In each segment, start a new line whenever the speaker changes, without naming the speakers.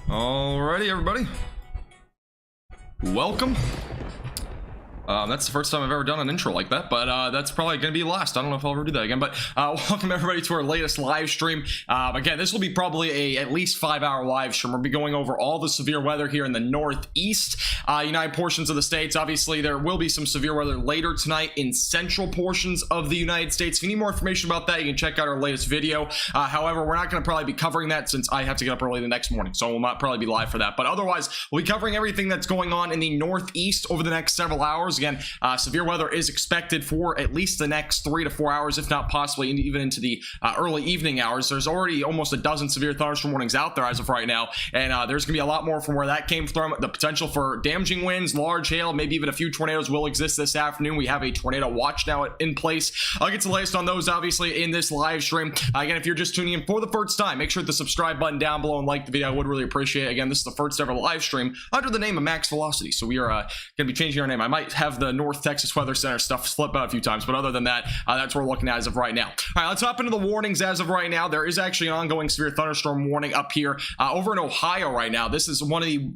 Alrighty, everybody. Welcome. That's the first time I've ever done an intro like that, but that's probably going to be last. I don't know if I'll ever do that again, but welcome everybody to our latest live stream. Again, this will be probably a at least 5-hour live stream. We'll be going over all the severe weather here in the Northeast, United portions of the states. Obviously, there will be some severe weather later tonight in central portions of the United States. If you need more information about that, you can check out our latest video. However, we're not going to probably be covering that since I have to get up early the next morning, so we'll not probably be live for that. But otherwise, we'll be covering everything that's going on in the Northeast over the next several hours. Again, severe weather is expected for at least the next 3 to 4 hours, if not possibly even into the early evening hours. There's already almost a dozen severe thunderstorm warnings out there as of right now, and there's gonna be a lot more from where that came from. The potential for damaging winds, large hail, maybe even a few tornadoes will exist this afternoon. We have a tornado watch now in place. I'll get to the latest on those obviously in this live stream. Again, if you're just tuning in for the first time, make sure to hit the subscribe button down below and like the video. I would really appreciate it. Again, this is the first ever live stream under the name of Max Velocity, so we are gonna be changing our name. I might have the North Texas Weather Center stuff slip out a few times, but other than that, that's what we're looking at as of right now. All right, let's hop into the warnings as of right now. There is actually an ongoing severe thunderstorm warning up here over in Ohio right now. This is one of the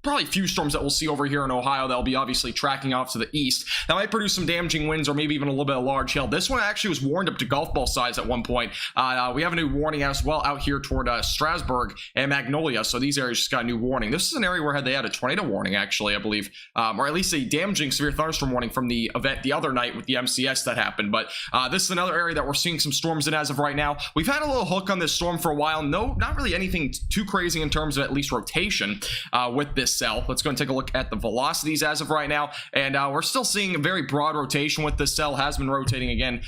probably a few storms that we'll see over here in Ohio that'll be obviously tracking off to the east. That might produce some damaging winds or maybe even a little bit of large hail. This one actually was warned up to golf ball size at one point. We have a new warning as well out here toward Strasburg and Magnolia, so these areas just got a new warning. This is an area where they had a tornado warning, actually, I believe, or at least a damaging severe thunderstorm warning from the event the other night with the MCS that happened. But this is another area that we're seeing some storms in as of right now. We've had a little hook on this storm for a while. No, not really anything too crazy in terms of at least rotation with this cell. Let's go and take a look at the velocities as of right now, and we're still seeing a very broad rotation with this cell. Has been rotating again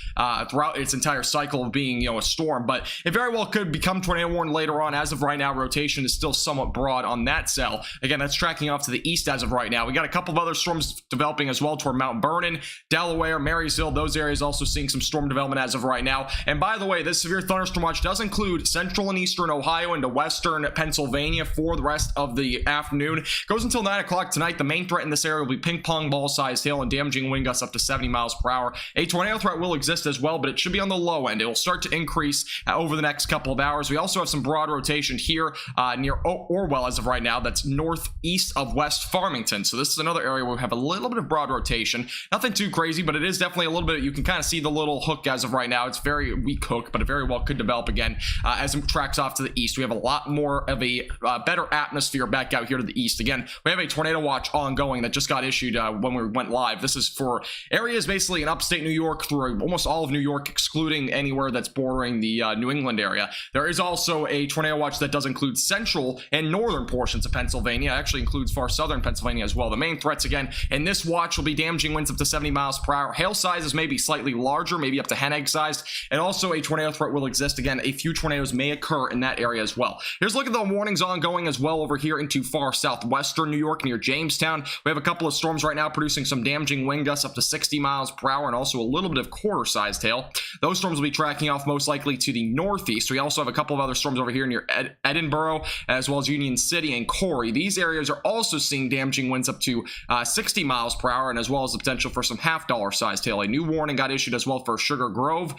throughout its entire cycle of being, a storm, but it very well could become tornado warning later on. As of right now, rotation is still somewhat broad on that cell. Again, that's tracking off to the east as of right now. We got a couple of other storms developing as well toward Mount Vernon, Delaware, Marysville. Those areas also seeing some storm development as of right now. And by the way, this severe thunderstorm watch does include central and eastern Ohio into western Pennsylvania for the rest of the afternoon. Goes until 9 o'clock tonight. The main threat in this area will be ping pong ball sized hail and damaging wind gusts up to 70 miles per hour. A tornado threat will exist as well, but it should be on the low end. It will start to increase over the next couple of hours. We also have some broad rotation here near Orwell as of right now. That's northeast of West Farmington. So this is another area where we have a little bit of broad rotation. Nothing too crazy, but it is definitely a little bit. You can kind of see the little hook as of right now. It's very weak hook, but it very well could develop again as it tracks off to the east. We have a lot more of a better atmosphere back out here to the east. Again, we have a tornado watch ongoing that just got issued when we went live. This is for areas basically in upstate New York through almost all of New York, excluding anywhere that's bordering the New England area. There is also a tornado watch that does include central and northern portions of Pennsylvania. It actually includes far southern Pennsylvania as well. The main threats again in this watch will be damaging winds up to 70 miles per hour. Hail sizes may be slightly larger, maybe up to hen egg sized, and also a tornado threat will exist. Again, a few tornadoes may occur in that area as well. Here's a look at the warnings ongoing as well over here into far southwestern New York near Jamestown. We have a couple of storms right now producing some damaging wind gusts up to 60 miles per hour and also a little bit of quarter-sized hail. Those storms will be tracking off most likely to the northeast. We also have a couple of other storms over here near Edinburgh, as well as Union City and Corey. These areas are also seeing damaging winds up to 60 miles per hour, and as well as the potential for some half-dollar sized hail. A new warning got issued as well for Sugar Grove,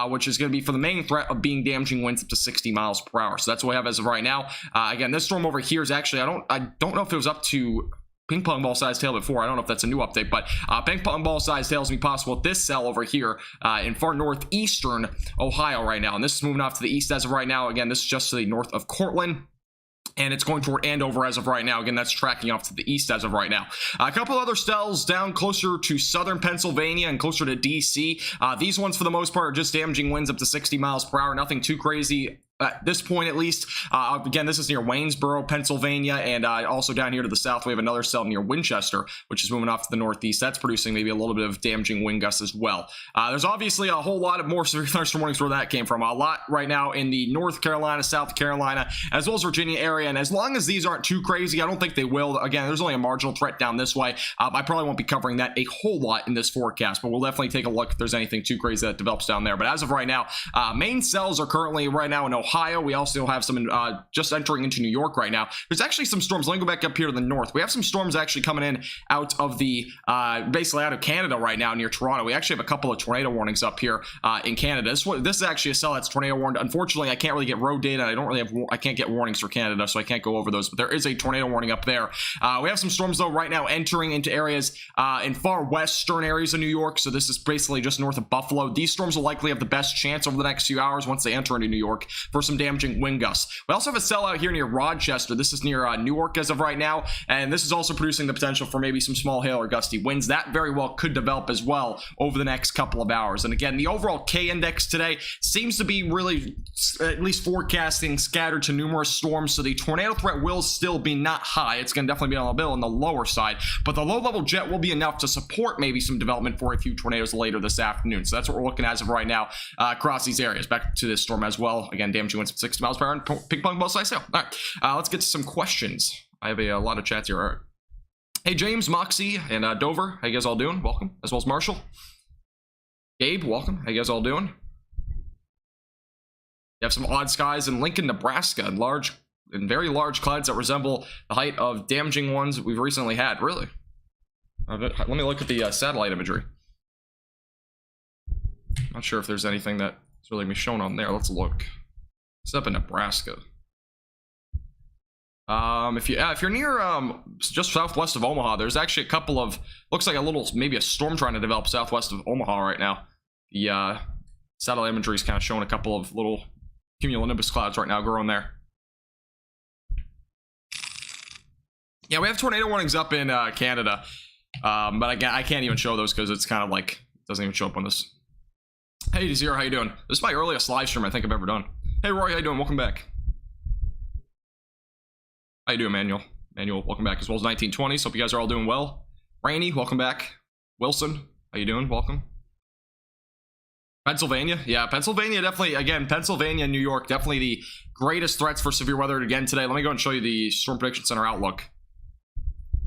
which is going to be for the main threat of being damaging winds up to 60 miles per hour. So that's what we have as of right now. Again, this storm over here is actually, I don't know if it was up to ping pong ball sized hail before. I don't know if that's a new update, but ping pong ball sized hail is going to be possible with this cell over here in far northeastern Ohio right now. And this is moving off to the east as of right now. Again, this is just to the north of Cortland, and it's going toward Andover as of right now. Again, that's tracking off to the east as of right now. A couple other cells down closer to southern Pennsylvania and closer to DC. These ones, for the most part, are just damaging winds up to 60 miles per hour. Nothing too crazy at this point, at least. Again, this is near Waynesboro, Pennsylvania, and also down here to the south, we have another cell near Winchester, which is moving off to the northeast. That's producing maybe a little bit of damaging wind gusts as well. There's obviously a whole lot of more severe thunderstorm warnings where that came from. A lot right now in the North Carolina, South Carolina, as well as Virginia area, and as long as these aren't too crazy, I don't think they will. Again, there's only a marginal threat down this way. I probably won't be covering that a whole lot in this forecast, but we'll definitely take a look if there's anything too crazy that develops down there. But as of right now, main cells are currently right now in Ohio. We also have some just entering into New York right now. There's actually some storms. Let me go back up here to the north. We have some storms actually coming in out of the basically out of Canada right now near Toronto. We actually have a couple of tornado warnings up here in Canada. This is actually a cell that's tornado warned. Unfortunately, I can't really get road data. I can't get warnings for Canada, so I can't go over those, but there is a tornado warning up there. We have some storms though right now entering into areas in far western areas of New York. So this is basically just north of Buffalo. These storms will likely have the best chance over the next few hours once they enter into New York for some damaging wind gusts. We also have a cell out here near Rochester. This is near Newark as of right now, and this is also producing the potential for maybe some small hail or gusty winds. That very well could develop as well over the next couple of hours. And again, the overall K index today seems to be really at least forecasting scattered to numerous storms, so the tornado threat will still be not high. It's going to definitely be on the lower side, but the low-level jet will be enough to support maybe some development for a few tornadoes later this afternoon. So that's what we're looking at as of right now across these areas. Back to this storm as well. Again, damaging winds of 60 miles per hour and ping pong ball size hail. All right, let's get to some questions. I have a lot of chats here. All right. Hey, James, Moxie, and Dover. How you guys all doing? Welcome. As well as Marshall. Gabe, welcome. How you guys all doing? You have some odd skies in Lincoln, Nebraska, and very large clouds that resemble the height of damaging ones we've recently had. Really? Let me look at the satellite imagery. Not sure if there's anything that's really shown on there. Let's look. It's up in Nebraska. If you're near just southwest of Omaha, there's actually a couple of, looks like a little, maybe a storm trying to develop southwest of Omaha right now. The satellite imagery is kind of showing a couple of little cumulonimbus clouds right now growing there. Yeah, we have tornado warnings up in Canada, but I can't even show those because it's kind of like, it doesn't even show up on this. Hey D0, how you doing? This is my earliest live stream I think I've ever done. Hey Roy, how you doing? Welcome back. How you doing, Manuel? Manuel, welcome back, as well as 1920. So hope you guys are all doing well. Rainey, welcome back. Wilson, how you doing? Welcome. Pennsylvania, yeah, Pennsylvania definitely, again, Pennsylvania and New York, definitely the greatest threats for severe weather again today. Let me go and show you the Storm Prediction Center outlook.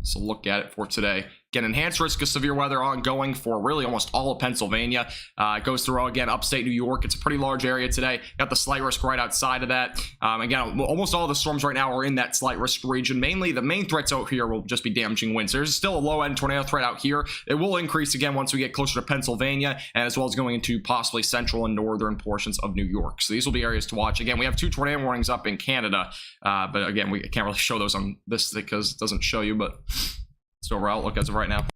So look at it for today. Again, enhanced risk of severe weather ongoing for really almost all of Pennsylvania. It goes through, again, upstate New York. It's a pretty large area today. Got the slight risk right outside of that. Again, almost all the storms right now are in that slight risk region. Mainly, the main threats out here will just be damaging winds. There's still a low-end tornado threat out here. It will increase again once we get closer to Pennsylvania, and as well as going into possibly central and northern portions of New York. So these will be areas to watch. Again, we have 2 tornado warnings up in Canada, but again, we can't really show those on this because it doesn't show you, but it's over outlook as of right now.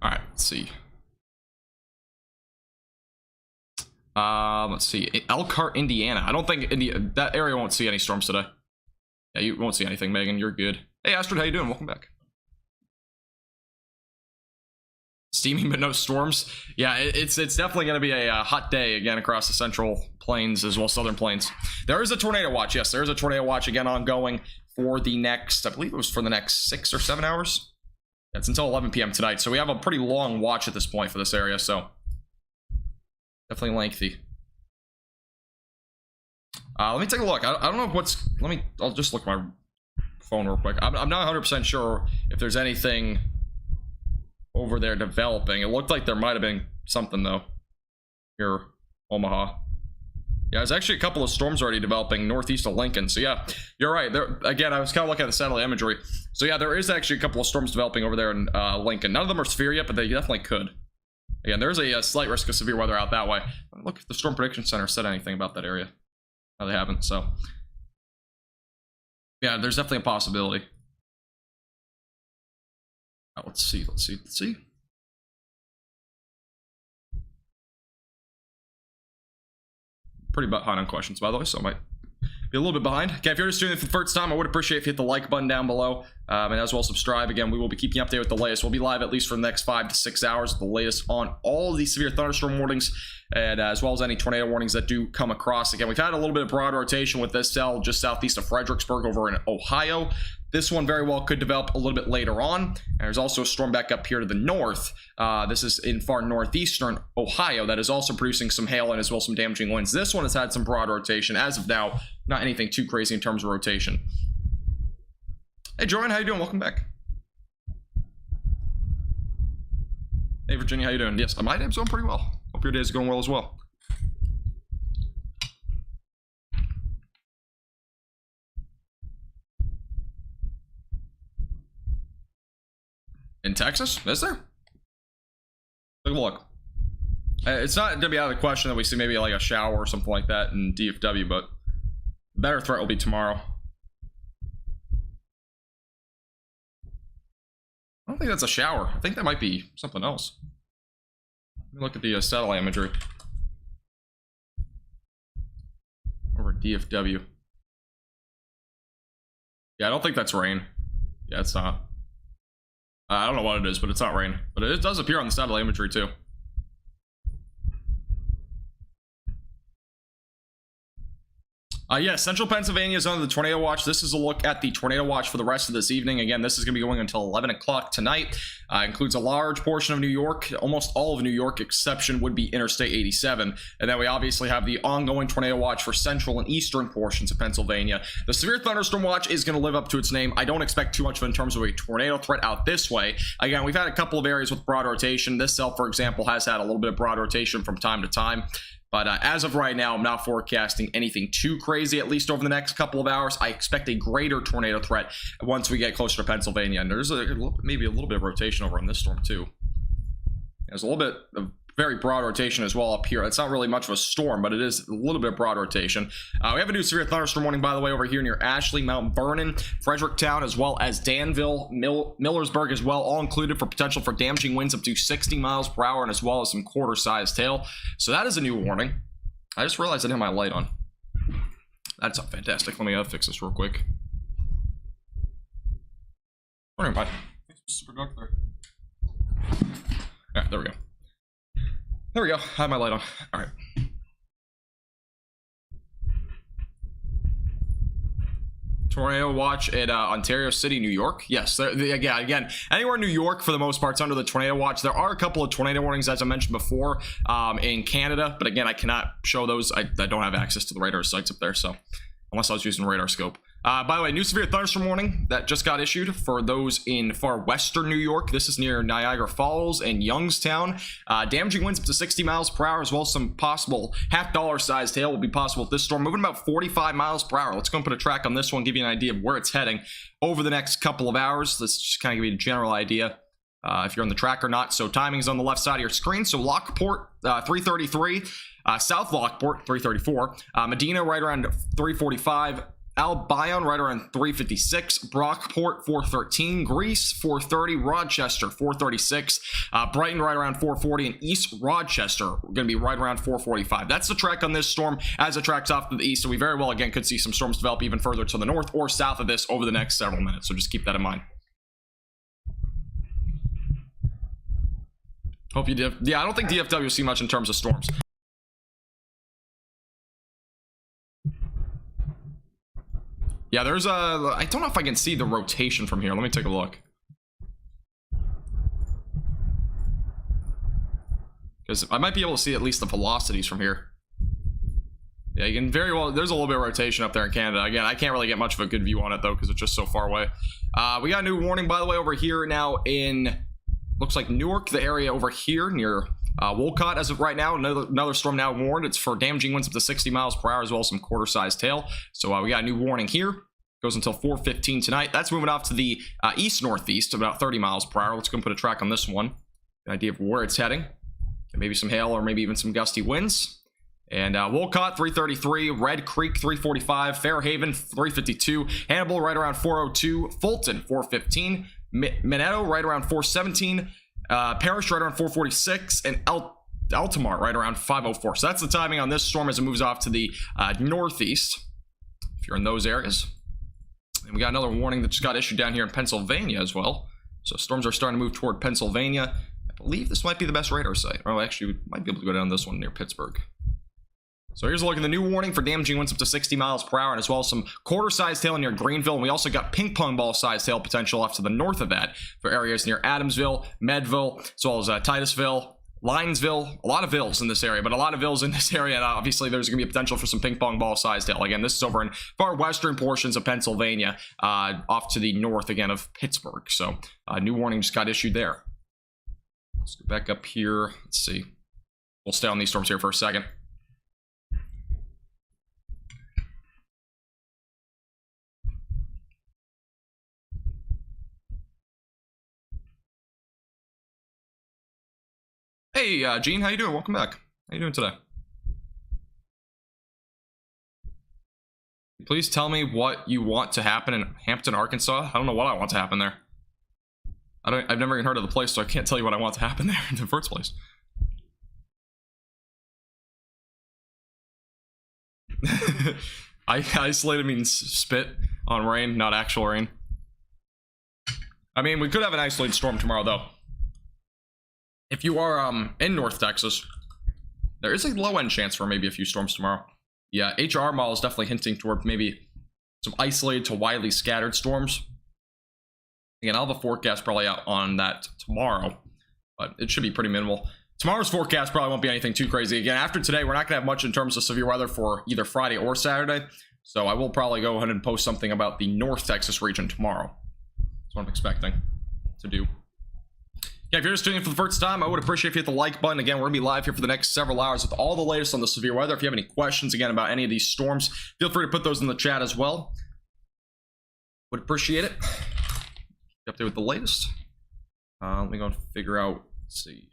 All right, let's see. Let's see. Elkhart, Indiana. I don't think that area won't see any storms today. Yeah, you won't see anything, Megan. You're good. Hey, Astrid, how you doing? Welcome back. Steaming but no storms. Yeah, it's definitely going to be a hot day again across the central plains as well as southern plains. There is a tornado watch. Yes, there is a tornado watch again ongoing for the next, I believe it was for the next 6 or 7 hours. It's until 11 p.m. tonight, so we have a pretty long watch at this point for this area, so definitely lengthy. Let me take a look. I don't know what's, I'll just look at my phone real quick. I'm not 100% sure if there's anything over there developing. It looked like there might have been something though. Here, Omaha. Yeah, there's actually a couple of storms already developing northeast of Lincoln. So yeah, you're right. There again, I was kind of looking at the satellite imagery. So yeah, there is actually a couple of storms developing over there in Lincoln. None of them are severe yet, but they definitely could. Again, there's a slight risk of severe weather out that way. Look if the Storm Prediction Center said anything about that area. No, they haven't. So yeah, there's definitely a possibility. Let's see. Pretty behind on questions, by the way, so I might be a little bit behind. Okay, if you're just doing it for the first time, I would appreciate if you hit the like button down below, and as well subscribe. Again, we will be keeping you updated with the latest. We'll be live at least for the next 5 to 6 hours, the latest on all of these severe thunderstorm warnings, and as well as any tornado warnings that do come across. Again, we've had a little bit of broad rotation with this cell just southeast of Fredericksburg over in Ohio. This one very well could develop a little bit later on. And there's also a storm back up here to the north. This is in far northeastern Ohio that is also producing some hail and as well as some damaging winds. This one has had some broad rotation. As of now, not anything too crazy in terms of rotation. Hey, Jordan, how you doing? Welcome back. Hey, Virginia, how you doing? Yes, my day's going pretty well. Hope your day's going well as well. In Texas? Is there? Take a look. It's not going to be out of the question that we see maybe like a shower or something like that in DFW, but the better threat will be tomorrow. I don't think that's a shower. I think that might be something else. Let me look at the satellite imagery. Over DFW. Yeah, I don't think that's rain. Yeah, it's not. I don't know what it is, but it's not rain. But it does appear on the satellite imagery too. Yeah, Central Pennsylvania is under the tornado watch. This is a look at the tornado watch for the rest of this evening. Again, this is going to be going until 11 o'clock tonight. Includes a large portion of New York. Almost all of New York, exception would be Interstate 87. And then we obviously have the ongoing tornado watch for central and eastern portions of Pennsylvania. The severe thunderstorm watch is going to live up to its name. I don't expect too much of in terms of a tornado threat out this way. Again, we've had a couple of areas with broad rotation. This cell, for example, has had a little bit of broad rotation from time to time. But as of right now, I'm not forecasting anything too crazy, at least over the next couple of hours. I expect a greater tornado threat once we get closer to Pennsylvania. And there's maybe a little bit of rotation over in this storm, too. There's a little bit of very broad rotation as well up here. It's not really much of a storm, but it is a little bit broad rotation. We have a new severe thunderstorm warning, by the way, over here near Ashley, Mount Vernon, Fredericktown, as well as Danville, Millersburg as well, all included for potential for damaging winds up to 60 miles per hour and as well as some quarter-sized hail. So that is a new warning. I just realized I didn't have my light on. That's fantastic. Let me fix this real quick. Morning, bud. Super dark there. Yeah, there we go. There we go. I have my light on. All right. Tornado watch at Ontario City, New York. Yes, again, anywhere in New York for the most part, it's under the tornado watch. There are a couple of tornado warnings, as I mentioned before, in Canada, but again, I cannot show those. I don't have access to the radar sites up there, so unless I was using radar scope. By the way, new severe thunderstorm warning that just got issued for those in far western New York. This is near Niagara Falls and Youngstown. Damaging winds up to 60 miles per hour, as well as some possible $half-dollar sized hail will be possible with this storm, moving about 45 miles per hour. Let's go and put a track on this one, give you an idea of where it's heading over the next couple of hours. Let's just kind of give you a general idea if you're on the track or not. So timing is on the left side of your screen. So Lockport, 333, South Lockport, 334, Medina right around 345, Albion right around 356, Brockport 413, Greece 430, Rochester 436, Brighton right around 440, and East Rochester going to be right around 445. That's the track on this storm as it tracks off to the east. So we very well again could see some storms develop even further to the north or south of this over the next several minutes. So just keep that in mind. Hope you did. Yeah, I don't think DFW will see much in terms of storms. Yeah, there's a, I don't know if I can see the rotation from here. Let me take a look. Because I might be able to see at least the velocities from here. Yeah, you can very well, there's a little bit of rotation up there in Canada. Again, I can't really get much of a good view on it though, because it's just so far away. We got a new warning, by the way, over here now in, looks like Newark, the area over here near Wolcott as of right now. Another storm now warned. It's for damaging winds up to 60 miles per hour as well as some quarter-sized hail. So we got a new warning here. Goes until 4:15 tonight. That's moving off to the east-northeast, about 30 miles per hour. Let's go and put a track on this one. An idea of where it's heading. And maybe some hail or maybe even some gusty winds. And Wolcott 333, Red Creek 345, Fairhaven 352, Hannibal right around 402, Fulton 415, Minetto right around 417, Parrish right around 446, and Altamar right around 504. So that's the timing on this storm as it moves off to the northeast, if you're in those areas. And we got another warning that just got issued down here in Pennsylvania as well. So storms are starting to move toward Pennsylvania. I believe this might be the best radar site. Oh, actually, we might be able to go down this one near Pittsburgh. So here's a look at the new warning for damaging winds up to 60 miles per hour, and as well as some quarter-sized hail near Greenville. And we also got ping pong ball-sized hail potential off to the north of that for areas near Adamsville, Medville, as well as Titusville, Linesville. A lot of vills in this area, but a lot of vills in this area, and obviously there's going to be a potential for some ping pong ball sized hail. Again, this is over in far western portions of Pennsylvania, off to the north again of Pittsburgh. So a new warning just got issued there. Let's go back up here. Let's see. We'll stay on these storms here for a second. Hey, Gene, how you doing? Welcome back. How you doing today? Please tell me what you want to happen in Hampton, Arkansas. I don't know what I want to happen there. I've never even heard of the place, so I can't tell you what I want to happen there in the first place. Isolated means spit on rain, not actual rain. I mean, we could have an isolated storm tomorrow, though. If you are in North Texas, there is a low-end chance for maybe a few storms tomorrow. Yeah, HR model is definitely hinting toward maybe some isolated to widely scattered storms. Again, I'll have a forecast probably out on that tomorrow, but it should be pretty minimal. Tomorrow's forecast probably won't be anything too crazy. Again, after today, we're not going to have much in terms of severe weather for either Friday or Saturday. So I will probably go ahead and post something about the North Texas region tomorrow. That's what I'm expecting to do. Yeah, if you're just tuning in for the first time, I would appreciate if you hit the like button. Again, we're going to be live here for the next several hours with all the latest on the severe weather. If you have any questions, again, about any of these storms, feel free to put those in the chat as well. Would appreciate it. Keep updated with the latest. Let me go and figure out, let's see.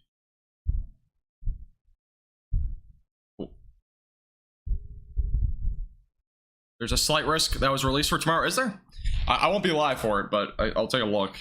There's a slight risk that was released for tomorrow. Is there? I won't be live for it, but I'll take a look.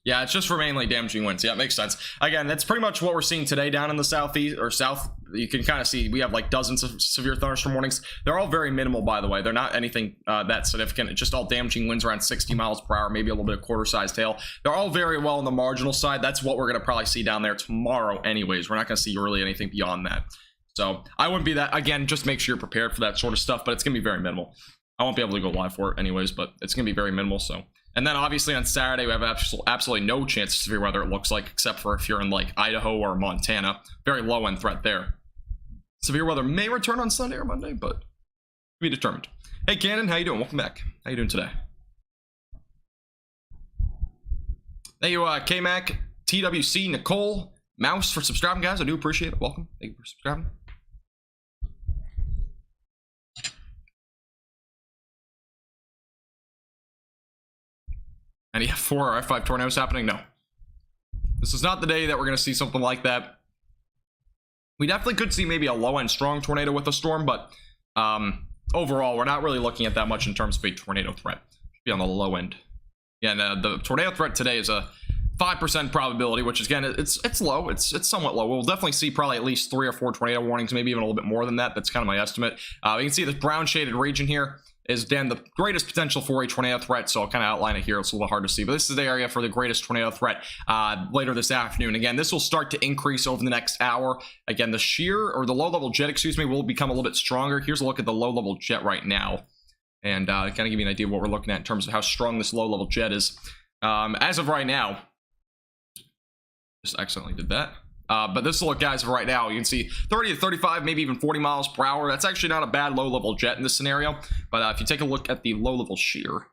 Yeah, it's just for mainly damaging winds. Yeah, it makes sense. Again, that's pretty much what we're seeing today down in the southeast or south. You can kind of see we have like dozens of severe thunderstorm warnings. They're all very minimal, by the way. They're not anything that significant. It's just all damaging winds around 60 miles per hour, maybe a little bit of quarter-sized hail. They're all very well on the marginal side. That's what we're going to probably see down there tomorrow anyways. We're not going to see really anything beyond that. So I wouldn't be that. Again, just make sure you're prepared for that sort of stuff, but it's going to be very minimal. I won't be able to go live for it anyways, but it's going to be very minimal, so... And then obviously on Saturday, we have absolutely no chance of severe weather, it looks like, except for if you're in like Idaho or Montana. Very low end threat there. Severe weather may return on Sunday or Monday, but to be determined. Hey, Cannon, how you doing? Welcome back. How you doing today? Thank you, K-Mac, TWC, Nicole, Mouse for subscribing, guys. I do appreciate it. Welcome. Thank you for subscribing. Any F4 or F5 tornadoes happening? No. This is not the day that we're going to see something like that. We definitely could see maybe a low-end strong tornado with a storm, but overall, we're not really looking at that much in terms of a tornado threat. Should be on the low end. Yeah, and the tornado threat today is a 5% probability, which is, again, it's low. It's somewhat low. We'll definitely see probably at least 3 or 4 tornado warnings, maybe even a little bit more than that. That's kind of my estimate. You can see this brown shaded region here is then the greatest potential for a tornado threat, so I'll kind of outline it here. It's a little hard to see, but this is the area for the greatest tornado threat later this afternoon. Again, this will start to increase over the next hour. Again, the shear, or the low-level jet, excuse me, will become a little bit stronger. Here's a look at the low-level jet right now, and kind of give you an idea of what we're looking at in terms of how strong this low-level jet is. As of right now, just accidentally did that. But this look, guys, of right now, you can see 30 to 35, maybe even 40 miles per hour. That's actually not a bad low-level jet in this scenario. But if you take a look at the low-level shear,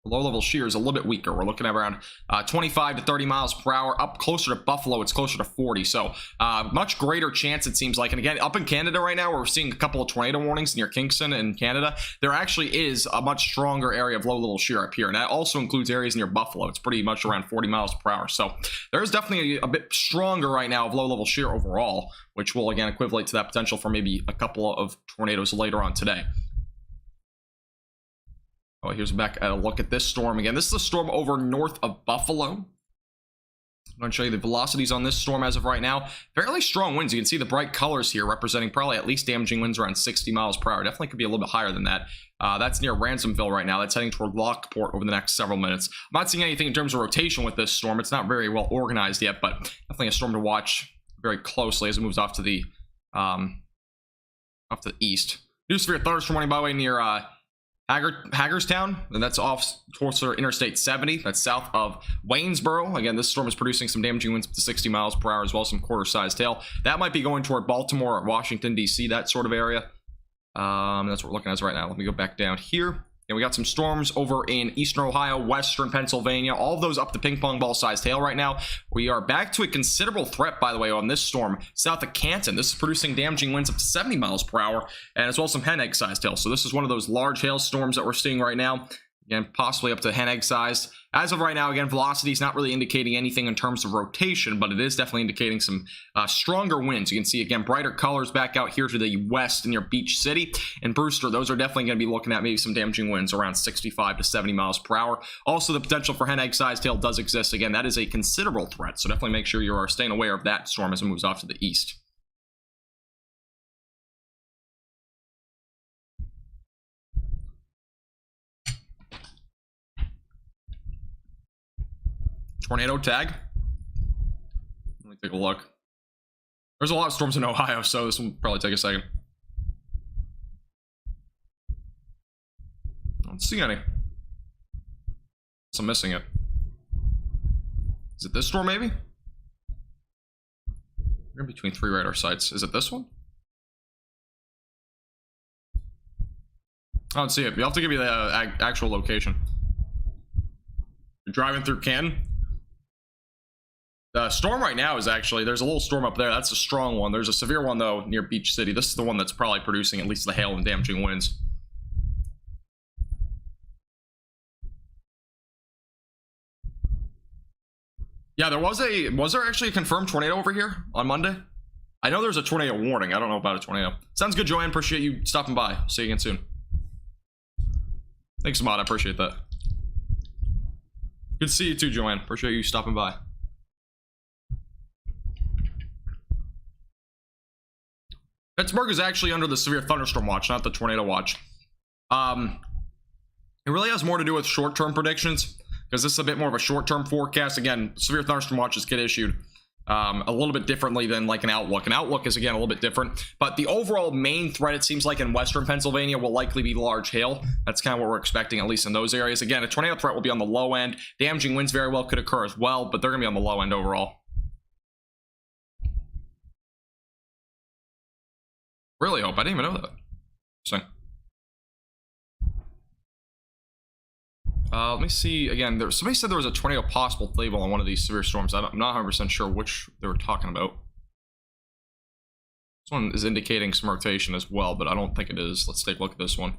the low-level shear is a little bit weaker. We're looking at around 25 to 30 miles per hour. Up closer to Buffalo, it's closer to 40. So much greater chance, it seems like. And again, up in Canada right now, we're seeing a couple of tornado warnings near Kingston in Canada. There actually is a much stronger area of low-level shear up here. And that also includes areas near Buffalo. It's pretty much around 40 miles per hour. So there's definitely a bit stronger right now of low-level shear overall, which will, again, equivalent to that potential for maybe a couple of tornadoes later on today. Oh, here's back at a look at this storm again. This is a storm over north of Buffalo. I'm going to show you the velocities on this storm as of right now. Fairly strong winds. You can see the bright colors here representing probably at least damaging winds around 60 miles per hour. Definitely could be a little bit higher than that. That's near Ransomville right now. That's heading toward Lockport over the next several minutes. I'm not seeing anything in terms of rotation with this storm. It's not very well organized yet, but definitely a storm to watch very closely as it moves off to the east. New severe thunderstorm warning, by the way, near Hagerstown, and that's off towards Interstate 70. That's south of Waynesboro. Again, this storm is producing some damaging winds up to 60 miles per hour as well, some quarter-sized hail. That might be going toward Baltimore or Washington, D.C., that sort of area. That's what we're looking at right now. Let me go back down here. And we got some storms over in eastern Ohio, western Pennsylvania, all of those up to ping pong ball sized hail right now. We are back to a considerable threat, by the way, on this storm south of Canton. This is producing damaging winds up to 70 miles per hour, and as well as some hen egg sized hail. So this is one of those large hail storms that we're seeing right now. Again, possibly up to hen egg sized. As of right now, again, velocity is not really indicating anything in terms of rotation, but it is definitely indicating some stronger winds. You can see, again, brighter colors back out here to the west near Beach City and Brewster. Those are definitely going to be looking at maybe some damaging winds around 65 to 70 miles per hour. Also, the potential for hen egg sized hail does exist. Again, that is a considerable threat, so definitely make sure you are staying aware of that storm as it moves off to the east. Tornado tag. Let me take a look. There's a lot of storms in Ohio, so this will probably take a second. I don't see any. So I'm missing it. Is it this storm, maybe? We're in between 3 radar sites. Is it this one? I don't see it. You'll have to give me the actual location. You're driving through Canton? The storm right now is actually, there's a little storm up there. That's a strong one. There's a severe one, though, near Beach City. This is the one that's probably producing at least the hail and damaging winds. Yeah, was there actually a confirmed tornado over here on Monday? I know there's a tornado warning. I don't know about a tornado. Sounds good, Joanne. Appreciate you stopping by. See you again soon. Thanks, Mod. I appreciate that. Good to see you too, Joanne. Appreciate you stopping by. Pittsburgh is actually under the severe thunderstorm watch, not the tornado watch. It really has more to do with short-term predictions, because this is a bit more of a short-term forecast. Again, severe thunderstorm watches get issued a little bit differently than like an outlook. An outlook is, again, a little bit different, but the overall main threat, it seems like, in western Pennsylvania will likely be large hail. That's kind of what we're expecting, at least in those areas. Again, a tornado threat will be on the low end. Damaging winds very well could occur as well, but they're gonna be on the low end overall. Really hope. I didn't even know that. So let me see. Again, somebody said there was a tornado possible label on one of these severe storms. I'm not 100% sure which they were talking about. This one is indicating some rotation as well, but I don't think it is. Let's take a look at this one.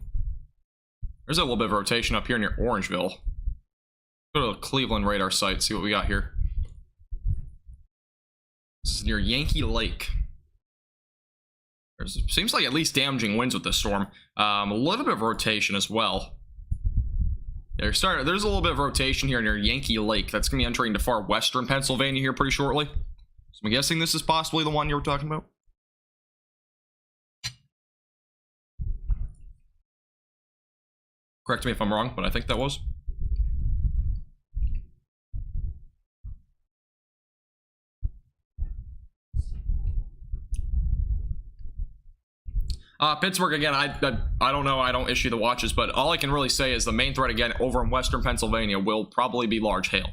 There's a little bit of rotation up here near Orangeville. Go to the Cleveland radar site, see what we got here. This is near Yankee Lake. Seems like at least damaging winds with this storm. A little bit of rotation as well. There's a little bit of rotation here near Yankee Lake. That's going to be entering into far western Pennsylvania here pretty shortly. So I'm guessing this is possibly the one you were talking about. Correct me if I'm wrong, but I think that was. Pittsburgh, again, I don't know. I don't issue the watches, but all I can really say is the main threat, again, over in western Pennsylvania will probably be large hail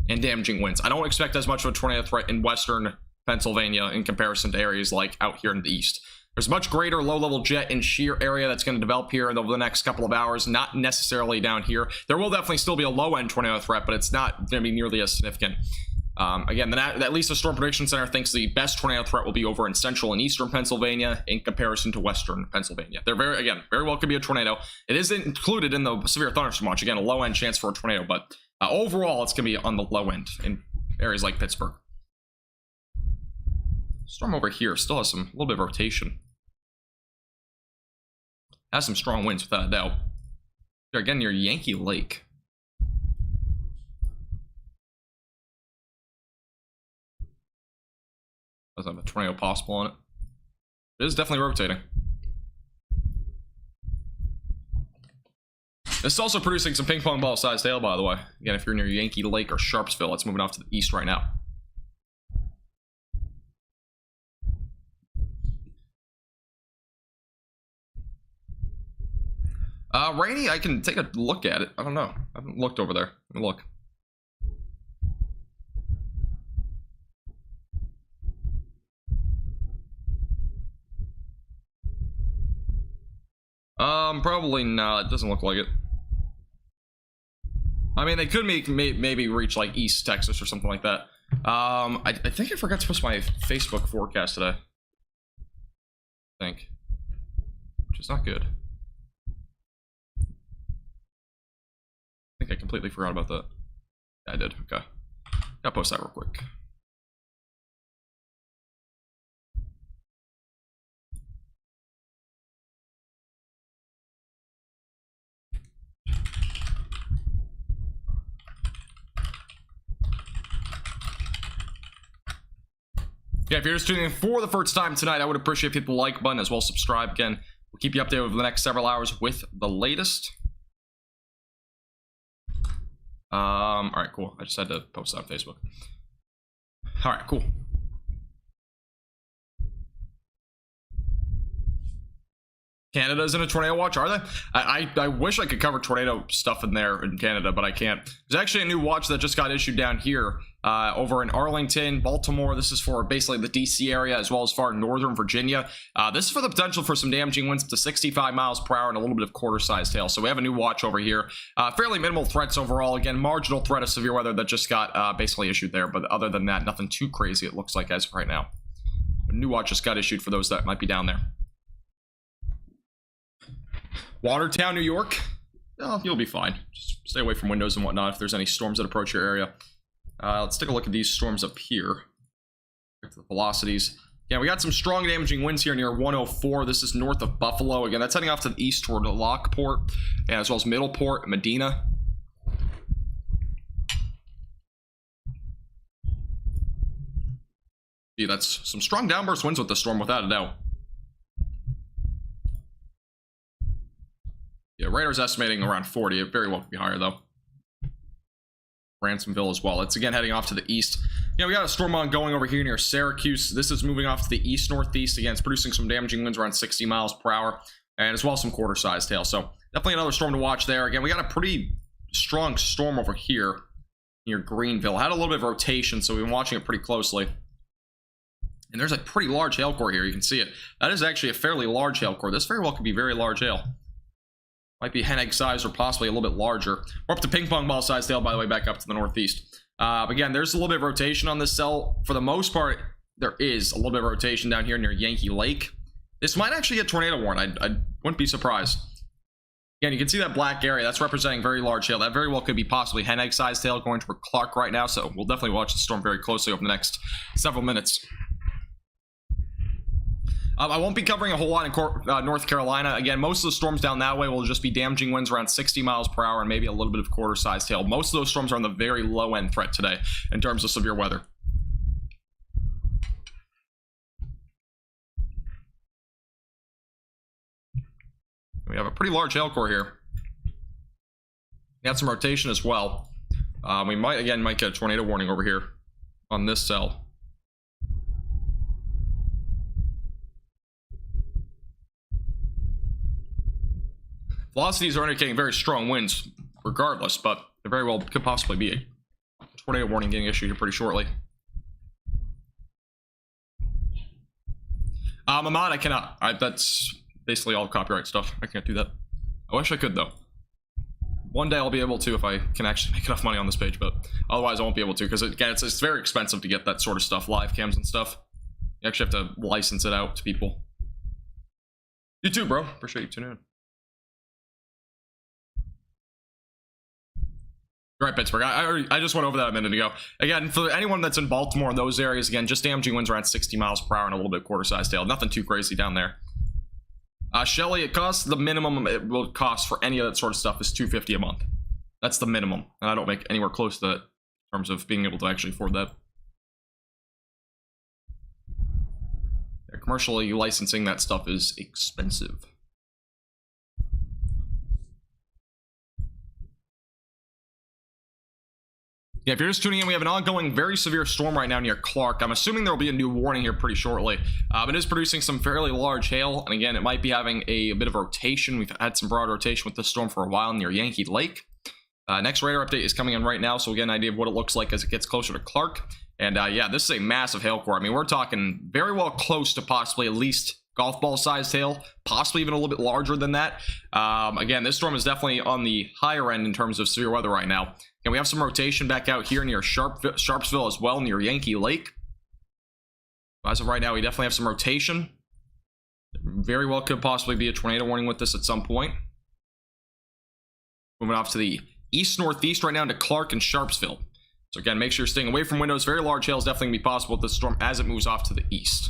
and damaging winds. I don't expect as much of a tornado threat in western Pennsylvania in comparison to areas like out here in the east. There's much greater low-level jet and shear area that's going to develop here over the next couple of hours, not necessarily down here. There will definitely still be a low-end tornado threat, but it's not going to be nearly as significant. Again, at least the Storm Prediction Center thinks the best tornado threat will be over in central and eastern Pennsylvania in comparison to western Pennsylvania. They're very well could be a tornado. It isn't included in the severe thunderstorm watch. Again, a low end chance for a tornado, but overall, it's going to be on the low end in areas like Pittsburgh. Storm over here still has a little bit of rotation. Has some strong winds without a doubt. They're again near Yankee Lake. Does have a tornado possible on it. It is definitely rotating. This is also producing some ping pong ball sized hail, by the way. Again, if you're near Yankee Lake or Sharpsville, it's moving off to the east right now. Rainy, I can take a look at it. I don't know. I haven't looked over there. Let me look. Probably not. It doesn't look like it. I mean, they could maybe reach like East Texas or something like that. I think I forgot to post my Facebook forecast today. I think. Which is not good. I think I completely forgot about that. Yeah, I did. Okay. Gotta post that real quick. Yeah, if you're just tuning in for the first time tonight, I would appreciate if you hit the like button as well as subscribe. Again, we'll keep you updated over the next several hours with the latest. All right, cool. I just had to post that on Facebook. All right, cool. Canada's in a tornado watch, are they? I wish I could cover tornado stuff in there in Canada, but I can't. There's actually a new watch that just got issued down here over in Arlington, Baltimore. This is for basically the DC area as well as far northern Virginia. This is for the potential for some damaging winds up to 65 miles per hour and a little bit of quarter-sized hail. So we have a new watch over here. Fairly minimal threats overall. Again, marginal threat of severe weather that just got basically issued there. But other than that, nothing too crazy it looks like as of right now. A new watch just got issued for those that might be down there. Watertown, New York. Oh, you'll be fine. Just stay away from windows and whatnot if there's any storms that approach your area. Let's take a look at these storms up here. Back to the velocities. Yeah, we got some strong damaging winds here near 104. This is north of Buffalo. Again, that's heading off to the east toward Lockport, and as well as Middleport, Medina. Yeah, that's some strong downburst winds with the storm, without a doubt. Yeah, radar's estimating around 40. It very well could be higher, though. Ransomville as well. It's again heading off to the east. Yeah, we got a storm ongoing over here near Syracuse. This is moving off to the east-northeast. Again, it's producing some damaging winds around 60 miles per hour, and as well as some quarter-sized hail. So definitely another storm to watch there. Again, we got a pretty strong storm over here near Greenville. Had a little bit of rotation, so we've been watching it pretty closely. And there's a pretty large hail core here. You can see it. That is actually a fairly large hail core. This very well could be very large hail. Might be hen egg size or possibly a little bit larger. We're up to ping pong ball size hail, by the way, back up to the northeast. Again, there's a little bit of rotation on this cell. For the most part, there is a little bit of rotation down here near Yankee Lake. This might actually get tornado warning. I wouldn't be surprised. Again, you can see that black area. That's representing very large hail. That very well could be possibly hen egg sized hail going toward Clark right now. So we'll definitely watch the storm very closely over the next several minutes. I won't be covering a whole lot in North Carolina. Again, most of the storms down that way will just be damaging winds around 60 miles per hour and maybe a little bit of quarter-sized hail. Most of those storms are on the very low-end threat today in terms of severe weather. We have a pretty large hail core here. We have some rotation as well. We might get a tornado warning over here on this cell. Velocities are indicating very strong winds regardless, but there very well could possibly be a tornado warning getting issued here pretty shortly. Ahmad, I cannot. That's basically all copyright stuff. I can't do that. I wish I could, though. One day I'll be able to if I can actually make enough money on this page, but otherwise I won't be able to, because again, it's very expensive to get that sort of stuff, live cams and stuff. You actually have to license it out to people. You too, bro. Appreciate you tuning in. Right, Pittsburgh. I just went over that a minute ago. Again, for anyone that's in Baltimore and those areas, again, just damaging winds around 60 miles per hour and a little bit quarter-sized hail. Nothing too crazy down there. Shelly, it costs the minimum it will cost for any of that sort of stuff is $250 a month. That's the minimum, and I don't make anywhere close to that in terms of being able to actually afford that. Yeah, commercially licensing that stuff is expensive. Yeah, if you're just tuning in, we have an ongoing very severe storm right now near Clark. I'm assuming there will be a new warning here pretty shortly. It is producing some fairly large hail, and again, it might be having a bit of rotation. We've had some broad rotation with this storm for a while near Yankee Lake. Next radar update is coming in right now, so we'll get an idea of what it looks like as it gets closer to Clark. And yeah, this is a massive hail core. I mean, we're talking very well close to possibly at least golf ball sized hail, possibly even a little bit larger than that. Again, this storm is definitely on the higher end in terms of severe weather right now. And we have some rotation back out here near Sharpsville as well, near Yankee Lake. As of right now, we definitely have some rotation. Very well could possibly be a tornado warning with this at some point. Moving off to the east-northeast right now into Clark and Sharpsville. So again, make sure you're staying away from windows. Very large hail is definitely going to be possible with this storm as it moves off to the east.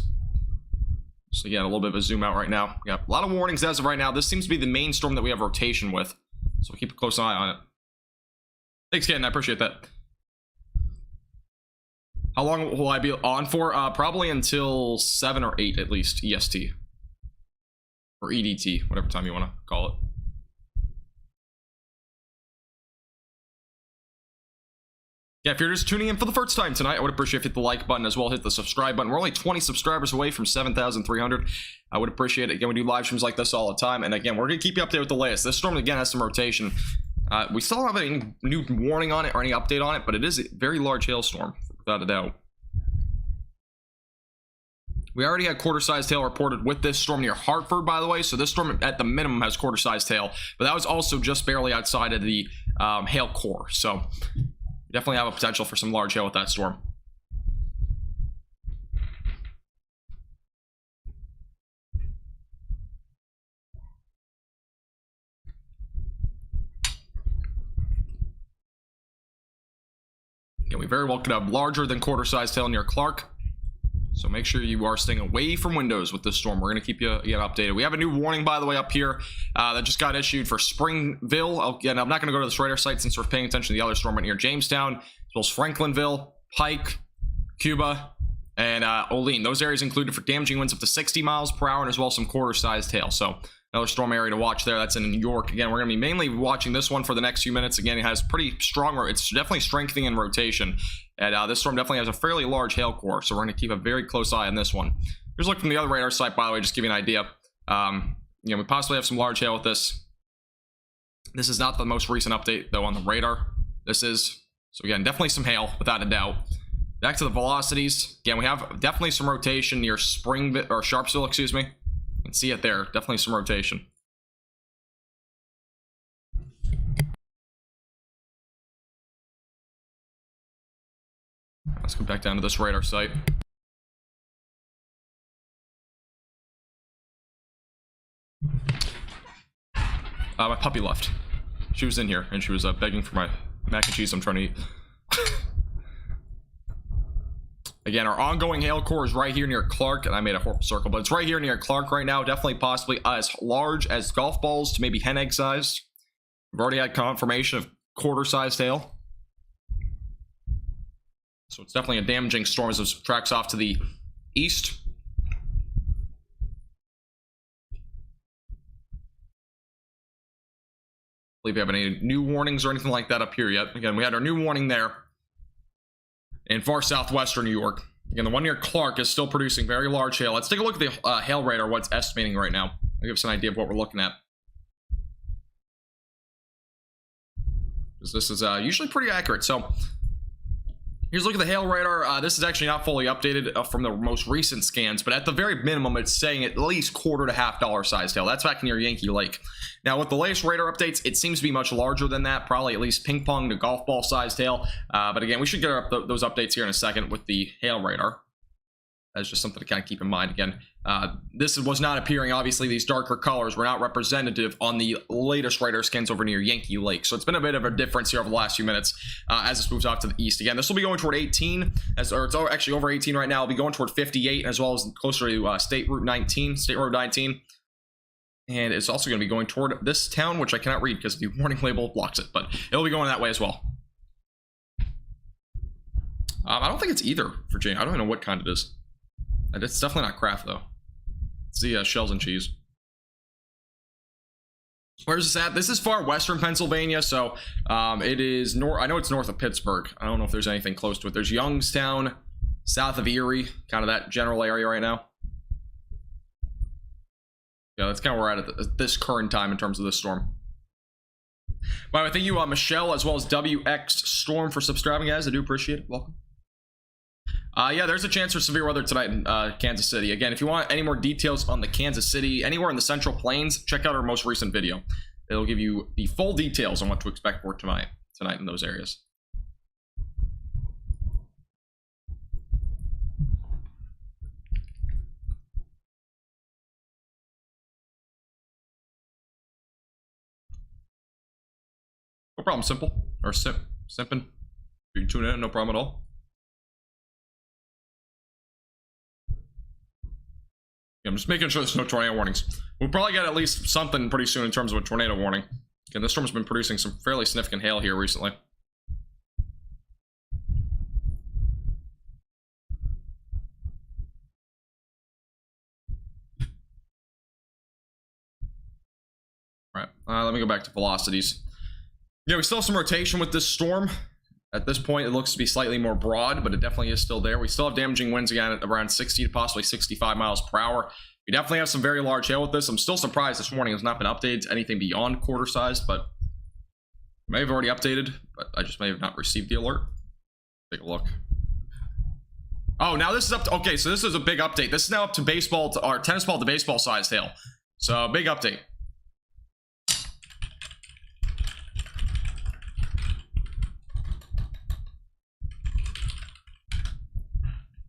So again, a little bit of a zoom out right now. We got a lot of warnings as of right now. This seems to be the main storm that we have rotation with. So we'll keep a close eye on it. Thanks, Ken. I appreciate that. How long will I be on for? Probably until 7 or 8 at least, EST. Or EDT, whatever time you want to call it. Yeah, if you're just tuning in for the first time tonight, I would appreciate if you hit the like button as well, hit the subscribe button. We're only 20 subscribers away from 7,300. I would appreciate it. Again, we do live streams like this all the time. And again, we're going to keep you updated with the latest. This storm, again, has some rotation. We still don't have any new warning on it or any update on it, but it is a very large hailstorm, without a doubt. We already had quarter-sized hail reported with this storm near Hartford, by the way, so this storm at the minimum has quarter-sized hail, but that was also just barely outside of the hail core, so we definitely have a potential for some large hail with that storm. Yeah, we very well could have larger than quarter-sized hail near Clark. So make sure you are staying away from windows with this storm. We're going to keep you updated. We have a new warning, by the way, up here that just got issued for Springville. Again, I'm not going to go to this radar site since we're paying attention to the other storm right near Jamestown, as well as Franklinville, Pike, Cuba, and Olean. Those areas included for damaging winds up to 60 miles per hour and as well as some quarter-sized hail. So another storm area to watch there. That's in New York. Again, we're going to be mainly watching this one for the next few minutes. Again, it has pretty strong, it's definitely strengthening in rotation. And this storm definitely has a fairly large hail core, so we're going to keep a very close eye on this one. Here's a look from the other radar site, by the way, just to give you an idea. We possibly have some large hail with this. This is not the most recent update, though, on the radar. This is, so again, definitely some hail, without a doubt. Back to the velocities. Again, we have definitely some rotation near Sharpsville, excuse me. You can see it there, definitely some rotation. Let's go back down to this radar site. My puppy left. She was in here and she was begging for my mac and cheese I'm trying to eat. Again, our ongoing hail core is right here near Clark, and I made a horrible circle, but it's right here near Clark right now. Definitely possibly as large as golf balls to maybe hen egg sized. We've already had confirmation of quarter-sized hail. So it's definitely a damaging storm as it tracks off to the east. I believe we have any new warnings or anything like that up here yet. Again, we had our new warning there in far southwestern New York. Again, the one near Clark is still producing very large hail. Let's take a look at the hail radar, what's estimating right now. I'll give us an idea of what we're looking at. Because this is usually pretty accurate. So here's a look at the hail radar. This is actually not fully updated from the most recent scans, but at the very minimum, it's saying at least quarter to half dollar sized hail. That's back near Yankee Lake. Now, with the latest radar updates, it seems to be much larger than that, probably at least ping pong to golf ball sized hail. But again, we should get those updates here in a second with the hail radar. That's just something to kind of keep in mind. Again, this was not appearing, obviously these darker colors were not representative on the latest radar scans over near Yankee Lake. So it's been a bit of a difference here over the last few minutes as this moves off to the east. Again, this will be going toward 18, or it's actually over 18 right now. It'll be going toward 58 as well as closer to State Road 19. And it's also going to be going toward this town, which I cannot read because the warning label blocks it, but it'll be going that way as well. I don't think it's either, Virginia. I don't even know what kind it is. It's definitely not Kraft, though. It's the shells and cheese. Where's this at? This is far western Pennsylvania, so it is north. I know it's north of Pittsburgh. I don't know if there's anything close to it. There's Youngstown, south of Erie, kind of that general area right now. Yeah, that's kind of where we're at this current time in terms of this storm. By the way, thank you, Michelle, as well as WX Storm for subscribing, guys. I do appreciate it. Welcome. Yeah, there's a chance for severe weather tonight in Kansas City. Again, if you want any more details on the Kansas City, anywhere in the Central Plains, check out our most recent video. It'll give you the full details on what to expect for tonight in those areas. No problem, Simple. Or Simpin. You can tune in, no problem at all. I'm just making sure there's no tornado warnings. We'll probably get at least something pretty soon in terms of a tornado warning. Again, this storm's been producing some fairly significant hail here recently. All right, let me go back to velocities. Yeah, we still have some rotation with this storm. At this point, it looks to be slightly more broad, but it definitely is still there. We still have damaging winds again at around 60 to possibly 65 miles per hour. We definitely have some very large hail with this. I'm still surprised this warning has not been updated to anything beyond quarter size, but it may have already updated, but I just may have not received the alert. Take a look. Oh, now this is up to, okay, so this is a big update. This is now up to baseball, or tennis ball to baseball sized hail. So, big update.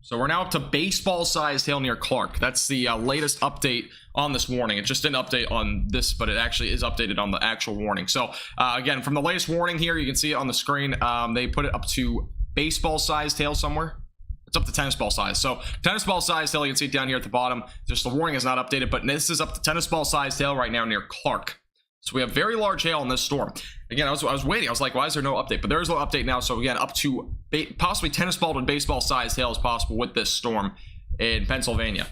So we're now up to baseball-sized hail near Clark. That's the latest update on this warning. It just didn't update on this, but it actually is updated on the actual warning. So again, from the latest warning here, you can see it on the screen. They put it up to baseball-sized hail somewhere. It's up to tennis ball size. So tennis ball size hail, you can see it down here at the bottom. Just the warning is not updated, but this is up to tennis ball size hail right now near Clark. So we have very large hail in this storm. Again, I was waiting. I was like, why is there no update? But there is no update now. So again, up to possibly tennis ball to baseball size hail is possible with this storm in Pennsylvania.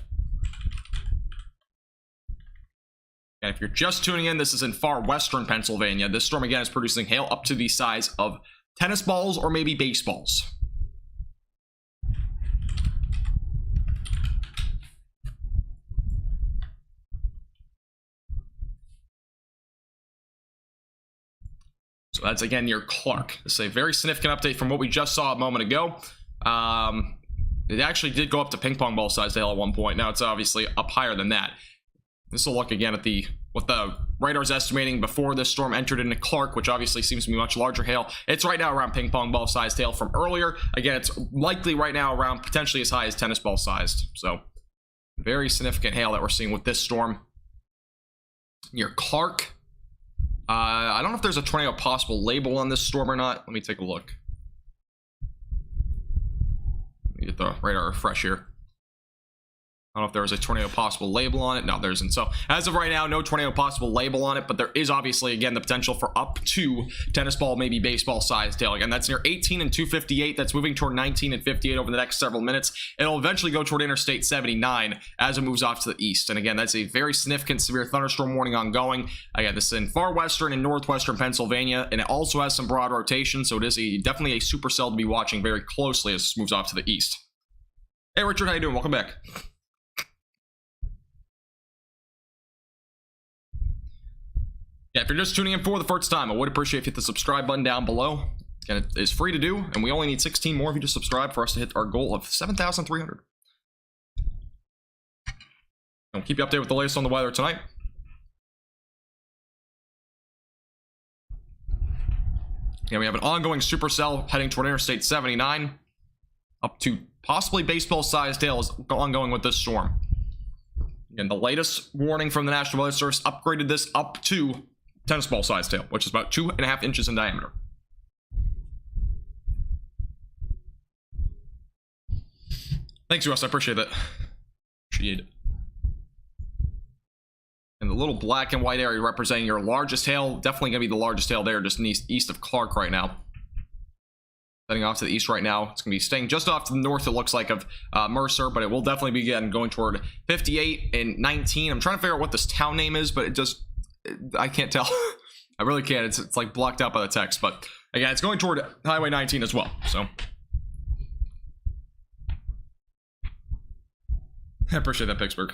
And if you're just tuning in, this is in far western Pennsylvania. This storm again is producing hail up to the size of tennis balls or maybe baseballs. So that's again near Clark. This is a very significant update from what we just saw a moment ago. It actually did go up to ping pong ball size hail at one point. Now it's obviously up higher than that. This will look again at what the radar's estimating before this storm entered into Clark, which obviously seems to be much larger hail. It's right now around ping pong ball sized hail from earlier. Again, it's likely right now around potentially as high as tennis ball sized. So very significant hail that we're seeing with this storm near Clark. I don't know if there's a tornado possible label on this storm or not. Let me take a look. Let me get the radar refresh here. I don't know if there was a tornado possible label on it. No, there isn't. So as of right now, no tornado possible label on it, but there is obviously, again, the potential for up to tennis ball, maybe baseball sized hail. Again, that's near 18 and 258. That's moving toward 19 and 58 over the next several minutes. It'll eventually go toward Interstate 79 as it moves off to the east. And again, that's a very significant severe thunderstorm warning ongoing. Again, this is in far western and northwestern Pennsylvania, and it also has some broad rotation. So it is definitely a supercell to be watching very closely as it moves off to the east. Hey, Richard, how you doing? Welcome back. Yeah, if you're just tuning in for the first time, I would appreciate if you hit the subscribe button down below. And it is free to do, and we only need 16 more of you to subscribe for us to hit our goal of 7,300. We'll keep you updated with the latest on the weather tonight. Yeah, we have an ongoing supercell heading toward Interstate 79, up to possibly baseball-sized hail is ongoing with this storm. And the latest warning from the National Weather Service upgraded this up to tennis ball sized hail, which is about 2.5 inches in diameter. Thanks, US. I appreciate that. Appreciate it. And the little black and white area representing your largest hail, definitely going to be the largest hail there, just east of Clark right now. Heading off to the east right now. It's going to be staying just off to the north, it looks like, of Mercer, but it will definitely be again going toward 58 and 19. I'm trying to figure out what this town name is, but it just, I can't tell. I really can't. It's like blocked out by the text, but again, it's going toward Highway 19 as well, so. I appreciate that, Pittsburgh.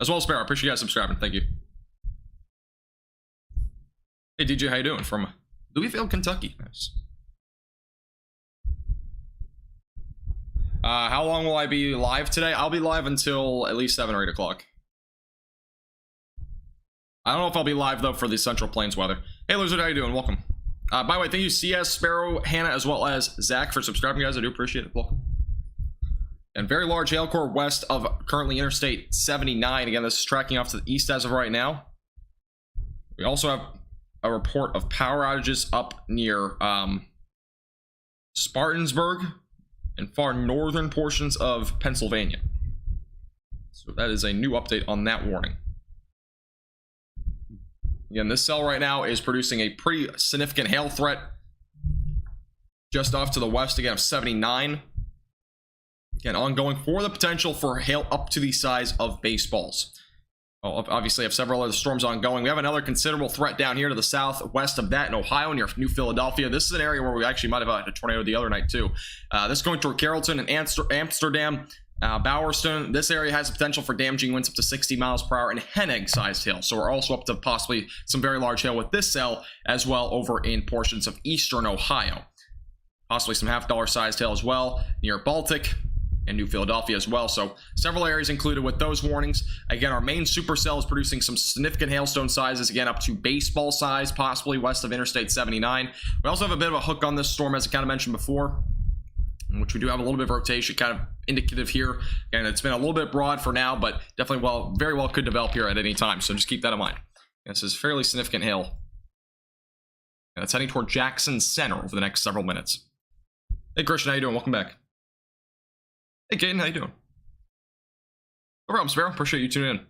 As well as Sparrow. I appreciate you guys subscribing. Thank you. Hey, DJ, how you doing? From Louisville, Kentucky. Nice. How long will I be live today? I'll be live until at least 7 or 8 o'clock. I don't know if I'll be live, though, for the Central Plains weather. Hey, Lizard, how you doing? Welcome. By the way, thank you, CS, Sparrow, Hannah, as well as Zach for subscribing, guys. I do appreciate it. Welcome. And very large hail core west of currently Interstate 79. Again, this is tracking off to the east as of right now. We also have a report of power outages up near Spartansburg and far northern portions of Pennsylvania. So that is a new update on that warning. Again, this cell right now is producing a pretty significant hail threat just off to the west again of 79. Again, ongoing for the potential for hail up to the size of baseballs. Well, obviously, I have several other storms ongoing. We have another considerable threat down here to the southwest of that in Ohio, near New Philadelphia. This is an area where we actually might have had a tornado the other night, too. This is going toward Carrollton and Amsterdam, Bowerstone. This area has the potential for damaging winds up to 60 miles per hour and hen-egg-sized hail. So we're also up to possibly some very large hail with this cell as well over in portions of eastern Ohio. Possibly some half-dollar-sized hail as well near Baltic and New Philadelphia as well. So several areas included with those warnings. Again, our main supercell is producing some significant hailstone sizes, again up to baseball size, possibly west of Interstate 79. We also have a bit of a hook on this storm, as I kind of mentioned before, in which we do have a little bit of rotation, kind of indicative here. And it's been a little bit broad for now, but definitely very well could develop here at any time. So just keep that in mind. This is fairly significant hail. And it's heading toward Jackson Center over the next several minutes. Hey Christian, how you doing? Welcome back. Hey, Caden, how you doing? No problem, Sparrow. Appreciate you tuning in.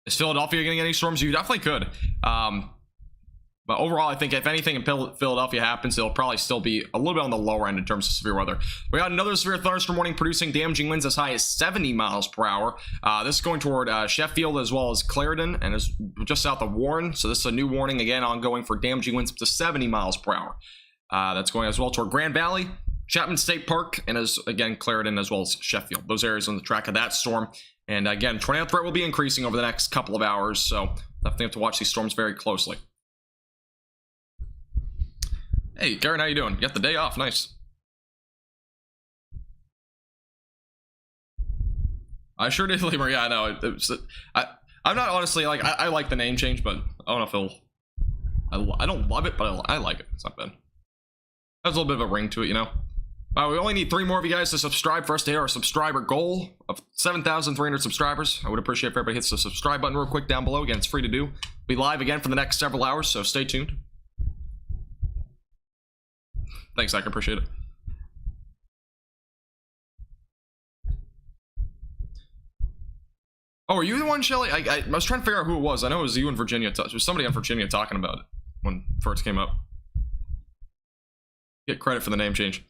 Is Philadelphia getting any storms? You definitely could. But overall, I think if anything in Philadelphia happens, it'll probably still be a little bit on the lower end in terms of severe weather. We got another severe thunderstorm warning producing damaging winds as high as 70 miles per hour. This is going toward Sheffield as well as Clarendon and is just south of Warren. So this is a new warning, again, ongoing for damaging winds up to 70 miles per hour. That's going as well toward Grand Valley, Chapman State Park, and as again Clarendon as well as Sheffield. Those areas on the track of that storm. And again, tornado threat will be increasing over the next couple of hours. So definitely have to watch these storms very closely. Hey, Garen, how you doing? You got the day off. Nice. I sure did, Lemur. Yeah, I know. I'm not honestly, like, I like the name change, but I don't know if I don't love it, but I like it. It's not bad. Has a little bit of a ring to it, you know? We only need 3 more of you guys to subscribe for us to hit our subscriber goal of 7,300 subscribers. I would appreciate if everybody hits the subscribe button real quick down below. Again, it's free to do. We'll be live again for the next several hours, so stay tuned. Thanks, Zach. I appreciate it. Oh, are you the one, Shelly? I was trying to figure out who it was. I know it was you in Virginia. It was somebody in Virginia talking about it when it first came up. Get credit for the name change.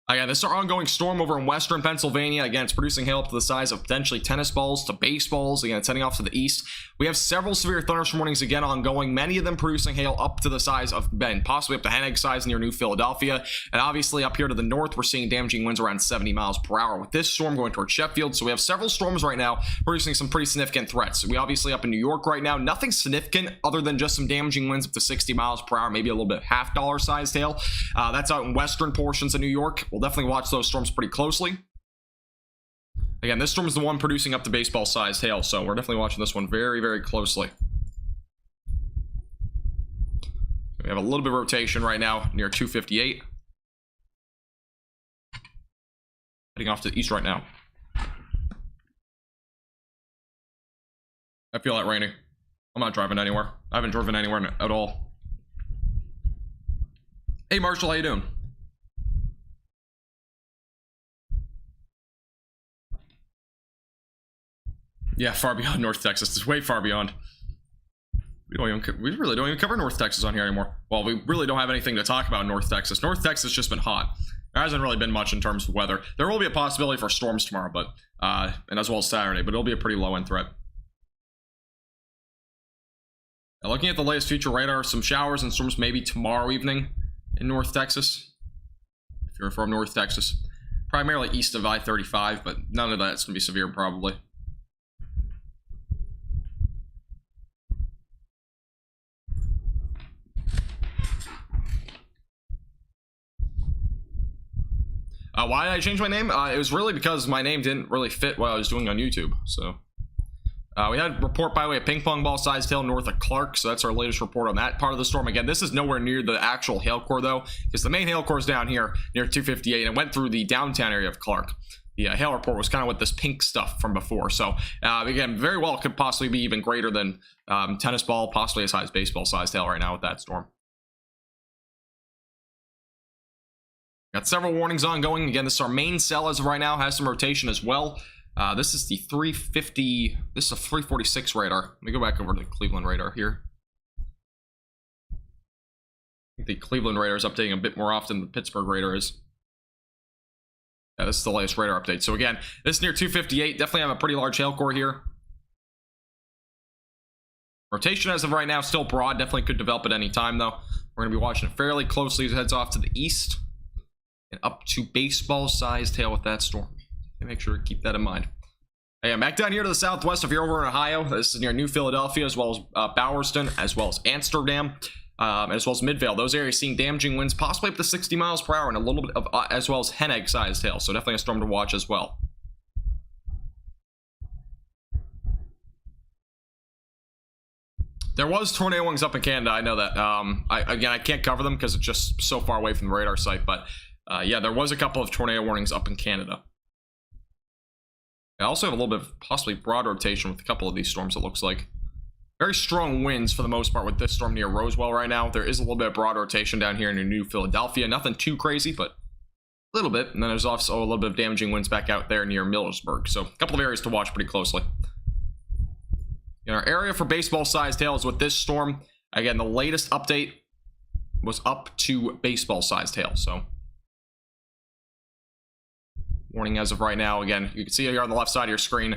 Again, this is our ongoing storm over in western Pennsylvania. Again, it's producing hail up to the size of potentially tennis balls to baseballs. Again, it's heading off to the east. We have several severe thunderstorm warnings again ongoing, many of them producing hail up to the size of Ben, possibly up to hen egg size near New Philadelphia. And obviously up here to the north, we're seeing damaging winds around 70 miles per hour with this storm going towards Sheffield. So we have several storms right now producing some pretty significant threats. We obviously up in New York right now, nothing significant other than just some damaging winds up to 60 miles per hour, maybe a little bit half dollar sized hail. That's out in western portions of New York. We'll definitely watch those storms pretty closely. Again, this storm is the one producing up to baseball sized hail, so we're definitely watching this one very, very closely. We have a little bit of rotation right now near 258. Heading off to the east right now. I feel that raining. I'm not driving anywhere. I haven't driven anywhere at all. Hey Marshall, how you doing? Yeah, far beyond North Texas. It's way far beyond. We really don't even cover North Texas on here anymore. Well, we really don't have anything to talk about in North Texas. North Texas has just been hot. There hasn't really been much in terms of weather. There will be a possibility for storms tomorrow, but and as well as Saturday, but it'll be a pretty low end threat. Now, looking at the latest future radar, some showers and storms maybe tomorrow evening in North Texas. If you're from North Texas, primarily east of I-35, but none of that's going to be severe probably. Why did I change my name? It was really because my name didn't really fit what I was doing on YouTube. So we had a report by way of ping pong ball sized hail north of Clark. So that's our latest report on that part of the storm. Again, this is nowhere near the actual hail core though, because the main hail core is down here near 258 and it went through the downtown area of Clark. The hail report was kind of with this pink stuff from before. So again, very well could possibly be even greater than tennis ball, possibly as high as baseball sized hail right now with that storm. Got several warnings ongoing. Again, this is our main cell as of right now. Has some rotation as well. This is the 350. This is a 346 radar. Let me go back over to the Cleveland radar here. I think the Cleveland radar is updating a bit more often than the Pittsburgh radar is. Yeah, this is the latest radar update. So again, this is near 258. Definitely have a pretty large hail core here. Rotation as of right now still broad. Definitely could develop at any time though. We're going to be watching it fairly closely as it heads off to the east. And up to baseball-sized hail with that storm. Make sure to keep that in mind. Hey, I'm back down here to the southwest if you're over in Ohio. This is near New Philadelphia, as well as Bowerston, as well as Amsterdam, as well as Midvale. Those areas seeing damaging winds, possibly up to 60 miles per hour, and a little bit of, as well as hen egg-sized hail. So definitely a storm to watch as well. There was tornado warnings up in Canada. I know that. I can't cover them because it's just so far away from the radar site, but. Yeah, there was a couple of tornado warnings up in Canada. I also have a little bit of possibly broad rotation with a couple of these storms, it looks like. very strong winds for the most part with this storm near Roswell right now. There is a little bit of broad rotation down here near New Philadelphia. Nothing too crazy, but a little bit. And then there's also a little bit of damaging winds back out there near Millersburg. So a couple of areas to watch pretty closely. In our area for baseball-sized hail is with this storm. Again, the latest update was up to baseball-sized hail. So warning as of right now. Again, you can see here on the left side of your screen.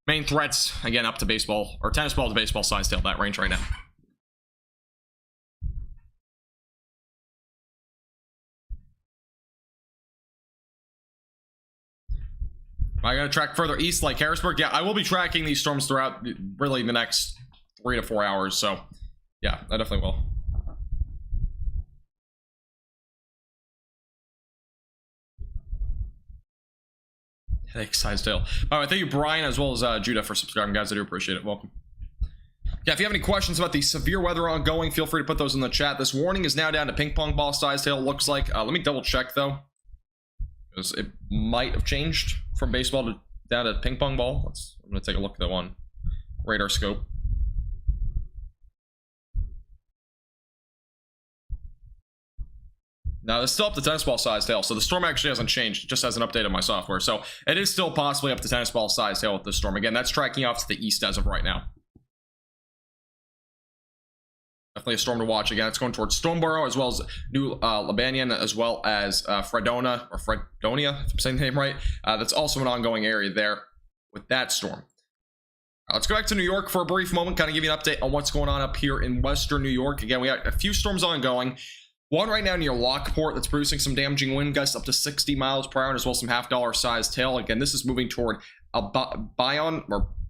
Main threats, again, up to baseball, or tennis ball to baseball size tail, that range right now. Am I going to track further east like Harrisburg? Yeah, I will be tracking these storms throughout really the next 3 to 4 hours. So, yeah, I definitely will. Headache size tail. All right, thank you, Brian, as well as Judah, for subscribing, guys. I do appreciate it. Welcome. Yeah, if you have any questions about the severe weather ongoing, feel free to put those in the chat. This warning is now down to ping pong ball size tail. Looks like. Let me double check though, because it might have changed from baseball to down to ping pong ball. I'm gonna take a look at that one. Radar scope. Now, it's still up to tennis ball size tail, so the storm actually hasn't changed. It just hasn't updated my software. So it is still possibly up to tennis ball size tail with this storm. Again, that's tracking off to the east as of right now. Definitely a storm to watch. Again, it's going towards Stoneboro as well as New Lebanon, as well as Fredonia, if I'm saying the name right. That's also an ongoing area there with that storm. Let's go back to New York for a brief moment, kind of give you an update on what's going on up here in western New York. Again, we got a few storms ongoing. One right now near Lockport that's producing some damaging wind gusts up to 60 miles per hour, as well as some half-dollar size tail. Again, this is moving toward Albion.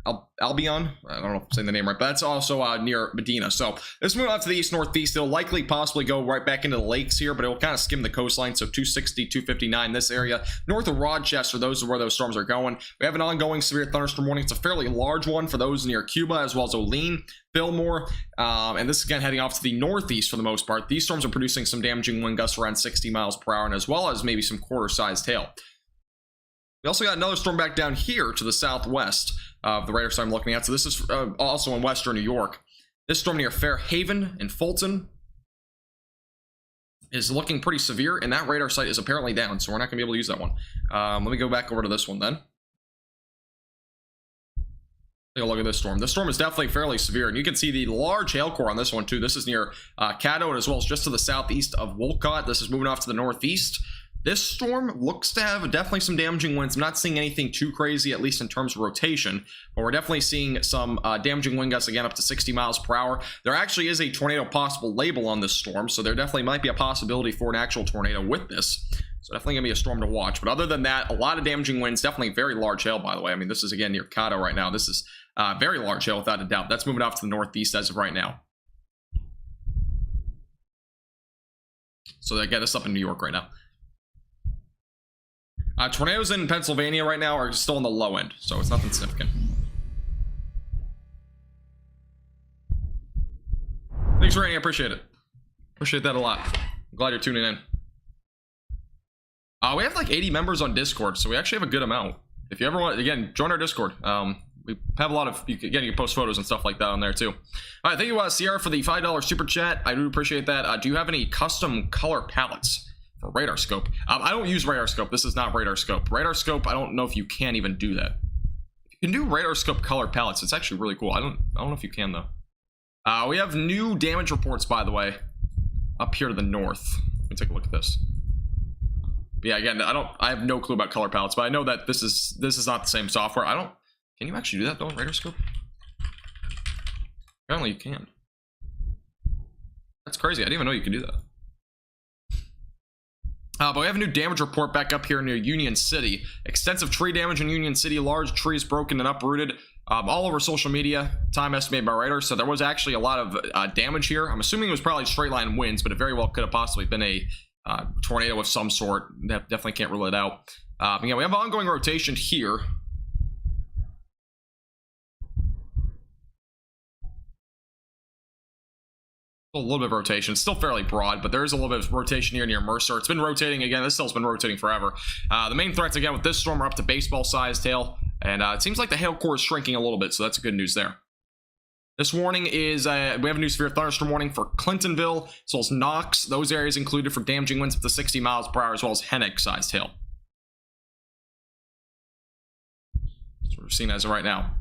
I don't know if I'm saying the name right, but that's also near Medina. So this move out to the east-northeast. It'll likely possibly go right back into the lakes here, but it will kind of skim the coastline. So 260, 259, this area. North of Rochester, those are where those storms are going. We have an ongoing severe thunderstorm warning. It's a fairly large one for those near Cuba, as well as Olean, Fillmore, and this is again heading off to the northeast for the most part. These storms are producing some damaging wind gusts around 60 miles per hour, and as well as maybe some quarter-sized hail. We also got another storm back down here to the southwest of the radar site I'm looking at. So this is also in western New York. This storm near Fairhaven and Fulton is looking pretty severe, and that radar site is apparently down, so we're not going to be able to use that one. Let me go back over to this one then. Take a look at this storm. This storm is definitely fairly severe, and you can see the large hail core on this one too. This is near Caddo, as well as just to the southeast of Wolcott. This is moving off to the northeast. This storm looks to have definitely some damaging winds. I'm not seeing anything too crazy, at least in terms of rotation, but we're definitely seeing some damaging wind gusts again up to 60 miles per hour. There actually is a tornado possible label on this storm, so there definitely might be a possibility for an actual tornado with this. So definitely gonna be a storm to watch. But other than that, a lot of damaging winds, definitely very large hail, by the way. I mean, this is again near Caddo right now. This is very large hail without a doubt. That's moving off to the northeast as of right now. So they get us up in New York right now. Tornadoes in Pennsylvania right now are still on the low end, so it's nothing significant. Thanks, Randy. I appreciate it. Appreciate that a lot. I'm glad you're tuning in. We have like 80 members on Discord, so we actually have a good amount. If you ever want, again, join our Discord. We have a lot of, you can post photos and stuff like that on there too. All right, thank you, Sierra, for the $5 super chat. I do appreciate that. Do you have any custom color palettes for Radar Scope? I don't use Radar Scope. This is not Radar Scope. Radar Scope, I don't know if you can even do that. You can do Radar Scope color palettes. It's actually really cool. I don't know if you can though. We have new damage reports, by the way, up here to the north. Let me take a look at this. But yeah, again, I have no clue about color palettes, but I know that this is not the same software. Can you actually do that though in Radar Scope? Apparently you can. That's crazy. I didn't even know you could do that. But we have a new damage report back up here near Union City. Extensive tree damage in Union City. Large trees broken and uprooted all over social media. Time estimated by radar. So there was actually a lot of damage here. I'm assuming it was probably straight line winds, but it very well could have possibly been a tornado of some sort. Definitely can't rule it out. Yeah, we have ongoing rotation here. A little bit of rotation. It's still fairly broad, but there is a little bit of rotation here near Mercer. It's been rotating again. This still's been rotating forever. The main threats again with this storm are up to baseball size tail, and it seems like the hail core is shrinking a little bit, so that's good news there. This warning is, we have a new severe thunderstorm warning for Clintonville, as well as Knox. Those areas included for damaging winds up to 60 miles per hour, as well as Hennig-sized hail. That's what we're seeing as of right now.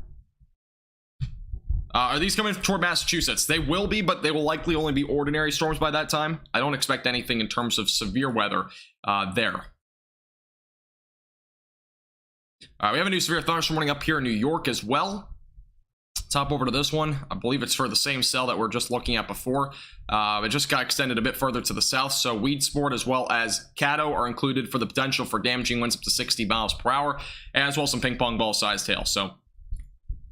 Are these coming toward Massachusetts? They will be, but they will likely only be ordinary storms by that time. I don't expect anything in terms of severe weather there. We have a new severe thunderstorm warning up here in New York as well. Let's hop over to this one. I believe it's for the same cell that we're just looking at before. It just got extended a bit further to the south, so weed sport as well as Caddo are included for the potential for damaging winds up to 60 miles per hour, as well as some ping pong ball sized hail. So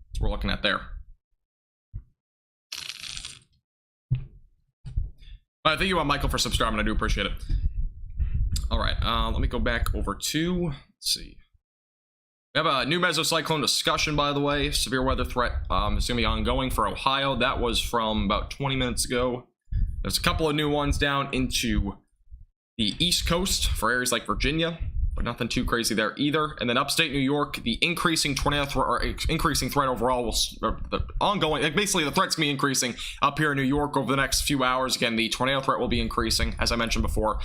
that's what we're looking at there. All right, thank you, Michael, for subscribing. I do appreciate it. All right, let me go back over to, let's see. We have a new mesocyclone discussion, by the way. Severe weather threat is going to be ongoing for Ohio. That was from about 20 minutes ago. There's a couple of new ones down into the East Coast for areas like Virginia, but nothing too crazy there either. And then upstate New York, the increasing tornado threat, or increasing threat overall, the ongoing, like basically the threat's going to be increasing up here in New York over the next few hours. Again, the tornado threat will be increasing, as I mentioned before.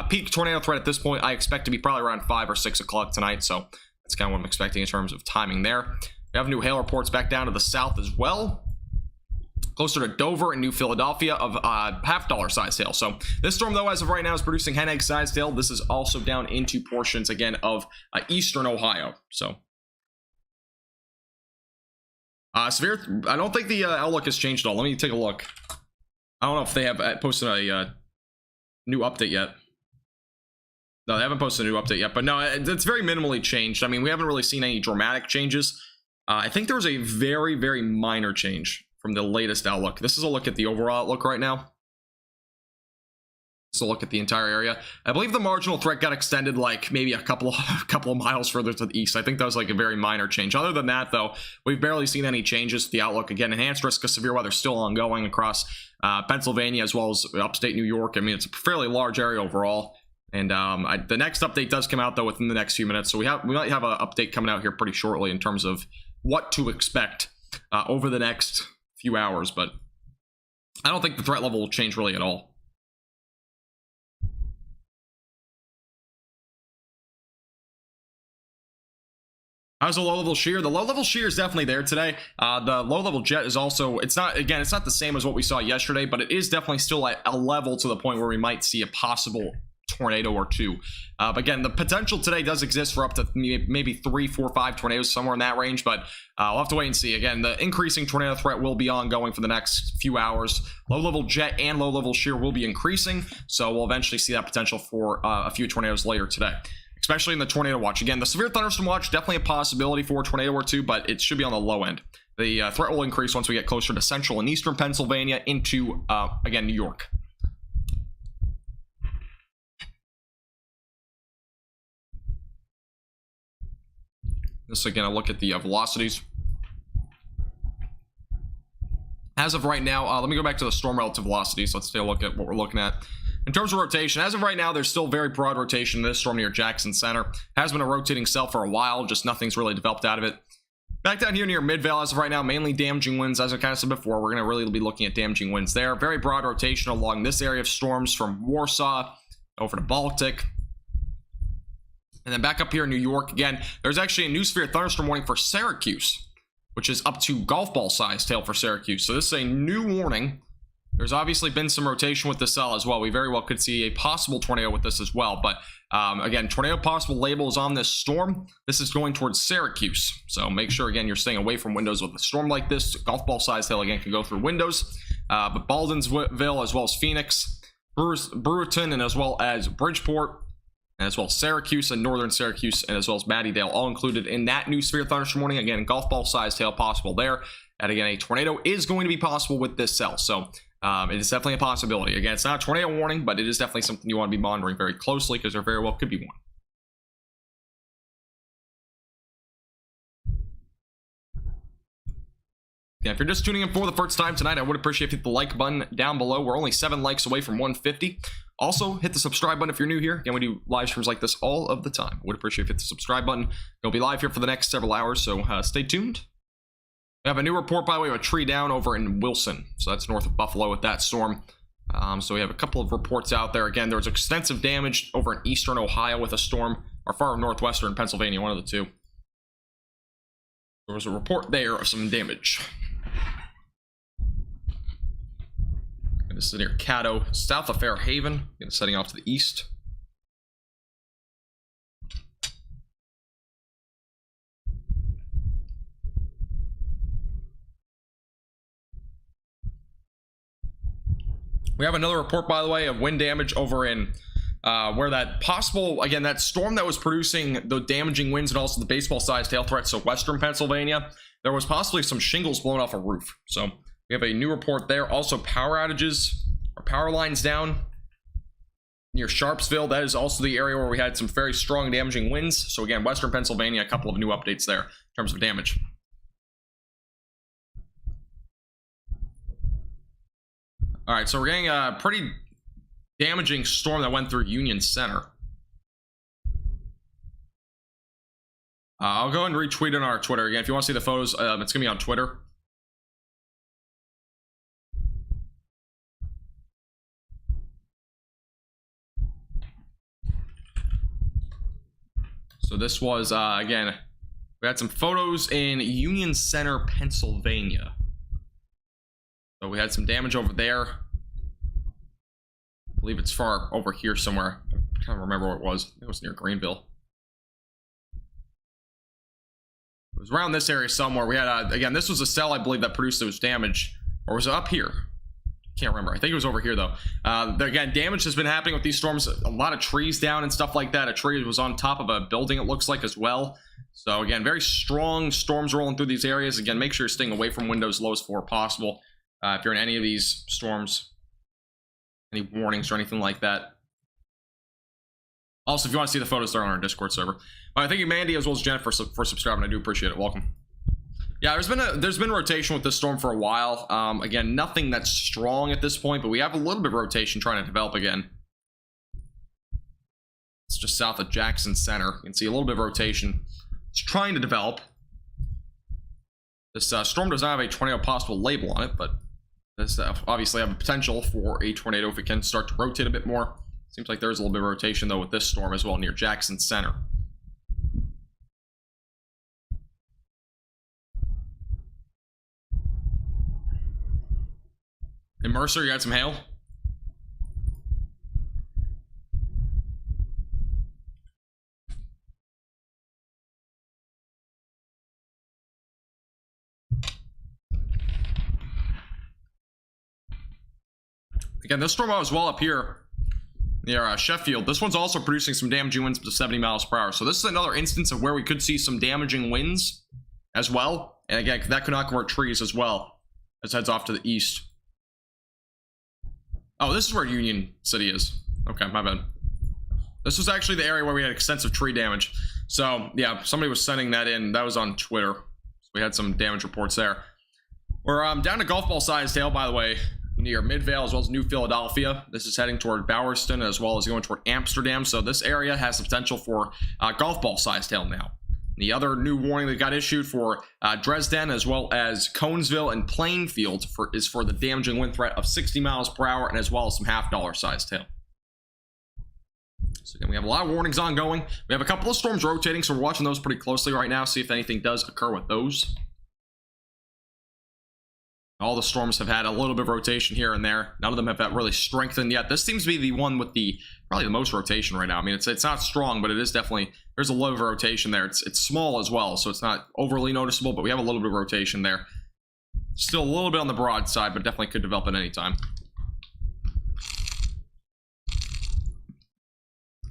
Peak tornado threat at this point, I expect to be probably around 5 or 6 o'clock tonight, so that's kind of what I'm expecting in terms of timing there. We have new hail reports back down to the south as well, closer to Dover and New Philadelphia, of half-dollar size hail. So this storm, though, as of right now, is producing Hennig sized hail. This is also down into portions, again, of eastern Ohio. So severe, I don't think the outlook has changed at all. Let me take a look. I don't know if they have posted a new update yet. No, they haven't posted a new update yet, but no, it's very minimally changed. I mean, we haven't really seen any dramatic changes. I think there was a very, very minor change from the latest outlook. This is a look at the overall outlook right now. So look at the entire area. I believe the marginal threat got extended like maybe a couple of miles further to the east. I think that was like a very minor change. Other than that, though, we've barely seen any changes to the outlook. Again, enhanced risk of severe weather still ongoing across Pennsylvania as well as upstate New York. I mean, it's a fairly large area overall. And the next update does come out, though, within the next few minutes. So we might have an update coming out here pretty shortly in terms of what to expect over the next few hours. But I don't think the threat level will change really at all. How's the low-level shear? The low-level shear is definitely there today. The low-level jet is also, it's not the same as what we saw yesterday, but it is definitely still at a level to the point where we might see a possible tornado or two. But again, the potential today does exist for up to maybe 3, 4, 5 tornadoes, somewhere in that range, but we'll have to wait and see. Again, the increasing tornado threat will be ongoing for the next few hours. Low-level jet and low-level shear will be increasing, so we'll eventually see that potential for a few tornadoes later today, especially in the tornado watch. Again, the severe thunderstorm watch, definitely a possibility for a tornado or two, but it should be on the low end. The threat will increase once we get closer to central and eastern Pennsylvania into, again, New York. This, again, a look at the velocities. As of right now, let me go back to the storm relative velocities. Let's take a look at what we're looking at. In terms of rotation, as of right now, there's still very broad rotation in this storm near Jackson Center. Has been a rotating cell for a while, just nothing's really developed out of it. Back down here near Midvale, as of right now, mainly damaging winds. As I kind of said before, we're going to really be looking at damaging winds there. Very broad rotation along this area of storms from Warsaw over to Baltic. And then back up here in New York, again, there's actually a new severe thunderstorm warning for Syracuse, which is up to golf ball size hail for Syracuse. So this is a new warning. There's obviously been some rotation with the cell as well. We very well could see a possible tornado with this as well. But again, tornado possible label is on this storm. This is going towards Syracuse. So make sure, again, you're staying away from windows with a storm like this. Golf ball size hail, again, can go through windows. But Baldwinsville, as well as Phoenix, Brewerton, and as well as Bridgeport, and as well as Syracuse and northern Syracuse, and as well as Mattydale, all included in that new severe thunderstorm warning. Again, golf ball size hail possible there. And again, a tornado is going to be possible with this cell. So it is definitely a possibility. Again, it's not a tornado warning, but it is definitely something you want to be monitoring very closely because there very well could be one. Yeah, if you're just tuning in for the first time tonight, I would appreciate if you hit the like button down below. We're only 7 likes away from 150. Also, hit the subscribe button if you're new here. Again, we do live streams like this all of the time. I would appreciate if you hit the subscribe button. We'll be live here for the next several hours, so stay tuned. We have a new report, by the way, of a tree down over in Wilson. So that's north of Buffalo with that storm. So we have a couple of reports out there. Again, there was extensive damage over in eastern Ohio with a storm, or far northwestern Pennsylvania, one of the two. There was a report there of some damage. And this is near Caddo, south of Fairhaven. It's setting off to the east. We have another report, by the way, of wind damage over in where that possible, again, that storm that was producing the damaging winds and also the baseball-sized hail threats, so western Pennsylvania, there was possibly some shingles blown off a roof. So we have a new report there. Also, power outages or power lines down near Sharpsville. That is also the area where we had some very strong damaging winds. So again, western Pennsylvania, a couple of new updates there in terms of damage. All right, so we're getting a pretty damaging storm that went through Union Center. I'll go and retweet on our Twitter. Again, if you want to see the photos, it's going to be on Twitter. So this was, again, we had some photos in Union Center, Pennsylvania. So we had some damage over there. I believe it's far over here somewhere. I can't remember where it was. It was near Greenville. It was around this area somewhere. We had, again, this was a cell, I believe, that produced those damage. Or was it up here? Can't remember. I think it was over here, though. Again, damage has been happening with these storms. A lot of trees down and stuff like that. A tree was on top of a building, it looks like, as well. So, again, very strong storms rolling through these areas. Again, make sure you're staying away from windows, lowest floor possible. If you're in any of these storms, any warnings or anything like that. Also, if you want to see the photos, they're on our Discord server. All right, thank you, Mandy, as well as Jennifer, for subscribing. I do appreciate it. Welcome. Yeah, there's been rotation with this storm for a while. Again, nothing that's strong at this point, but we have a little bit of rotation trying to develop again. It's just south of Jackson Center. You can see a little bit of rotation. It's trying to develop. This storm does not have a tornado possible label on it, but this obviously have a potential for a tornado if it can start to rotate a bit more. Seems like there's a little bit of rotation, though, with this storm as well near Jackson Center. In Mercer, you had some hail. Again, this storm was well up here near Sheffield. This one's also producing some damaging winds up to 70 miles per hour. So this is another instance of where we could see some damaging winds as well. And again, that could not convert trees as well as heads off to the east. Oh, this is where Union City is. Okay, my bad. This was actually the area where we had extensive tree damage. So, yeah, somebody was sending that in. That was on Twitter. So we had some damage reports there. We're down to golf ball sized hail, by the way, near Midvale as well as New Philadelphia. This is heading toward Bowerston as well as going toward Amsterdam. So this area has the potential for golf ball sized hail now. The other new warning that got issued for Dresden as well as Conesville and Plainfield is for the damaging wind threat of 60 miles per hour and as well as some half-dollar sized hail. So again, we have a lot of warnings ongoing. We have a couple of storms rotating, so we're watching those pretty closely right now, see if anything does occur with those. All the storms have had a little bit of rotation here and there. None of them have really strengthened yet. This seems to be the one with probably the most rotation right now. I mean, it's not strong, but it is definitely, there's a lot of rotation there. It's small as well, so it's not overly noticeable, but we have a little bit of rotation there. Still a little bit on the broad side, but definitely could develop at any time.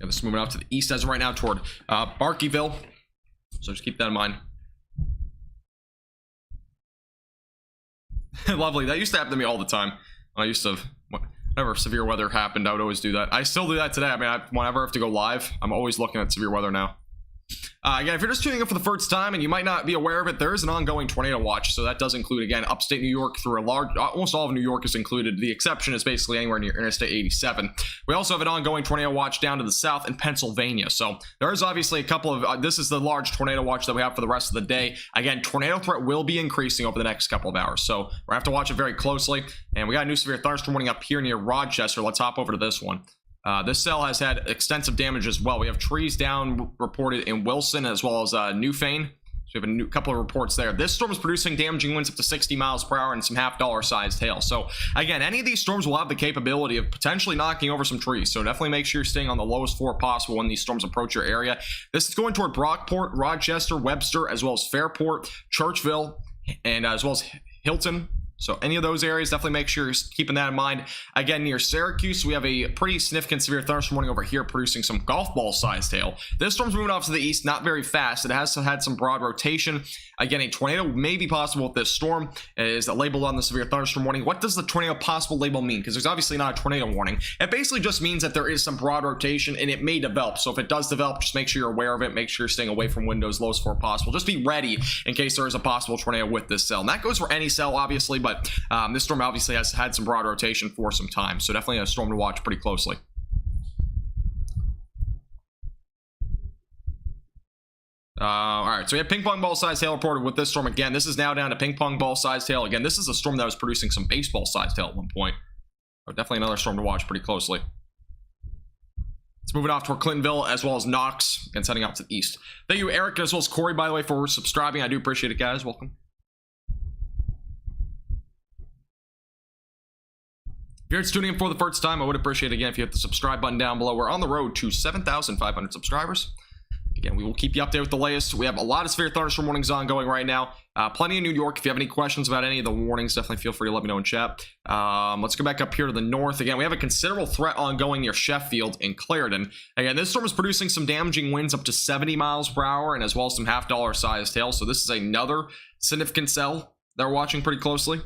Yeah, this is moving out to the east as of right now toward Barkeyville. So just keep that in mind. Lovely. That used to happen to me all the time. I used to, whenever severe weather happened, I would always do that. I still do that today. I mean, whenever I have to go live, I'm always looking at severe weather now. Again, if you're just tuning in for the first time and you might not be aware of it, there is an ongoing tornado watch. So that does include, again, upstate New York through almost all of New York is included. The exception is basically anywhere near Interstate 87. We also have an ongoing tornado watch down to the south in Pennsylvania. So there is obviously a couple of, this is the large tornado watch that we have for the rest of the day. Again, tornado threat will be increasing over the next couple of hours. So we're going to have to watch it very closely. And we got a new severe thunderstorm warning up here near Rochester. Let's hop over to this one. This cell has had extensive damage as well. We have trees down reported in Wilson as well as Newfane. So we have a couple of reports there. This storm is producing damaging winds up to 60 miles per hour and some half-dollar sized hail. So again, any of these storms will have the capability of potentially knocking over some trees. So definitely make sure you're staying on the lowest floor possible when these storms approach your area. This is going toward Brockport, Rochester, Webster, as well as Fairport, Churchville, and as well as Hilton. So any of those areas, definitely make sure you're keeping that in mind. Again, near Syracuse, we have a pretty significant severe thunderstorm warning over here producing some golf ball sized hail. This storm's moving off to the east, not very fast. It has had some broad rotation. Again, a tornado may be possible with this storm. It is labeled on the severe thunderstorm warning. What does the tornado possible label mean? Because there's obviously not a tornado warning. It basically just means that there is some broad rotation and it may develop. So if it does develop, just make sure you're aware of it. Make sure you're staying away from windows, lowest floor possible. Just be ready in case there is a possible tornado with this cell. And that goes for any cell, obviously, but this storm obviously has had some broad rotation for some time. So definitely a storm to watch pretty closely. All right, so we have ping pong ball sized hail reported with this storm. Again, this is now down to ping pong ball sized hail. Again, this is a storm that was producing some baseball sized hail at one point. So definitely another storm to watch pretty closely. It's moving off toward Clintonville as well as Knox and heading out to the east. Thank you, Eric, as well as Corey, by the way, for subscribing. I do appreciate it, guys. Welcome. If you're just tuning in for the first time, I would appreciate it again if you hit the subscribe button down below. We're on the road to 7,500 subscribers. Again, we will keep you updated with the latest. We have a lot of severe thunderstorm warnings ongoing right now. Plenty in New York. If you have any questions about any of the warnings, definitely feel free to let me know in chat. Let's go back up here to the north. Again, we have a considerable threat ongoing near Sheffield and Clarendon. Again, this storm is producing some damaging winds up to 70 miles per hour and as well as some half-dollar sized hail. So this is another significant cell that we're watching pretty closely.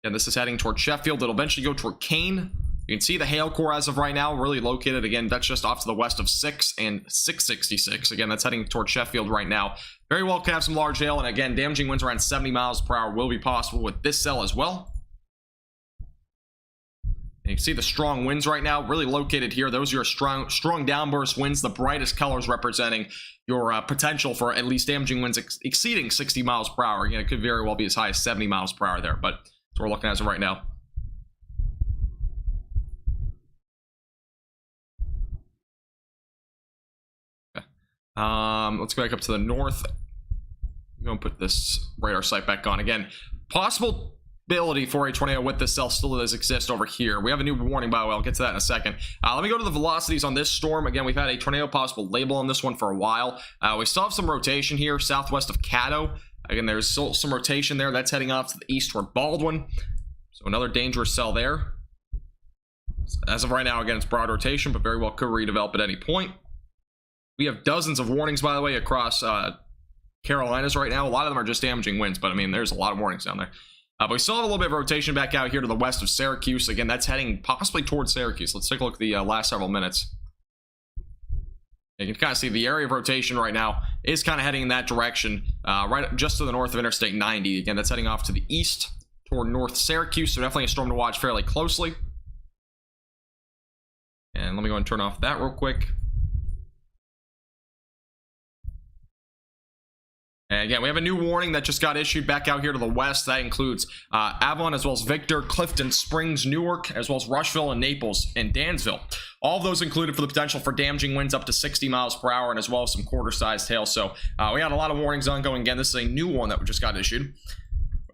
And this is heading toward Sheffield. It'll eventually go toward Kane. You can see the hail core as of right now, really located. Again, that's just off to the west of 6 and 666. Again, that's heading toward Sheffield right now. Very well could have some large hail. And again, damaging winds around 70 miles per hour will be possible with this cell as well. And you can see the strong winds right now, really located here. Those are your strong downburst winds, the brightest colors representing your potential for at least damaging winds exceeding 60 miles per hour. Again, it could very well be as high as 70 miles per hour there, but that's what we're looking at as of right now. Let's go back up to the north. I'm going to put this radar site back on. Again, possibility for a tornado with this cell still does exist over here. We have a new warning, by the way. I'll get to that in a second. Let me go to the velocities on this storm. Again, we've had a tornado possible label on this one for a while. We still have some rotation here southwest of Caddo. Again, there's still some rotation there. That's heading off to the east toward Baldwin. So another dangerous cell there. As of right now, again, it's broad rotation, but very well could redevelop at any point. We have dozens of warnings, by the way, across Carolinas right now. A lot of them are just damaging winds, but I mean, there's a lot of warnings down there. But we still have a little bit of rotation back out here to the west of Syracuse. Again, that's heading possibly towards Syracuse. Let's take a look at the last several minutes. You can kind of see the area of rotation right now is kind of heading in that direction, right just to the north of Interstate 90. Again, that's heading off to the east toward North Syracuse, so definitely a storm to watch fairly closely. And let me go and turn off that real quick. And again, we have a new warning that just got issued back out here to the west. That includes Avalon as well as Victor, Clifton, Springs, Newark, as well as Rushville and Naples and Dansville. All of those included for the potential for damaging winds up to 60 miles per hour and as well as some quarter-sized hail. So we had a lot of warnings ongoing. Again, this is a new one that just got issued.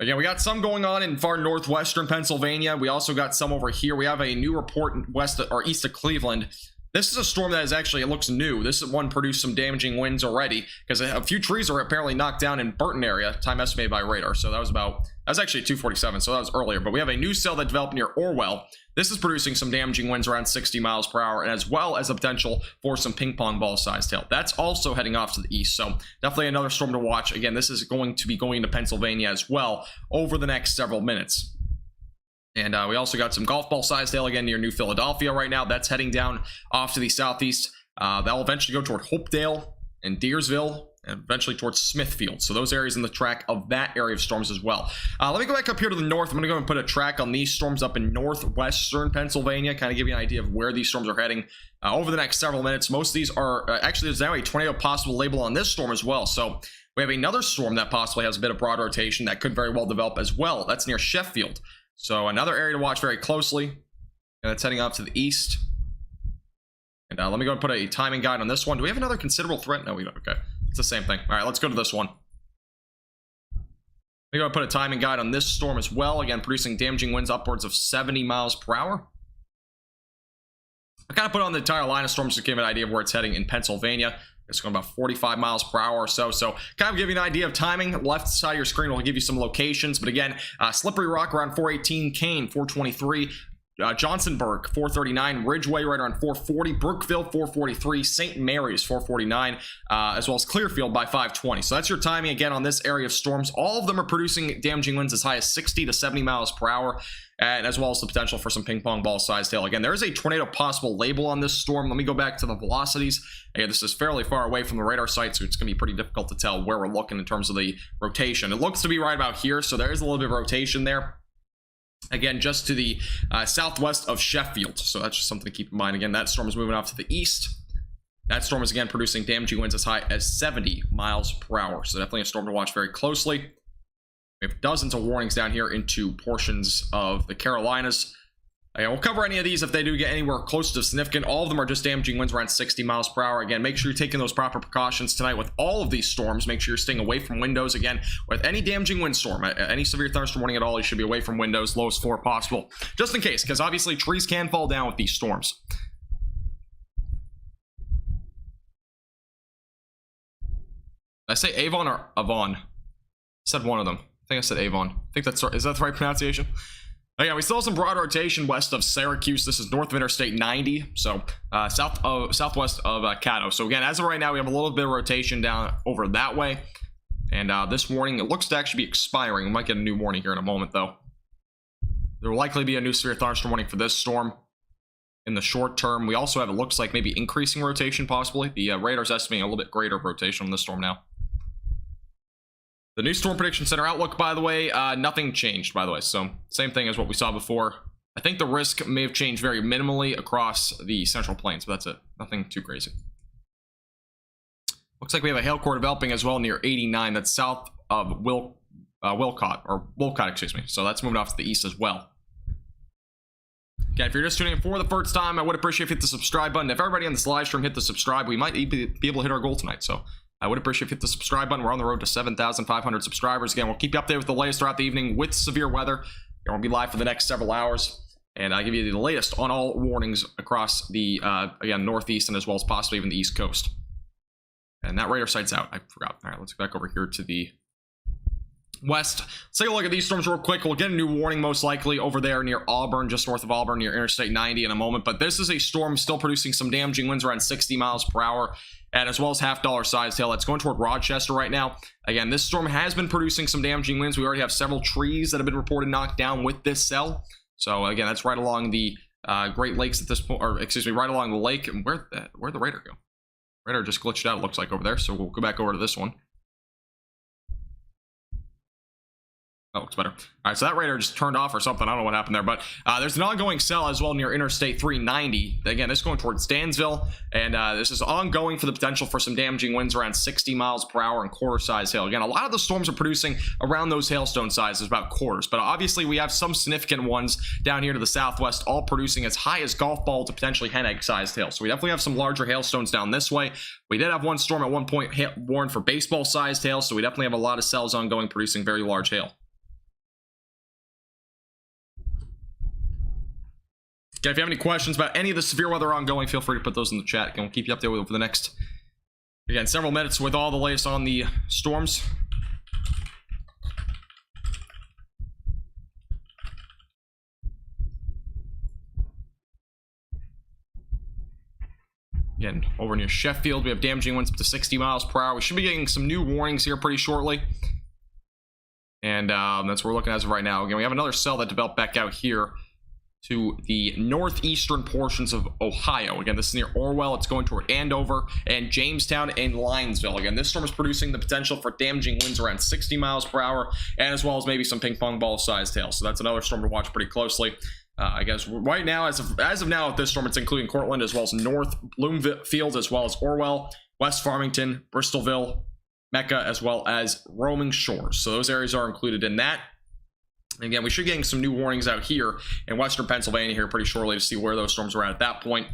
Again, we got some going on in far northwestern Pennsylvania. We also got some over here. We have a new report west or east of Cleveland. This is a storm that is actually, it looks new. This one produced some damaging winds already because a few trees are apparently knocked down in Burton area, time estimated by radar. So that was actually 247, so that was earlier. But we have a new cell that developed near Orwell. This is producing some damaging winds around 60 miles per hour, and as well as a potential for some ping pong ball sized hail. That's also heading off to the east, so definitely another storm to watch. Again, this is going to be going to Pennsylvania as well over the next several minutes. And we also got some golf ball sized hail again near New Philadelphia right now. That's heading down off to the southeast. That'll eventually go toward Hopedale. and Deersville, and eventually towards Smithfield. So those areas in the track of that area of storms as well. Let me go back up here to the north. I'm going to go and put a track on these storms up in northwestern Pennsylvania, kind of give you an idea of where these storms are heading over the next several minutes. Most of these are actually, there's now a tornado possible label on this storm as well. So we have another storm that possibly has a bit of broad rotation that could very well develop as well. That's near Sheffield. So another area to watch very closely. And that's heading off to the east. And let me go and put a timing guide on this one. Do we have another considerable threat? No, we don't. Okay. It's the same thing. All right, let's go to this one. We're going to put a timing guide on this storm as well. Again, producing damaging winds upwards of 70 miles per hour. I kind of put on the entire line of storms to give an idea of where it's heading in Pennsylvania. It's going about 45 miles per hour or so. So kind of give you an idea of timing. Left side of your screen will give you some locations. But again, Slippery Rock around 418, Kane 423. Johnsonburg 439, Ridgeway right around 440, Brookville 443, St. Mary's 449, as well as Clearfield by 520. So that's your timing again on this area of storms. All of them are producing damaging winds as high as 60 to 70 miles per hour, and as well as the potential for some ping pong ball sized hail. Again, there is a tornado possible label on this storm. Let me go back to the velocities. Again, this is fairly far away from the radar site, so it's going to be pretty difficult to tell where we're looking in terms of the rotation. It looks to be right about here, so there is a little bit of rotation there. Again, just to the southwest of Sheffield. So that's just something to keep in mind. Again, that storm is moving off to the east. That storm is again producing damaging winds as high as 70 miles per hour. So definitely a storm to watch very closely. We have dozens of warnings down here into portions of the Carolinas. Again, we'll cover any of these if they do get anywhere close to significant. All of them are just damaging winds around 60 miles per hour. Again, make sure you're taking those proper precautions tonight with all of these storms. Make sure you're staying away from windows. Again, with any damaging windstorm, any severe thunderstorm warning at all, you should be away from windows, lowest floor possible, just in case, because obviously trees can fall down with these storms. Did I say Avon or Avon? I said one of them. I think I said Avon. I think that's, is that the right pronunciation? Oh yeah, we still have some broad rotation west of Syracuse. This is north of Interstate 90, so southwest of Caddo. So again, as of right now, we have a little bit of rotation down over that way. And this warning, it looks to actually be expiring. We might get a new warning here in a moment, though. There will likely be a new severe thunderstorm warning for this storm in the short term. We also have, it looks like, maybe increasing rotation, possibly. The radar's estimating a little bit greater rotation on this storm now. The new Storm Prediction Center outlook, by the way, nothing changed, by the way. So, same thing as what we saw before. I think the risk may have changed very minimally across the Central Plains, but that's it. Nothing too crazy. Looks like we have a hail core developing as well near 89. That's south of Wolcott, excuse me. So, that's moving off to the east as well. Again, if you're just tuning in for the first time, I would appreciate if you hit the subscribe button. If everybody on this live stream hit the subscribe, we might be able to hit our goal tonight. So, I would appreciate if you hit the subscribe button. We're on the road to 7,500 subscribers. Again, we'll keep you updated with the latest throughout the evening with severe weather. We'll be live for the next several hours. And I'll give you the latest on all warnings across the, again, northeast and as well as possibly even the east coast. And that radar site's out. I forgot. All right, let's go back over here to the west. Let's take a look at these storms real quick. We'll get a new warning most likely over there near Auburn, just north of Auburn, near Interstate 90 in a moment. But this is a storm still producing some damaging winds around 60 miles per hour. And as well as half-dollar sized hail that's going toward Rochester right now. Again, this storm has been producing some damaging winds. We already have several trees that have been reported knocked down with this cell. So again, that's right along the Great Lakes at this point, or excuse me, right along the lake. And where'd the radar go? Radar just glitched out, it looks like, over there. So we'll go back over to this one. That looks better. All right, so that radar just turned off or something. I don't know what happened there, but there's an ongoing cell as well near Interstate 390. Again, this is going towards Stansville, and this is ongoing for the potential for some damaging winds around 60 miles per hour and quarter-size hail. Again, a lot of the storms are producing around those hailstone sizes, about quarters, but obviously we have some significant ones down here to the southwest, all producing as high as golf ball to potentially hen egg-sized hail. So we definitely have some larger hailstones down this way. We did have one storm at one point warned for baseball-sized hail, so we definitely have a lot of cells ongoing producing very large hail. Again, if you have any questions about any of the severe weather ongoing, feel free to put those in the chat. Again, we'll keep you updated over the next, again, several minutes with all the latest on the storms. Again, over near Sheffield, we have damaging winds up to 60 miles per hour. We should be getting some new warnings here pretty shortly. And that's what we're looking at as of right now. Again, we have another cell that developed back out here to the northeastern portions of Ohio. Again, this is near Orwell. It's going toward Andover and Jamestown and Linesville. Again, this storm is producing the potential for damaging winds around 60 miles per hour, and as well as maybe some ping pong ball sized hail. So that's another storm to watch pretty closely. I guess right now, as of now, with this storm, it's including Cortland as well as North Bloomfield, as well as Orwell, West Farmington, Bristolville, Mecca, as well as roaming shores. So those areas are included in that. Again, we should be getting some new warnings out here in western Pennsylvania here pretty shortly to see where those storms are at that point.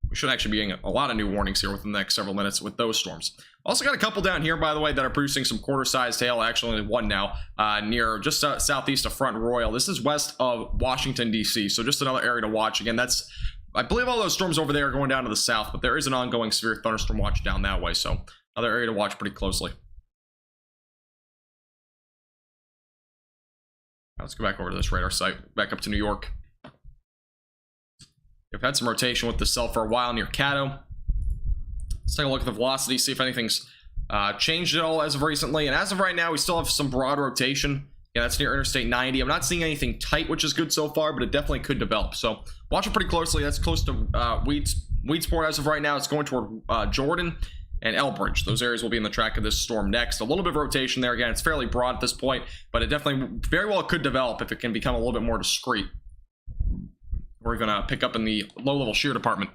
We should actually be getting a lot of new warnings here within the next several minutes with those storms. Also got a couple down here, by the way, that are producing some quarter-sized hail. Actually, only one now, near just southeast of Front Royal. This is west of Washington, D.C., so just another area to watch. Again, that's, I believe all those storms over there are going down to the south, but there is an ongoing severe thunderstorm watch down that way, so another area to watch pretty closely. Let's go back over to this radar site, back up to New York. We've had some rotation with the cell for a while near Caddo. Let's take a look at the velocity, see if anything's changed at all as of recently. And as of right now, we still have some broad rotation. Yeah, that's near Interstate 90. I'm not seeing anything tight, which is good so far, but it definitely could develop. So watch it pretty closely. That's close to Weedsport as of right now. It's going toward Jordan and Elbridge. Those areas will be in the track of this storm next. A little bit of rotation there. Again, it's fairly broad at this point, but it definitely very well could develop if it can become a little bit more discreet. We're going to pick up in the low-level shear department.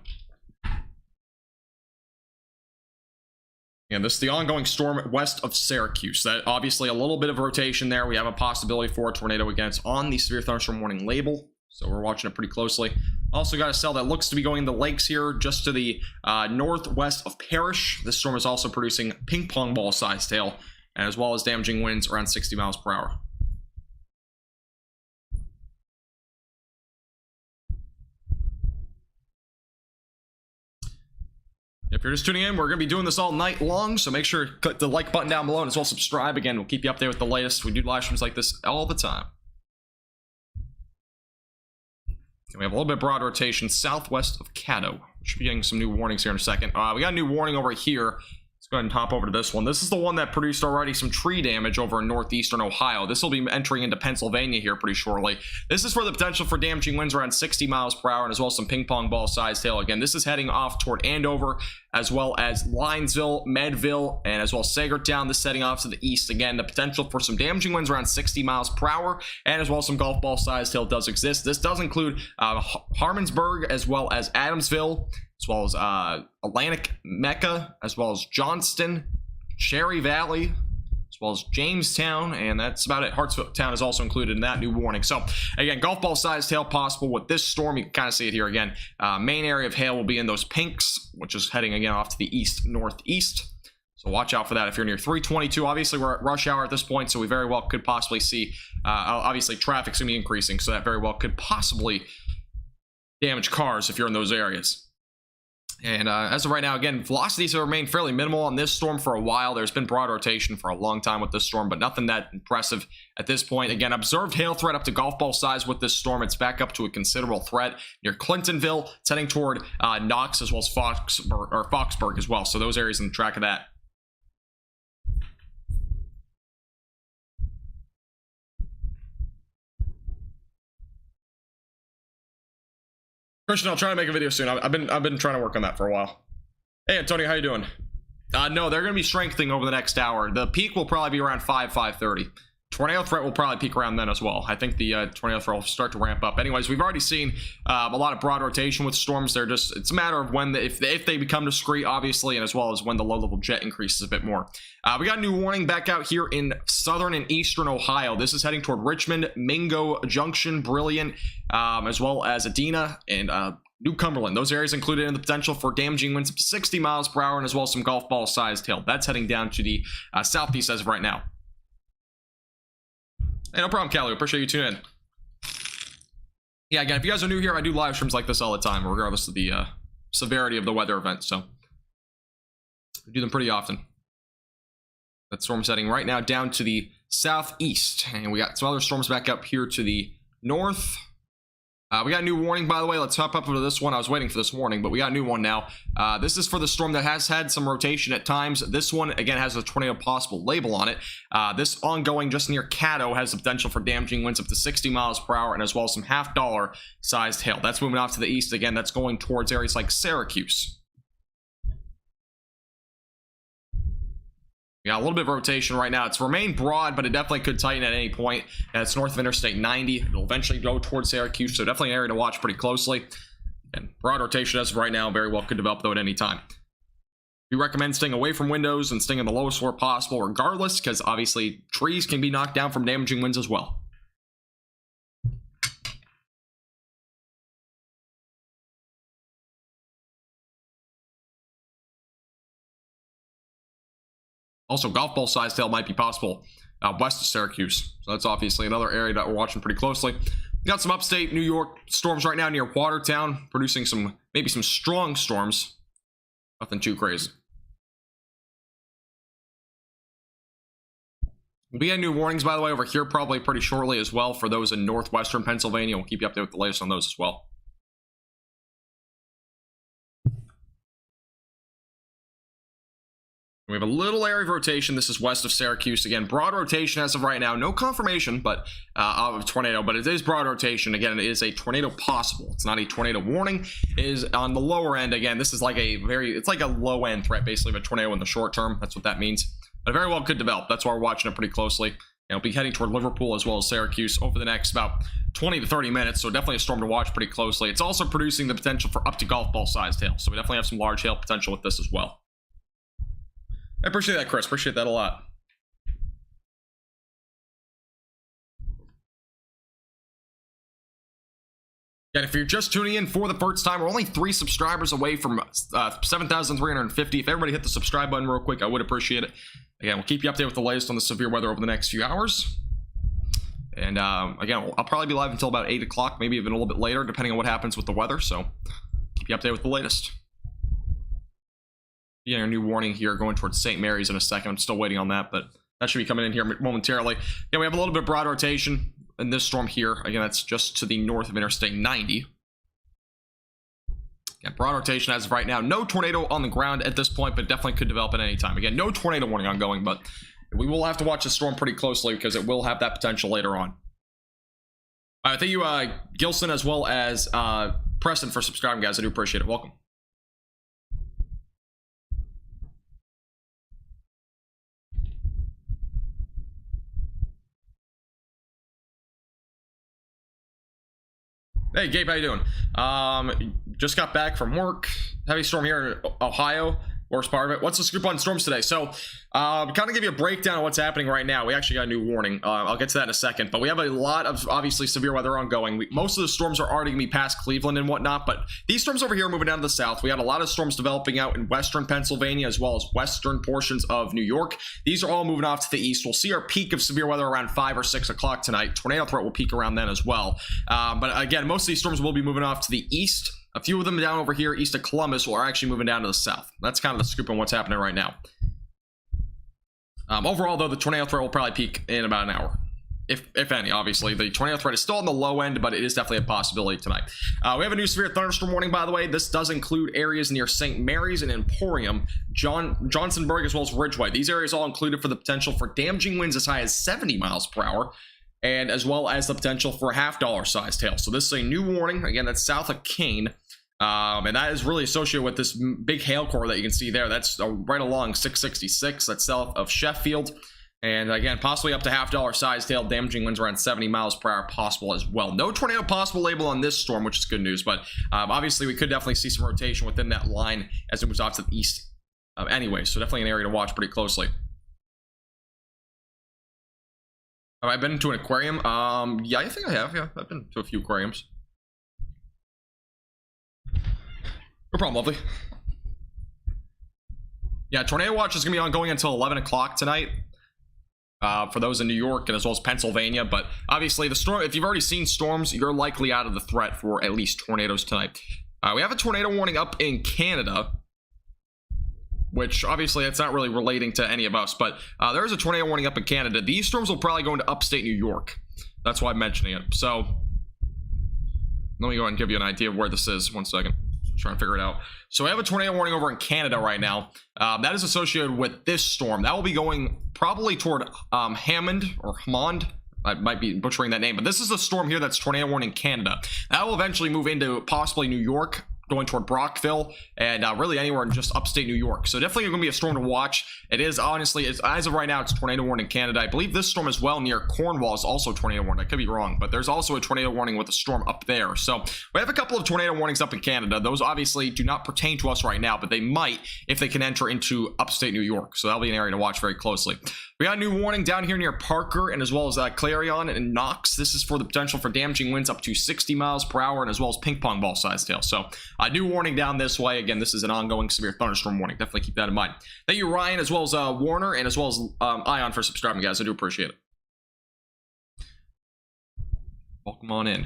And this is the ongoing storm west of Syracuse. That obviously a little bit of rotation there. We have a possibility for a tornado again. It's on the severe thunderstorm warning label, so we're watching it pretty closely. Also got a cell that looks to be going in the lakes here, just to the northwest of Parrish. This storm is also producing ping pong ball sized hail, as well as damaging winds around 60 miles per hour. If you're just tuning in, we're going to be doing this all night long, so make sure to click the like button down below and as well subscribe. Again, we'll keep you updated with the latest. We do live streams like this all the time. We have a little bit broad rotation southwest of Caddo. We should be getting some new warnings here in a second. We got a new warning over here. Let's go ahead and hop over to this one. This is the one that produced already some tree damage over in northeastern Ohio. This will be entering into Pennsylvania here pretty shortly. This is for the potential for damaging winds around 60 miles per hour and as well as some ping pong ball sized hail. Again, this is heading off toward Andover as well as Linesville, Medville, and as well as Sagertown. This is heading off to the east. Again, the potential for some damaging winds around 60 miles per hour and as well as some golf ball sized hail does exist. This does include Harmonsburg as well as Adamsville, as well as Atlantic Mecca, as well as Johnston, Cherry Valley, as well as Jamestown, and that's about it. Hartstown is also included in that new warning. So again, golf ball sized hail possible with this storm. You can kind of see it here again. Main area of hail will be in those pinks, which is heading again off to the east northeast. So watch out for that if you're near 322. Obviously, we're at rush hour at this point, so we very well could possibly see, obviously traffic's gonna be increasing, so that very well could possibly damage cars if you're in those areas. And as of right now, again, velocities have remained fairly minimal on this storm for a while. There's been broad rotation for a long time with this storm, but nothing that impressive at this point. Again, observed hail threat up to golf ball size with this storm. It's back up to a considerable threat near Clintonville. It's heading toward Knox as well as Foxburg as well. So those areas in the track of that. Christian, I'll try to make a video soon. I've been trying to work on that for a while. Hey, Antonio, how you doing? No, they're going to be strengthening over the next hour. The peak will probably be around 5:30. Tornado threat will probably peak around then as well. I think the tornado threat will start to ramp up. Anyways, we've already seen a lot of broad rotation with storms. They're just, it's a matter of when, if they become discrete, obviously, and as well as when the low-level jet increases a bit more. We got a new warning back out here in southern and eastern Ohio. This is heading toward Richmond, Mingo Junction, Brilliant, as well as Adena and New Cumberland. Those areas included in the potential for damaging winds of 60 miles per hour and as well as some golf ball sized hail. That's heading down to the southeast as of right now. Hey, no problem, Callie. Appreciate you tuning in. Yeah, again, if you guys are new here, I do live streams like this all the time, regardless of the severity of the weather event. So we do them pretty often. That storm's heading right now down to the southeast, and we got some other storms back up here to the north. We got a new warning, by the way. Let's hop up into this one. I was waiting for this warning, but we got a new one now. This is for the storm that has had some rotation at times. This one, again, has a tornado possible label on it. This ongoing just near Caddo has the potential for damaging winds up to 60 miles per hour and as well as some half-dollar sized hail. That's moving off to the east. Again, that's going towards areas like Syracuse. Yeah, a little bit of rotation right now. It's remained broad, but it definitely could tighten at any point. And it's north of Interstate 90. It'll eventually go towards Syracuse, so definitely an area to watch pretty closely. And broad rotation as of right now very well could develop, though, at any time. We recommend staying away from windows and staying on the lowest floor possible regardless, because obviously trees can be knocked down from damaging winds as well. Also, golf ball sized hail might be possible west of Syracuse. So that's obviously another area that we're watching pretty closely. We got some upstate New York storms right now near Watertown, producing maybe some strong storms. Nothing too crazy. We had new warnings, by the way, over here probably pretty shortly as well for those in northwestern Pennsylvania. We'll keep you updated with the latest on those as well. We have a little area of rotation. This is west of Syracuse. Again, broad rotation as of right now. No confirmation but of a tornado, but it is broad rotation. Again, it is a tornado possible. It's not a tornado warning. It is on the lower end. Again, this is like it's like a low end threat, basically, of a tornado in the short term. That's what that means. But it very well could develop. That's why we're watching it pretty closely. And it'll be heading toward Liverpool as well as Syracuse over the next about 20 to 30 minutes. So definitely a storm to watch pretty closely. It's also producing the potential for up to golf ball sized hail. So we definitely have some large hail potential with this as well. I appreciate that, Chris. Appreciate that a lot. And if you're just tuning in for the first time, we're only 3 subscribers away from 7,350. If everybody hit the subscribe button real quick, I would appreciate it. Again, we'll keep you updated with the latest on the severe weather over the next few hours. And again, I'll probably be live until about 8 o'clock, maybe even a little bit later, depending on what happens with the weather. So keep you updated with the latest. Getting a new warning here going towards St. Mary's in a second. I'm still waiting on that, but that should be coming in here momentarily. Yeah, we have a little bit of broad rotation in this storm here. Again, that's just to the north of Interstate 90. Yeah, broad rotation as of right now. No tornado on the ground at this point, but definitely could develop at any time. Again, no tornado warning ongoing, but we will have to watch the storm pretty closely because it will have that potential later on. Thank you, Gilson, as well as Preston for subscribing, guys. I do appreciate it. Welcome. Hey, Gabe, how you doing? Just got back from work. Heavy storm here in Ohio. Worst part of it. What's the scoop on storms today? So, kind of give you a breakdown of what's happening right now. We actually got a new warning. I'll get to that in a second. But we have a lot of, obviously, severe weather ongoing. Most of the storms are already going to be past Cleveland and whatnot. But these storms over here are moving down to the south. We had a lot of storms developing out in western Pennsylvania as well as western portions of New York. These are all moving off to the east. We'll see our peak of severe weather around 5 or 6 o'clock tonight. Tornado threat will peak around then as well. But again, most of these storms will be moving off to the east. A few of them down over here east of Columbus are actually moving down to the south. That's kind of the scoop on what's happening right now. Overall, though, the tornado threat will probably peak in about an hour. If any, obviously. The tornado threat is still on the low end, but it is definitely a possibility tonight. We have a new severe thunderstorm warning, by the way. This does include areas near St. Mary's and Emporium, Johnsonburg, as well as Ridgeway. These areas all included for the potential for damaging winds as high as 70 miles per hour. And as well as the potential for half-dollar sized hail. So this is a new warning. Again, that's south of Kane. And that is really associated with this big hail core that you can see there. That's right along 666. That's south of Sheffield. And again, possibly up to half-dollar sized hail, damaging winds around 70 miles per hour possible as well. No tornado possible label on this storm, which is good news. But obviously, we could definitely see some rotation within that line as it moves off to the east anyway. So definitely an area to watch pretty closely. Have I been to an aquarium? Yeah, I think I have. Yeah, I've been to a few aquariums. No problem, lovely. Yeah, tornado watch is going to be ongoing until 11 o'clock tonight for those in New York and as well as Pennsylvania. But obviously, the storm, if you've already seen storms, you're likely out of the threat for at least tornadoes tonight. We have a tornado warning up in Canada, which obviously it's not really relating to any of us, but there is a tornado warning up in Canada. These storms will probably go into upstate New York. That's why I'm mentioning it. So let me go ahead and give you an idea of where this is. 1 second. Trying to figure it out. So we have a tornado warning over in Canada right now. That is associated with this storm. That will be going probably toward Hammond or Hammond. I might be butchering that name, but this is a storm here that's tornado warning Canada. That will eventually move into possibly New York, going toward Brockville, and really anywhere in just upstate New York. So definitely going to be a storm to watch. It is honestly, as of right now, it's tornado warning Canada. I believe this storm as well near Cornwall is also tornado warning. I could be wrong, but there's also a tornado warning with a storm up there. So we have a couple of tornado warnings up in Canada. Those obviously do not pertain to us right now, but they might if they can enter into upstate New York. So that'll be an area to watch very closely. We got a new warning down here near Parker and as well as Clarion and Knox. This is for the potential for damaging winds up to 60 miles per hour and as well as ping pong ball size hail. So a new warning down this way. Again, this is an ongoing severe thunderstorm warning. Definitely keep that in mind. Thank you, Ryan, as well as Warner, and as well as Ion for subscribing, guys. I do appreciate it. Welcome on in.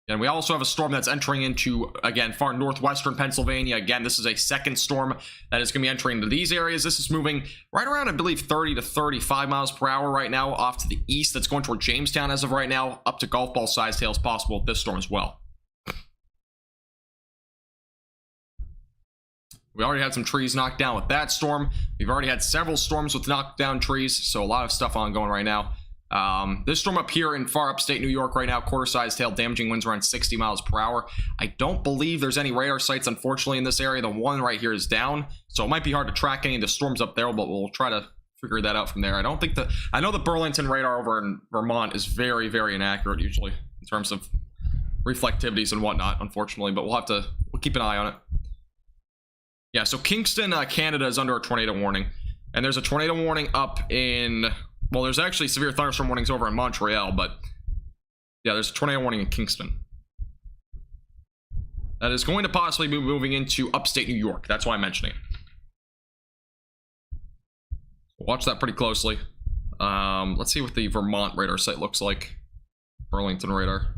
And we also have a storm that's entering into, again, far northwestern Pennsylvania. Again, this is a second storm that is going to be entering into these areas. This is moving right around, I believe, 30 to 35 miles per hour right now off to the east. That's going toward Jamestown as of right now, up to golf ball size hail is possible with this storm as well. We already had some trees knocked down with that storm. We've already had several storms with knocked down trees, so a lot of stuff ongoing right now. This storm up here in far upstate New York right now, quarter-sized hail, damaging winds around 60 miles per hour. I don't believe there's any radar sites, unfortunately, in this area. The one right here is down, so it might be hard to track any of the storms up there, but we'll try to figure that out from there. I know the Burlington radar over in Vermont is very, very inaccurate usually in terms of reflectivities and whatnot, unfortunately, but we'll keep an eye on it. Yeah, so Kingston, Canada is under a tornado warning, and there's a tornado warning up in, well, there's actually severe thunderstorm warnings over in Montreal, but yeah, there's a tornado warning in Kingston. That is going to possibly be moving into upstate New York. That's why I'm mentioning it. Watch that pretty closely. Let's see what the Vermont radar site looks like. Burlington radar.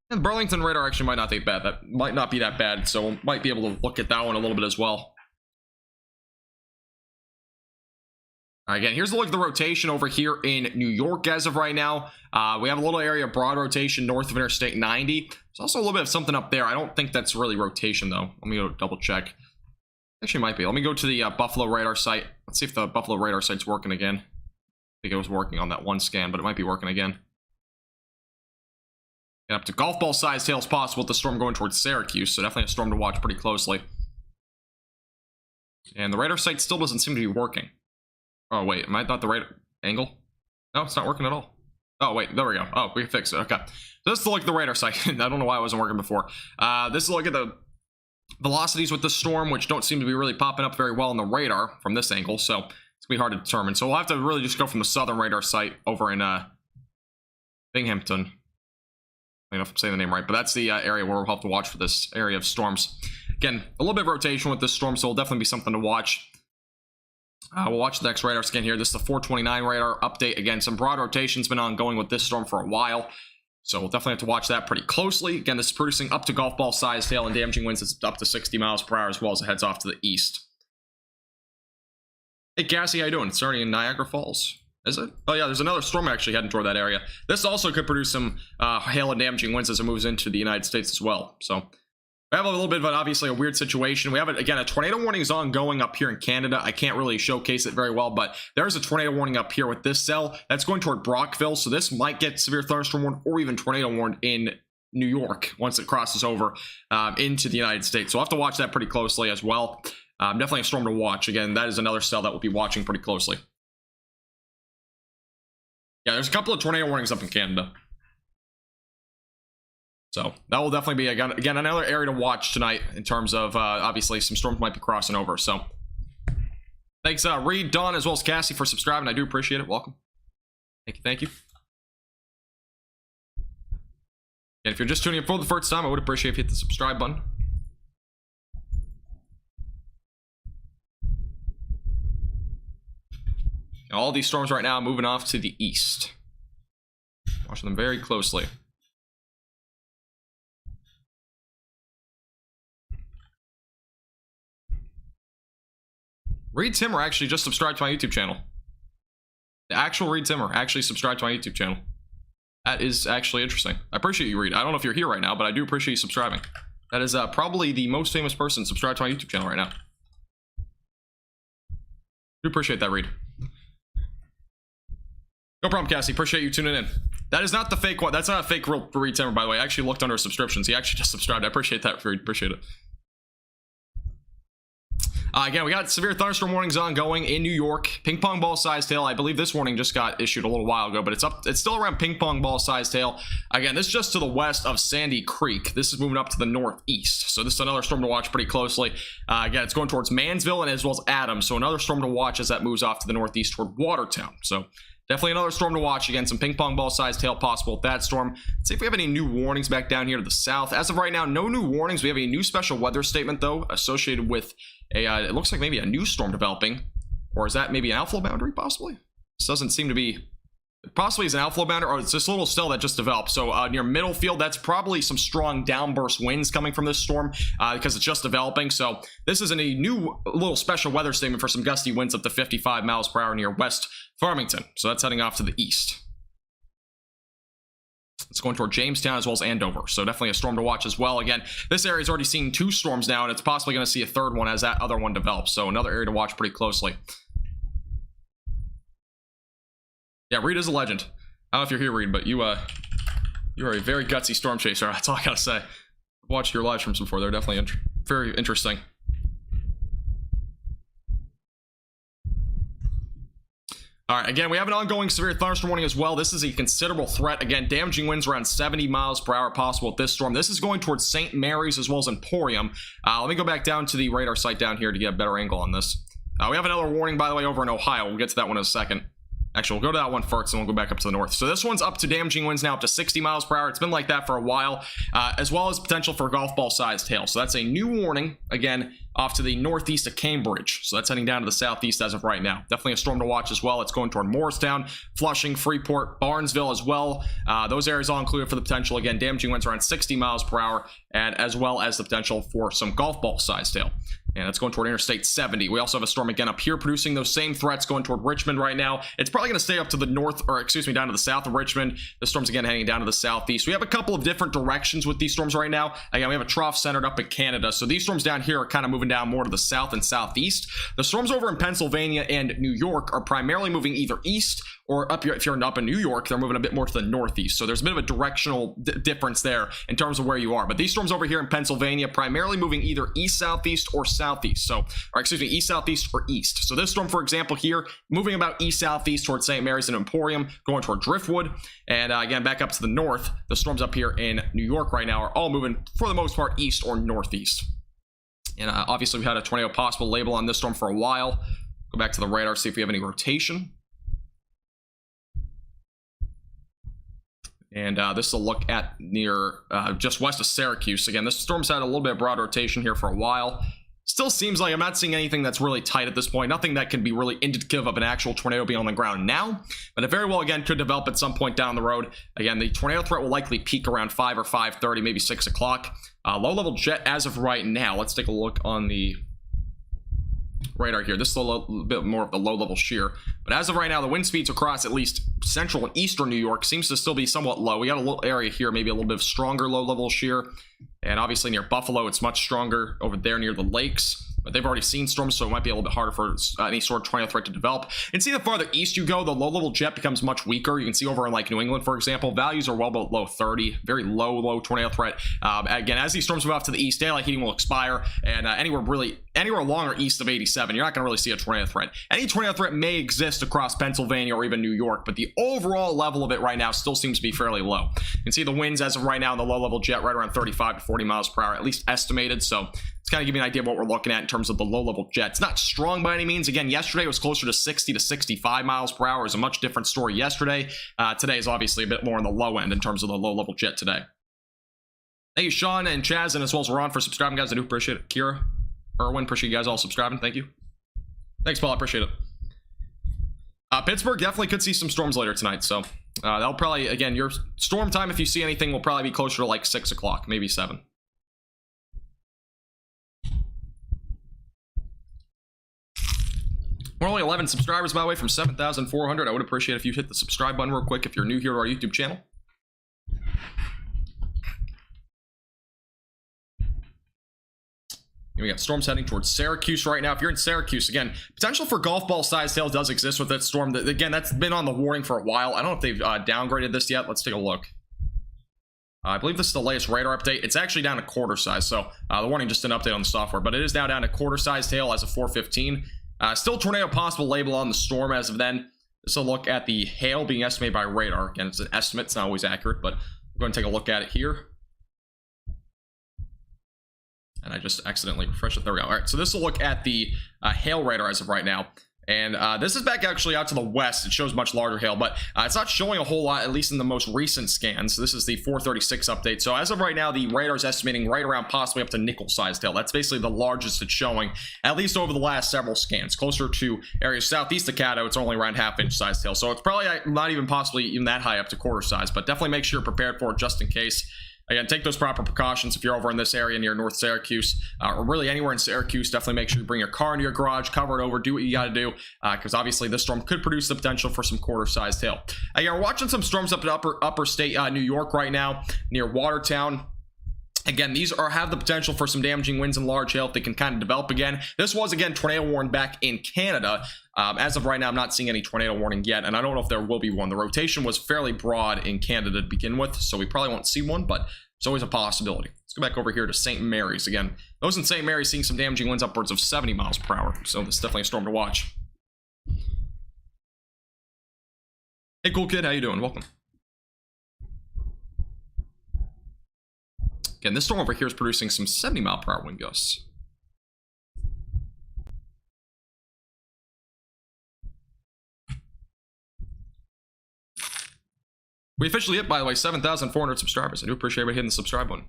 And the Burlington radar actually might not be bad. That might not be that bad, so we might be able to look at that one a little bit as well. Again, here's a look at the rotation over here in New York as of right now. We have a little area of broad rotation north of Interstate 90. There's also a little bit of something up there. I don't think that's really rotation, though. Let me go double check. Actually, might be. Let me go to the Buffalo radar site. Let's see if the Buffalo radar site's working again. I think it was working on that one scan, but it might be working again. And up to golf ball size hail is possible with the storm going towards Syracuse, so definitely a storm to watch pretty closely. And the radar site still doesn't seem to be working. Oh, wait, am I not the right angle? No, it's not working at all. Oh, wait, there we go. Oh, we fixed it. Okay. So this is the look at the radar site. I don't know why it wasn't working before. This is a look at the velocities with the storm, which don't seem to be really popping up very well on the radar from this angle, so it's going to be hard to determine. So we'll have to really just go from the southern radar site over in Binghamton. I don't know if I'm saying the name right, but that's the area where we'll have to watch for this area of storms. Again, a little bit of rotation with this storm, so it'll definitely be something to watch. We'll watch the next radar scan here. This is the 429 radar update. Again, some broad rotation's been ongoing with this storm for a while, so we'll definitely have to watch that pretty closely. Again, this is producing up to golf ball size hail and damaging winds. It's up to 60 miles per hour as well as it heads off to the east. Hey, Cassie, how you doing? It's starting in Niagara Falls. Is it? Oh yeah, there's another storm actually heading toward that area. This also could produce some hail and damaging winds as it moves into the United States as well. So we have a little bit of obviously a weird situation. We have, again, a tornado warning is ongoing up here in Canada. I can't really showcase it very well, but there's a tornado warning up here with this cell that's going toward Brockville. So this might get severe thunderstorm warned or even tornado warned in New York once it crosses over into the United States. So we'll have to watch that pretty closely as well. Definitely a storm to watch. Again, that is another cell that we'll be watching pretty closely. Yeah, there's a couple of tornado warnings up in Canada. So that will definitely be, again, another area to watch tonight in terms of, obviously, some storms might be crossing over. So thanks, Reed, Don, as well as Cassie for subscribing. I do appreciate it. Welcome. Thank you. Thank you. And if you're just tuning in for the first time, I would appreciate if you hit the subscribe button. All these storms right now moving off to the east. Watching them very closely. Reed Timmer actually just subscribed to my YouTube channel. The actual Reed Timmer actually subscribed to my YouTube channel. That is actually interesting. I appreciate you, Reed. I don't know if you're here right now, but I do appreciate you subscribing. That is probably the most famous person subscribed to my YouTube channel right now. Do appreciate that, Reed. No problem, Cassie. Appreciate you tuning in. That is not the fake one. That's not a fake real Reed Timmer, by the way. I actually looked under subscriptions. He actually just subscribed. I appreciate that, Reed. Appreciate it. Again, we got severe thunderstorm warnings ongoing in New York. Ping pong ball sized hail. I believe this warning just got issued a little while ago, but it's still around ping pong ball sized hail. Again, this is just to the west of Sandy Creek. This is moving up to the northeast. So this is another storm to watch pretty closely. Again, it's going towards Mansville and as well as Adams. So another storm to watch as that moves off to the northeast toward Watertown. So definitely another storm to watch. Again, some ping pong ball sized hail possible with that storm. Let's see if we have any new warnings back down here to the south. As of right now, no new warnings. We have a new special weather statement, though, associated with it looks like maybe a new storm developing. Or is that maybe an outflow boundary, possibly? This doesn't seem to be... It possibly is an outflow boundary, or it's this little cell that just developed. So near Middlefield, that's probably some strong downburst winds coming from this storm because it's just developing. So this is a new little special weather statement for some gusty winds up to 55 miles per hour near West Farmington. So that's heading off to the east. It's going toward Jamestown as well as Andover. So definitely a storm to watch as well. Again, this area is already seeing 2 storms now, and it's possibly going to see a third one as that other one develops. So another area to watch pretty closely. Yeah, Reed is a legend. I don't know if you're here, Reed, but you are a very gutsy storm chaser. That's all I gotta say. I've watched your live streams before. They're definitely very interesting. All right, again, we have an ongoing severe thunderstorm warning as well. This is a considerable threat. Again, damaging winds around 70 miles per hour possible with this storm. This is going towards St. Mary's as well as Emporium. Let me go back down to the radar site down here to get a better angle on this. We have another warning, by the way, over in Ohio. We'll get to that one in a second. Actually, we'll go to that one first, and we'll go back up to the north. So this one's up to damaging winds now up to 60 miles per hour. It's been like that for a while, as well as potential for golf ball-sized hail. So that's a new warning, again, off to the northeast of Cambridge. So that's heading down to the southeast as of right now. Definitely a storm to watch as well. It's going toward Morristown, Flushing, Freeport, Barnesville as well. Those areas all included for the potential, again, damaging winds around 60 miles per hour, and as well as the potential for some golf ball-sized hail. And it's going toward Interstate 70. We also have a storm again up here producing those same threats going toward Richmond right now. It's probably going to stay up to the north, or excuse me, down to the south of Richmond. The storm's again heading down to the southeast. We have a couple of different directions with these storms right now. Again, we have a trough centered up in Canada. So these storms down here are kind of moving down more to the south and southeast. The storms over in Pennsylvania and New York are primarily moving either east or up here. If you're up in New York, they're moving a bit more to the northeast. So there's a bit of a directional difference there in terms of where you are. But these storms over here in Pennsylvania primarily moving either east southeast or southeast. So, or excuse me, east southeast or east. So this storm, for example, here moving about east southeast towards St. Mary's and Emporium, going toward Driftwood, and again back up to the north. The storms up here in New York right now are all moving for the most part east or northeast. And obviously we had a tornado possible label on this storm for a while. Go back to the radar, see if we have any rotation. And this is a look at near just west of Syracuse. Again, this storm's had a little bit of broad rotation here for a while. Still seems like I'm not seeing anything that's really tight at this point. Nothing that can be really indicative of an actual tornado being on the ground now. But it very well, again, could develop at some point down the road. Again, the tornado threat will likely peak around 5 or 5:30, maybe 6 o'clock. Low-level jet as of right now. Let's take a look on the radar here. This is a little bit more of the low-level shear. But as of right now, the wind speeds across at least central and eastern New York seems to still be somewhat low. We got a little area here, maybe a little bit of stronger low-level shear. And obviously near Buffalo, it's much stronger over there near the lakes. But they've already seen storms, so it might be a little bit harder for any sort of tornado threat to develop. And see, the farther east you go, the low-level jet becomes much weaker. You can see over in like New England, for example, values are well below 30. Very low tornado threat. Again, as these storms move off to the east, daylight heating will expire, and anywhere along or east of 87, you're not going to really see a tornado threat. Any tornado threat may exist across Pennsylvania or even New York, but the overall level of it right now still seems to be fairly low. You can see the winds as of right now in the low-level jet right around 35 to 40 miles per hour, at least estimated. So it's kind of give you an idea of what we're looking at in terms of the low-level jet. It's not strong by any means. Again, yesterday it was closer to 60 to 65 miles per hour. It was a much different story yesterday. Today is obviously a bit more on the low end in terms of the low-level jet today. Thank you, Sean and Chaz, and as well as Ron for subscribing, guys. I do appreciate it. Kira, Erwin, appreciate you guys all subscribing. Thank you. Thanks, Paul. I appreciate it. Pittsburgh definitely could see some storms later tonight, so that'll probably, again, your storm time, if you see anything, will probably be closer to like 6 o'clock, maybe 7. We're only 11 subscribers, by the way, from 7,400. I would appreciate if you hit the subscribe button real quick if you're new here to our YouTube channel. We got storms heading towards Syracuse right now. If you're in Syracuse, again, potential for golf ball size hail does exist with that storm. Again, that's been on the warning for a while. I don't know if they've downgraded this yet. Let's take a look. I believe this is the latest radar update. It's actually down to quarter size, so the warning just didn't update on the software, but it is now down to quarter size hail as of 4:15. Still tornado possible label on the storm as of then. This is a look at the hail being estimated by radar. Again, it's an estimate. It's not always accurate, but we're going to take a look at it here. And I just accidentally refreshed it. There we go. All right, so this will look at the hail radar as of right now. And this is back actually out to the west. It shows much larger hail, but it's not showing a whole lot, at least in the most recent scans. This is the 436 update. So as of right now, the radar is estimating right around possibly up to nickel-sized hail. That's basically the largest it's showing, at least over the last several scans. Closer to areas southeast of Caddo, it's only around half-inch sized hail. So it's probably not even possibly even that high up to quarter size, but definitely make sure you're prepared for it just in case. Again, take those proper precautions if you're over in this area near North Syracuse, or really anywhere in Syracuse. Definitely make sure you bring your car into your garage, cover it over, do what you got to do, because obviously this storm could produce the potential for some quarter-sized hail. Again, we're watching some storms up in upper state New York right now, near Watertown. Again, these have the potential for some damaging winds and large hail if they can kind of develop again. This was, again, tornado warned back in Canada. As of right now, I'm not seeing any tornado warning yet, and I don't know if there will be one. The rotation was fairly broad in Canada to begin with, so we probably won't see one, but it's always a possibility. Let's go back over here to St. Mary's. Again, those in St. Mary's seeing some damaging winds upwards of 70 miles per hour, so this is definitely a storm to watch. Hey, cool kid, how you doing? Welcome. Again, this storm over here is producing some 70 mile per hour wind gusts. We officially hit, by the way, 7,400 subscribers. I do appreciate everybody hitting the subscribe button.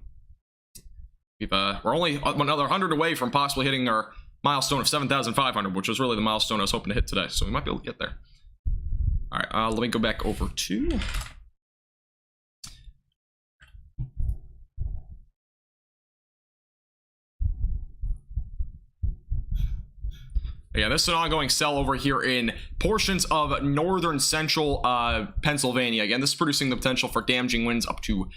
We're only another 100 away from possibly hitting our milestone of 7,500, which was really the milestone I was hoping to hit today. So we might be able to get there. All right, let me go back over to... Yeah, this is an ongoing cell over here in portions of northern central Pennsylvania. Again, this is producing the potential for damaging winds up to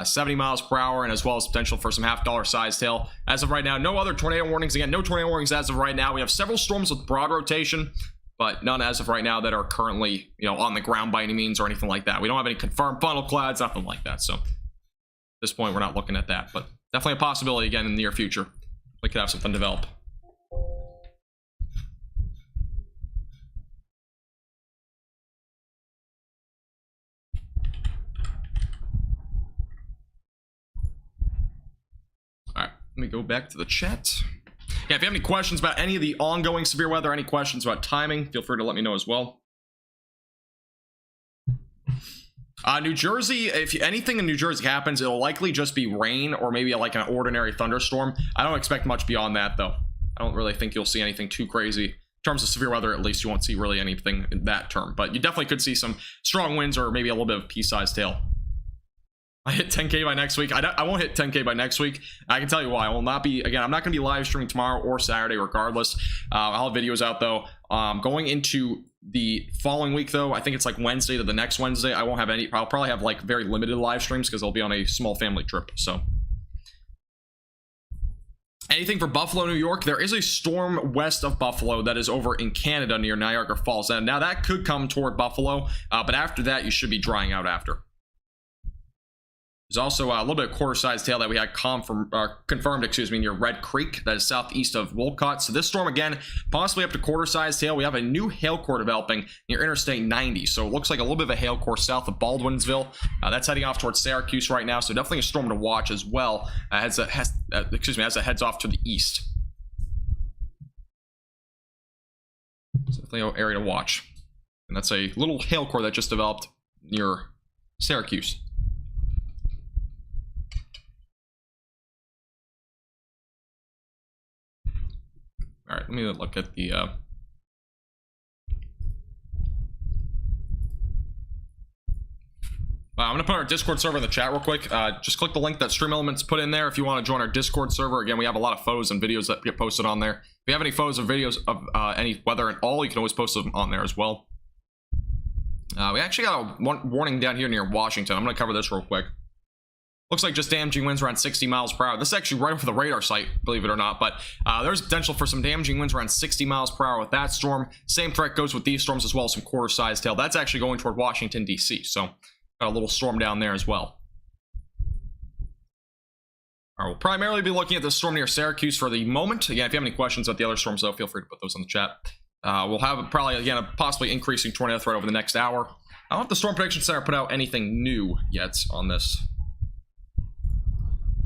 70 miles per hour, and as well as potential for some half-dollar sized hail. As of right now, no other tornado warnings. Again, no tornado warnings as of right now. We have several storms with broad rotation, but none as of right now that are currently, on the ground by any means or anything like that. We don't have any confirmed funnel clouds, nothing like that. So at this point, we're not looking at that, but definitely a possibility again in the near future. We could have something develop. Let me go back to the chat. Yeah, if you have any questions about any of the ongoing severe weather, any questions about timing, feel free to let me know as well. New Jersey, if anything in New Jersey happens, it'll likely just be rain or maybe like an ordinary thunderstorm. I don't expect much beyond that, though. I don't really think you'll see anything too crazy. In terms of severe weather, at least you won't see really anything in that term. But you definitely could see some strong winds or maybe a little bit of pea-sized hail. I hit 10K by next week. I won't hit 10K by next week. I can tell you why. I will not be, again, I'm not going to be live streaming tomorrow or Saturday regardless. I'll have videos out though. Going into the following week though, I think it's like Wednesday to the next Wednesday, I won't have any. I'll probably have like very limited live streams because I'll be on a small family trip. So anything for Buffalo, New York, there is a storm west of Buffalo that is over in Canada near Niagara Falls. And now that could come toward Buffalo, but after that, you should be drying out after. There's also a little bit of quarter-sized hail that we had confirmed, near Red Creek, that is southeast of Wolcott. So this storm, again, possibly up to quarter-sized hail. We have a new hail core developing near Interstate 90. So it looks like a little bit of a hail core south of Baldwinsville. That's heading off towards Syracuse right now. So definitely a storm to watch as well as it heads off to the east. So definitely an area to watch. And that's a little hail core that just developed near Syracuse. All right, let me look at the I'm gonna put our Discord server in the chat real quick. Just click the link that Stream Elements put in there if you want to join our Discord server. Again, we have a lot of photos and videos that get posted on there. If you have any photos or videos of any weather at all, you can always post them on there as well. We actually got a warning down here near Washington. I'm gonna cover this real quick. Looks like just damaging winds around 60 miles per hour. This is actually right over the radar site, believe it or not, but there's potential for some damaging winds around 60 miles per hour with that storm. Same threat goes with these storms as well as some quarter-sized hail. That's actually going toward Washington, D.C., so got a little storm down there as well. All right, we'll primarily be looking at the storm near Syracuse for the moment. Again, if you have any questions about the other storms, though, feel free to put those in the chat. We'll have probably, again, a possibly increasing tornado threat over the next hour. I don't know if the Storm Prediction Center put out anything new yet on this.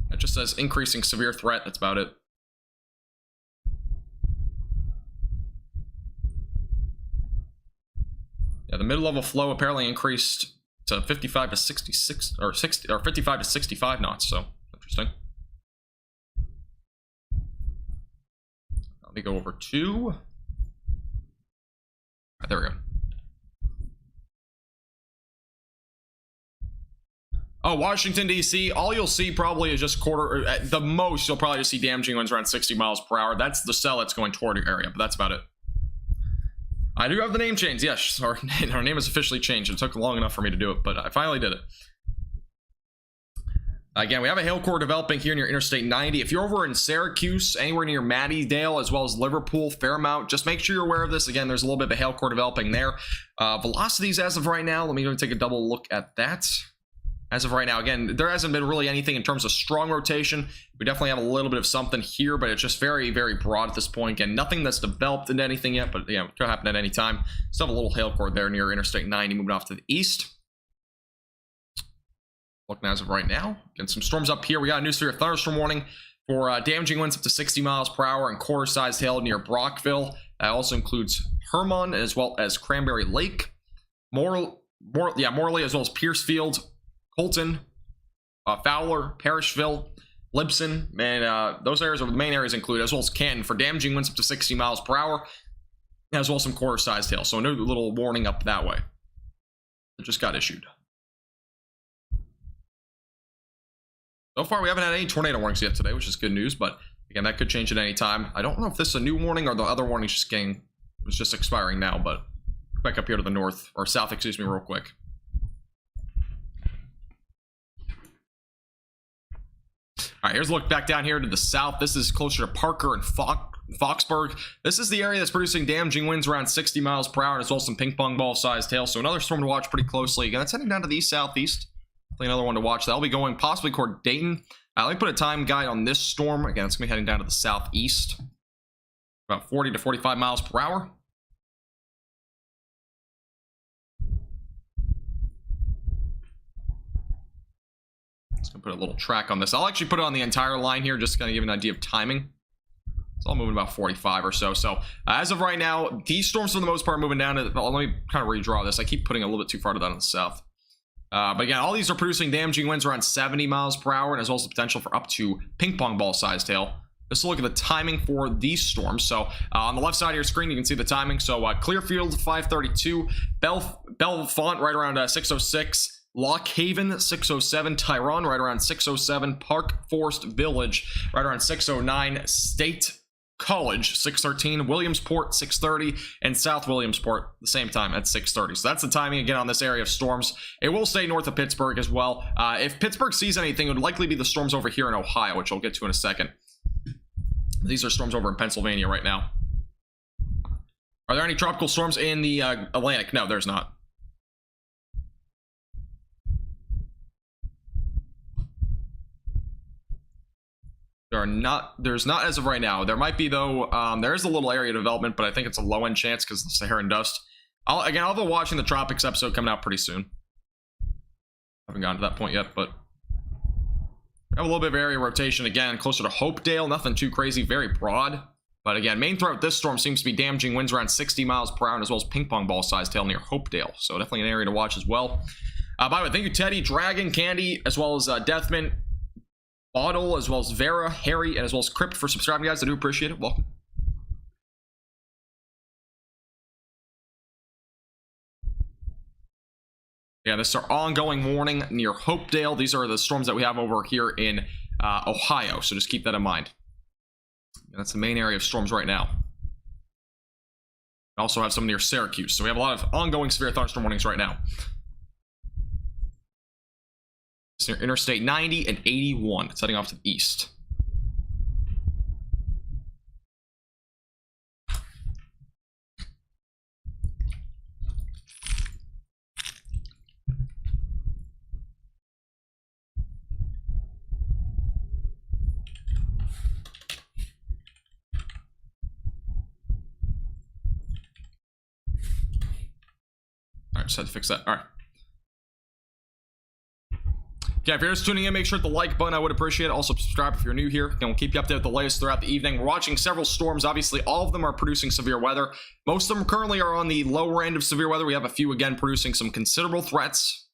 It just says increasing severe threat. That's about it. Yeah, the mid-level flow apparently increased to 55 to 66 or 60 or 55 to 65 knots. So interesting. Let me go over to. There we go. Oh, Washington, D.C., all you'll see probably is just quarter, at the most, you'll probably just see damaging winds around 60 miles per hour. That's the cell that's going toward your area, but that's about it. I do have the name changed. Yes, our name is officially changed. It took long enough for me to do it, but I finally did it. Again, we have a hail core developing here near Interstate 90. If you're over in Syracuse, anywhere near Mattydale, as well as Liverpool, Fairmount, just make sure you're aware of this. Again, there's a little bit of a hail core developing there. Velocities as of right now, let me go take a double look at that. As of right now, again, there hasn't been really anything in terms of strong rotation. We definitely have a little bit of something here, but it's just very, very broad at this point. Again, nothing that's developed into anything yet, but yeah, it could happen at any time. Still have a little hail core there near Interstate 90 moving off to the east. Looking as of right now. Again, some storms up here. We got a new severe thunderstorm warning for damaging winds up to 60 miles per hour and quarter-sized hail near Brockville. That also includes Hermon as well as Cranberry Lake. Morley as well as Piercefield, Colton, Fowler, Parishville, Libson, and those areas are the main areas included, as well as Canton for damaging winds up to 60 miles per hour, as well as some quarter-sized hail. So a new little warning up that way. It just got issued. So far, we haven't had any tornado warnings yet today, which is good news, but again, that could change at any time. I don't know if this is a new warning or the other warning was just expiring now, but back up here to the north, or south, excuse me, real quick. All right, here's a look back down here to the south. This is closer to Parker and Foxburg. This is the area that's producing damaging winds around 60 miles per hour, as well as some ping pong ball sized hail. So another storm to watch pretty closely. Again, that's heading down to the east southeast. Another one to watch. That'll be going possibly toward Dayton. Let me put a time guide on this storm. Again, it's going to be heading down to the southeast. About 40 to 45 miles per hour. Just going to put a little track on this. I'll actually put it on the entire line here, just to kind of give an idea of timing. It's all moving about 45 or so. So as of right now, these storms for the most part are moving down to, well, let me kind of redraw this. I keep putting a little bit too far to that on the south. But again, all these are producing damaging winds around 70 miles per hour, and as well as the potential for up to ping pong ball sized hail. Let's look at the timing for these storms. So on the left side of your screen, you can see the timing. So Clearfield 532, Bellefonte right around 606, Lock Haven 607, Tyrone right around 607, Park Forest Village right around 609, State College 613, Williamsport 630, and South Williamsport the same time at 630. So that's the timing again on this area of storms. It will stay north of Pittsburgh as well. If Pittsburgh sees anything, it would likely be the storms over here in Ohio, which I'll get to in a second. These are storms over in Pennsylvania right now. Are there any tropical storms in the Atlantic? No, there's not. There's not as of right now. There might be though. There is a little area development, but I think it's a low end chance because of the Saharan dust. I'll be watching the tropics episode coming out pretty soon. Haven't gotten to that point yet, but we have a little bit of area rotation again, closer to Hopedale. Nothing too crazy, very broad. But again, main threat with this storm seems to be damaging winds around 60 miles per hour, as well as ping pong ball sized hail near Hopedale. So definitely an area to watch as well. By the way, thank you Teddy, Dragon, Candy, as well as Deathman, Bottle, as well as Vera, Harry, and as well as Crypt for subscribing, guys. I do appreciate it. Welcome. Yeah, this is our ongoing warning near Hopedale. These are the storms that we have over here in Ohio, so just keep that in mind. And that's the main area of storms right now. We also have some near Syracuse, so we have a lot of ongoing severe thunderstorm warnings right now. It's near Interstate 90 and 81. It's heading off to the east. All right, just had to fix that. All right. Yeah, if you're just tuning in, make sure to hit the like button. I would appreciate it. Also, subscribe if you're new here. And we'll keep you updated with the latest throughout the evening. We're watching several storms. Obviously, all of them are producing severe weather. Most of them currently are on the lower end of severe weather. We have a few, again, producing some considerable threats.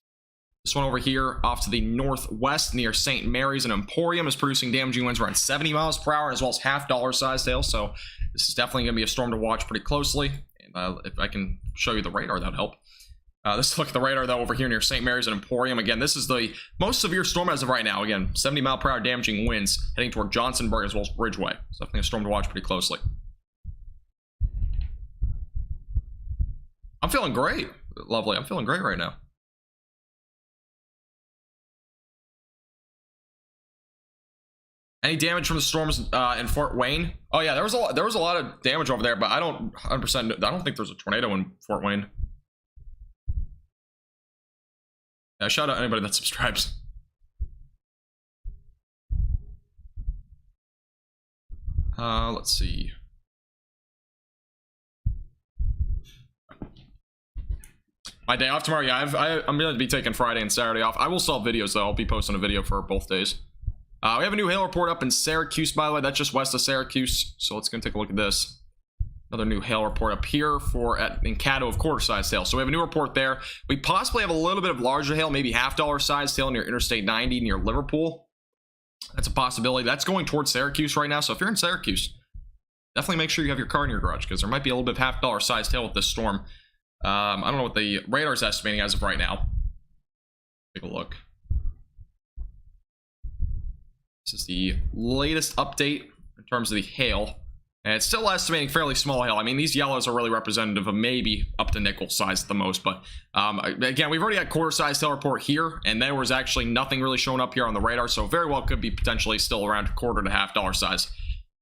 This one over here off to the northwest near St. Mary's and Emporium is producing damaging winds around 70 miles per hour, as well as half-dollar size hail. So this is definitely going to be a storm to watch pretty closely. And if I can show you the radar, that'd help. Let's look at the radar, though, over here near St. Mary's and Emporium. Again, this is the most severe storm as of right now. Again, 70 mile per hour damaging winds heading toward Johnsonburg as well as Ridgeway. It's definitely a storm to watch pretty closely. I'm feeling great. Lovely. I'm feeling great right now. Any damage from the storms in Fort Wayne? Oh yeah, there was a lot of damage over there, but I don't 100%. I don't think there's a tornado in Fort Wayne. Yeah, shout out anybody that subscribes. Let's see. My day off tomorrow. Yeah, I'm going to be taking Friday and Saturday off. I will still have videos though. I'll be posting a video for both days. We have a new hail report up in Syracuse, by the way. That's just west of Syracuse. So let's go take a look at this. Another new hail report up here in Caddo of quarter-sized hail. So we have a new report there. We possibly have a little bit of larger hail, maybe half-dollar sized hail near Interstate 90 near Liverpool. That's a possibility. That's going towards Syracuse right now. So if you're in Syracuse, definitely make sure you have your car in your garage because there might be a little bit of half-dollar sized hail with this storm. I don't know what the radar is estimating as of right now. Take a look. This is the latest update in terms of the hail. And it's still estimating fairly small hail. I mean, these yellows are really representative of maybe up to nickel size at the most. But again, we've already had quarter-sized hail report here, and there was actually nothing really showing up here on the radar. So very well could be potentially still around quarter to half-dollar size.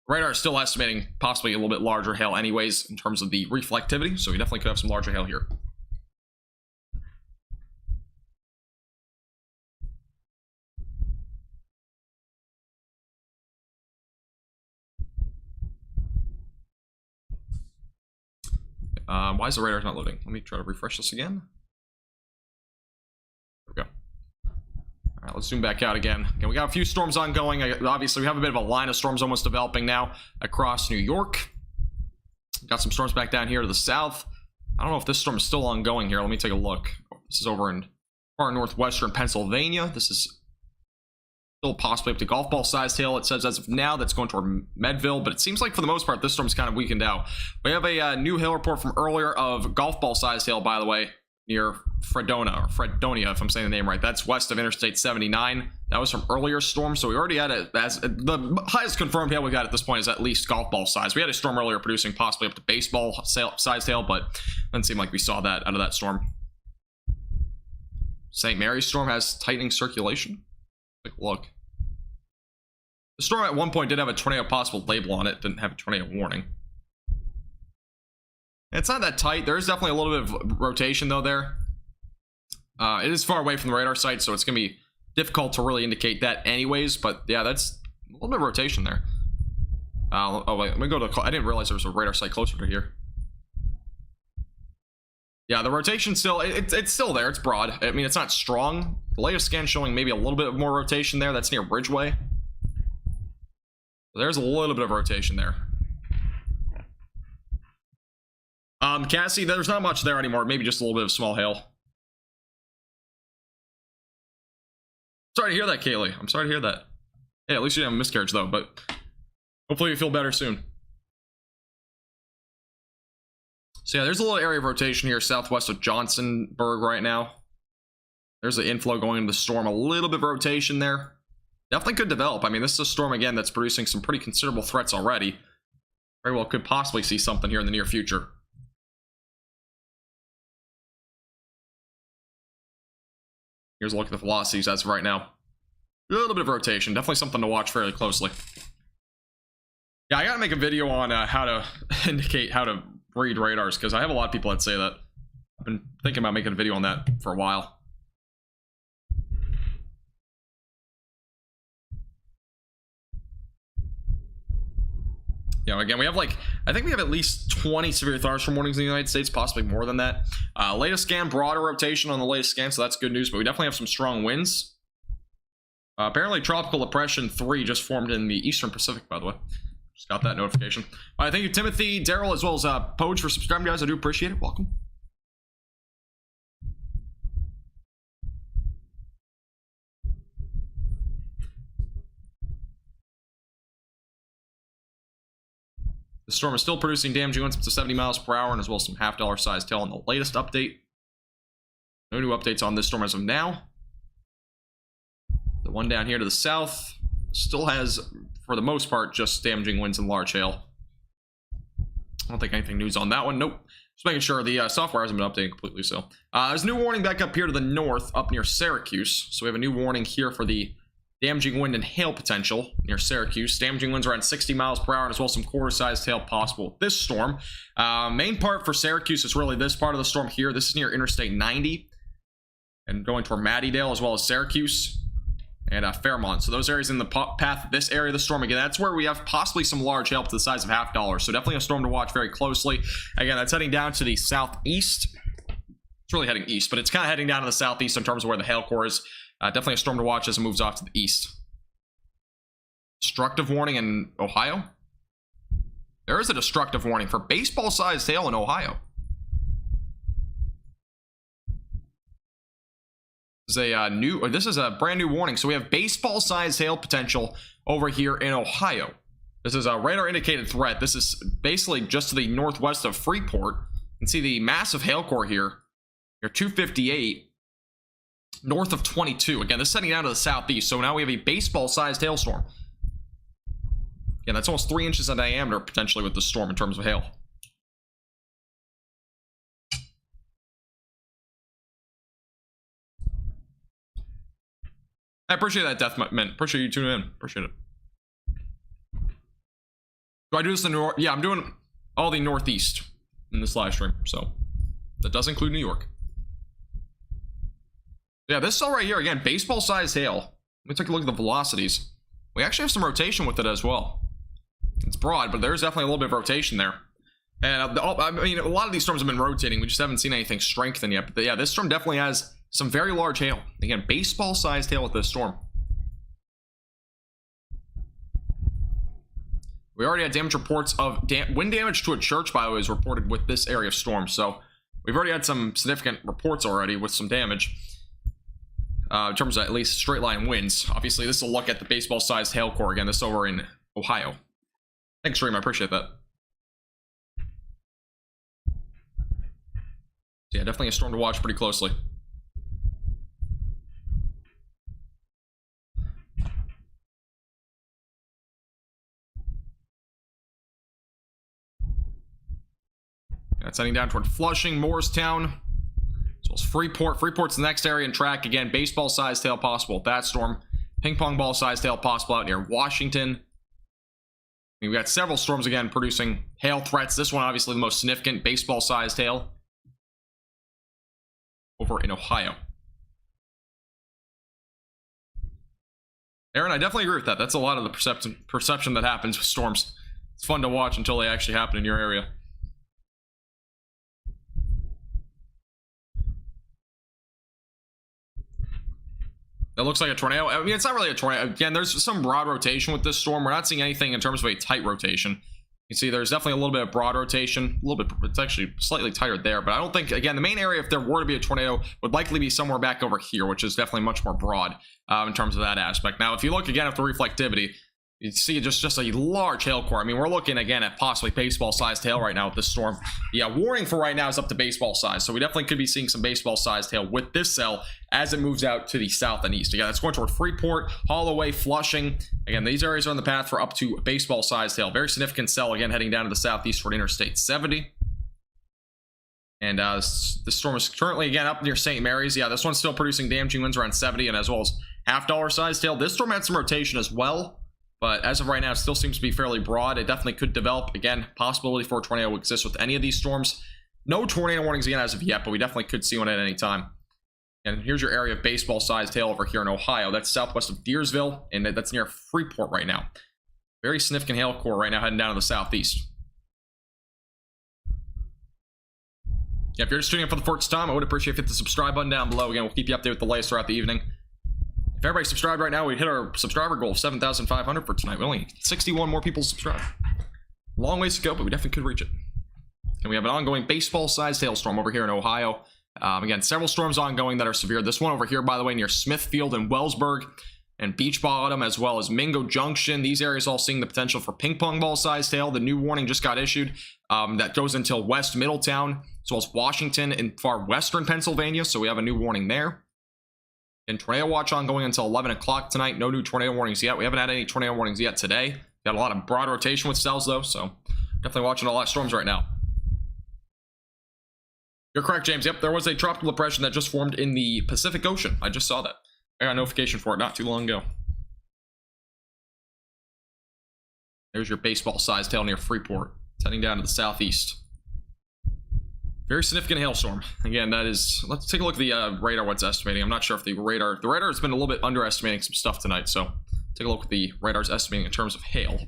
Radar is still estimating possibly a little bit larger hail anyways in terms of the reflectivity. So we definitely could have some larger hail here. Why is the radar not loading? Let me try to refresh this again. There we go. All right, let's zoom back out again. Okay, we got a few storms ongoing. Obviously, we have a bit of a line of storms almost developing now across New York. Got some storms back down here to the south. I don't know if this storm is still ongoing here. Let me take a look. This is over in far northwestern Pennsylvania. This is still possibly up to golf ball sized hail. It says as of now that's going toward Medville, but it seems like for the most part this storm's kind of weakened out. We have a new hail report from earlier of golf ball sized hail, by the way, near Fredonia, if I'm saying the name right. That's west of Interstate 79. That was from earlier storm, so we already had the highest confirmed hail we got at this point is at least golf ball size. We had a storm earlier producing possibly up to baseball sized hail, but doesn't seem like we saw that out of that storm. St. Mary's storm has tightening circulation. Take a look. The storm at one point did have a tornado possible label on it, didn't have a tornado warning. It's not that tight. There is definitely a little bit of rotation though there. It is far away from the radar site, so it's gonna be difficult to really indicate that anyways, but yeah, that's a little bit of rotation there. Oh wait, let me go to, I didn't realize there was a radar site closer to here. Yeah, the rotation still, it's still there. It's broad. I mean, it's not strong. The latest scan showing maybe a little bit more rotation there. That's near Ridgeway. There's a little bit of rotation there. Cassie, there's not much there anymore. Maybe just a little bit of small hail. Sorry to hear that, Kaylee. I'm sorry to hear that. Hey, at least you didn't have a miscarriage though, but hopefully you feel better soon. So yeah, there's a little area of rotation here southwest of Johnsonburg right now. There's an inflow going into the storm, a little bit of rotation there. Definitely could develop. I mean, this is a storm again that's producing some pretty considerable threats already. Very well could possibly see something here in the near future. Here's a look at the velocities as of right now. A little bit of rotation. Definitely something to watch fairly closely. Yeah, I gotta make a video on how to indicate how to read radars, because I have a lot of people that say that. I've been thinking about making a video on that for a while. You know, again, we have like, I think we have at least 20 severe thunderstorm warnings in the United States, possibly more than that. Latest scan, broader rotation on the latest scan, so that's good news, but we definitely have some strong winds. Apparently, Tropical Depression 3 just formed in the Eastern Pacific, by the way. Just got that notification. All right, thank you, Timothy, Daryl, as well as Poge for subscribing, guys. I do appreciate it. Welcome. The storm is still producing damaging winds up to 70 miles per hour, and as well as some half-dollar sized hail on the latest update. No new updates on this storm as of now. The one down here to the south still has, for the most part, just damaging winds and large hail. I don't think anything news on that one. Nope. Just making sure the software hasn't been updated completely. So there's a new warning back up here to the north, up near Syracuse. So we have a new warning here for the damaging wind and hail potential near Syracuse. Damaging winds around 60 miles per hour, and as well as some quarter-sized hail possible with this storm. Main part for Syracuse is really this part of the storm here. This is near Interstate 90 and going toward Mattydale, as well as Syracuse and Fairmont. So those areas in the path of this area of the storm, again, that's where we have possibly some large hail to the size of $half. So definitely a storm to watch very closely. Again, that's heading down to the southeast. It's really heading east, but it's kind of heading down to the southeast in terms of where the hail core is. Definitely a storm to watch as it moves off to the east. Destructive warning in Ohio. There is a destructive warning for baseball-sized hail in Ohio. This is a brand new warning. So we have baseball-sized hail potential over here in Ohio. This is a radar-indicated threat. This is basically just to the northwest of Freeport. You can see the massive hail core here. Here, 258. North of 22. Again, this is heading down to the southeast. So now we have a baseball-sized hailstorm. Again, that's almost 3 inches in diameter potentially with the storm in terms of hail. I appreciate that, Deathmint. Appreciate you tuning in. Appreciate it. Do I do this in New York? Yeah, I'm doing all the Northeast in this live stream. So that does include New York. Yeah, this cell right here, again, baseball-sized hail. Let me take a look at the velocities. We actually have some rotation with it as well. It's broad, but there's definitely a little bit of rotation there. And I mean, a lot of these storms have been rotating. We just haven't seen anything strengthen yet. But yeah, this storm definitely has some very large hail. Again, baseball-sized hail with this storm. We already had damage reports of wind damage to a church, by the way, is reported with this area of storm. So we've already had some significant reports already with some damage. In terms of at least straight line winds. Obviously, this is a look at the baseball-sized hail core. Again, this is over in Ohio. Thanks, Stream. I appreciate that. So yeah, definitely a storm to watch pretty closely. Yeah, it's heading down toward Flushing, Morristown. So it's Freeport. Freeport's the next area in track. Again, baseball-sized hail possible with that storm. Ping-pong ball-sized hail possible out near Washington. I mean, we've got several storms, again, producing hail threats. This one, obviously, the most significant baseball-sized hail over in Ohio. Aaron, I definitely agree with that. That's a lot of the perception that happens with storms. It's fun to watch until they actually happen in your area. That looks like a tornado. I mean, it's not really a tornado. Again, there's some broad rotation with this storm. We're not seeing anything in terms of a tight rotation. You see, there's definitely a little bit of broad rotation. A little bit, it's actually slightly tighter there. But I don't think, again, the main area, if there were to be a tornado, would likely be somewhere back over here, which is definitely much more broad in terms of that aspect. Now, if you look again at the reflectivity, you see just a large hail core. I mean, we're looking again at possibly baseball-sized hail right now with this storm. Yeah, warning for right now is up to baseball size. So we definitely could be seeing some baseball-sized hail with this cell as it moves out to the south and east. Again, that's going toward Freeport, Holloway, Flushing. Again, these areas are on the path for up to baseball-sized hail. Very significant cell, again, heading down to the southeast toward Interstate 70. And the storm is currently again up near St. Mary's. Yeah, this one's still producing damaging winds around 70, and as well as half-dollar size tail. This storm had some rotation as well, but as of right now, it still seems to be fairly broad. It definitely could develop. Again, possibility for a tornado exists with any of these storms. No tornado warnings again as of yet, but we definitely could see one at any time. And here's your area of baseball-sized hail over here in Ohio. That's southwest of Deersville, and that's near Freeport right now. Very significant hail core right now heading down to the southeast. Yeah, if you're just tuning in for the first time, I would appreciate if you hit the subscribe button down below. Again, we'll keep you updated with the latest throughout the evening. If everybody's subscribed right now, we hit our subscriber goal of 7,500 for tonight. We only 61 more people subscribe. Long ways to go, but we definitely could reach it. And we have an ongoing baseball-sized hailstorm over here in Ohio. Again, several storms ongoing that are severe. This one over here, by the way, near Smithfield and Wellsburg and Beach Bottom, as well as Mingo Junction. These areas all seeing the potential for ping pong ball-sized hail. The new warning just got issued. That goes until West Middletown, as well as Washington and far western Pennsylvania. So we have a new warning there. And tornado watch ongoing until 11 o'clock tonight. No new tornado warnings yet. We haven't had any tornado warnings yet today. Got a lot of broad rotation with cells, though, so definitely watching a lot of storms right now. You're correct, James. Yep, there was a tropical depression that just formed in the Pacific Ocean. I just saw that. I got a notification for it not too long ago. There's your baseball-sized hail near Freeport. It's heading down to the southeast. Very significant hailstorm. Again, that is... Let's take a look at the radar, what's estimating. I'm not sure if the radar... The radar has been a little bit underestimating some stuff tonight, so take a look at the radar's estimating in terms of hail.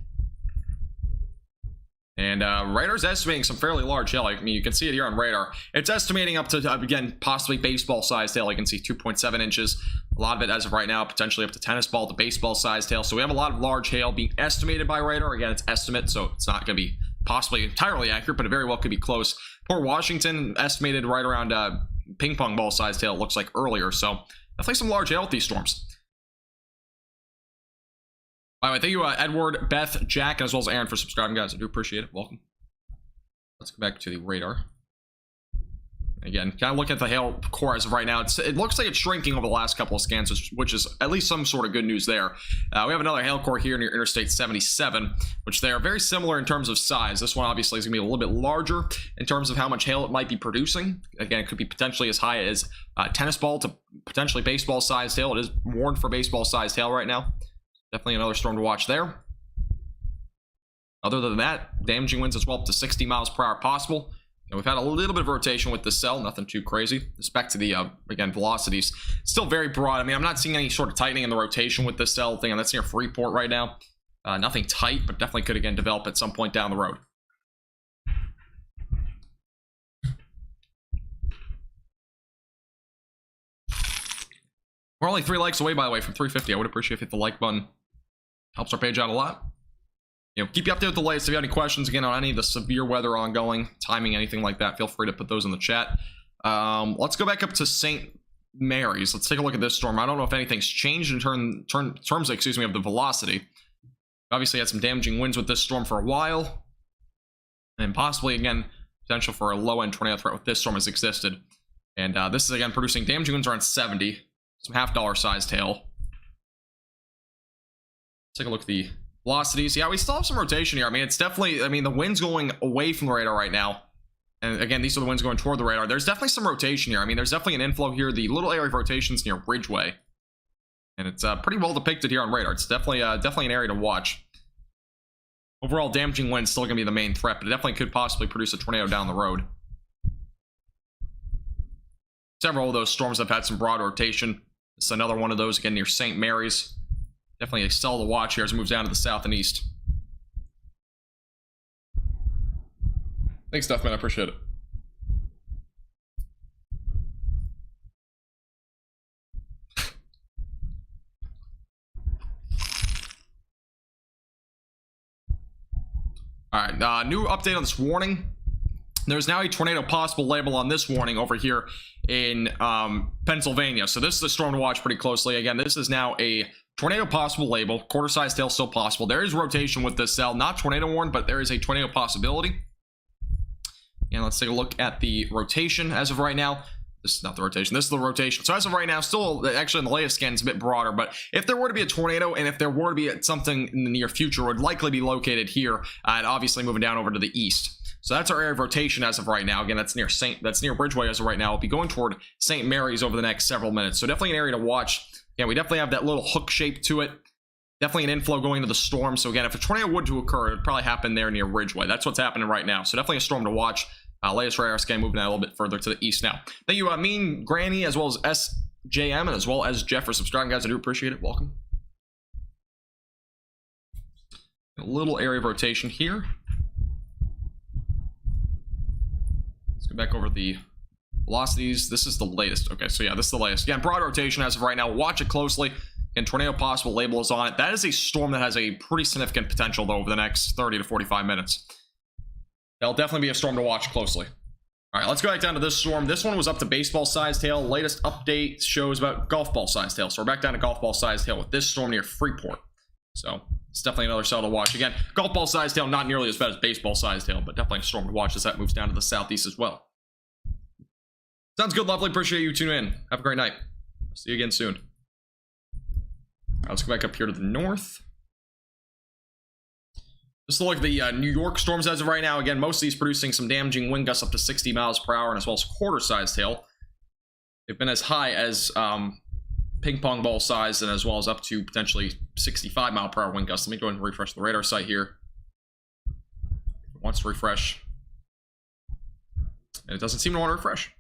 And radar's estimating some fairly large hail. I mean, you can see it here on radar. It's estimating up to, again, possibly baseball-sized hail. You can see 2.7 inches. A lot of it, as of right now, potentially up to tennis ball to baseball-sized hail. So we have a lot of large hail being estimated by radar. Again, it's estimate, so it's not going to be possibly entirely accurate, but it very well could be close. Port Washington estimated right around ping pong ball-sized hail, it looks like earlier. So definitely some large hail with these storms. By the way, thank you, Edward, Beth, Jack, as well as Aaron for subscribing, guys. I do appreciate it. Welcome. Let's go back to the radar. Again, kind of look at the hail core as of right now. It looks like it's shrinking over the last couple of scans, which is at least some sort of good news there. We have another hail core here near Interstate 77, which they are very similar in terms of size. This one obviously is going to be a little bit larger in terms of how much hail it might be producing. Again, it could be potentially as high as tennis ball to potentially baseball-sized hail. It is warned for baseball-sized hail right now. Definitely another storm to watch there. Other than that, damaging winds as well up to 60 miles per hour possible. And we've had a little bit of rotation with the cell, nothing too crazy. With respect to the, again, velocities, still very broad. I mean, I'm not seeing any sort of tightening in the rotation with the cell thing, and that's near Freeport right now. Nothing tight, but definitely could, again, develop at some point down the road. We're only 3 likes away, by the way, from 350. I would appreciate if you hit the like button. Helps our page out a lot. You know, keep you updated with the latest. If you have any questions, again, on any of the severe weather ongoing, timing, anything like that, feel free to put those in the chat. Let's go back up to St. Mary's. Let's take a look at this storm. I don't know if anything's changed in terms, excuse me, of the velocity. Obviously, had some damaging winds with this storm for a while. And possibly, again, potential for a low-end tornado threat with this storm has existed. And this is, again, producing damaging winds around 70. Some half-dollar sized hail. Take a look at the velocities. Yeah, we still have some rotation here. I mean, it's definitely, I mean, the wind's going away from the radar right now. And again, these are the winds going toward the radar. There's definitely some rotation here. I mean, there's definitely an inflow here. The little area of rotation's near Ridgeway. And it's pretty well depicted here on radar. It's definitely an area to watch. Overall, damaging wind's still going to be the main threat, but it definitely could possibly produce a tornado down the road. Several of those storms have had some broad rotation. This is another one of those, again, near St. Mary's. Definitely a cell to watch here as it moves down to the south and east. Thanks, Duffman. I appreciate it. All right, new update on this warning. There's now a tornado possible label on this warning over here in Pennsylvania. So this is a storm to watch pretty closely. Again, this is now a tornado possible label. Quarter-sized hail still possible. There is rotation with this cell. Not tornado warned, but there is a tornado possibility. And let's take a look at the rotation as of right now. This is not the rotation. This is the rotation. So as of right now, still, actually in the latest scan, it's a bit broader. But if there were to be a tornado, and if there were to be something in the near future, it would likely be located here, and obviously moving down over to the east. So that's our area of rotation as of right now. Again, that's near Bridgeway as of right now. We'll be going toward St. Mary's over the next several minutes. So definitely an area to watch. Yeah, we definitely have that little hook shape to it. Definitely an inflow going to the storm. So again, if a tornado would to occur, it would probably happen there near Ridgeway. That's what's happening right now. So definitely a storm to watch. Latest radar scan moving out a little bit further to the east now. Thank you, Mean Granny, as well as SJM, and as well as Jeff for subscribing, guys. I do appreciate it. Welcome. A little area of rotation here. Let's go back over the velocities. This is the latest. Okay, so yeah, this is the latest. Again, broad rotation as of right now. Watch it closely. Again, tornado possible label is on it. That is a storm that has a pretty significant potential, though, over the next 30 to 45 minutes. That'll definitely be a storm to watch closely. All right, let's go back down to this storm. This one was up to baseball size tail. Latest update shows about golf ball size tail. So we're back down to golf ball size tail with this storm near Freeport. So it's definitely another cell to watch. Again, golf ball size tail, not nearly as bad as baseball size tail, but definitely a storm to watch as that moves down to the southeast as well. Sounds good, lovely. Appreciate you tuning in. Have a great night. See you again soon. All right, let's go back up here to the north. Just look at the New York storms as of right now. Again, most of these producing some damaging wind gusts up to 60 miles per hour and as well as quarter size tail. They've been as high as ping pong ball size and as well as up to potentially 65 mile per hour wind gusts. Let me go ahead and refresh the radar site here. It wants to refresh. And it doesn't seem to want to refresh.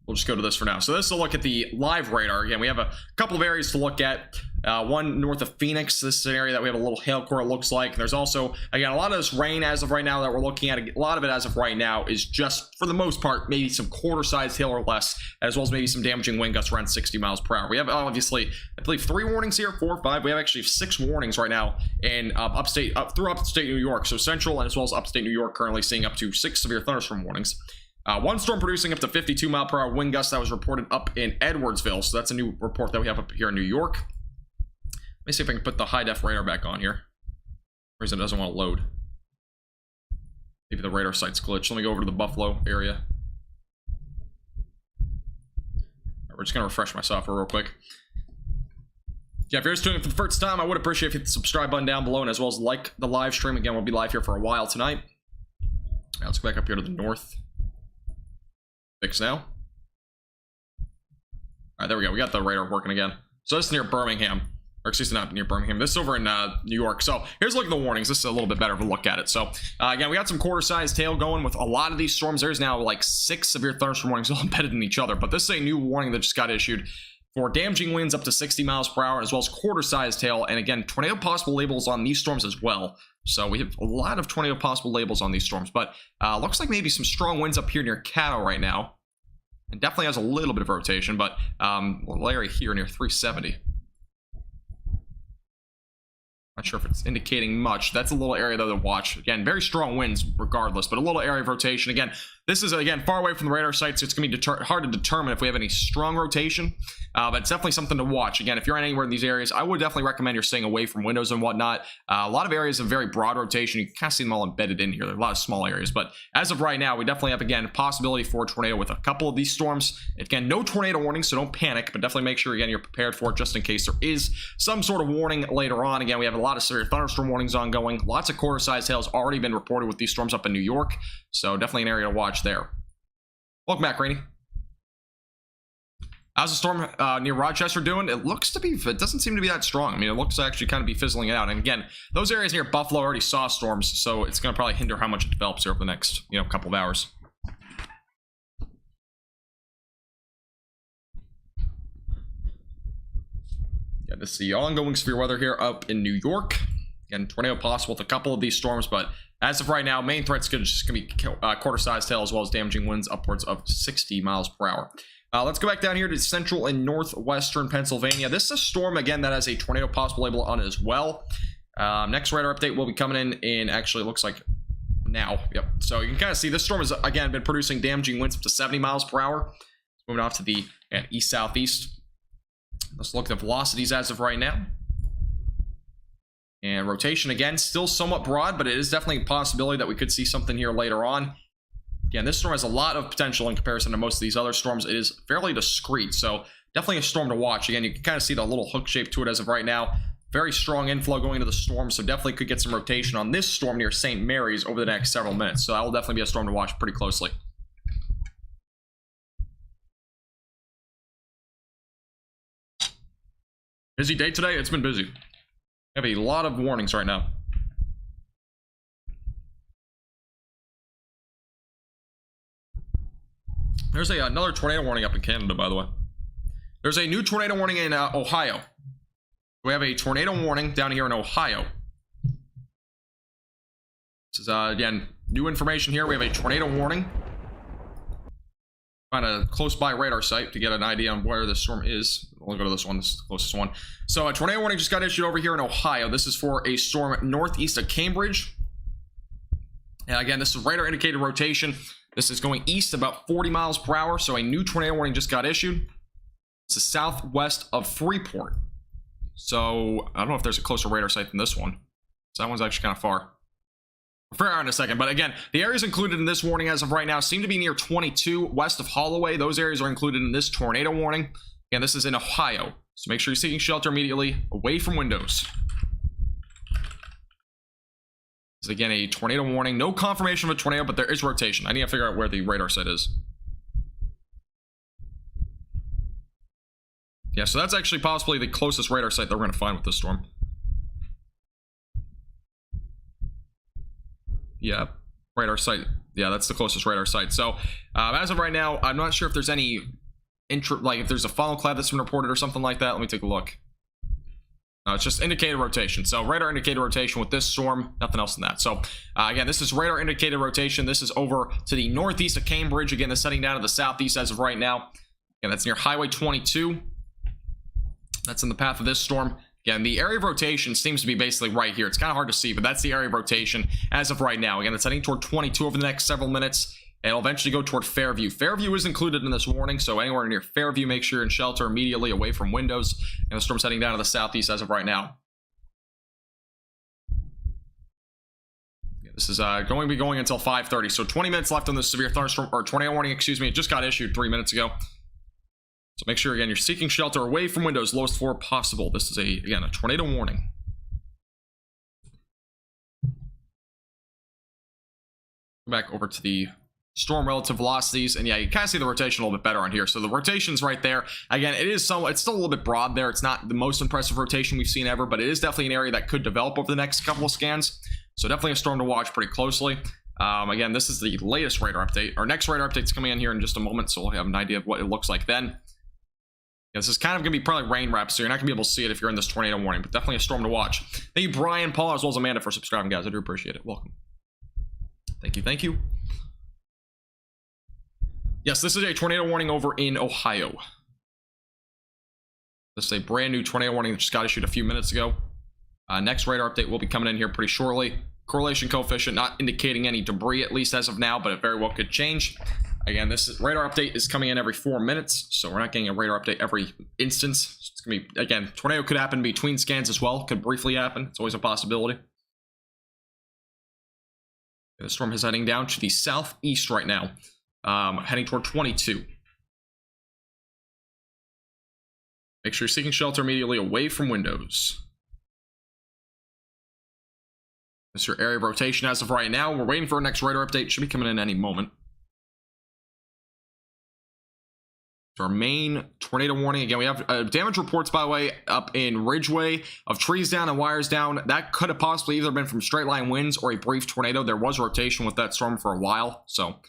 We'll just go to this for now. So this is a look at the live radar. Again, we have a couple of areas to look at. One north of Phoenix. This is an area that we have a little hail core, it looks like. There's also, again, a lot of this rain as of right now that we're looking at. A lot of it as of right now is just, for the most part, maybe some quarter-sized hail or less, as well as maybe some damaging wind gusts around 60 miles per hour. We have, obviously, I believe 3 warnings here, 4 or 5. We have actually 6 warnings right now in through upstate New York. So central and as well as upstate New York currently seeing up to 6 severe thunderstorm warnings. One storm producing up to 52 mile per hour wind gusts that was reported up in Edwardsville. So that's a new report that we have up here in New York. Let me see if I can put the high def radar back on here. For reason it doesn't want to load. Maybe the radar site's glitched. Let me go over to the Buffalo area. Right, we're just going to refresh my software real quick. Yeah, if you're just doing it for the first time, I would appreciate if you hit the subscribe button down below and as well as like the live stream. Again, we'll be live here for a while tonight. Now let's go back up here to the north. Fix now. All right, there we go. We got the radar working again. So this is near Birmingham. Or excuse me, not near Birmingham. This is over in New York. So here's a look at the warnings. This is a little bit better of a look at it. So again, we got some quarter-sized tail going with a lot of these storms. There's now like 6 severe thunderstorm warnings all embedded in each other. But this is a new warning that just got issued for damaging winds up to 60 miles per hour, as well as quarter-sized tail. And again, tornado possible labels on these storms as well. So we have a lot of tornado possible labels on these storms. But looks like maybe some strong winds up here near Caddo right now. It definitely has a little bit of rotation, but a little area here near 370. Not sure if it's indicating much. That's a little area though to watch. Again, very strong winds regardless, but a little area of rotation. Again, this is, again, far away from the radar site, so it's going to be hard to determine if we have any strong rotation, but it's definitely something to watch. Again, if you're anywhere in these areas, I would definitely recommend you're staying away from windows and whatnot. A lot of areas of very broad rotation. You can kind of see them all embedded in here. There are a lot of small areas, but as of right now, we definitely have, again, a possibility for a tornado with a couple of these storms. Again, no tornado warning, so don't panic, but definitely make sure, again, you're prepared for it just in case there is some sort of warning later on. Again, we have a lot of severe thunderstorm warnings ongoing. Lots of quarter-sized hail has already been reported with these storms up in New York, so definitely an area to watch there. Welcome back, Rainey. How's the storm near Rochester doing? It looks to be, it doesn't seem to be that strong. I mean, it looks to actually kind of be fizzling it out. And again, those areas near Buffalo already saw storms, so it's going to probably hinder how much it develops here over the next, couple of hours. Yeah, this is the ongoing severe weather here up in New York. Again, tornado possible with a couple of these storms, but as of right now, main threat's just going to be quarter-sized hail as well as damaging winds upwards of 60 miles per hour. Let's go back down here to central and northwestern Pennsylvania. This is a storm, again, that has a tornado possible label on it as well. Next radar update will be coming in actually, it looks like now. Yep. So you can kind of see this storm has, again, been producing damaging winds up to 70 miles per hour. Moving off to the east-southeast. Let's look at the velocities as of right now. And rotation, again, still somewhat broad, but it is definitely a possibility that we could see something here later on. Again, this storm has a lot of potential in comparison to most of these other storms. It is fairly discreet, so definitely a storm to watch. Again, you can kind of see the little hook shape to it as of right now. very strong inflow going into the storm, so definitely could get some rotation on this storm near St. Mary's over the next several minutes. So that will definitely be a storm to watch pretty closely. Busy day today? It's been busy. I have a lot of warnings right now. There's another tornado warning up in Canada, by the way. There's a new tornado warning in Ohio. We have a tornado warning down here in Ohio. This is, again, new information here. We have a tornado warning. Find a close by radar site to get an idea on where this storm is. We'll go to this one. This is the closest one. So a tornado warning just got issued over here in Ohio. This is for a storm northeast of Cambridge. And again, this is radar indicated rotation. This is going east about 40 miles per hour. So a new tornado warning just got issued. This is southwest of Freeport. So I don't know if there's a closer radar site than this one. So that one's actually kind of far. We'll figure out in a second. But again, the areas included in this warning as of right now seem to be near 22 west of Holloway. Those areas are included in this tornado warning. Again, this is in Ohio. So make sure you're seeking shelter immediately away from windows. This is again a tornado warning. No confirmation of a tornado, but there is rotation. I need to figure out where the radar site is. Yeah, so that's actually possibly the closest radar site that we're going to find with this storm. Yeah, radar site. Yeah, that's the closest radar site. So as of right now, I'm not sure if there's any if there's a funnel cloud that's been reported or something like that. Let me take a look. It's just indicated rotation. So radar indicated rotation with this storm, nothing else than that. So again, this is radar indicated rotation. This is over to the northeast of Cambridge. Again, that's heading down to the southeast as of right now. Again, that's near Highway 22. That's in the path of this storm. Again, the area of rotation seems to be basically right here. It's kind of hard to see, but that's the area of rotation as of right now. Again, it's heading toward 22 over the next several minutes. And it'll eventually go toward Fairview. Fairview is included in this warning, so anywhere near Fairview, make sure you're in shelter immediately away from windows. And the storm's heading down to the southeast as of right now. Yeah, this is going to be going until 5:30, so 20 minutes left on this severe thunderstorm, or tornado warning, excuse me. It just got issued 3 minutes ago. So make sure, again, you're seeking shelter away from windows, lowest floor possible. This is, again, a tornado warning. Back over to the storm relative velocities, and yeah, you kind of see the rotation a little bit better on here. So the rotation's right there. Again, it's still a little bit broad there. It's not the most impressive rotation we've seen ever, but it is definitely an area that could develop over the next couple of scans. So definitely a storm to watch pretty closely. Again, this is the latest radar update. Our next radar update's coming in here in just a moment, so we'll have an idea of what it looks like then. Yeah, this is kind of going to be probably rain wraps, so you're not going to be able to see it if you're in this tornado warning, but definitely a storm to watch. Thank you, Brian, Paul, as well as Amanda for subscribing, guys. I do appreciate it. Welcome. Thank you, thank you. Yes, this is a tornado warning over in Ohio. This is a brand new tornado warning that just got issued a few minutes ago. Next radar update will be coming in here pretty shortly. Correlation coefficient not indicating any debris, at least as of now, but it very well could change. Again, this radar update is coming in every 4 minutes, so we're not getting a radar update every instance. It's going to be, again, tornado could happen between scans as well. Could briefly happen. It's always a possibility. The storm is heading down to the southeast right now, heading toward 22. Make sure you're seeking shelter immediately away from windows. That's your area of rotation as of right now. We're waiting for our next radar update. It should be coming in any moment. Our main tornado warning. Again, we have damage reports, by the way, up in Ridgeway of trees down and wires down. That could have possibly either been from straight line winds or a brief tornado. There was rotation with that storm for a while. So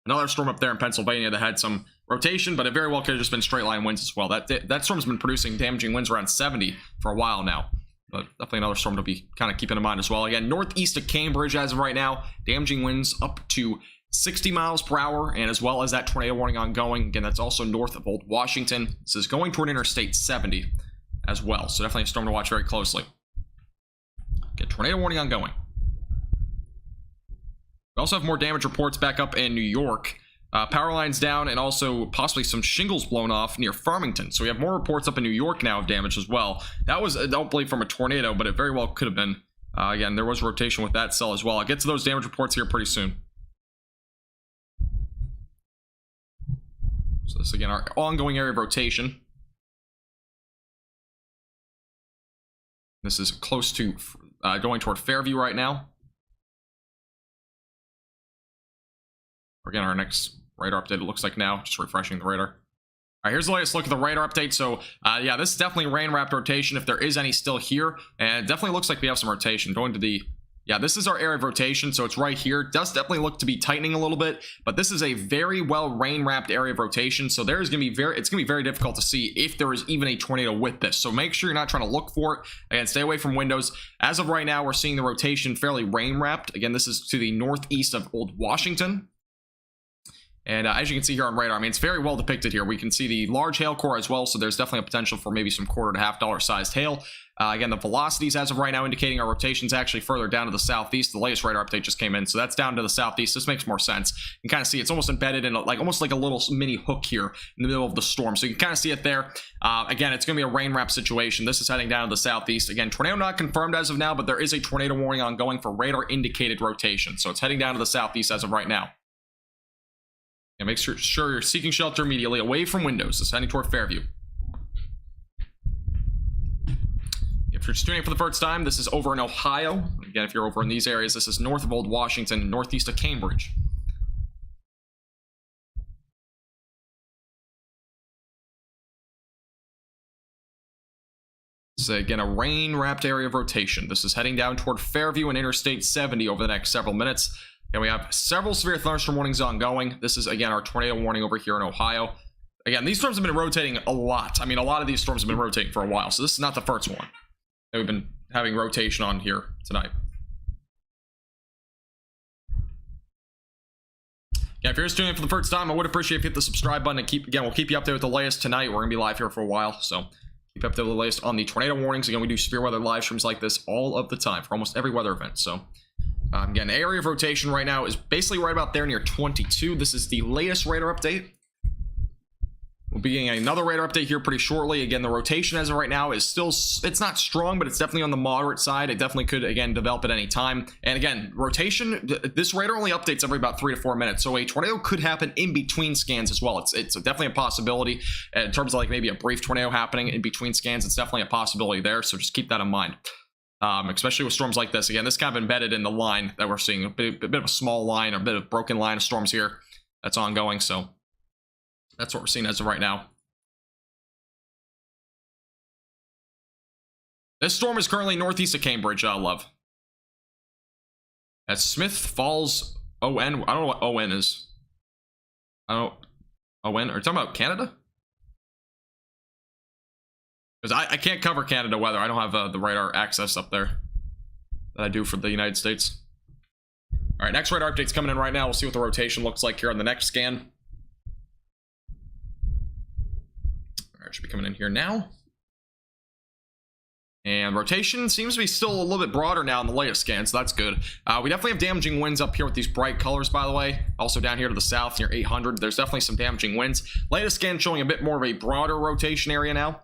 another storm up there in Pennsylvania that had some rotation, but it very well could have just been straight line winds as well. That storm's been producing damaging winds around 70 for a while now. But definitely another storm to be kind of keeping in mind as well. Again, northeast of Cambridge as of right now, damaging winds up to 60 miles per hour, and as well as that tornado warning ongoing. Again, that's also north of Old Washington. This is going toward Interstate 70 as well, so definitely a storm to watch very closely. Again, tornado warning ongoing. We also have more damage reports back up in New York. Power lines down, and also possibly some shingles blown off near Farmington. So we have more reports up in New York now of damage as well. That was, I don't believe, from a tornado, but it very well could have been. Again, there was rotation with that cell as well. I'll get to those damage reports here pretty soon. So this, again, our ongoing area of rotation. This is close to going toward Fairview right now. Again, our next radar update, it looks like now, just refreshing the radar. All right, here's the latest look at the radar update. So, yeah, this is definitely rain-wrapped rotation, if there is any still here. And it definitely looks like we have some rotation. Going to the... Yeah, this is our area of rotation, so it's right here. It does definitely look to be tightening a little bit, but this is a very well rain-wrapped area of rotation, so there's going to be it's going to be very difficult to see if there is even a tornado with this. So make sure you're not trying to look for it. Again, stay away from windows. As of right now, we're seeing the rotation fairly rain-wrapped. Again, this is to the northeast of Old Washington. And as you can see here on radar, I mean, it's very well depicted here. We can see the large hail core as well, so there's definitely a potential for maybe some $quarter to $half sized hail. Again, the velocities as of right now indicating our rotation's actually further down to the southeast. The latest radar update just came in, so that's down to the southeast. This makes more sense. You can kind of see it's almost embedded in almost like a little mini hook here in the middle of the storm. So you can kind of see it there. Again, it's going to be a rain wrap situation. This is heading down to the southeast. Again, tornado not confirmed as of now, but there is a tornado warning ongoing for radar indicated rotation. So it's heading down to the southeast as of right now. And make sure you're seeking shelter immediately away from windows. It's heading toward Fairview. If you're just tuning in for the first time, this is over in Ohio. Again, if you're over in these areas, this is north of Old Washington, northeast of Cambridge. This is, again, a rain-wrapped area of rotation. This is heading down toward Fairview and Interstate 70 over the next several minutes. And we have several severe thunderstorm warnings ongoing. This is, again, our tornado warning over here in Ohio. Again, these storms have been rotating a lot. I mean, a lot of these storms have been rotating for a while, so this is not the first one that we've been having rotation on here tonight. Yeah, if you're just tuning in for the first time, I would appreciate if you hit the subscribe button and we'll keep you updated with the latest tonight. We're going to be live here for a while, so keep up to the latest on the tornado warnings. Again, we do severe weather live streams like this all of the time for almost every weather event, so... Again, area of rotation right now is basically right about there near 22. This is the latest radar update. We'll be getting another radar update here pretty shortly. Again, the rotation as of right now is still, it's not strong, but it's definitely on the moderate side. It definitely could, again, develop at any time. And again, rotation, this radar only updates every about 3 to 4 minutes. So a tornado could happen in between scans as well. It's definitely a possibility in terms of like maybe a brief tornado happening in between scans. It's definitely a possibility there. So just keep that in mind. Especially with storms like this. Again, this kind of embedded in the line that we're seeing, a bit of a small line, or a bit of broken line of storms here that's ongoing. So that's what we're seeing as of right now. This storm is currently northeast of Cambridge, Love. That's Smith Falls, ON. I don't know what ON is. I don't know. ON? Are you talking about Canada? Because I can't cover Canada weather. I don't have the radar access up there that I do for the United States. All right, next radar update's coming in right now. We'll see what the rotation looks like here on the next scan. All right, should be coming in here now. And rotation seems to be still a little bit broader now in the latest scan, so that's good. We definitely have damaging winds up here with these bright colors, by the way. Also down here to the south near 800, there's definitely some damaging winds. Latest scan showing a bit more of a broader rotation area now.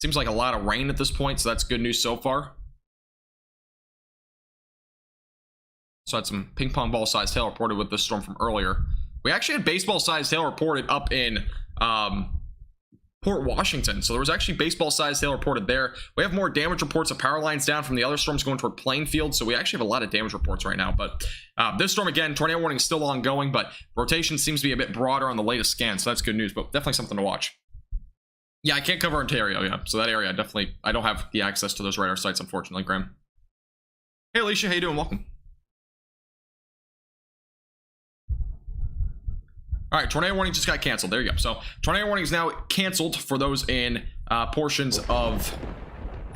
Seems like a lot of rain at this point, so that's good news so far. So I had some ping pong ball sized hail reported with this storm from earlier. We actually had baseball sized hail reported up in Port Washington. So there was actually baseball sized hail reported there. We have more damage reports of power lines down from the other storms going toward Plainfield. So we actually have a lot of damage reports right now. But this storm, again, tornado warning is still ongoing, but rotation seems to be a bit broader on the latest scan. So that's good news, but definitely something to watch. Yeah, I can't cover Ontario, yeah. So that area, I don't have the access to those radar sites, unfortunately, Graham. Hey, Alicia, how you doing? Welcome. All right, tornado warning just got canceled. There you go. So tornado warning is now canceled for those in portions of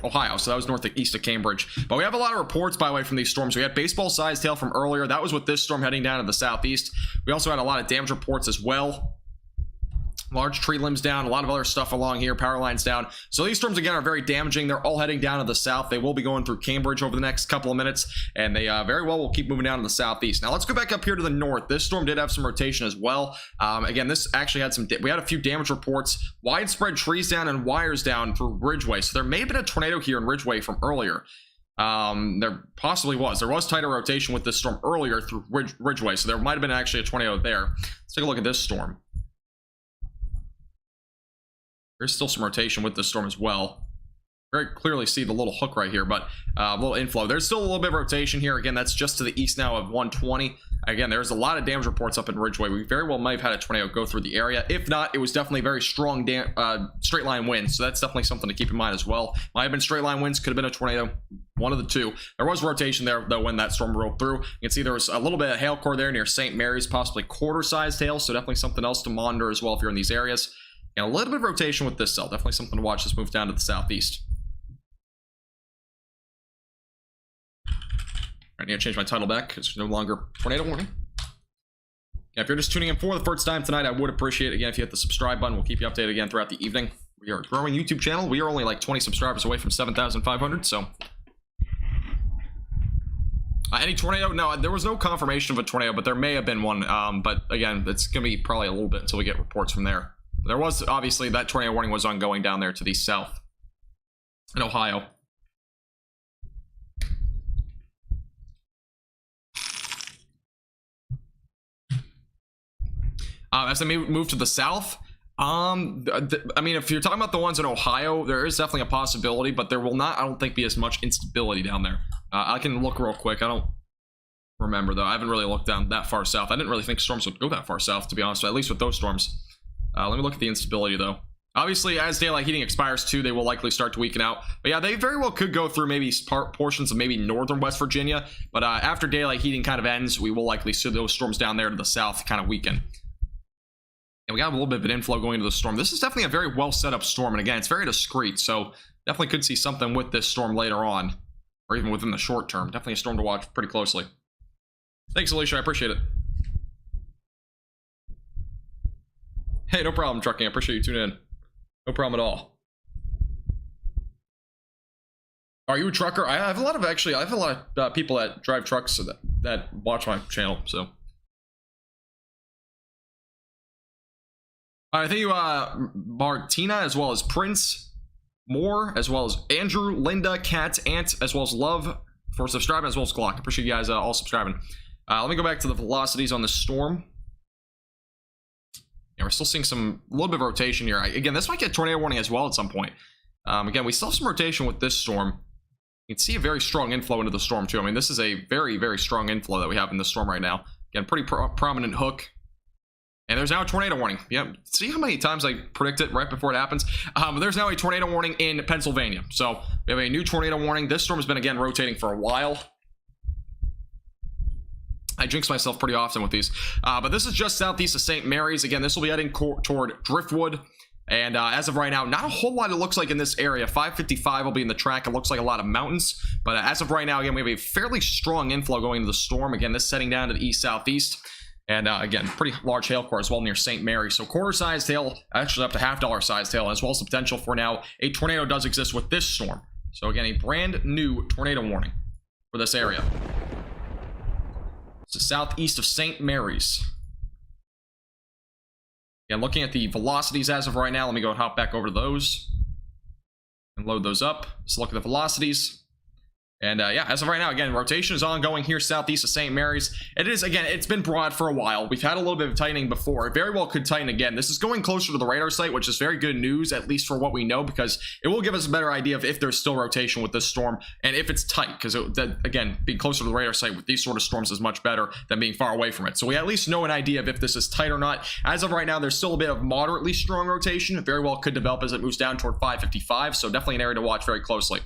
Ohio. So that was northeast of Cambridge. But we have a lot of reports, by the way, from these storms. We had baseball-sized hail from earlier. That was with this storm heading down to the southeast. We also had a lot of damage reports as well. Large tree limbs down, a lot of other stuff along here, power lines down. So these storms, again, are very damaging. They're all heading down to the south. They will be going through Cambridge over the next couple of minutes, and they very well will keep moving down to the southeast. Now, let's go back up here to the north. This storm did have some rotation as well. Again, this actually had we had a few damage reports, widespread trees down and wires down through Ridgeway. So there may have been a tornado here in Ridgeway from earlier. There possibly was. There was tighter rotation with this storm earlier through Ridgeway, so there might have been actually a tornado there. Let's take a look at this storm. There's still some rotation with this storm as well. very clearly see the little hook right here, but a little inflow. There's still a little bit of rotation here. Again, that's just to the east now of 120. Again, there's a lot of damage reports up in Ridgeway. We very well might have had a tornado go through the area. If not, it was definitely very strong straight line winds, so that's definitely something to keep in mind as well. Might have been straight line winds, could have been a tornado, one of the two. There was rotation there, though, when that storm rolled through. You can see there was a little bit of hail core there near St. Mary's, possibly quarter-sized hail, so definitely something else to monitor as well if you're in these areas. And a little bit of rotation with this cell, definitely something to watch. This move down to the southeast. I need to change my title back because there's no longer tornado warning. Yeah, if you're just tuning in for the first time tonight, I would appreciate it. Again, if you hit the subscribe button, we'll keep you updated again throughout the evening. We are a growing YouTube channel. We are only like 20 subscribers away from 7,500, so. Any tornado? No, there was no confirmation of a tornado, but there may have been one. But again, it's going to be probably a little bit until we get reports from there. There was, obviously, that tornado warning was ongoing down there to the south in Ohio. As they move to the south, I mean, if you're talking about the ones in Ohio, there is definitely a possibility, but there will not, I don't think, be as much instability down there. I can look real quick. I don't remember, though. I haven't really looked down that far south. I didn't really think storms would go that far south, to be honest, at least with those storms. Let me look at the instability, though. Obviously, as daylight heating expires, too, they will likely start to weaken out. But yeah, they very well could go through maybe portions of maybe northern West Virginia. But after daylight heating kind of ends, we will likely see those storms down there to the south kind of weaken. And we got a little bit of an inflow going into the storm. This is definitely a very well set up storm. And again, it's very discreet. So definitely could see something with this storm later on. Or even within the short term. Definitely a storm to watch pretty closely. Thanks, Alicia. I appreciate it. Hey, no problem, Trucking. I appreciate you tuning in. No problem at all. Are you a trucker? I have a lot of people that drive trucks that watch my channel, so. All right, thank you, Martina, as well as Prince, Moore, as well as Andrew, Linda, Kat, Ant, as well as Love for subscribing, as well as Glock. Appreciate you guys all subscribing. Let me go back to the velocities on the storm. Yeah, we're still seeing a little bit of rotation here. Again, this might get tornado warning as well at some point. Again, we still have some rotation with this storm. You can see a very strong inflow into the storm, too. I mean, this is a very, very strong inflow that we have in the storm right now. Again, pretty prominent hook. And there's now a tornado warning. Yeah, see how many times I predict it right before it happens? There's now a tornado warning in Pennsylvania. So we have a new tornado warning. This storm has been, again, rotating for a while. I jinx myself pretty often with these. But this is just southeast of St. Mary's. Again, this will be heading toward Driftwood. And as of right now, not a whole lot it looks like in this area. 555 will be in the track. It looks like a lot of mountains. But as of right now, again, we have a fairly strong inflow going into the storm. Again, this setting down to the east-southeast. And again, pretty large hail core as well near St. Mary. So quarter-sized hail, actually up to half-dollar-sized hail, as well as the potential for now a tornado does exist with this storm. So again, a brand new tornado warning for this area. It's southeast of St. Mary's. Again, looking at the velocities as of right now, let me go and hop back over to those and load those up. Let's look at the velocities. And yeah, as of right now, again, rotation is ongoing here southeast of St. Mary's. It is, again, it's been broad for a while. We've had a little bit of tightening before. It very well could tighten again. This is going closer to the radar site, which is very good news, at least for what we know, because it will give us a better idea of if there's still rotation with this storm and if it's tight, because, again, being closer to the radar site with these sort of storms is much better than being far away from it. So we at least know an idea of if this is tight or not. As of right now, there's still a bit of moderately strong rotation. It very well could develop as it moves down toward 555, so definitely an area to watch very closely.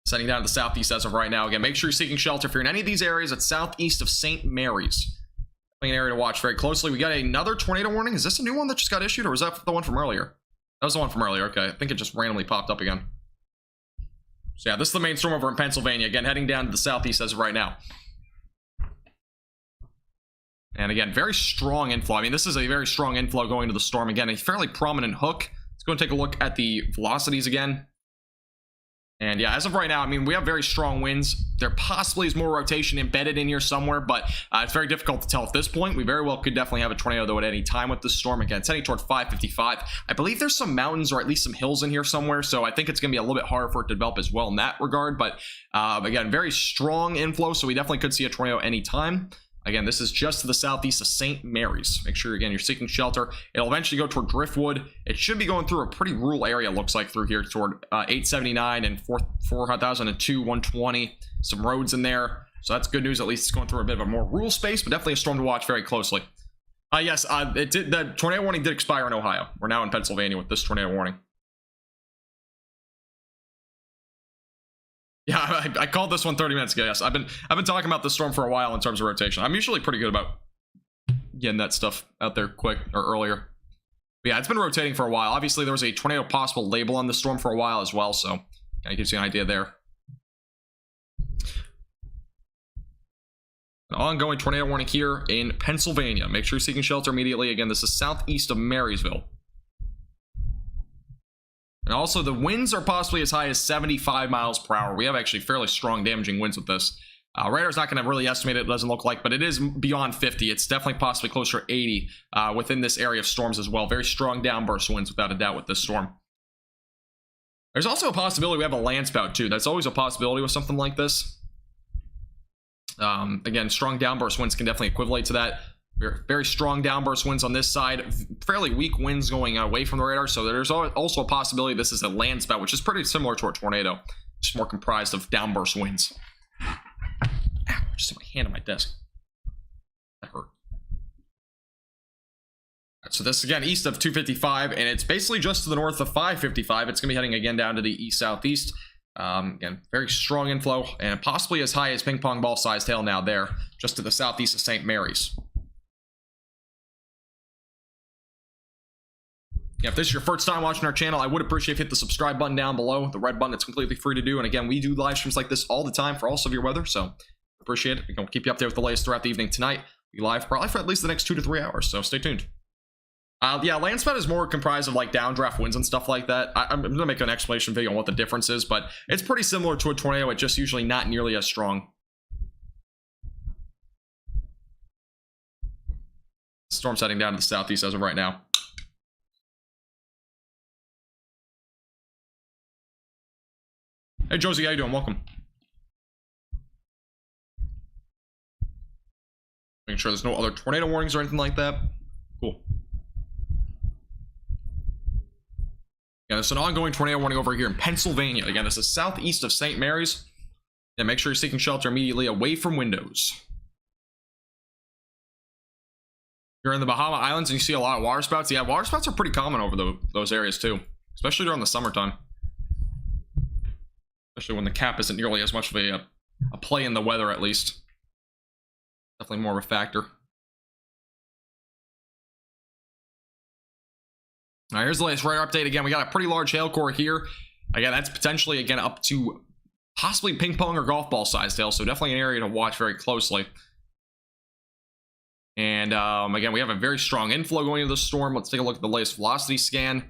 Setting down to the southeast as of right now. Again, make sure you're seeking shelter if you're in any of these areas at southeast of St. Mary's. An area to watch very closely. We got another tornado warning. Is this a new one that just got issued, or was that the one from earlier? That was the one from earlier. Okay, I think it just randomly popped up again. So yeah, this is the main storm over in Pennsylvania. Again, heading down to the southeast as of right now. And again, very strong inflow. I mean, this is a very strong inflow going to the storm. Again, a fairly prominent hook. Let's go and take a look at the velocities again. And yeah, as of right now, I mean, we have very strong winds. There possibly is more rotation embedded in here somewhere, but it's very difficult to tell at this point. We very well could definitely have a tornado, though, at any time with this storm. Again, it's heading toward 555. I believe there's some mountains or at least some hills in here somewhere, so I think it's going to be a little bit harder for it to develop as well in that regard. But again, very strong inflow, so we definitely could see a tornado anytime. Again, this is just to the southeast of St. Mary's. Make sure, again, you're seeking shelter. It'll eventually go toward Driftwood. It should be going through a pretty rural area, looks like, through here toward 879 and 4002, 120. Some roads in there. So that's good news. At least it's going through a bit of a more rural space, but definitely a storm to watch very closely. Yes, the tornado warning did expire in Ohio. We're now in Pennsylvania with this tornado warning. Yeah, I called this one 30 minutes ago. Yes, I've been talking about the storm for a while in terms of rotation. I'm usually pretty good about getting that stuff out there quick or earlier. But yeah, it's been rotating for a while. Obviously, there was a tornado possible label on the storm for a while as well, so kind of gives you an idea there. An ongoing tornado warning here in Pennsylvania. Make sure you're seeking shelter immediately. Again, this is southeast of Marysville. And also, the winds are possibly as high as 75 miles per hour. We have actually fairly strong damaging winds with this. Radar's not going to really estimate it, doesn't look like, but it is beyond 50. It's definitely possibly closer to 80 within this area of storms as well. Very strong downburst winds, without a doubt, with this storm. There's also a possibility we have a land spout, too. That's always a possibility with something like this. Again, strong downburst winds can definitely equivalent to that. Very strong downburst winds on this side, fairly weak winds going away from the radar, so there's also a possibility this is a land spout, which is pretty similar to a tornado, just more comprised of downburst winds. Ow, I just hit my hand on my desk. That hurt. So this, again, east of 255, and it's basically just to the north of 555. It's going to be heading again down to the east-southeast. Again, very strong inflow, and possibly as high as ping pong ball sized hail now there, just to the southeast of St. Mary's. Yeah, if this is your first time watching our channel, I would appreciate if you hit the subscribe button down below, the red button. It's completely free to do. And again, we do live streams like this all the time for all severe weather, so appreciate it. We're going to keep you updated with the latest throughout the evening tonight. We live probably for at least the next 2 to 3 hours, so stay tuned. Yeah, land spout is more comprised of like downdraft winds and stuff like that. I'm going to make an explanation video on what the difference is, but it's pretty similar to a tornado. It's just usually not nearly as strong. Storm's heading down to the southeast as of right now. Hey, Josie, how you doing? Welcome. Making sure there's no other tornado warnings or anything like that. Cool. Yeah, there's an ongoing tornado warning over here in Pennsylvania. Again, this is southeast of St. Mary's. And make sure you're seeking shelter immediately away from windows. You're in the Bahama Islands and you see a lot of water spouts. Yeah, water spouts are pretty common over those areas too, especially during the summertime. Especially when the cap isn't nearly as much of a play in the weather, at least. Definitely more of a factor. All right, here's the latest radar update. Again, we got a pretty large hail core here. Again, that's potentially, again, up to possibly ping pong or golf ball sized hail, so definitely an area to watch very closely. And again, we have a very strong inflow going into the storm. Let's take a look at the latest velocity scan.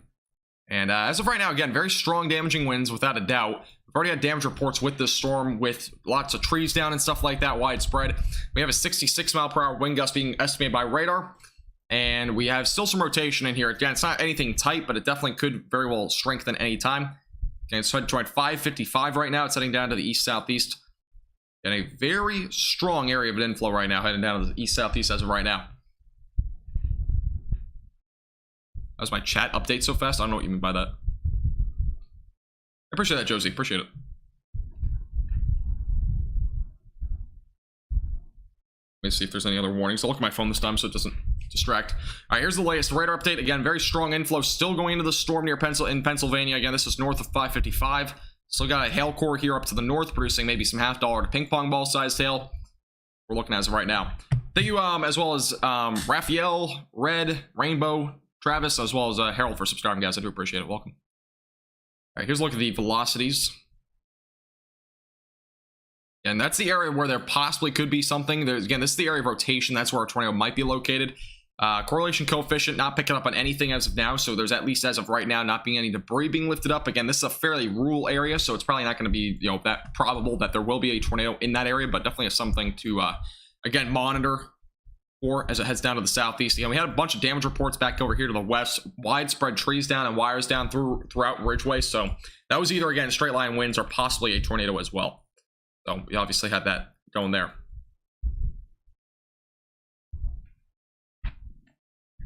And as of right now, again, very strong damaging winds, without a doubt. We've already had damage reports with this storm, with lots of trees down and stuff like that, widespread. We have a 66 mile per hour wind gust being estimated by radar. And we have still some rotation in here. Again, it's not anything tight, but it definitely could very well strengthen any time. Okay, it's heading toward 555 right now. It's heading down to the east-southeast. And a very strong area of an inflow right now, heading down to the east-southeast as of right now. How's my chat update so fast? I don't know what you mean by that. I appreciate that, Josie. Appreciate it. Let me see if there's any other warnings. I'll look at my phone this time so it doesn't distract. All right, here's the latest radar update. Again, very strong inflow still going into the storm near Pennsylvania. Again, this is north of 555. Still got a hail core here up to the north, producing maybe some $half to ping pong ball sized hail. We're looking as of right now. Thank you, as well as Raphael, Red, Rainbow, Travis, as well as Harold for subscribing, guys. I do appreciate it. Welcome. All right, here's a look at the velocities. And that's the area where there possibly could be something. Again, this is the area of rotation. That's where our tornado might be located. Correlation coefficient not picking up on anything as of now. So there's, at least as of right now, not being any debris being lifted up. Again, this is a fairly rural area, so it's probably not going to be, you know, that probable that there will be a tornado in that area, but definitely something to, again, monitor for as it heads down to the southeast. Again, we had a bunch of damage reports back over here to the west. Widespread trees down and wires down throughout Ridgeway. So that was either, again, straight line winds or possibly a tornado as well. So we obviously had that going there.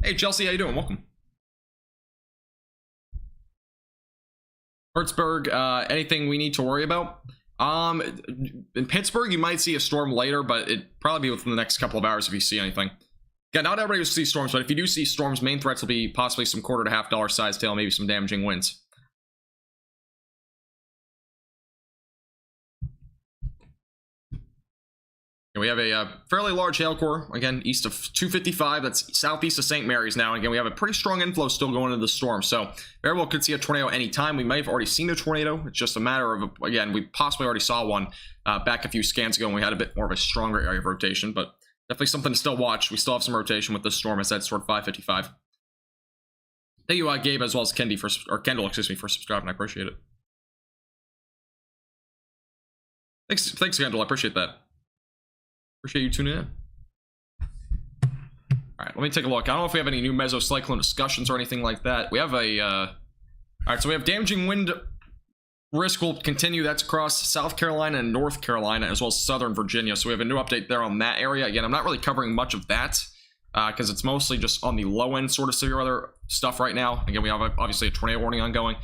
Hey, Chelsea, how you doing? Welcome. Pittsburgh, anything we need to worry about? In Pittsburgh, you might see a storm later, but it'd probably be within the next couple of hours if you see anything. Yeah, not everybody will see storms, but if you do see storms, main threats will be possibly some $1/4 to $1/2 size tail, maybe some damaging winds. And we have a fairly large hail core, again, east of 255. That's southeast of St. Mary's now. Again, we have a pretty strong inflow still going into the storm. So very well could see a tornado anytime. We may have already seen a tornado. It's just a matter of, again, we possibly already saw one back a few scans ago when we had a bit more of a stronger area of rotation. But definitely something to still watch. We still have some rotation with this storm. I said it's toward 555. Thank you, Gabe, as well as Kendall, excuse me, for subscribing. I appreciate it. Thanks, Kendall. I appreciate that. Appreciate you tuning in. All right, let me take a look. I don't know if we have any new mesocyclone discussions or anything like that. We have a all right, so we have damaging wind risk will continue. That's across South Carolina and North Carolina, as well as Southern Virginia. So we have a new update there on that area. Again, I'm not really covering much of that because it's mostly just on the low end sort of severe weather stuff right now. Again, we have obviously a tornado warning ongoing.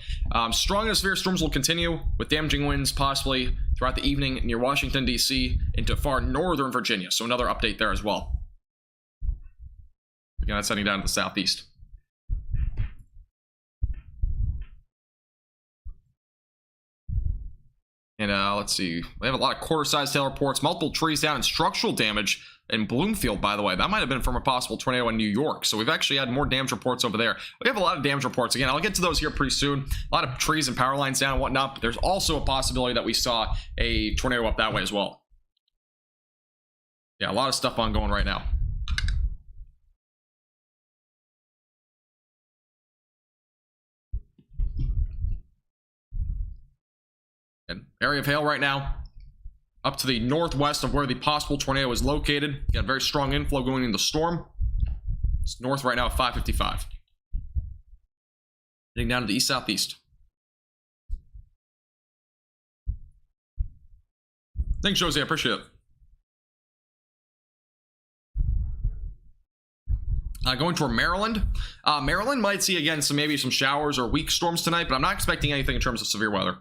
Strong and severe storms will continue with damaging winds possibly throughout the evening near Washington, D.C. into far northern Virginia. So another update there as well. Again, that's heading down to the southeast. And let's see, we have a lot of quarter-sized hail reports, multiple trees down, and structural damage in Bloomfield, by the way. That might have been from a possible tornado in New York. So we've actually had more damage reports over there. We have a lot of damage reports. Again, I'll get to those here pretty soon. A lot of trees and power lines down and whatnot. But there's also a possibility that we saw a tornado up that way as well. Yeah, a lot of stuff ongoing right now. And area of hail right now up to the northwest of where the possible tornado is located. Got very strong inflow going in the storm. It's north right now at 555. Heading down to the east southeast. Thanks, Josie. I appreciate it. Going toward Maryland. Maryland might see again maybe some showers or weak storms tonight, but I'm not expecting anything in terms of severe weather.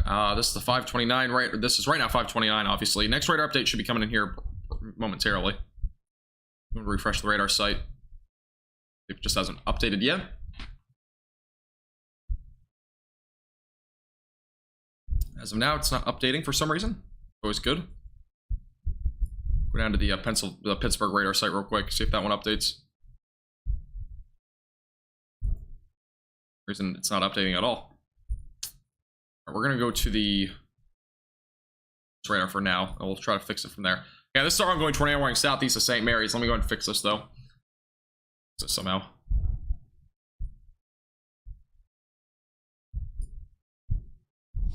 Alright, this is the 529, right? This is right now 529, obviously. Next radar update should be coming in here momentarily. I'm going to refresh the radar site. It just hasn't updated yet. As of now, it's not updating for some reason. Always good. Go down to the Pittsburgh radar site real quick, see if that one updates. Reason it's not updating at all. We're going to go to the radar for now, and we'll try to fix it from there. Yeah, this is our ongoing tornado warning southeast of St. Mary's. Let me go ahead and fix this, though. Fix it somehow.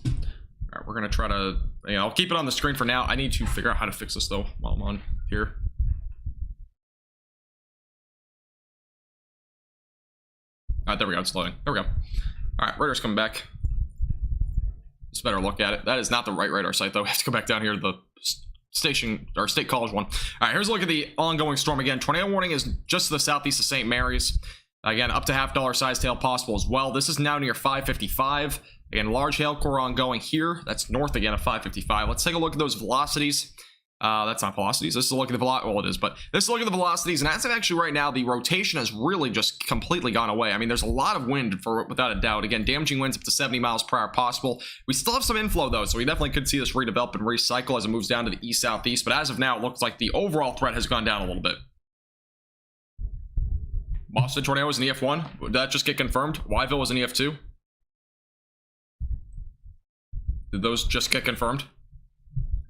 All right, we're going to try to... Yeah, I'll keep it on the screen for now. I need to figure out how to fix this, though, while I'm on here. All right, there we go. It's loading. There we go. All right, radar's coming back. Just better look at it. That is not the right radar site, though. We have to go back down here to the station or state college one. All right, here's a look at the ongoing storm again. Tornado warning is just to the southeast of St. Mary's. Again, up to $1/2 size tail possible as well. This is now near 555. Again, large hail core ongoing here. That's north again of 555. Let's take a look at those velocities. That's not velocities. This is a look at the velocity. Well, it is, but this is a look at the velocities. And as of actually right now, the rotation has really just completely gone away. I mean, there's a lot of wind without a doubt. Again, damaging winds up to 70 miles per hour possible. We still have some inflow though, so we definitely could see this redevelop and recycle as it moves down to the east southeast. But as of now, it looks like the overall threat has gone down a little bit. Boston tornado was an EF1. Did that just get confirmed? Wyville was an EF2. Did those just get confirmed?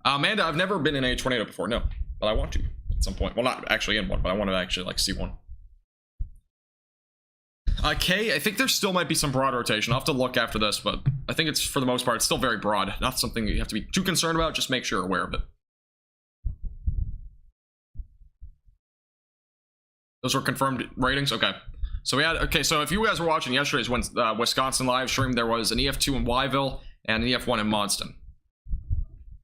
Amanda, I've never been in a tornado before, no, but I want to at some point. Well, not actually in one, but I want to actually like see one. K, I think there still might be some broad rotation. I'll have to look after this, but I think it's, for the most part, it's still very broad. Not something that you have to be too concerned about, just make sure you're aware of it. Those were confirmed ratings? Okay. So we had, okay, so if you guys were watching yesterday's Wisconsin live stream, there was an EF2 in Yville and an EF1 in Monston,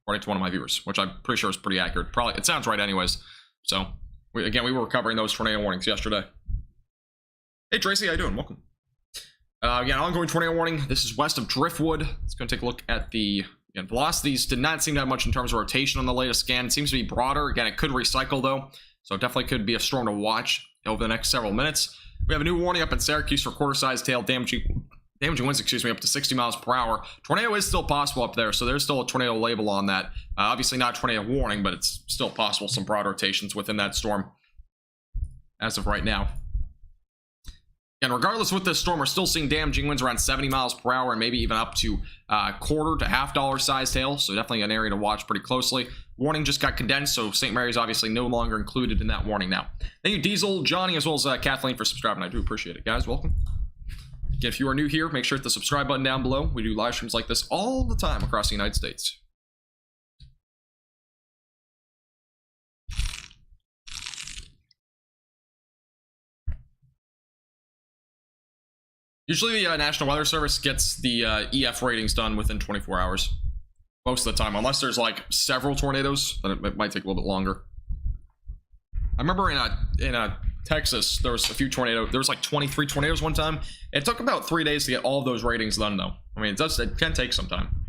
according to one of my viewers, which I'm pretty sure is pretty accurate. Probably, it sounds right anyways. So, again, we were covering those tornado warnings yesterday. Hey, Tracy, how you doing? Welcome. Again, ongoing tornado warning. This is west of Driftwood. Let's go take a look at the velocities. Did not seem to have much in terms of rotation on the latest scan. It seems to be broader. Again, it could recycle, though, so it definitely could be a storm to watch over the next several minutes. We have a new warning up in Syracuse for quarter-sized tail damaging winds, excuse me, up to 60 miles per hour. Tornado is still possible up there, so there's still a tornado label on that. Obviously not tornado warning, but it's still possible some broad rotations within that storm as of right now. And regardless with this storm, we're still seeing damaging winds around 70 miles per hour and maybe even up to quarter to $half size hail. So definitely an area to watch pretty closely. Warning just got condensed, so St. Mary's obviously no longer included in that warning now. Thank you, Diesel, Johnny, as well as Kathleen for subscribing. I do appreciate it, guys. Welcome. Again, if you are new here, make sure to hit the subscribe button down below. We do live streams like this all the time across the United States. Usually the National Weather Service gets the EF ratings done within 24 hours. Most of the time, unless there's like several tornadoes, then it might take a little bit longer. I remember in Texas, there was a few tornadoes. There was like 23 tornadoes one time. It took about 3 days to get all of those ratings done, though. I mean, it can take some time.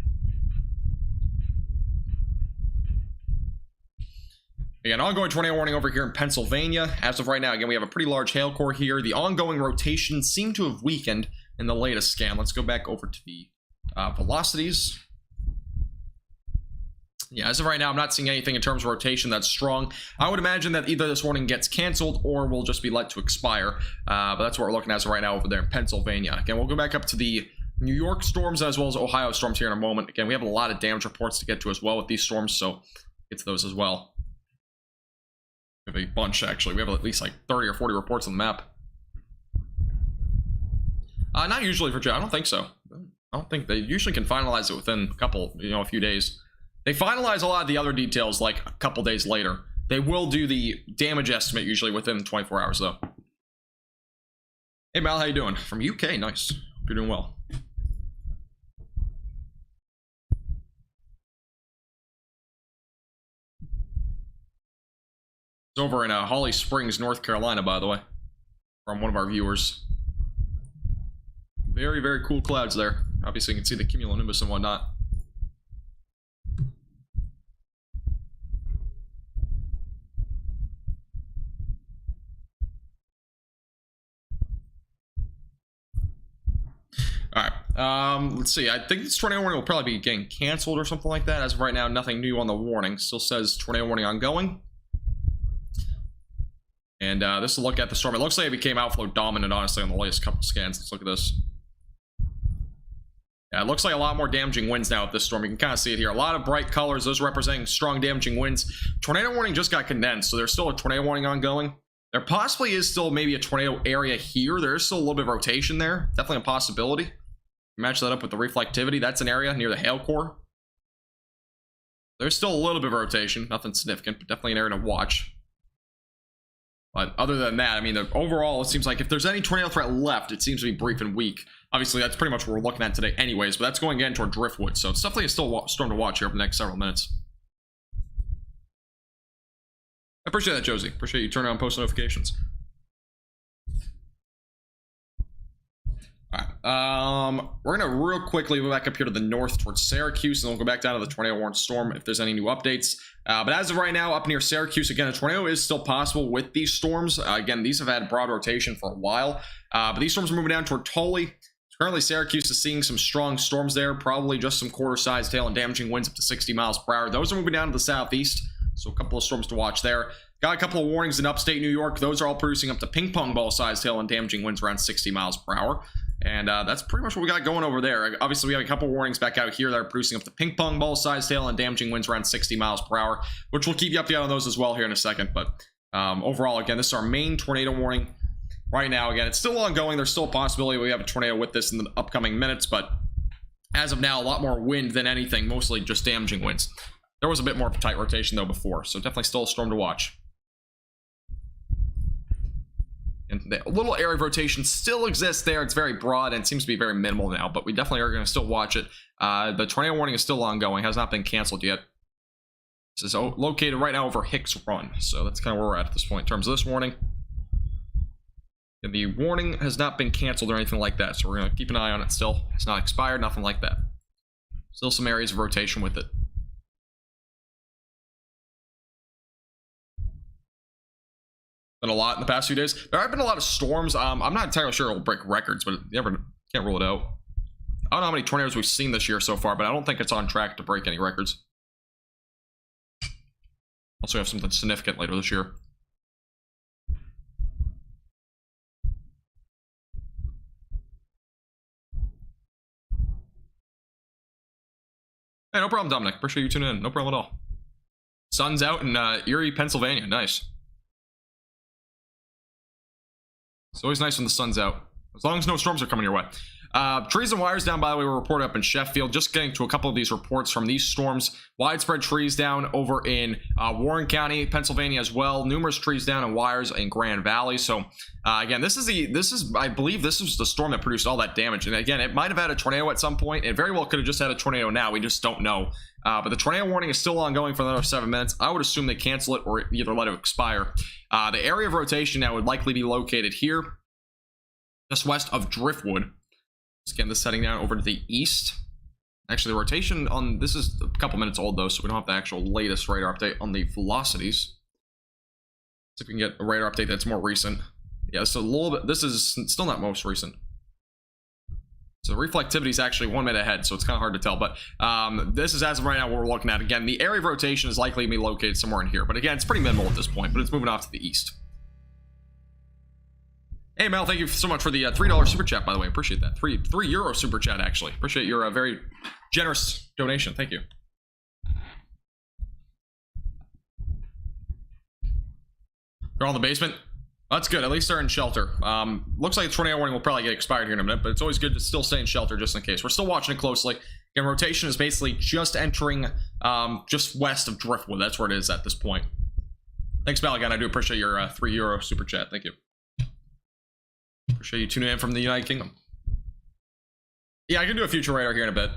Again, ongoing tornado warning over here in Pennsylvania. As of right now, again, we have a pretty large hail core here. The ongoing rotations seem to have weakened in the latest scan. Let's go back over to the velocities. Yeah, as of right now, I'm not seeing anything in terms of rotation that's strong. I would imagine that either this warning gets canceled or will just be let to expire. But that's what we're looking at as of right now over there in Pennsylvania. Again, we'll go back up to the New York storms as well as Ohio storms here in a moment. Again, we have a lot of damage reports to get to as well with these storms, so get to those as well. We have a bunch, actually. We have at least like 30 or 40 reports on the map. Not usually, Virginia. I don't think so. I don't think they usually can finalize it within a few days. They finalize a lot of the other details like a couple days later. They will do the damage estimate usually within 24 hours, though. Hey, Mal, how you doing? From UK, nice. Hope you're doing well. It's over in Holly Springs, North Carolina, by the way, from one of our viewers. Very, very cool clouds there. Obviously, you can see the cumulonimbus and whatnot. Alright, let's see. I think this tornado warning will probably be getting canceled or something like that. As of right now, nothing new on the warning. Still says tornado warning ongoing. And this is a look at the storm. It looks like it became outflow dominant, honestly, on the latest couple scans. Let's look at this. Yeah, it looks like a lot more damaging winds now with this storm. You can kind of see it here. A lot of bright colors, those representing strong damaging winds. Tornado warning just got condensed, so there's still a tornado warning ongoing. There possibly is still maybe a tornado area here. There is still a little bit of rotation there. Definitely a possibility. Match that up with the reflectivity. That's an area near the hail core. There's still a little bit of rotation. Nothing significant, but definitely an area to watch. But other than that, I mean, overall, it seems like if there's any tornado threat left, it seems to be brief and weak. Obviously, that's pretty much what we're looking at today anyways, but that's going again toward Driftwood. So it's definitely still a storm to watch here for the next several minutes. I appreciate that, Josie. Appreciate you turning on post notifications. Alright, we're gonna real quickly go back up here to the north towards Syracuse, and we'll go back down to the tornado warning storm if there's any new updates. But as of right now, up near Syracuse, again, a tornado is still possible with these storms. Again, these have had broad rotation for a while, but these storms are moving down toward Tully. Currently, Syracuse is seeing some strong storms there, probably just some quarter-sized hail and damaging winds up to 60 miles per hour. Those are moving down to the southeast, so a couple of storms to watch there. Got a couple of warnings in upstate New York. Those are all producing up to ping-pong ball-sized hail and damaging winds around 60 miles per hour. And that's pretty much what we got going over there. Obviously, we have a couple warnings back out here that are producing up to ping-pong ball-sized hail and damaging winds around 60 miles per hour, which we'll keep you updated on those as well here in a second. But overall, again, this is our main tornado warning. Right now, again, it's still ongoing. There's still a possibility we have a tornado with this in the upcoming minutes, but as of now, a lot more wind than anything, mostly just damaging winds. There was a bit more tight rotation, though, before, so definitely still a storm to watch. And the little area of rotation still exists there. It's very broad and seems to be very minimal now, but we definitely are going to still watch it. The tornado warning is still ongoing, has not been canceled yet. This is located right now over Hicks Run, so that's kind of where we're at this point in terms of this warning. And the warning has not been canceled or anything like that, so we're going to keep an eye on it still. It's not expired, nothing like that. Still some areas of rotation with it. Been a lot in the past few days. There have been a lot of storms. I'm not entirely sure it'll break records, but you never can't rule it out. I don't know how many tornadoes we've seen this year so far, but I don't think it's on track to break any records. Also, we have something significant later this year. Hey, no problem, Dominic. Appreciate you tuning in. No problem at all. Sun's out in Erie, Pennsylvania. Nice. It's always nice when the sun's out, as long as no storms are coming your way. Trees and wires down, by the way, were reported up in Sheffield. Just getting to a couple of these reports from these storms. Widespread trees down over in Warren County, Pennsylvania as well. Numerous trees down and wires in Grand Valley. So again, I believe this is the storm that produced all that damage. And again, it might have had a tornado at some point. It very well could have just had a tornado now. We just don't know. But the tornado warning is still ongoing for another 7 minutes. I would assume they cancel it or either let it expire. The area of rotation now would likely be located here, just west of Driftwood. Again, this heading down over to the east. Actually, the rotation on this is a couple minutes old though, so we don't have the actual latest radar update on the velocities. See if we can get a radar update that's more recent. Yeah, this is a little bit. This is still not most recent. So reflectivity is actually 1 minute ahead, so it's kind of hard to tell. But this is as of right now what we're looking at. Again, the area of rotation is likely to be located somewhere in here, but again, it's pretty minimal at this point. But it's moving off to the east. Hey Mel, thank you so much for the $3 super chat, by the way. Appreciate that. €3 super chat, actually. Appreciate your very generous donation. Thank you. They're all in the basement. That's good. At least they're in shelter. Looks like the tornado warning will probably get expired here in a minute, but it's always good to still stay in shelter just in case. We're still watching it closely. Again, rotation is basically just entering just west of Driftwood. That's where it is at this point. Thanks, Mel, again. I do appreciate your €3 super chat. Thank you. Appreciate you tuning in from the United Kingdom. Yeah, I can do a future radar here in a bit.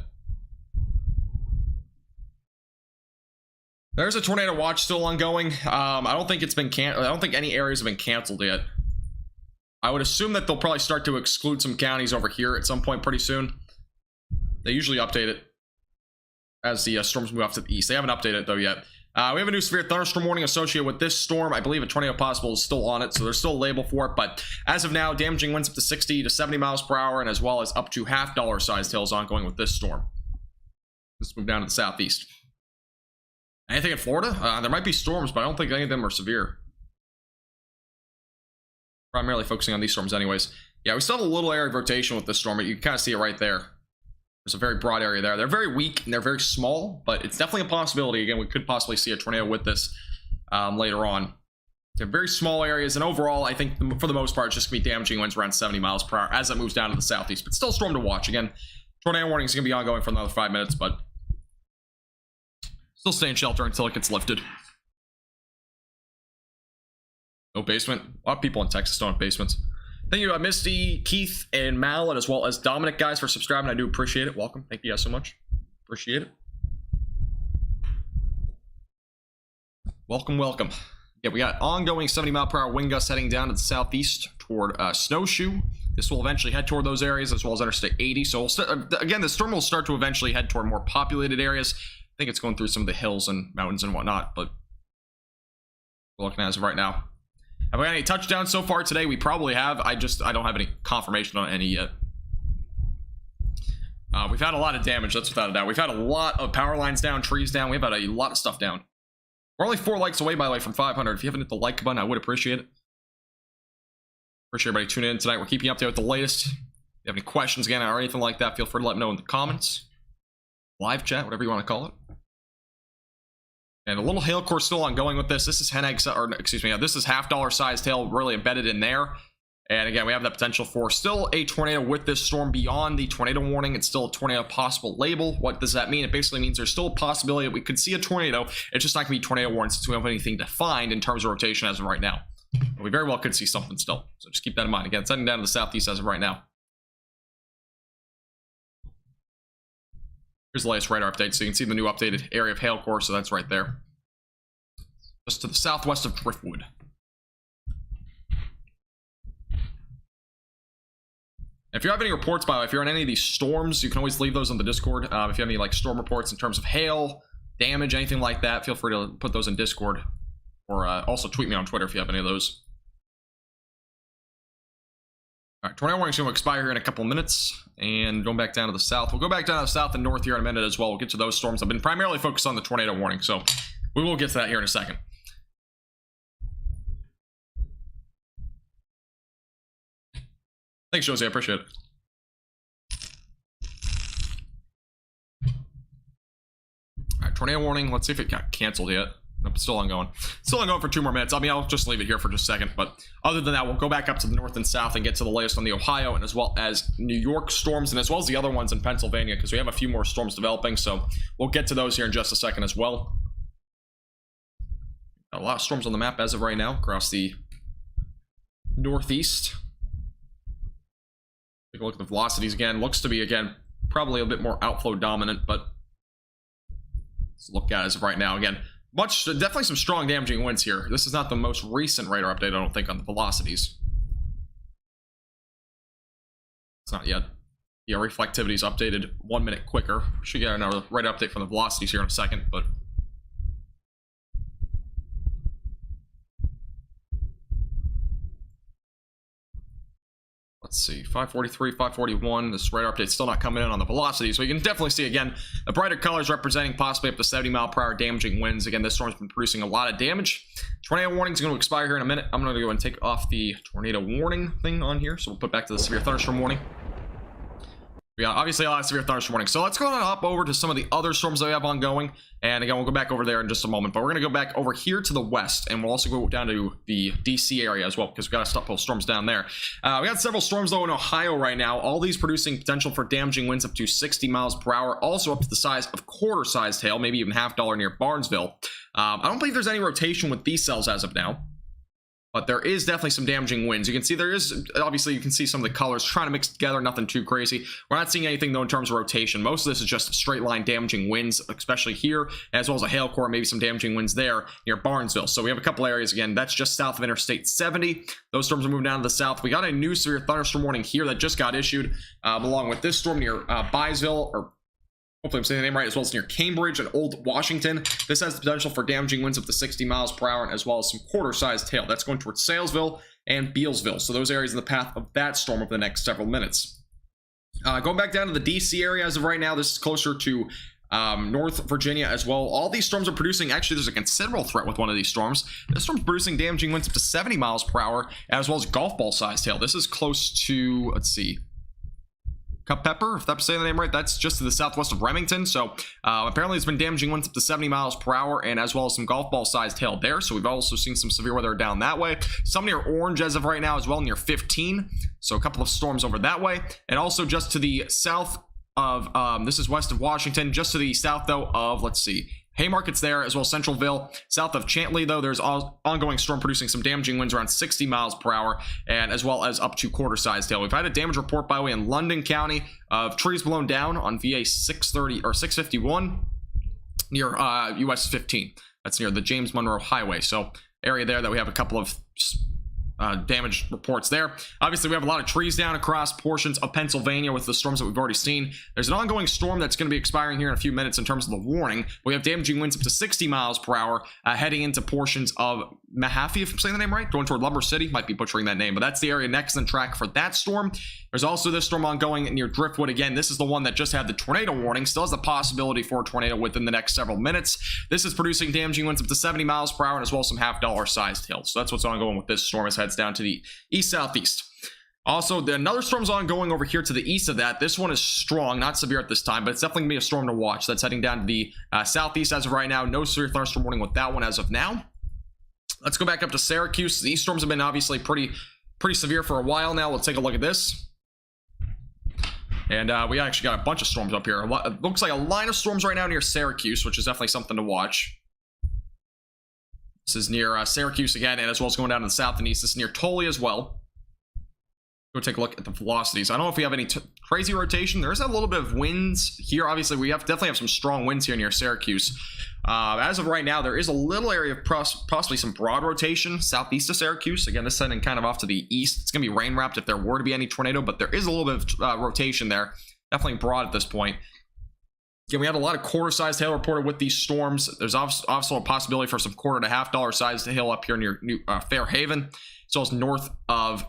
There's a tornado watch still ongoing. I don't think it's been I don't think any areas have been canceled yet. I would assume that they'll probably start to exclude some counties over here at some point pretty soon. They usually update it as the storms move off to the east. They haven't updated it though yet. We have a new severe thunderstorm warning associated with this storm. I believe a tornado possible is still on it, so there's still a label for it. But as of now, damaging winds up to 60 to 70 miles per hour, and as well as up to half-dollar sized hails ongoing with this storm. Let's move down to the southeast. Anything in Florida? There might be storms, but I don't think any of them are severe. Primarily focusing on these storms anyways. Yeah, we still have a little area of rotation with this storm, but you can kind of see it right there. There's a very broad area there. They're very weak and they're very small, but it's definitely a possibility. Again, we could possibly see a tornado with this later on. They're very small areas, and overall, I think for the most part, it's just going to be damaging winds around 70 miles per hour as it moves down to the southeast. But still a storm to watch. Again, tornado warning is going to be ongoing for another 5 minutes, but still stay in shelter until it gets lifted. No basement. A lot of people in Texas don't have basements. Thank you, Misty, Keith, and Mal, and as well as Dominic, guys, for subscribing. I do appreciate it. Welcome. Thank you guys so much. Appreciate it. Welcome, welcome. Yeah, we got ongoing 70-mile-per-hour wind gusts heading down to the southeast toward Snowshoe. This will eventually head toward those areas, as well as Interstate 80. So, again, the storm will start to eventually head toward more populated areas. I think it's going through some of the hills and mountains and whatnot, but we're looking at it as of right now. Have we got any touchdowns so far today? We probably have. I don't have any confirmation on any yet. We've had a lot of damage, that's without a doubt. We've had a lot of power lines down, trees down. We've had a lot of stuff down. We're only 4 likes away, by the way, from 500. If you haven't hit the like button, I would appreciate it. Appreciate everybody tuning in tonight. We're keeping you up to date with the latest. If you have any questions again or anything like that, feel free to let me know in the comments. Live chat, whatever you want to call it. And a little hail course still ongoing with this. This is this is half-dollar sized hail really embedded in there. And again, we have the potential for still a tornado with this storm beyond the tornado warning. It's still a tornado possible label. What does that mean? It basically means there's still a possibility that we could see a tornado. It's just not going to be tornado warning since we don't have anything defined in terms of rotation as of right now. But we very well could see something still. So just keep that in mind. Again, it's heading down to the southeast as of right now. Here's the latest radar update. So you can see the new updated area of hail core. So that's right there. Just to the southwest of Driftwood. If you have any reports, by the way, if you're on any of these storms, you can always leave those on the Discord. If you have any like storm reports in terms of hail, damage, anything like that, feel free to put those in Discord. Or also tweet me on Twitter if you have any of those. All right, tornado warning is going to expire here in a couple of minutes. And going back down to the south. We'll go back down to the south and north here in a minute as well. We'll get to those storms. I've been primarily focused on the tornado warning, so we will get to that here in a second. Thanks, Josie. I appreciate it. All right, tornado warning. Let's see if it got canceled yet. Nope, still ongoing. Still ongoing for 2 more minutes. I mean, I'll just leave it here for just a second. But other than that, we'll go back up to the north and south and get to the latest on the Ohio and as well as New York storms and as well as the other ones in Pennsylvania because we have a few more storms developing. So we'll get to those here in just a second as well. Got a lot of storms on the map as of right now across the northeast. Take a look at the velocities again. Looks to be, again, probably a bit more outflow dominant, but let's look at it as of right now. Again, definitely some strong damaging winds here. This is not the most recent radar update, I don't think, on the velocities. It's not yet. Yeah, reflectivity is updated 1 minute quicker. We should get another radar update from the velocities here in a second, but let's see, 543, 541. This radar update's still not coming in on the velocity, so you can definitely see, again, the brighter colors representing possibly up to 70-mile-per-hour damaging winds. Again, this storm's been producing a lot of damage. Tornado warning is going to expire here in a minute. I'm going to go and take off the tornado warning thing on here, so we'll put back to the severe thunderstorm warning. Yeah, obviously a lot of severe thunderstorm warning. So let's go and hop over to some of the other storms that we have ongoing. And again, we'll go back over there in just a moment. But we're going to go back over here to the west. And we'll also go down to the DC area as well, because we've got to stop those storms down there. We got several storms, though, in Ohio right now. All these producing potential for damaging winds up to 60 miles per hour. Also up to the size of quarter-sized hail, maybe even $half near Barnesville. I don't believe there's any rotation with these cells as of now. But there is definitely some damaging winds. You can see there is, obviously you can see some of the colors trying to mix together, nothing too crazy. We're not seeing anything though in terms of rotation. Most of this is just straight line damaging winds, especially here, as well as a hail core, maybe some damaging winds there near Barnesville. So we have a couple areas, again, that's just south of Interstate 70. Those storms are moving down to the south. We got a new severe thunderstorm warning here that just got issued, along with this storm near Byesville, or hopefully I'm saying the name right, as well as near Cambridge and Old Washington. This has the potential for damaging winds up to 60 miles per hour, as well as some quarter-sized hail. That's going towards Salesville and Bealsville. So those areas in the path of that storm over the next several minutes. Going back down to the DC area as of right now, this is closer to North Virginia as well. All these storms are producing, actually there's a considerable threat with one of these storms. This storm's producing damaging winds up to 70 miles per hour, as well as golf ball sized hail. This is close to, let's see, Culpeper, if that's saying the name right. That's just to the southwest of Remington. So apparently it's been damaging winds up to 70 miles per hour, and as well as some golf ball sized hail there. So we've also seen some severe weather down that way. Some near Orange as of right now as well, near 15. So a couple of storms over that way. And also just to the south of, this is west of Washington, just to the south though of, let's see, Haymarket's there, as well as Centralville. South of Chantley, though, there's ongoing storm producing some damaging winds around 60 miles per hour, and as well as up to quarter-sized hail. We've had a damage report, by the way, in London County of trees blown down on VA 630 or 651 near US 15. That's near the James Monroe Highway. So area there that we have a couple of damage reports there. Obviously, we have a lot of trees down across portions of Pennsylvania with the storms that we've already seen. There's an ongoing storm that's going to be expiring here in a few minutes in terms of the warning. We have damaging winds up to 60 miles per hour heading into portions of Mahaffey, if I'm saying the name right, going toward Lumber City. Might be butchering that name, but that's the area next in track for that storm. There's also this storm ongoing near Driftwood. Again, this is the one that just had the tornado warning. Still has the possibility for a tornado within the next several minutes. This is producing damaging winds up to 70 miles per hour, and as well as some $half sized hail. So that's what's ongoing with this storm as it heads down to the east-southeast. Also, another storm's ongoing over here to the east of that. This one is strong, not severe at this time, but it's definitely going to be a storm to watch. That's heading down to the southeast as of right now. No severe thunderstorm warning with that one as of now. Let's go back up to Syracuse. These storms have been obviously pretty severe for a while now. Let's take a look at this. And we actually got a bunch of storms up here. It looks like a line of storms right now near Syracuse, which is definitely something to watch. This is near Syracuse again, and as well as going down to the south and east. This is near Tully as well. Go take a look at the velocities. I don't know if we have any crazy rotation. There is a little bit of winds here. Obviously, we definitely have some strong winds here near Syracuse. As of right now, there is a little area of possibly some broad rotation southeast of Syracuse. Again, this sending kind of off to the east. It's going to be rain wrapped if there were to be any tornado, but there is a little bit of rotation there. Definitely broad at this point. Again, we had a lot of quarter-sized hail reported with these storms. There's also a possibility for some quarter to half dollar sized hail up here near Fairhaven, as well as north of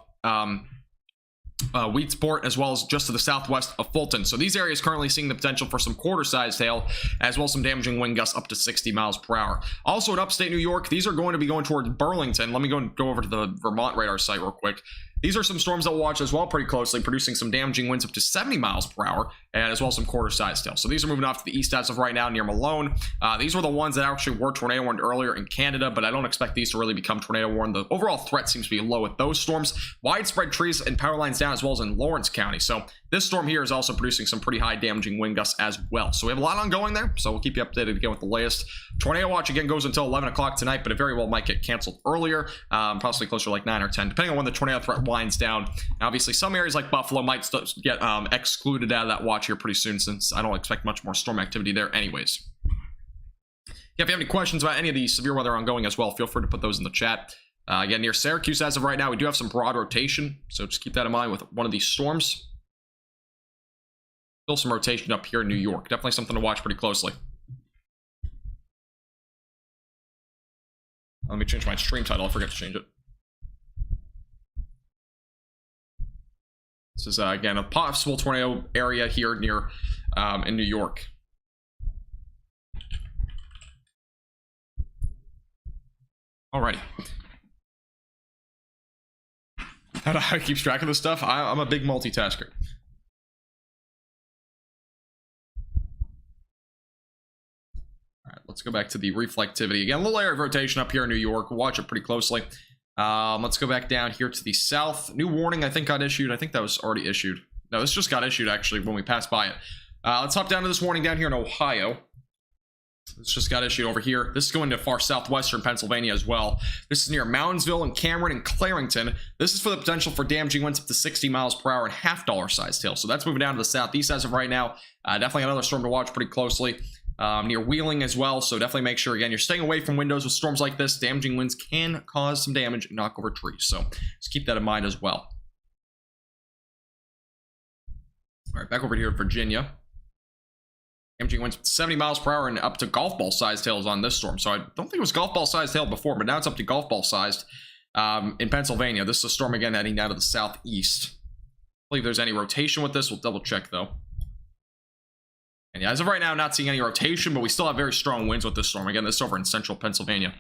Wheatsport, as well as just to the southwest of Fulton. So these areas currently seeing the potential for some quarter-sized hail, as well as some damaging wind gusts up to 60 miles per hour. Also in upstate New York, these are going to be going towards Burlington. Let me go over to the Vermont radar site real quick. These are some storms that we'll watch as well pretty closely, producing some damaging winds up to 70 miles per hour, and as well as some quarter-sized hail. So these are moving off to the east as of right now near Malone. These were the ones that actually were tornado warned earlier in Canada, but I don't expect these to really become tornado warned. The overall threat seems to be low with those storms. Widespread trees and power lines down, as well as in Lawrence County. So this storm here is also producing some pretty high damaging wind gusts as well. So we have a lot ongoing there, so we'll keep you updated again with the latest. Tornado watch again goes until 11 o'clock tonight, but it very well might get canceled earlier, possibly closer to like 9 or 10, depending on when the tornado threat winds down. Obviously, some areas like Buffalo might get excluded out of that watch here pretty soon, since I don't expect much more storm activity there anyways. Yeah, if you have any questions about any of these severe weather ongoing as well, feel free to put those in the chat. Again, near Syracuse as of right now, we do have some broad rotation, so just keep that in mind with one of these storms. Still some rotation up here in New York. Definitely something to watch pretty closely. Let me change my stream title. I forgot to change it. This is, again, a possible tornado area here near in New York. Alrighty. How do I keep track of this stuff? I'm a big multitasker. Alright, let's go back to the reflectivity. Again, a little area of rotation up here in New York. We'll watch it pretty closely. Let's go back down here to the south. New warning, I think, got issued. I think that was already issued. No, this just got issued, actually, when we passed by it. Let's hop down to this warning down here in Ohio. This just got issued over here. This is going to far southwestern Pennsylvania as well. This is near Moundsville and Cameron and Clarington. This is for the potential for damaging winds up to 60 miles per hour and half dollar sized hail. So that's moving down to the southeast as of right now. Definitely another storm to watch pretty closely. Near Wheeling as well, so definitely make sure, again, you're staying away from windows with storms like this. Damaging winds can cause some damage and knock over trees, so just keep that in mind as well. All right, back over here in Virginia. Damaging winds 70 miles per hour and up to golf ball sized hail is on this storm. So I don't think it was golf ball sized hail before, but now it's up to golf ball sized in Pennsylvania. This is a storm again heading down to the southeast. I believe there's any rotation with this. We'll double check though. And yeah, as of right now, not seeing any rotation, but we still have very strong winds with this storm. Again, this is over in central Pennsylvania.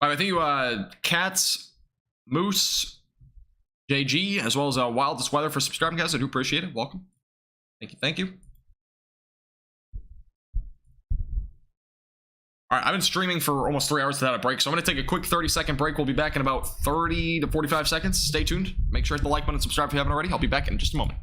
All right, thank you, Cats, Moose, JG, as well as Wildest Weather for subscribing, guys. I do appreciate it. Welcome. Thank you. Thank you. All right, I've been streaming for almost 3 hours without a break, so I'm going to take a quick 30-second break. We'll be back in about 30 to 45 seconds. Stay tuned. Make sure to hit the like button and subscribe if you haven't already. I'll be back in just a moment.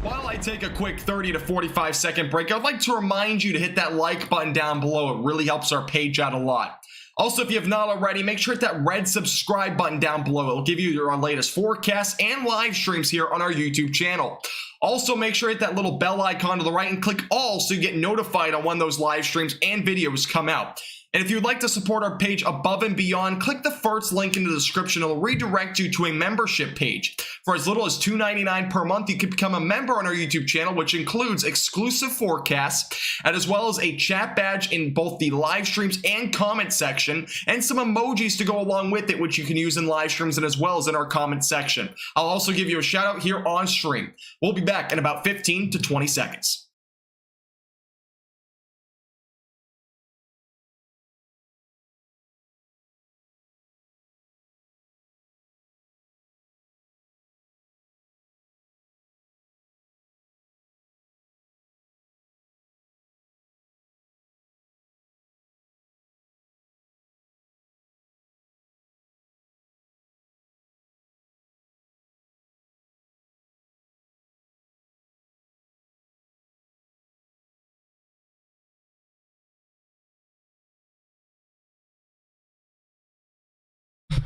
While I take a quick 30 to 45 second break, I'd like to remind you to hit that like button down below. It really helps our page out a lot. Also, if you have not already, make sure to hit that red subscribe button down below. It'll give you our latest forecasts and live streams here on our YouTube channel. Also, make sure to hit that little bell icon to the right and click all so you get notified on when those live streams and videos come out. And if you'd like to support our page above and beyond, click the first link in the description. It'll redirect you to a membership page. For as little as $2.99 per month, you can become a member on our YouTube channel, which includes exclusive forecasts, and as well as a chat badge in both the live streams and comment section, and some emojis to go along with it, which you can use in live streams and as well as in our comment section. I'll also give you a shout out here on stream. We'll be back in about 15 to 20 seconds.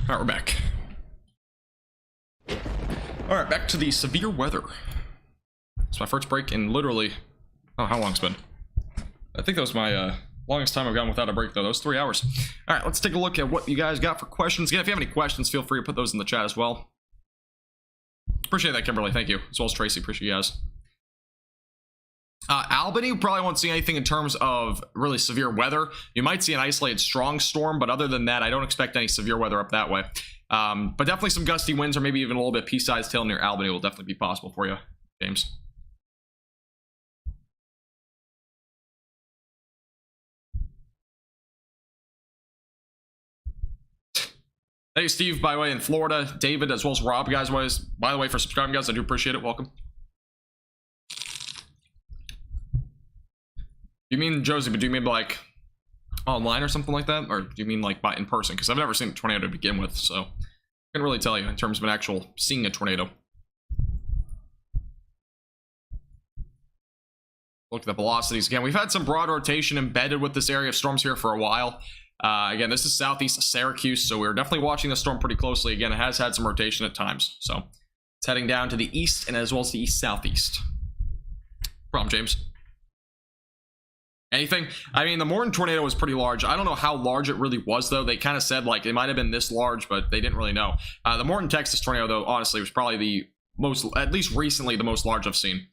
All right, we're back. All right, back to the severe weather. It's my first break in literally, oh, how long it's been? I think that was my longest time I've gone without a break, though. That was 3 hours. All right, let's take a look at what you guys got for questions. Again, if you have any questions, feel free to put those in the chat as well. Appreciate that, Kimberly. Thank you. As well as Tracy. Appreciate you guys. Albany, you probably won't see anything in terms of really severe weather. You might see an isolated strong storm, but other than that, I don't expect any severe weather up that way. But definitely some gusty winds or maybe even a little bit pea-sized hail near Albany will definitely be possible for you, James. Thank you, Steve, by the way, in Florida. David, as well as Rob, guys, by the way, for subscribing, guys. I do appreciate it. Welcome. You mean, Josie, but do you mean like online or something like that? Or do you mean like in person? Because I've never seen a tornado to begin with, so I can't really tell you in terms of an actual seeing a tornado. Look at the velocities again. We've had some broad rotation embedded with this area of storms here for a while. Again, this is southeast of Syracuse, so we're definitely watching the storm pretty closely. Again, it has had some rotation at times, so it's heading down to the east and as well as the east-southeast. Problem, James. Anything? I mean, the Morton tornado was pretty large. I don't know how large it really was, though. They kind of said, like, it might have been this large, but they didn't really know. The Morton, Texas tornado, though, honestly, was probably the most, at least recently, the most large I've seen.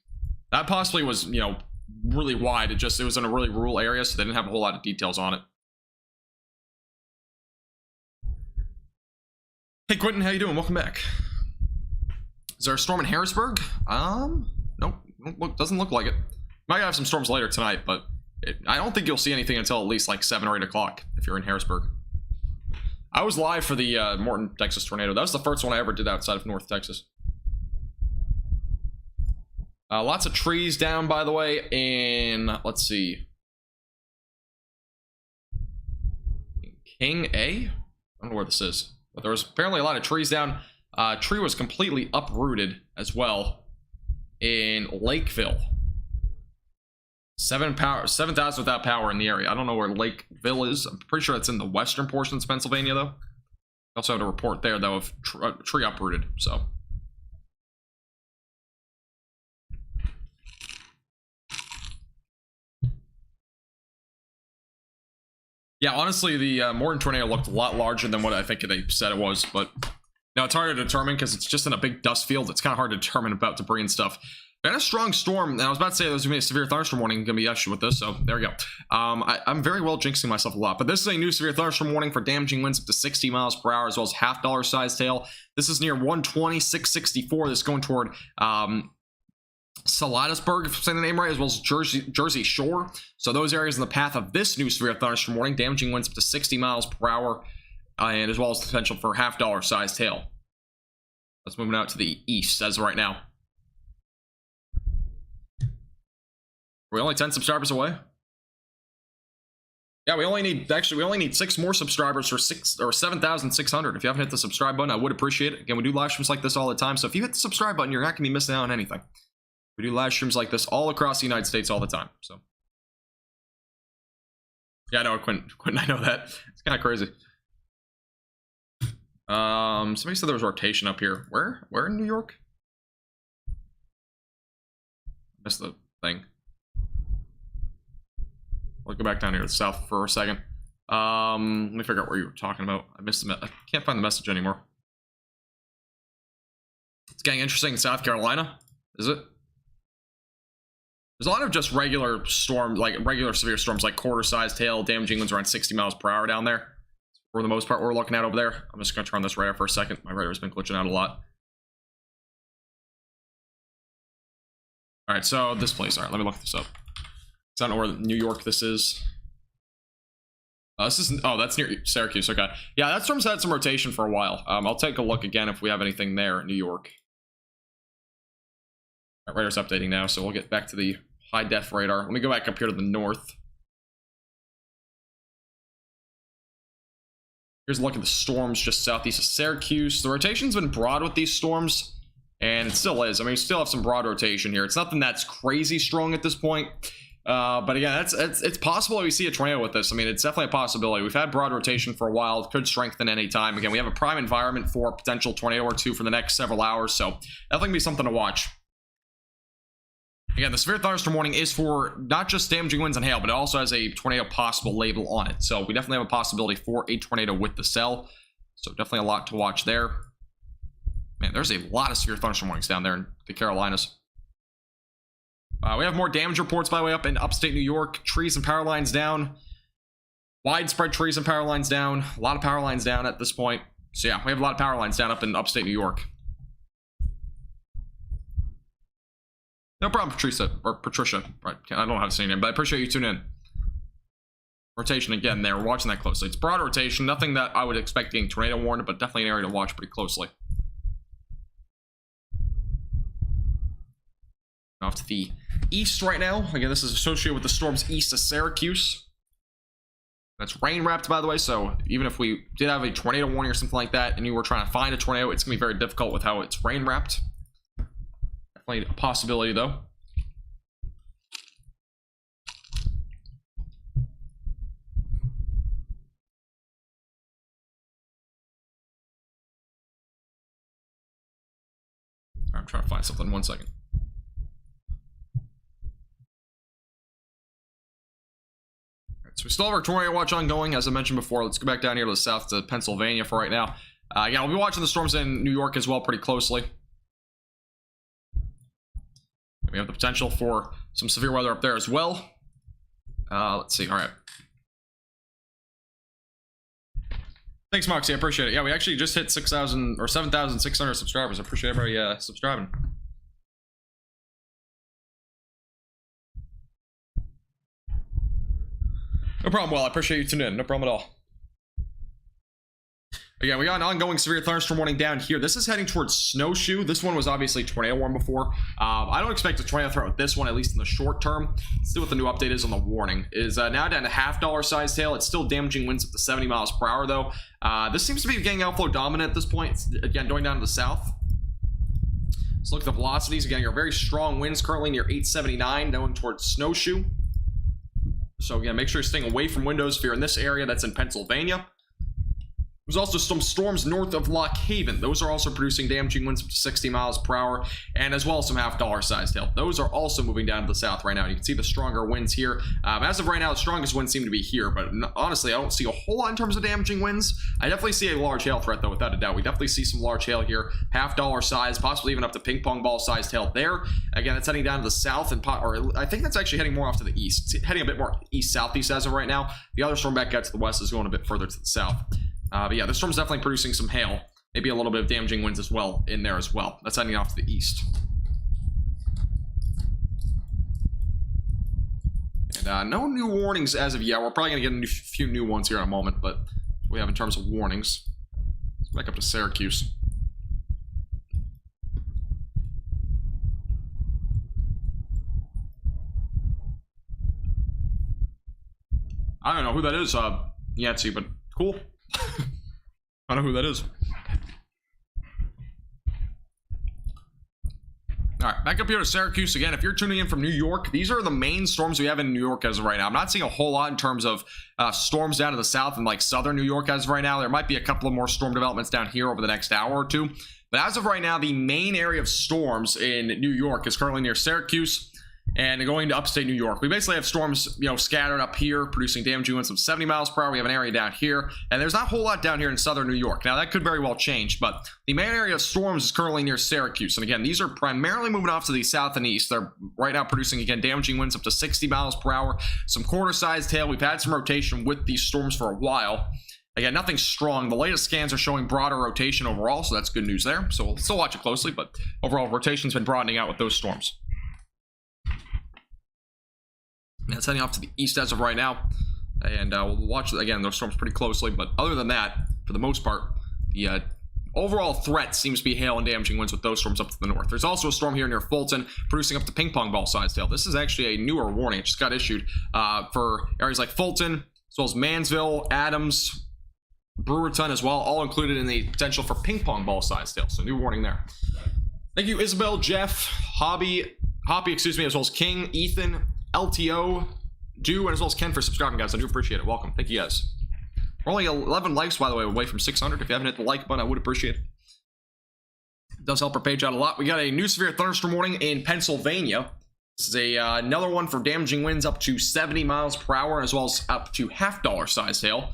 That possibly was, you know, really wide. It was in a really rural area, so they didn't have a whole lot of details on it. Hey, Quentin, how you doing? Welcome back. Is there a storm in Harrisburg? Nope. Doesn't look like it. Might have some storms later tonight, but I don't think you'll see anything until at least like 7 or 8 o'clock if you're in Harrisburg. I was live for the Morton, Texas tornado. That was the first one I ever did outside of North Texas. Lots of trees down, by the way, in, let's see, King A? I don't know where this is, but there was apparently a lot of trees down. Tree was completely uprooted as well in Lakeville. 7,000 without power in the area. I don't know where Lakeville is. I'm pretty sure it's in the western portions of Pennsylvania, though. Also had a report there, though, of tree uprooted, so. Yeah, honestly, the Morton tornado looked a lot larger than what I think they said it was, but now it's hard to determine because it's just in a big dust field. It's kind of hard to determine about debris and stuff. We had a strong storm, and I was about to say there's going to be a severe thunderstorm warning going to be issued with this, so there we go. I'm very well jinxing myself a lot, but this is a new severe thunderstorm warning for damaging winds up to 60 miles per hour, as well as half-dollar size hail. This is near 120, 664. This is going toward Salatisburg, if I'm saying the name right, as well as Jersey Shore. So those areas in the path of this new severe thunderstorm warning, damaging winds up to 60 miles per hour, and as well as the potential for half-dollar sized hail. Let's move out to the east as of right now. We're only 10 subscribers away. Yeah, we only need 6 more subscribers for 7,600. If you haven't hit the subscribe button, I would appreciate it. Again, we do live streams like this all the time, so if you hit the subscribe button, you're not gonna be missing out on anything. We do live streams like this all across the United States all the time. So yeah, I know, Quentin, I know that. It's kind of crazy. Somebody said there was rotation up here. Where in New York? Missed the thing. I'll go back down here to the south for a second. Let me figure out where you were talking about. I missed the I can't find the message anymore. It's getting interesting in South Carolina, is it? There's a lot of just regular storm, like regular severe storms, like quarter-sized hail, damaging winds around 60 miles per hour down there. For the most part, we're looking at over there. I'm just going to turn this radar for a second. My radar's been glitching out a lot. All right, so this place. All right, let me look this up. I don't know where New York this is. This is, oh, that's near Syracuse. Okay. Yeah, that storm's had some rotation for a while. I'll take a look again if we have anything there in New York. All right, radar's updating now, so we'll get back to the high def radar. Let me go back up here to the north. Here's a look at the storms just southeast of Syracuse. The rotation's been broad with these storms, and it still is. I mean, we still have some broad rotation here. It's nothing that's crazy strong at this point. But again, it's possible we see a tornado with this. I mean, it's definitely a possibility. We've had broad rotation for a while. It could strengthen any time. Again, we have a prime environment for a potential tornado or two for the next several hours, so definitely be something to watch. Again, the severe thunderstorm warning is for not just damaging winds and hail, but it also has a tornado possible label on it. So we definitely have a possibility for a tornado with the cell. So definitely a lot to watch there. Man, there's a lot of severe thunderstorm warnings down there in the Carolinas. We have more damage reports, by the way, up in upstate New York. Trees and power lines down. Widespread trees and power lines down. A lot of power lines down at this point. So yeah, we have a lot of power lines down up in upstate New York. No problem, Patricia, or Patricia. Right, I don't know how to say your name, but I appreciate you tuning in. Rotation again there. We're watching that closely. It's broad rotation. Nothing that I would expect getting tornado warned, but definitely an area to watch pretty closely. Off to the east right now. Again, this is associated with the storms east of Syracuse. That's rain wrapped, by the way, so even if we did have a tornado warning or something like that and you were trying to find a tornado, it's going to be very difficult with how it's rain wrapped. Definitely a possibility, though. I'm trying to find something. 1 second. So we still have our tornado watch ongoing, as I mentioned before. Let's go back down here to the south to Pennsylvania for right now. Yeah, we'll be watching the storms in New York as well pretty closely. We have the potential for some severe weather up there as well. Let's see. All right. Thanks, Moxie. I appreciate it. Yeah, we actually just hit 6,000 or 7,600 subscribers. I appreciate everybody subscribing. No problem, Well. I appreciate you tuning in. No problem at all. Again, we got an ongoing severe thunderstorm warning down here. This is heading towards Snowshoe. This one was obviously tornado warned before. I don't expect a tornado threat with this one, at least in the short term. Let's see what the new update is on the warning. It is now down to $half size tail. It's still damaging winds up to 70 miles per hour, though. This seems to be getting outflow dominant at this point. It's, again, going down to the south. Let's look at the velocities. Again, you're very strong winds currently near 879, going towards Snowshoe. So again, make sure you're staying away from windows if you're in this area. That's in Pennsylvania. There's also some storms north of Lock Haven. Those are also producing damaging winds up to 60 miles per hour, and as well as some $half sized hail. Those are also moving down to the south right now. You can see the stronger winds here. As of right now, the strongest winds seem to be here, but honestly, I don't see a whole lot in terms of damaging winds. I definitely see a large hail threat, though, without a doubt. We definitely see some large hail here, $half size, possibly even up to ping pong ball sized hail there. Again, it's heading down to the south, or I think that's actually heading more off to the east. It's heading a bit more east-southeast as of right now. The other storm back out to the west is going a bit further to the south. But yeah, this storm's definitely producing some hail. Maybe a little bit of damaging winds as well in there as well. That's heading off to the east. And no new warnings as of yet. We're probably going to get a few new ones here in a moment, but we have in terms of warnings. Let's back up to Syracuse. I don't know who that is, Yancey, but cool. I don't know who that is. All right, back up here to Syracuse again. If you're tuning in from New York, these are the main storms we have in New York as of right now. I'm not seeing a whole lot in terms of storms down to the south and like southern New York as of right now. There might be a couple of more storm developments down here over the next hour or two. But as of right now, the main area of storms in New York is currently near Syracuse and going to upstate New York. We basically have storms, scattered up here, producing damaging winds of 70 miles per hour. We have an area down here, and there's not a whole lot down here in southern New York. Now, that could very well change, but the main area of storms is currently near Syracuse. And again, these are primarily moving off to the south and east. They're right now producing, again, damaging winds up to 60 miles per hour, some quarter-sized hail. We've had some rotation with these storms for a while. Again, nothing strong. The latest scans are showing broader rotation overall, so that's good news there. So we'll still watch it closely, but overall, rotation's been broadening out with those storms. And it's heading off to the east as of right now, and we'll watch again those storms pretty closely. But other than that, for the most part, the overall threat seems to be hail and damaging winds with those storms up to the north. There's also a storm here near Fulton producing up to ping pong ball sized hail. This is actually a newer warning. It just got issued for areas like Fulton, as well as Mansville, Adams, Brewerton as well, all included in the potential for ping pong ball sized hail. So new warning there. Thank you, Isabel, Jeff, Hoppy, excuse me, as well as King, Ethan, LTO, Do, and as well as Ken for subscribing, guys. I do appreciate it. Welcome. Thank you, guys. We're only 11 likes, by the way, away from 600. If you haven't hit the like button, I would appreciate it. It does help our page out a lot. We got a new severe thunderstorm warning in Pennsylvania. This is another one for damaging winds up to 70 miles per hour, as well as up to $half size hail.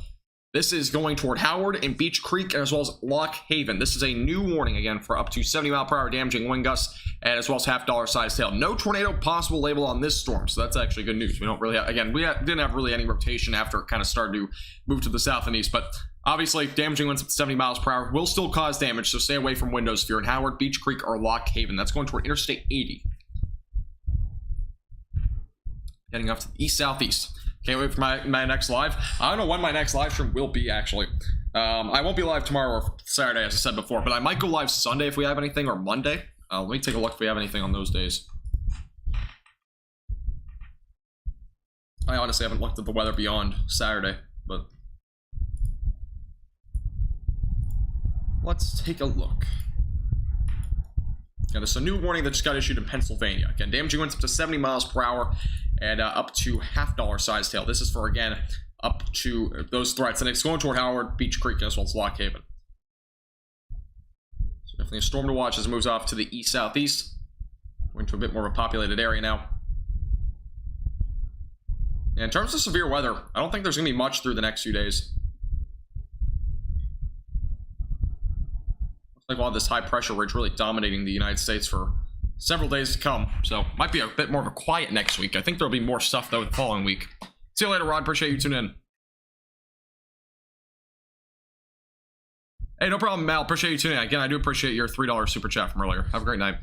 This is going toward Howard and Beach Creek, as well as Lock Haven. This is a new warning again for up to 70 mile per hour damaging wind gusts, and as well as $half size hail. No tornado possible label on this storm, so that's actually good news. We don't really have, again, didn't have really any rotation after it kind of started to move to the south and east, but obviously damaging winds up to 70 miles per hour will still cause damage, so stay away from windows if you're in Howard, Beach Creek, or Lock Haven. That's going toward Interstate 80. Heading off to the east-southeast. Can't wait for my next live. I don't know when my next live stream will be, actually. I won't be live tomorrow or Saturday, as I said before, but I might go live Sunday if we have anything, or Monday. Let me take a look if we have anything on those days. I honestly haven't looked at the weather beyond Saturday, but let's take a look. Yeah, there's a new warning that just got issued in Pennsylvania. Again, damaging winds up to 70 miles per hour and up to $half size hail. This is for, again, up to those threats. And it's going toward Howard, Beach Creek, as well as Lock Haven. So definitely a storm to watch as it moves off to the east-southeast. Going to a bit more of a populated area now. And in terms of severe weather, I don't think there's going to be much through the next few days. Like we'll have this high pressure ridge really dominating the United States for several days to come, so might be a bit more of a quiet next week. I think there'll be more stuff though the following week. See you later, Rod. Appreciate you tuning in. Hey, no problem, Mal. Appreciate you tuning in. Again, I do appreciate your $3 super chat from earlier. Have a great night.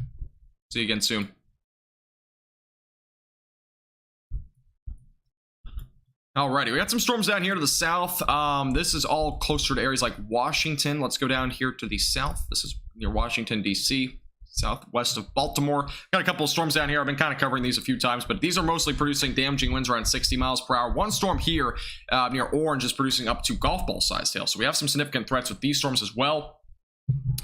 See you again soon. Alrighty, we got some storms down here to the south. This is all closer to areas like Washington. Let's go down here to the south. This is near Washington, D.C., southwest of Baltimore. Got a couple of storms down here. I've been kind of covering these a few times, but these are mostly producing damaging winds around 60 miles per hour. One storm here near Orange is producing up to golf ball size hail. So we have some significant threats with these storms as well.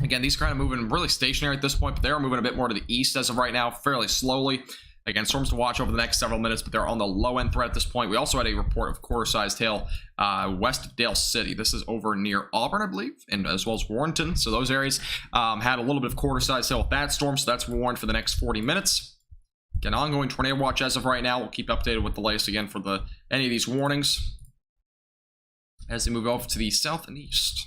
Again, these are kind of moving really stationary at this point, but they are moving a bit more to the east as of right now, fairly slowly. Again, storms to watch over the next several minutes, but they're on the low-end threat at this point. We also had a report of quarter-sized hail west of Dale City. This is over near Auburn, I believe, and as well as Warrenton. So those areas had a little bit of quarter-sized hail with that storm, so that's warned for the next 40 minutes. Again, ongoing tornado watch as of right now. We'll keep updated with the latest again for any of these warnings as they move over to the south and east.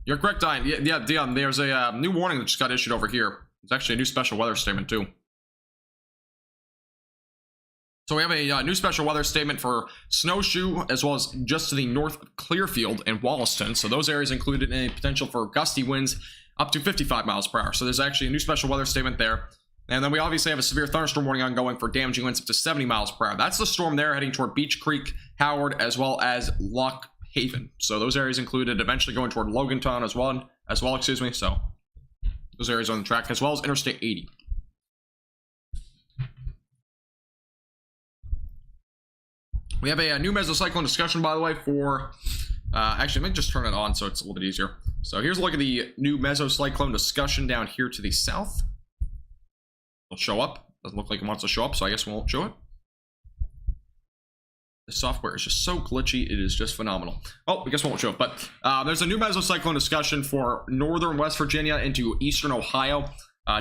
You're correct, Diane. Yeah, Dion, there's a new warning that just got issued over here. It's actually a new special weather statement, too. So we have a new special weather statement for Snowshoe, as well as just to the north of Clearfield and Wollaston. So those areas included a potential for gusty winds up to 55 miles per hour. So there's actually a new special weather statement there. And then we obviously have a severe thunderstorm warning ongoing for damaging winds up to 70 miles per hour. That's the storm there heading toward Beach Creek, Howard, as well as Lock Haven. So those areas included eventually going toward Logantown as well, excuse me. So those areas on the track, as well as Interstate 80. We have a new mesocyclone discussion, by the way, for actually, let me just turn it on so it's a little bit easier. So here's a look at the new mesocyclone discussion down here to the south. It'll show up. Doesn't look like it wants to show up, so I guess we won't show it. The software is just so glitchy, it is just phenomenal. Oh, I guess we won't show it, but there's a new mesocyclone discussion for northern West Virginia into eastern Ohio.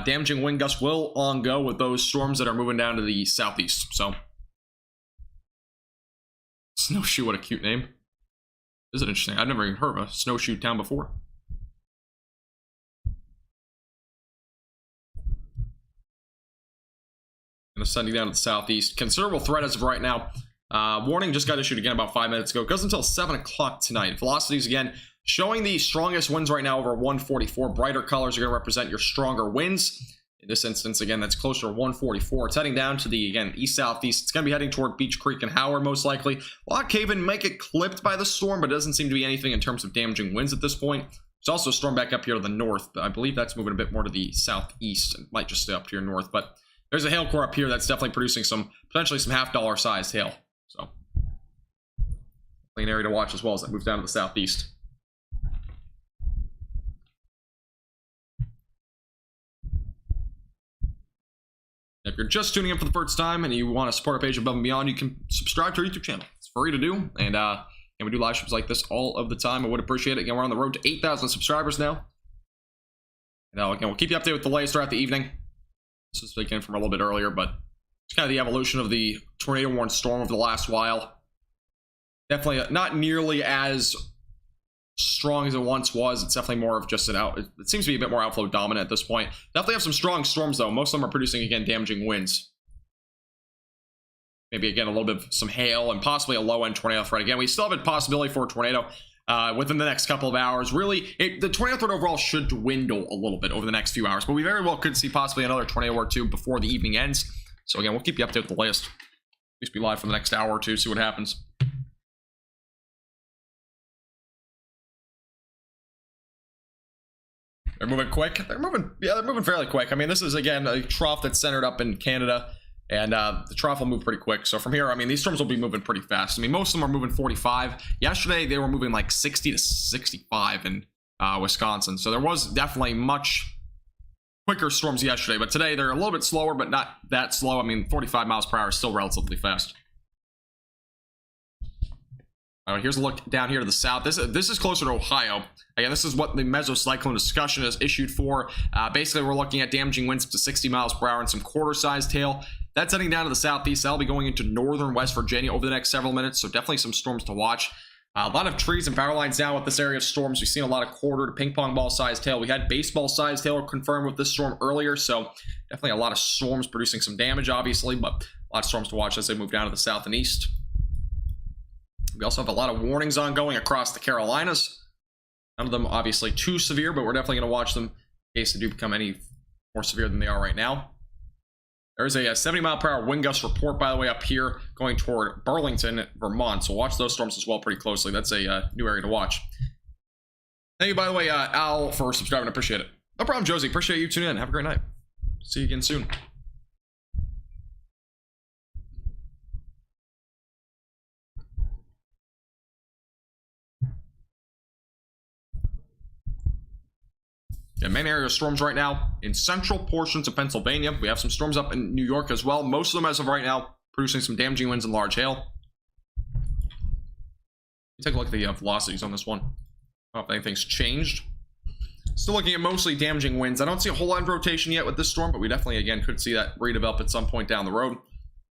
Damaging wind gusts will on go with those storms that are moving down to the southeast. So, Snowshoe, what a cute name. This is interesting. I've never even heard of a snowshoe town before. And ascending down to the southeast. Considerable threat as of right now. Warning just got issued again about 5 minutes ago. It goes until 7 o'clock tonight. Velocities again showing the strongest winds right now over 144. Brighter colors are going to represent your stronger winds. In this instance, again, that's closer to 144. It's heading down to the, again, east-southeast. It's going to be heading toward Beach Creek and Howard, most likely. Lock Haven might get clipped by the storm, but it doesn't seem to be anything in terms of damaging winds at this point. There's also a storm back up here to the north, but I believe that's moving a bit more to the southeast. It might just stay up to your north, but there's a hail core up here that's definitely producing potentially some $half sized hail. So, an area to watch as well as that moves down to the southeast. If you're just tuning in for the first time and you want to support our page above and beyond, you can subscribe to our YouTube channel. It's free to do, and we do live streams like this all of the time. I would appreciate it. Again, we're on the road to 8,000 subscribers now. And again, we'll keep you updated with the latest throughout the evening. This is again from a little bit earlier, but it's kind of the evolution of the tornado warned storm over the last while. Definitely not nearly as strong as it once was. It's definitely more of just an out. It seems to be a bit more outflow dominant at this point. Definitely have some strong storms though. Most of them are producing again damaging winds. Maybe again a little bit of some hail and possibly a low end tornado threat. Again, we still have a possibility for a tornado within the next couple of hours. Really, the tornado threat overall should dwindle a little bit over the next few hours, but we very well could see possibly another tornado or two before the evening ends. So again, we'll keep you updated with the latest. At least be live for the next hour or two, see what happens. They're moving quick. They're moving fairly quick. I mean, this is again a trough that's centered up in Canada, and the trough will move pretty quick. So from here, I mean, these storms will be moving pretty fast. I mean, most of them are moving 45. Yesterday, they were moving like 60 to 65 in Wisconsin. So there was definitely much quicker storms yesterday, but today they're a little bit slower, but not that slow. I mean, 45 miles per hour is still relatively fast. Here's a look down here to the south. This is closer to Ohio. Again, this is what the mesocyclone discussion has issued for. Basically, we're looking at damaging winds up to 60 miles per hour and some quarter-sized hail. That's heading down to the southeast. That'll be going into northern West Virginia over the next several minutes, so definitely some storms to watch. A lot of trees and power lines down with this area of storms. We've seen a lot of quarter to ping pong ball sized hail. We had baseball sized hail confirmed with this storm earlier, so definitely a lot of storms producing some damage, obviously, but a lot of storms to watch as they move down to the south and east. We also have a lot of warnings ongoing across the Carolinas. None of them obviously too severe, but we're definitely going to watch them in case they do become any more severe than they are right now. There's a 70 mile per hour wind gust report, by the way, up here going toward Burlington, Vermont. So watch those storms as well pretty closely. That's a new area to watch. Thank you, by the way, Al, for subscribing. I appreciate it. No problem, Josie. Appreciate you tuning in. Have a great night. See you again soon. Yeah, main area of storms right now in central portions of Pennsylvania. We have some storms up in New York as well. Most of them, as of right now, producing some damaging winds and large hail. Take a look at the velocities on this one. I don't know if anything's changed. Still looking at mostly damaging winds. I don't see a whole lot of rotation yet with this storm, but we definitely, again, could see that redevelop at some point down the road.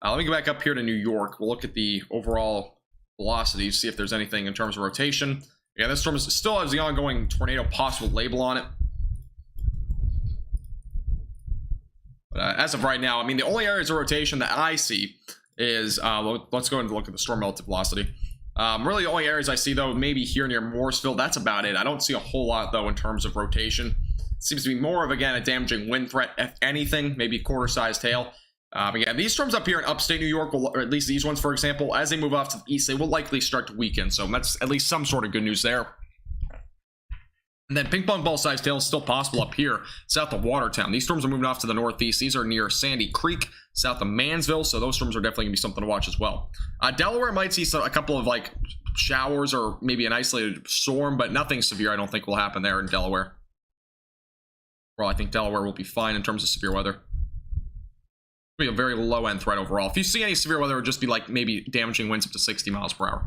Let me go back up here to New York. We'll look at the overall velocities, see if there's anything in terms of rotation. Yeah, this storm still has the ongoing tornado possible label on it. But as of right now, I mean, the only areas of rotation that I see is, let's go and look at the storm relative velocity. Really, the only areas I see, though, maybe here near Morrisville. That's about it. I don't see a whole lot, though, in terms of rotation. It seems to be more of, again, a damaging wind threat, if anything, maybe quarter-sized hail. Again, these storms up here in upstate New York, or at least these ones, for example, as they move off to the east, they will likely start to weaken. So that's at least some sort of good news there. And then ping pong ball sized hail is still possible up here south of Watertown. These storms are moving off to the northeast. These are near Sandy Creek, south of Mansville, so those storms are definitely gonna be something to watch as well. Delaware might see a couple of like showers or maybe an isolated storm, but nothing severe I don't think will happen there in Delaware. Well, I think Delaware will be fine in terms of severe weather. It'll be a very low end threat overall. If you see any severe weather, it would just be like maybe damaging winds up to 60 miles per hour.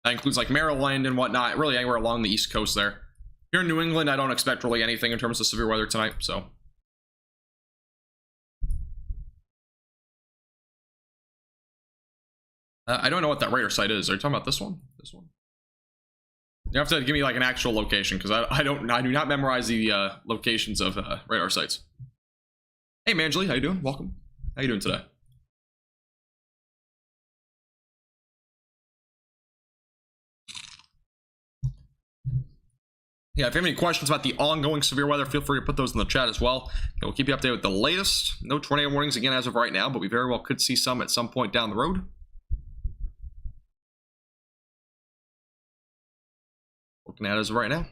That includes like Maryland and whatnot, really anywhere along the east coast there. Here in New England, I don't expect really anything in terms of severe weather tonight, so. I don't know what that radar site is. Are you talking about this one? This one? You have to give me like an actual location, because I do not memorize the locations of radar sites. Hey, Manjali, how you doing? Welcome. How you doing today? Yeah, if you have any questions about the ongoing severe weather, feel free to put those in the chat as well. We'll keep you updated with the latest. No tornado warnings again as of right now, but we very well could see some at some point down the road. Looking at it as of right now.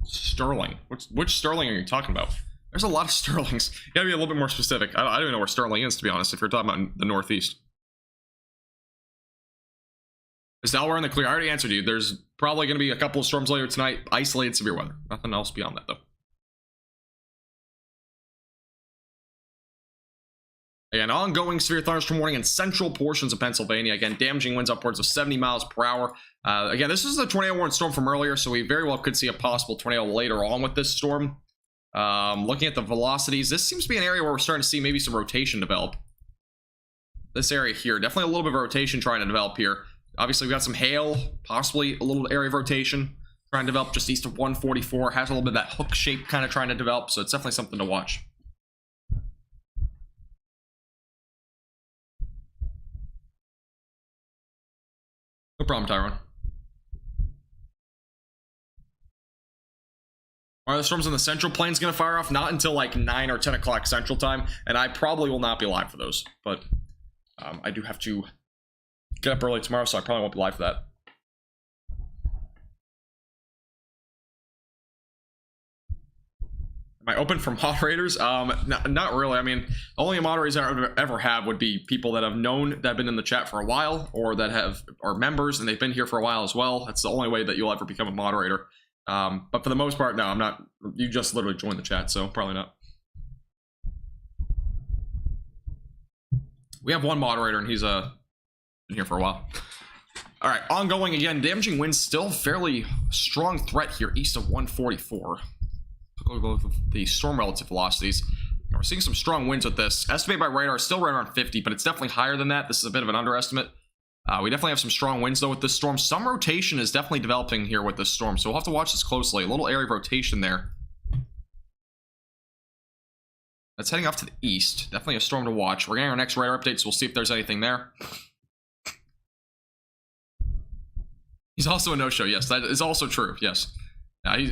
Sterling. Which Sterling are you talking about? There's a lot of Sterlings. You gotta be a little bit more specific. I don't even know where Sterling is, to be honest, if you're talking about the Northeast. Is Delaware in the clear? I already answered you. There's probably going to be a couple of storms later tonight. Isolated severe weather. Nothing else beyond that, though. Again, ongoing severe thunderstorm warning in central portions of Pennsylvania. Again, damaging winds upwards of 70 miles per hour. Again, this is the tornado warning storm from earlier, so we very well could see a possible tornado later on with this storm. Looking at the velocities, this seems to be an area where we're starting to see maybe some rotation develop. This area here, definitely a little bit of rotation trying to develop here. Obviously, we've got some hail, possibly a little area of rotation trying to develop just east of 144. Has a little bit of that hook shape kind of trying to develop, so it's definitely something to watch. No problem, Tyrone. Are the storms in the Central Plains going to fire off? Not until like 9 or 10 o'clock Central Time, and I probably will not be live for those. But I do have to get up early tomorrow, so I probably won't be live for that. Am I open for moderators? Not really. I mean, only moderators I ever have would be people that I've known that have been in the chat for a while, or that are members and they've been here for a while as well. That's the only way that you'll ever become a moderator. But for the most part, no, I'm not. You just literally joined the chat, so probably not. We have one moderator, and he's been here for a while. All right, ongoing again. Damaging winds still fairly strong threat here east of 144. The storm relative velocities. We're seeing some strong winds with this. Estimated by radar is still right around 50, but it's definitely higher than that. This is a bit of an underestimate. We definitely have some strong winds though with this storm. Some rotation is definitely developing here with this storm, so we'll have to watch this closely. A little area of rotation there. That's heading off to the east. Definitely a storm to watch. We're getting our next radar update, so we'll see if there's anything there. He's also a no-show. Yes, that is also true. Yes.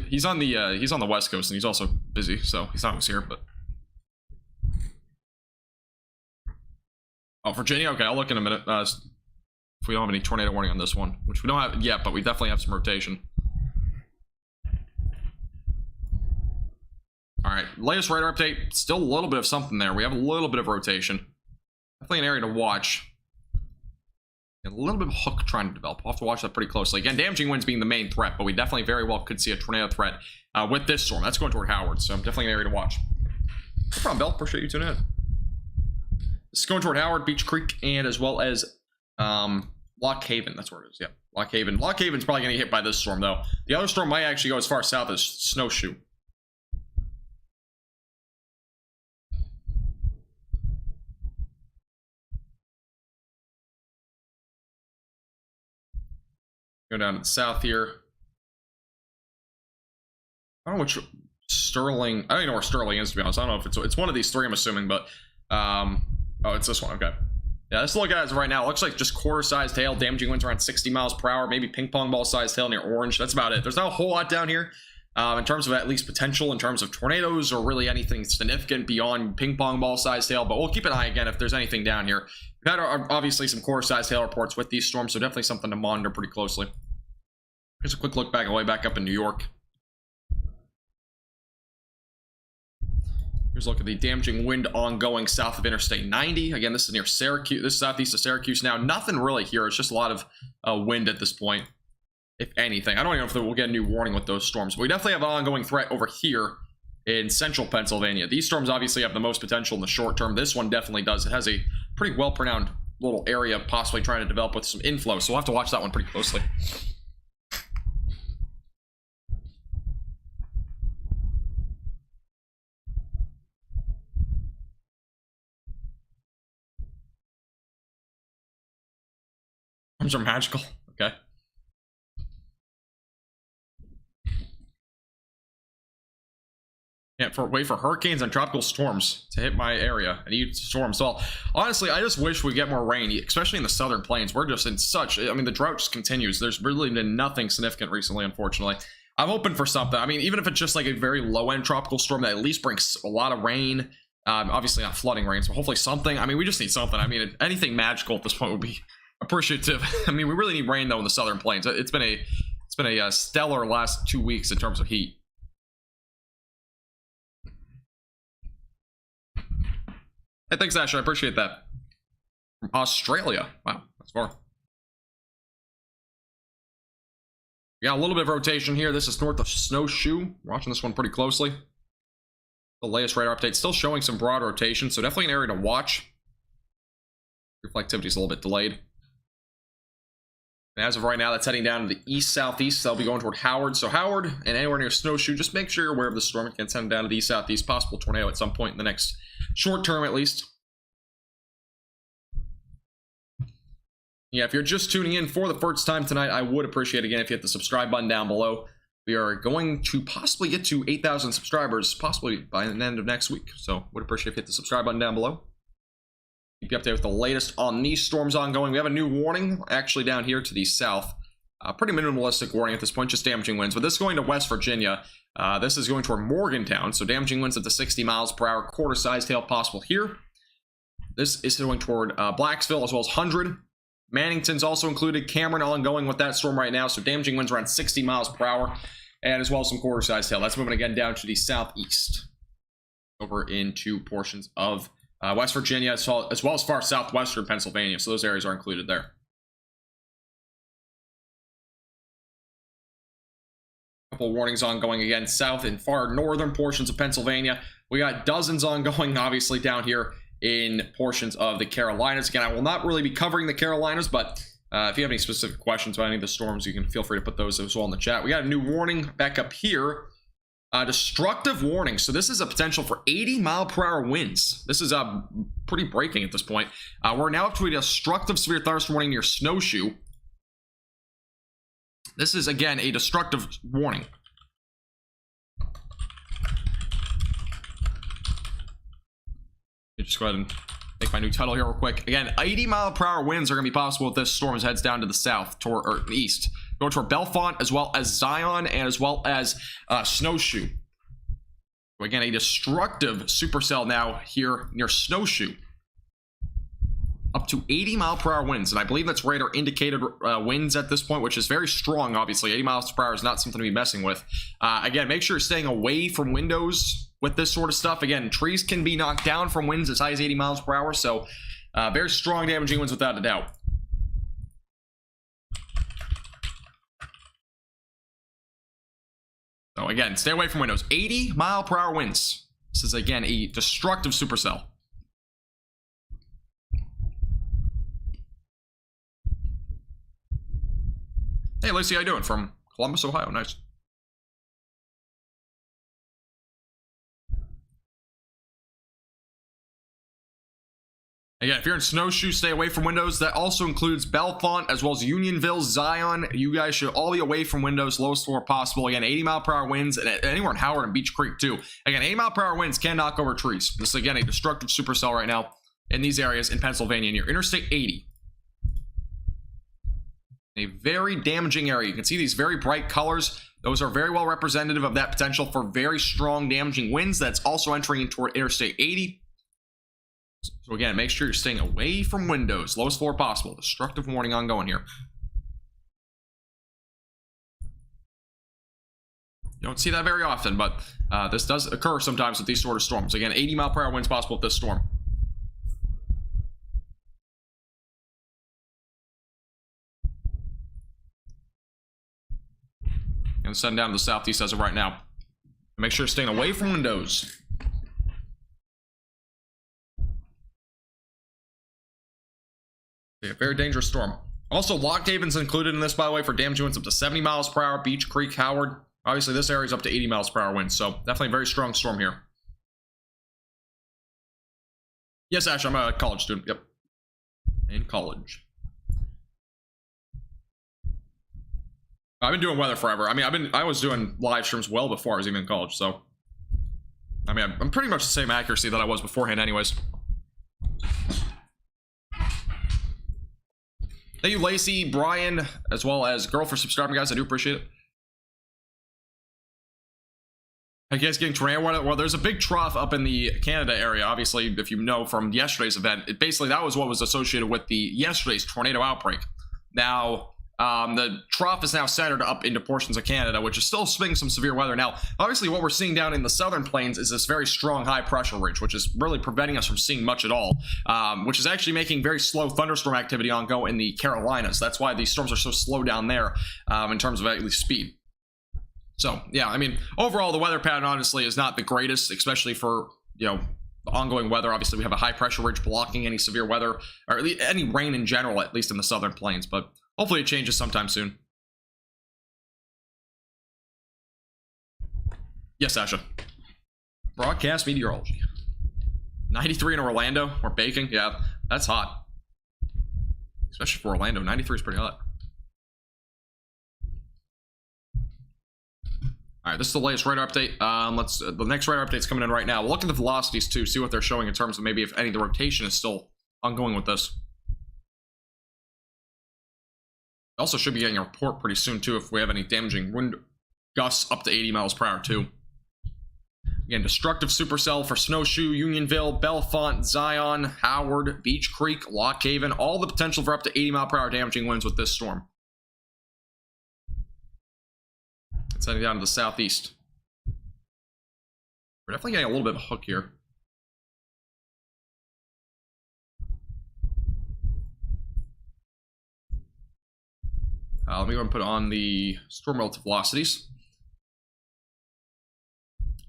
He's on the West Coast, and he's also busy, so he's not always here. But oh, Virginia. Okay, I'll look in a minute. If we don't have any tornado warning on this one, which we don't have yet, but we definitely have some rotation. All right, latest radar update. Still a little bit of something there. We have a little bit of rotation. Definitely an area to watch. A little bit of hook trying to develop. We'll have to watch that pretty closely. Again, damaging winds being the main threat, but we definitely very well could see a tornado threat with this storm. That's going toward Howard, so definitely an area to watch. No problem, Bill. Appreciate you tuning in. This is going toward Howard, Beach Creek, and as well as Lock Haven. That's where it is. Yeah, Lock Haven. Lock Haven's probably going to get hit by this storm, though. The other storm might actually go as far south as Snowshoe. Go down to the south here. I don't know which Sterling. I don't even know where Sterling is, to be honest. I don't know if it's one of these three, I'm assuming, but oh, it's this one. Okay. Yeah, let's look at it as of right now. It looks like just quarter-sized hail, damaging winds around 60 miles per hour, maybe ping pong ball-sized hail near Orange. That's about it. There's not a whole lot down here in terms of at least potential, in terms of tornadoes or really anything significant beyond ping pong ball-sized hail. But we'll keep an eye again if there's anything down here. We've had obviously some quarter-sized hail reports with these storms, so definitely something to monitor pretty closely. Here's a quick look back way back up in New York. Here's a look at the damaging wind ongoing south of Interstate 90. Again, this is near Syracuse. This is southeast of Syracuse now. Nothing really here. It's just a lot of wind at this point, if anything. I don't even know if we'll get a new warning with those storms. But we definitely have an ongoing threat over here in central Pennsylvania. These storms obviously have the most potential in the short term. This one definitely does. It has a pretty well-pronounced little area possibly trying to develop with some inflow. So we'll have to watch that one pretty closely. Storms are magical. Okay. Yeah, wait for hurricanes and tropical storms to hit my area. I need storms. So honestly, I just wish we get more rain, especially in the southern plains. We're just in such, I mean, the drought just continues. There's really been nothing significant recently, unfortunately. I'm hoping for something. I mean, even if it's just like a very low-end tropical storm that at least brings a lot of rain, obviously not flooding rain, so hopefully something. I mean, we just need something. I mean, anything magical at this point would be appreciative. I mean, we really need rain though in the southern plains. It's been a stellar last 2 weeks in terms of heat. Hey, thanks, Asher. I appreciate that. From Australia. Wow, that's far. We got a little bit of rotation here. This is north of Snowshoe. Watching this one pretty closely. The latest radar update still showing some broad rotation, so definitely an area to watch. Reflectivity is a little bit delayed. And as of right now, that's heading down to the east-southeast. They'll be going toward Howard. So Howard and anywhere near Snowshoe, just make sure you're aware of the storm. It can send down to the east-southeast. Possible tornado at some point in the next short term, at least. Yeah, if you're just tuning in for the first time tonight, I would appreciate, again, if you hit the subscribe button down below. We are going to possibly get to 8,000 subscribers, possibly by the end of next week. So would appreciate if you hit the subscribe button down below. Keep you updated with the latest on these storms ongoing. We have a new warning actually down here to the south. Pretty minimalistic warning at this point, just damaging winds. But this is going to West Virginia. This is going toward Morgantown. So damaging winds up to 60 miles per hour, quarter-sized hail possible here. This is going toward Blacksville as well as 100. Mannington's also included. Cameron ongoing with that storm right now. So damaging winds around 60 miles per hour. And as well as some quarter-sized hail. That's moving again down to the southeast. Over into portions of West Virginia, as well as far southwestern Pennsylvania. So those areas are included there. Couple warnings ongoing again south and far northern portions of Pennsylvania. We got dozens ongoing, obviously, down here in portions of the Carolinas. Again, I will not really be covering the Carolinas, but if you have any specific questions about any of the storms, you can feel free to put those as well in the chat. We got a new warning back up here. Destructive warning. So this is a potential for 80-mile-per-hour winds. This is pretty breaking at this point. We're now up to a destructive severe thunderstorm warning near Snowshoe. This is, again, a destructive warning. Just go ahead and make my new title here real quick. Again, 80-mile-per-hour winds are going to be possible if this storm as heads down to the south or east. Going toward Bellefonte, as well as Zion, and as well as Snowshoe. So again, a destructive supercell now here near Snowshoe. Up to 80-mile-per-hour winds, and I believe that's radar indicated winds at this point, which is very strong, obviously. 80 miles per hour is not something to be messing with. Again, make sure you're staying away from windows with this sort of stuff. Again, trees can be knocked down from winds as high as 80 miles per hour, so very strong damaging winds without a doubt. So again, stay away from windows. 80-mile-per-hour winds. This is, again, a destructive supercell. Hey, Lacey, how you doing? From Columbus, Ohio. Nice. Again, if you're in Snowshoe, stay away from windows. That also includes Bellefonte as well as Unionville, Zion. You guys should all be away from windows, lowest floor possible. Again, 80-mile-per-hour winds, and anywhere in Howard and Beach Creek, too. Again, 80-mile-per-hour winds can knock over trees. This is, again, a destructive supercell right now in these areas in Pennsylvania near Interstate 80. A very damaging area. You can see these very bright colors. Those are very well representative of that potential for very strong damaging winds that's also entering toward Interstate 80. So again, make sure you're staying away from windows. Lowest floor possible. Destructive warning ongoing here. You don't see that very often, but this does occur sometimes with these sort of storms. Again, 80-mile-per-hour winds possible with this storm. And send down to the southeast as of right now. Make sure you're staying away from windows. Yeah, very dangerous storm. Also, Lock Haven's included in this, by the way, for damaging winds up to 70 miles per hour. Beach Creek, Howard. Obviously, this area is up to 80 miles per hour winds, so definitely a very strong storm here. Yes, Ash, I'm a college student. Yep. In college. I've been doing weather forever. I mean, I was doing live streams well before I was even in college, so. I mean, I'm pretty much the same accuracy that I was beforehand anyways. Thank you, Lacey, Brian, as well as Girl for subscribing, guys. I do appreciate it. I guess getting tornado weather. Well, there's a big trough up in the Canada area. Obviously, if you know from yesterday's event, basically that was what was associated with the yesterday's tornado outbreak. Now, The trough is now centered up into portions of Canada, which is still swinging some severe weather. Now, obviously, what we're seeing down in the southern plains is this very strong high pressure ridge, which is really preventing us from seeing much at all, which is actually making very slow thunderstorm activity ongoing in the Carolinas. That's why these storms are so slow down there in terms of at least speed. So, yeah, I mean, overall, the weather pattern, honestly, is not the greatest, especially for, you know, the ongoing weather. Obviously, we have a high pressure ridge blocking any severe weather, or any rain in general, at least in the southern plains, but hopefully it changes sometime soon. Yes, Sasha. Broadcast meteorology. 93 in Orlando. We're baking. Yeah, that's hot. Especially for Orlando. 93 is pretty hot. All right, this is the latest radar update. The next radar update's coming in right now. We'll look at the velocities too, see what they're showing in terms of maybe if any of the rotation is still ongoing with this. Also should be getting a report pretty soon too if we have any damaging wind gusts up to 80 miles per hour too. Again, destructive supercell for Snowshoe, Unionville, Bellefonte, Zion, Howard, Beach Creek, Lock Haven, all the potential for up to 80 mile per hour damaging winds with this storm. It's heading down to the southeast. We're definitely getting a little bit of a hook here. Let me go and put on the storm relative velocities.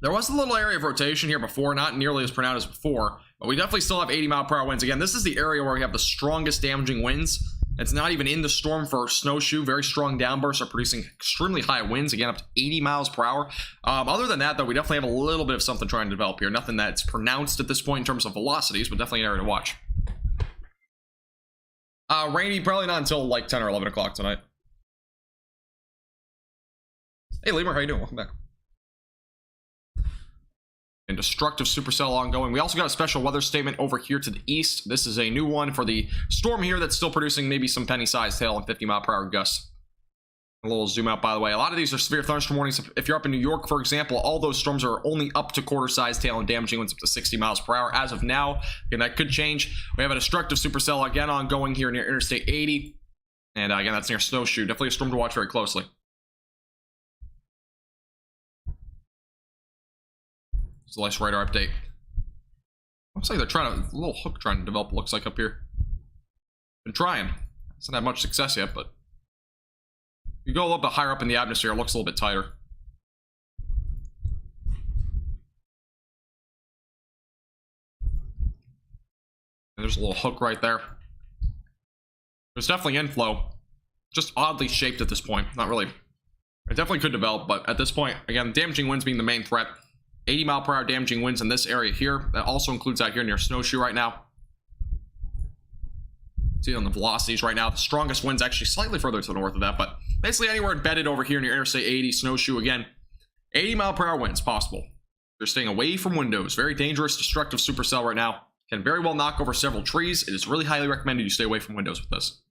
There was a little area of rotation here before, not nearly as pronounced as before, but we definitely still have 80 mile per hour winds. Again, this is the area where we have the strongest damaging winds. It's not even in the storm for Snowshoe. Very strong downbursts are producing extremely high winds, again, up to 80 miles per hour. Other than that, though, we definitely have a little bit of something trying to develop here. Nothing that's pronounced at this point in terms of velocities, but definitely an area to watch. Rainy, probably not until like 10 or 11 o'clock tonight. Hey, Lemur, how you doing? Welcome back. And destructive supercell ongoing. We also got a special weather statement over here to the east. This is a new one for the storm here that's still producing maybe some penny-sized hail and 50 mile per hour gusts. A little zoom out, by the way. A lot of these are severe thunderstorm warnings. If you're up in New York, for example, all those storms are only up to quarter-sized hail and damaging winds up to 60 miles per hour as of now. Again, that could change. We have a destructive supercell again ongoing here near Interstate 80. And again, that's near Snowshoe. Definitely a storm to watch very closely. It's the latest radar update. Looks like they're trying to, a little hook trying to develop, looks like up here. Been trying. Hasn't had much success yet, but if you go a little bit higher up in the atmosphere, it looks a little bit tighter. And there's a little hook right there. There's definitely inflow. Just oddly shaped at this point. Not really. It definitely could develop, but at this point, again, damaging winds being the main threat. 80 mile per hour damaging winds in this area here. That also includes out here near Snowshoe right now. See on the velocities right now. The strongest winds actually slightly further to the north of that, but basically anywhere embedded over here near Interstate 80, Snowshoe again. 80 mile per hour winds possible. They're staying away from windows. Very dangerous, destructive supercell right now. Can very well knock over several trees. It is really highly recommended you stay away from windows with this.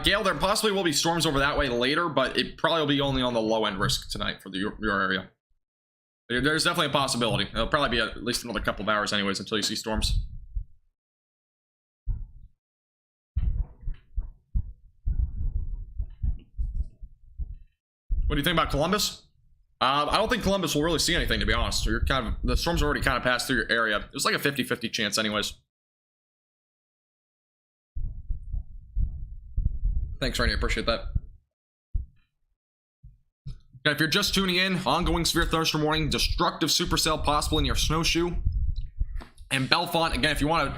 Gale, there possibly will be storms over that way later, but it probably will be only on the low end risk tonight for your area. There's definitely a possibility. It'll probably be at least another couple of hours anyways until you see storms. What do you think about Columbus? I don't think Columbus will really see anything, to be honest. You're the storms already kind of passed through your area. It's like a 50-50 chance anyways. Thanks, Rainy. I appreciate that. Okay, if you're just tuning in, ongoing severe thunderstorm warning, destructive supercell possible in your Snowshoe and Bellefonte. Again, if you want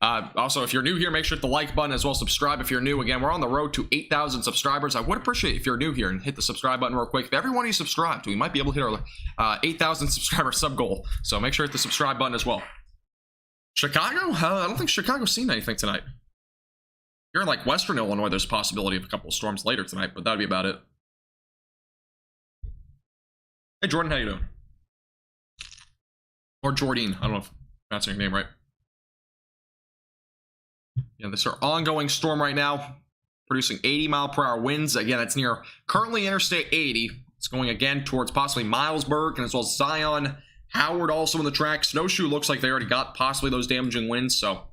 to, also, if you're new here, make sure to hit the like button as well as subscribe if you're new. Again, we're on the road to 8,000 subscribers. I would appreciate if you're new here and hit the subscribe button real quick. If everyone you subscribe to, we might be able to hit our 8,000 subscriber sub goal. So make sure to hit the subscribe button as well. Chicago? I don't think Chicago's seen anything tonight. Here in like Western Illinois, there's a possibility of a couple of storms later tonight, but that'd be about it. Hey, Jordan, how you doing? Or Jordine, I don't know if I'm pronouncing your name right. Yeah, this is our ongoing storm right now, producing 80 mile per hour winds. Again, it's near currently Interstate 80. It's going again towards possibly Milesburg and as well as Zion, Howard also in the track. Snowshoe looks like they already got possibly those damaging winds, so I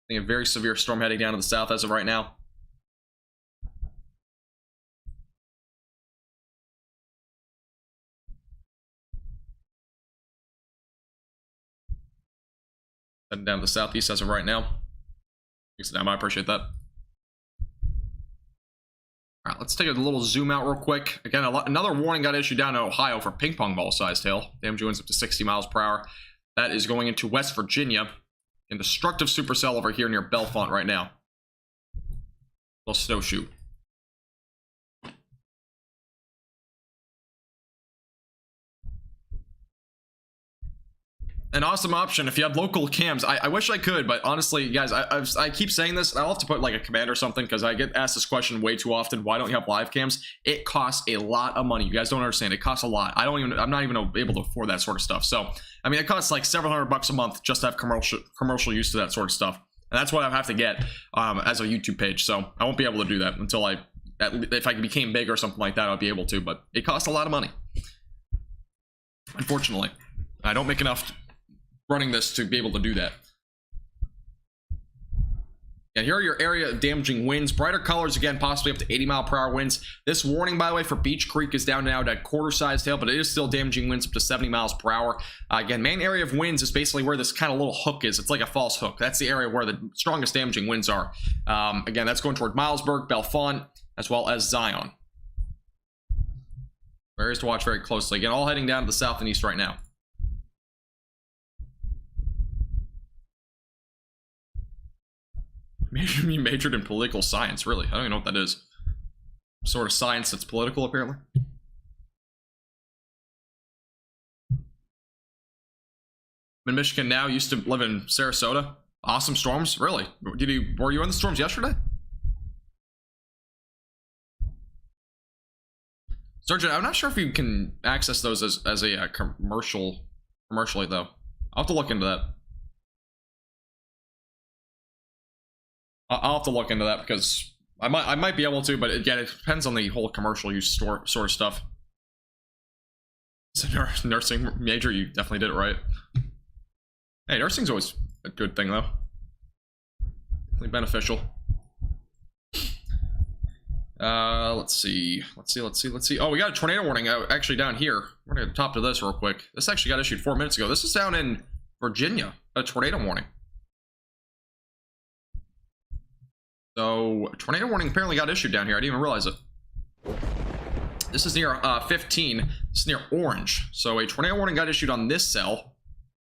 think a very severe storm heading down to the south as of right now. Heading down to the southeast as of right now. Thanks, Adam. I appreciate that. All right, let's take a little zoom out real quick. Again, another warning got issued down in Ohio for ping pong ball sized hail. Damaging winds up to 60 miles per hour. That is going into West Virginia. And destructive supercell over here near Bellefonte right now. Little snowshoe. An awesome option if you have local cams. I wish I could, but honestly, guys, I keep saying this. I'll have to put like a command or something because I get asked this question way too often. Why don't you have live cams? It costs a lot of money. You guys don't understand. It costs a lot. I'm not even able to afford that sort of stuff. So, I mean, it costs like several $700 a month just to have commercial use to that sort of stuff. And that's what I have to get as a YouTube page. So I won't be able to do that until if I became big or something like that, I'll be able to. But it costs a lot of money. Unfortunately, I don't make enough running this to be able to do that. And here are your area damaging winds. Brighter colors, again, possibly up to 80-mile-per-hour winds. This warning, by the way, for Beech Creek is down now to quarter-sized hail, but it is still damaging winds up to 70 miles per hour. Again, main area of winds is basically where this kind of little hook is. It's like a false hook. That's the area where the strongest damaging winds are. Again, that's going toward Milesburg, Bellefonte, as well as Zion. Areas to watch very closely. Again, all heading down to the south and east right now. You majored in political science, really? I don't even know what that is. Sort of science that's political, apparently. I'm in Michigan now. Used to live in Sarasota. Awesome storms, really. Were you in the storms yesterday? Sergeant, I'm not sure if you can access those as a commercially though. I'll have to look into that. I'll have to look into that because I might be able to, but again, it depends on the whole commercial use sort of stuff. It's a nursing major, you definitely did it right. Hey, nursing's always a good thing though. Definitely beneficial. Let's see. Oh, we got a tornado warning actually down here. We're gonna top to this real quick. This actually got issued 4 minutes ago. This is down in Virginia, a tornado warning. So, a tornado warning apparently got issued down here. I didn't even realize it. This is near 15. This is near Orange. So, a tornado warning got issued on this cell.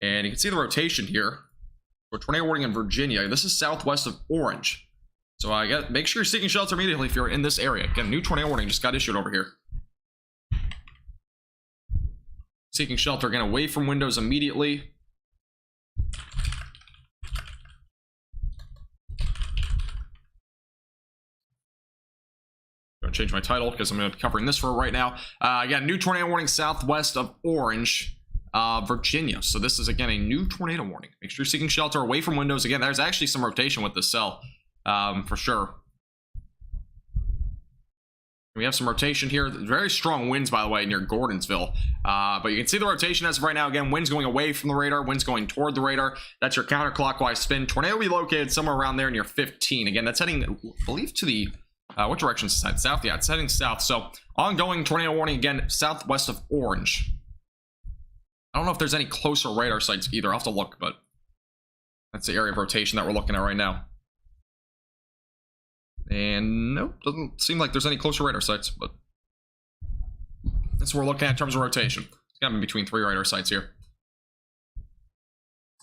And you can see the rotation here. For tornado warning in Virginia. This is southwest of Orange. So, make sure you're seeking shelter immediately if you're in this area. Again, a new tornado warning just got issued over here. Seeking shelter again away from windows immediately. Change my title because I'm going to be covering this for right now. Again, new tornado warning southwest of Orange, Virginia. So this is again a new tornado warning. Make sure you're seeking shelter away from windows. Again, there's actually some rotation with this cell, for sure. We have some rotation here. Very strong winds, by the way, near Gordonsville. But you can see the rotation as of right now. Again, winds going away from the radar, winds going toward the radar. That's your counterclockwise spin. Tornado will be located somewhere around there near 15. Again, that's heading, I believe, to the what direction is it? South? Yeah, it's heading south. So, ongoing tornado warning again, southwest of Orange. I don't know if there's any closer radar sites either. I'll have to look, but that's the area of rotation that we're looking at right now. And nope, doesn't seem like there's any closer radar sites, but that's what we're looking at in terms of rotation. It's got to be between 3 radar sites here.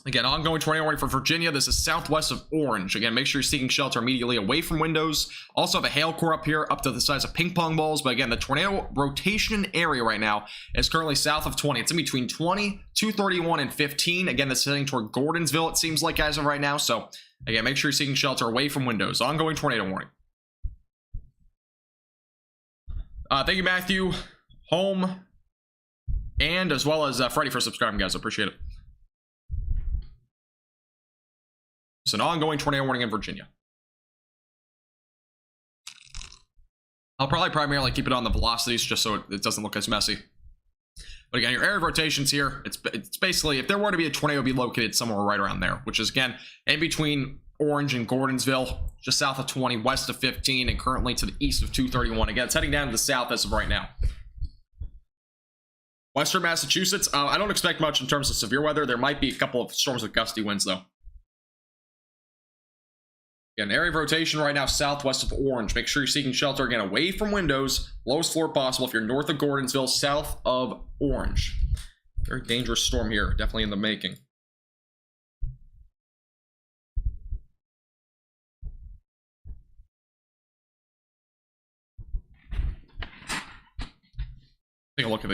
Again, ongoing tornado warning for Virginia. This is southwest of Orange. Again, make sure you're seeking shelter immediately away from windows. Also have a hail core up here up to the size of ping pong balls. But again, the tornado rotation area right now is currently south of 20. It's in between 20, 231, and 15. Again, that's heading toward Gordonsville, it seems like, as of right now. So, again, make sure you're seeking shelter away from windows. Ongoing tornado warning. Thank you, Matthew, Home, and as well as Freddie for subscribing, guys. I appreciate it. It's an ongoing tornado warning in Virginia. I'll probably primarily keep it on the velocities just so it doesn't look as messy. But again, your area of rotations here, it's basically, if there were to be a tornado, it would be located somewhere right around there, which is, again, in between Orange and Gordonsville, just south of 20, west of 15, and currently to the east of 231. Again, it's heading down to the south as of right now. Western Massachusetts, I don't expect much in terms of severe weather. There might be a couple of storms with gusty winds, though. Again, area of rotation right now southwest of Orange. Make sure you're seeking shelter, again, away from windows, lowest floor possible if you're north of Gordonsville, south of Orange. Very dangerous storm here, definitely in the making. Take a look at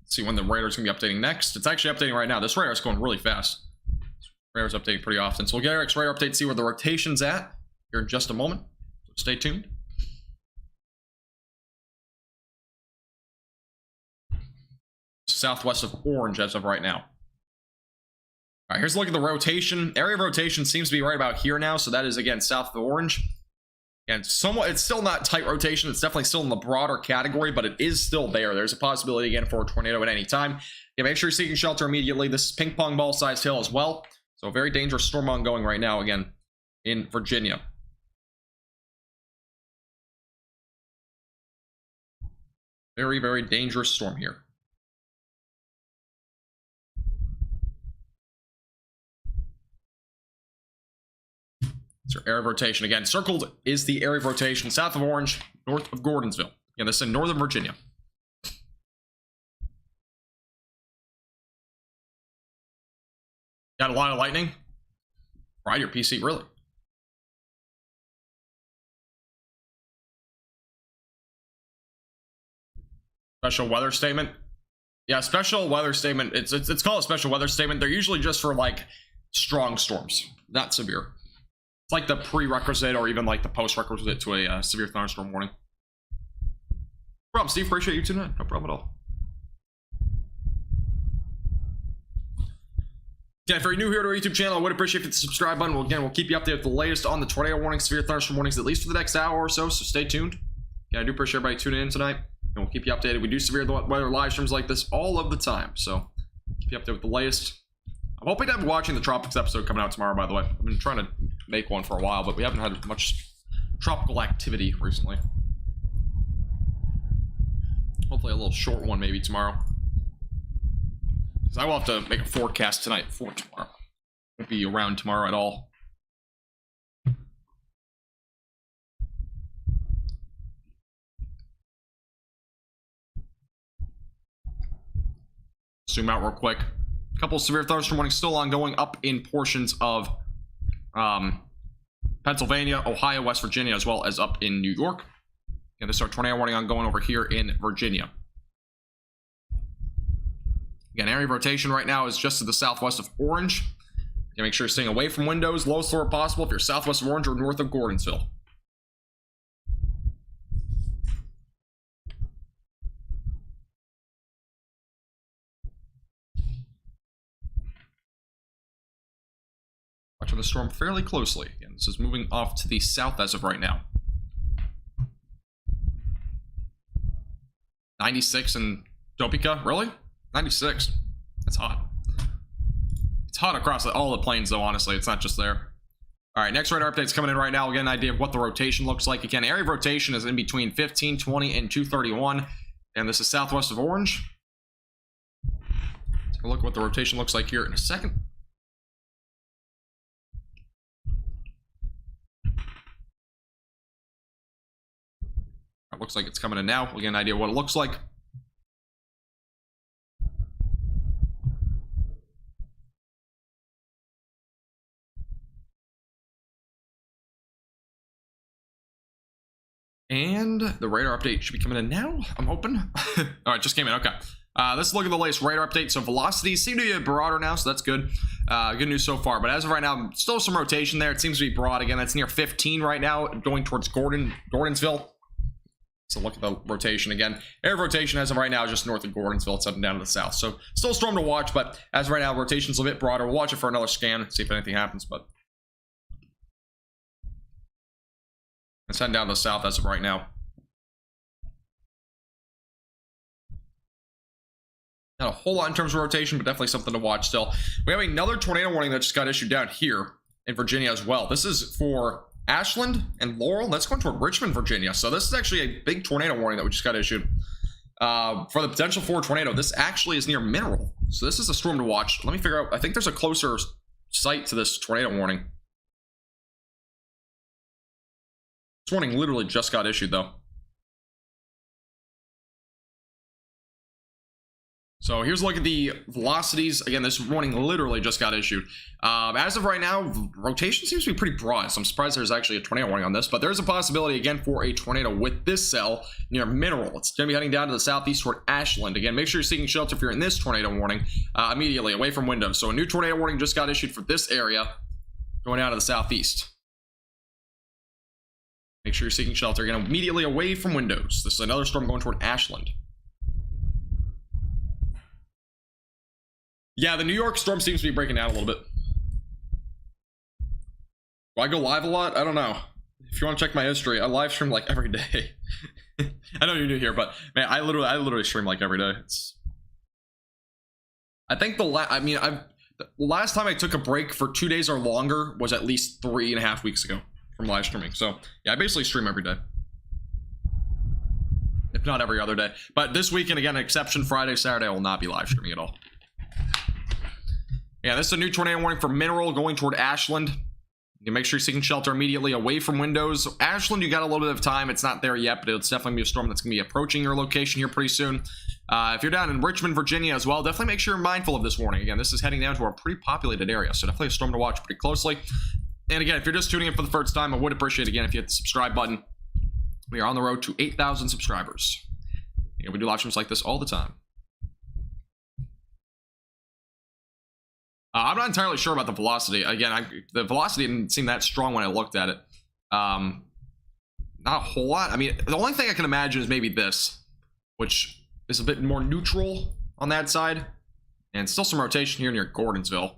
see when the radar's gonna be updating next. It's actually updating right now. This radar's going really fast. Radar's updating pretty often. So we'll get our next radar update, see where the rotation's at here in just a moment. So stay tuned. Southwest of Orange as of right now. All right, here's a look at the rotation. Area of rotation seems to be right about here now. So that is, again, south of Orange. And somewhat, it's still not tight rotation. It's definitely still in the broader category, but it is still there. There's a possibility, again, for a tornado at any time. Yeah, make sure you're seeking shelter immediately. This is ping pong ball sized hill as well. So a very dangerous storm ongoing right now, again, in Virginia. Very, very dangerous storm here. It's your area of rotation. Again, circled is the area of rotation south of Orange, north of Gordonsville. Yeah, this is in northern Virginia. Got a lot of lightning. Right, your PC, really. Special weather statement. Yeah, special weather statement. It's called a special weather statement. They're usually just for like strong storms, not severe. It's like the prerequisite or even like the post-requisite to a severe thunderstorm warning. No problem, Steve. Appreciate you tuning in. No problem at all. Yeah, if you're new here to our YouTube channel, I would appreciate if you hit the subscribe button. We'll keep you updated with the latest on the tornado warnings, severe thunderstorm warnings, at least for the next hour or so. So stay tuned. Yeah, I do appreciate everybody tuning in tonight, and we'll keep you updated. We do severe weather live streams like this all of the time, so keep you updated with the latest. I'm hoping to have watching the tropics episode coming out tomorrow. By the way, I've been trying to make one for a while, but we haven't had much tropical activity recently. Hopefully a little short one maybe tomorrow. I will have to make a forecast tonight for tomorrow. Won't be around tomorrow at all. Zoom out real quick. A couple of severe thunderstorm warnings still ongoing up in portions of Pennsylvania, Ohio, West Virginia, as well as up in New York. And this is our tornado warning ongoing over here in Virginia. Again, area of rotation right now is just to the southwest of Orange. Yeah, make sure you're staying away from windows, lowest floor possible if you're southwest of Orange or north of Gordonsville. Watching the storm fairly closely. Again, this is moving off to the south as of right now. 96 in Topeka, really? 96. That's hot. It's hot across all the plains, though, honestly. It's not just there. All right, next radar update's coming in right now. We'll get an idea of what the rotation looks like. Again, area of rotation is in between 15, 20, and 231. And this is southwest of Orange. Take a look at what the rotation looks like here in a second. It looks like it's coming in now. We'll get an idea of what it looks like. And the radar update should be coming in now, I'm hoping. All right, just came in. Okay. Let's look at the latest radar update. So velocities seem to be a broader now, so that's good. Good news so far. But as of right now, still some rotation there. It seems to be broad. Again, that's near 15 right now, going towards Gordonsville. So look at the rotation again. Area of rotation as of right now is just north of Gordonsville. It's up and down to the south. So still a storm to watch, but as of right now, rotation's a bit broader. We'll watch it for another scan, see if anything happens, but it's heading down to the south as of right now. Not a whole lot in terms of rotation, but definitely something to watch still. We have another tornado warning that just got issued down here in Virginia as well. This is for Ashland and Laurel. That's going toward Richmond, Virginia. So this is actually a big tornado warning that we just got issued. For the potential for a tornado, this actually is near Mineral. So this is a storm to watch. Let me figure out, I think there's a closer site to this tornado warning. This warning literally just got issued though. So here's a look at the velocities. Again, this warning literally just got issued. As of right now, rotation seems to be pretty broad, so I'm surprised there's actually a tornado warning on this, but there's a possibility, again, for a tornado with this cell near Mineral. It's going to be heading down to the southeast toward Ashland. Again, make sure you're seeking shelter if you're in this tornado warning immediately, away from windows. So a new tornado warning just got issued for this area, going down to the southeast. Make sure you're seeking shelter, again, immediately away from windows. This is another storm going toward Ashland. Yeah, the New York storm seems to be breaking down a little bit. Do I go live a lot? I don't know. If you want to check my history, I live stream like every day. I know you're new here, but man, I literally stream like every day. I think the last time I took a break for 2 days or longer was at least 3.5 weeks ago from live streaming. So yeah, I basically stream every day, if not every other day. But this weekend, again, exception Friday, Saturday, I will not be live streaming at all. Yeah, this is a new tornado warning for Mineral going toward Ashland. You can make sure you're seeking shelter immediately away from windows. Ashland, you got a little bit of time. It's not there yet, but it's definitely be a storm that's going to be approaching your location here pretty soon. If you're down in Richmond, Virginia as well, definitely make sure you're mindful of this warning. Again, this is heading down to a pretty populated area, so definitely a storm to watch pretty closely. And again, if you're just tuning in for the first time, I would appreciate, again, if you hit the subscribe button. We are on the road to 8,000 subscribers. You know, we do live streams like this all the time. I'm not entirely sure about the velocity. Again, the velocity didn't seem that strong when I looked at it. Not a whole lot. I mean, the only thing I can imagine is maybe this, which is a bit more neutral on that side. And still some rotation here near Gordonsville.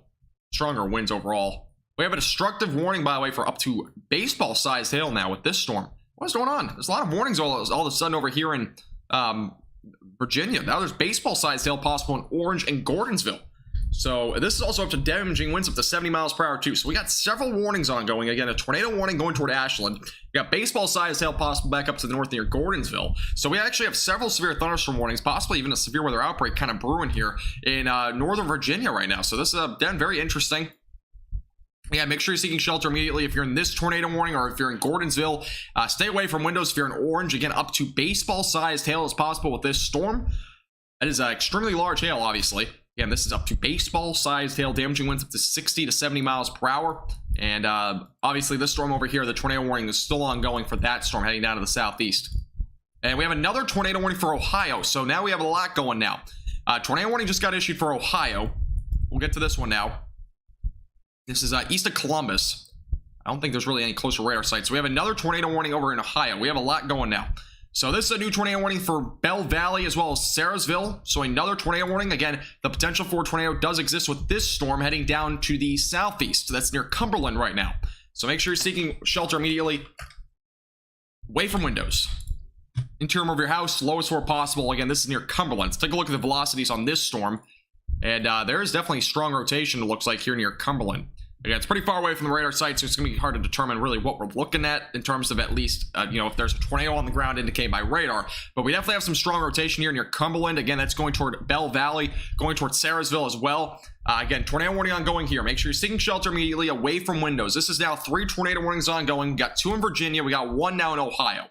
Stronger winds overall. We have a destructive warning, by the way, for up to baseball-sized hail now with this storm. What's going on? There's a lot of warnings all of a sudden over here in Virginia. Now there's baseball-sized hail possible in Orange and Gordonsville. So this is also up to damaging winds up to 70 miles per hour too. So we got several warnings ongoing. Again, a tornado warning going toward Ashland. We got baseball-sized hail possible back up to the north near Gordonsville. So we actually have several severe thunderstorm warnings, possibly even a severe weather outbreak kind of brewing here in northern Virginia right now. So this is again very interesting. Yeah, make sure you're seeking shelter immediately if you're in this tornado warning or if you're in Gordonsville. Stay away from windows if you're in Orange. Again, up to baseball-sized hail is possible with this storm. That is extremely large hail, obviously. Again, this is up to baseball-sized hail, damaging winds up to 60 to 70 miles per hour. And obviously, this storm over here, the tornado warning is still ongoing for that storm heading down to the southeast. And we have another tornado warning for Ohio. So now we have a lot going now. Tornado warning just got issued for Ohio. We'll get to this one now. This is east of Columbus. I don't think there's really any closer radar sites. So we have another tornado warning over in Ohio. We have a lot going now. So this is a new tornado warning for Bell Valley as well as Sarahsville. So another tornado warning. Again, the potential for a tornado does exist with this storm heading down to the southeast. So that's near Cumberland right now. So make sure you're seeking shelter immediately away from windows. Interior of your house, lowest floor possible. Again, this is near Cumberland. Let's take a look at the velocities on this storm. And there is definitely strong rotation, it looks like, here near Cumberland. Again, it's pretty far away from the radar site, so it's going to be hard to determine really what we're looking at in terms of at least, if there's a tornado on the ground indicated by radar. But we definitely have some strong rotation here near Cumberland. Again, that's going toward Bell Valley, going toward Sarahsville as well. Again, tornado warning ongoing here. Make sure you're seeking shelter immediately away from windows. This is now 3 tornado warnings ongoing. We got 2 in Virginia. We got 1 now in Ohio.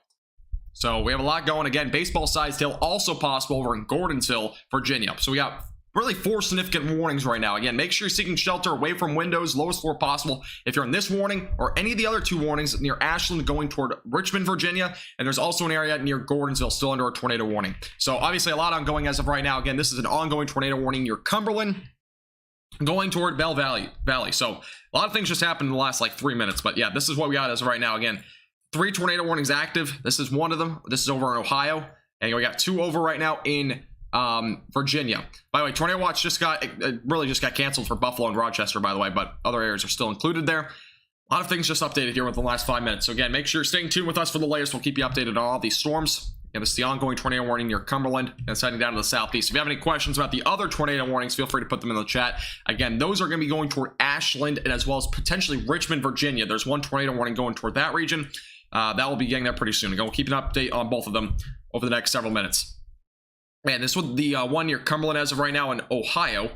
So we have a lot going. Again, baseball-sized hail also possible over in Gordonsville, Virginia. So we got really 4 significant warnings right now. Again, make sure you're seeking shelter away from windows, lowest floor possible. If you're in this warning or any of the other 2 warnings near Ashland going toward Richmond, Virginia, and there's also an area near Gordonsville still under a tornado warning. So obviously a lot ongoing as of right now. Again, this is an ongoing tornado warning near Cumberland going toward Bell Valley. So a lot of things just happened in the last like 3 minutes. But yeah, this is what we got as of right now. Again, 3 tornado warnings active. This is one of them. This is over in Ohio. And we got 2 over right now in Virginia. By the way, tornado watch just got canceled for Buffalo and Rochester, by the way, but other areas are still included there. A lot of things just updated here within the last 5 minutes. So again, make sure you're staying tuned with us for the latest. We'll keep you updated on all these storms. And this is the ongoing tornado warning near Cumberland, and it's heading down to the southeast. If you have any questions about the other tornado warnings, feel free to put them in the chat. Again, those are going to be going toward Ashland and as well as potentially Richmond, Virginia. There's one tornado warning going toward that region. That will be getting there pretty soon. Again, we'll keep an update on both of them over the next several minutes. Man, this was the one near Cumberland as of right now in Ohio.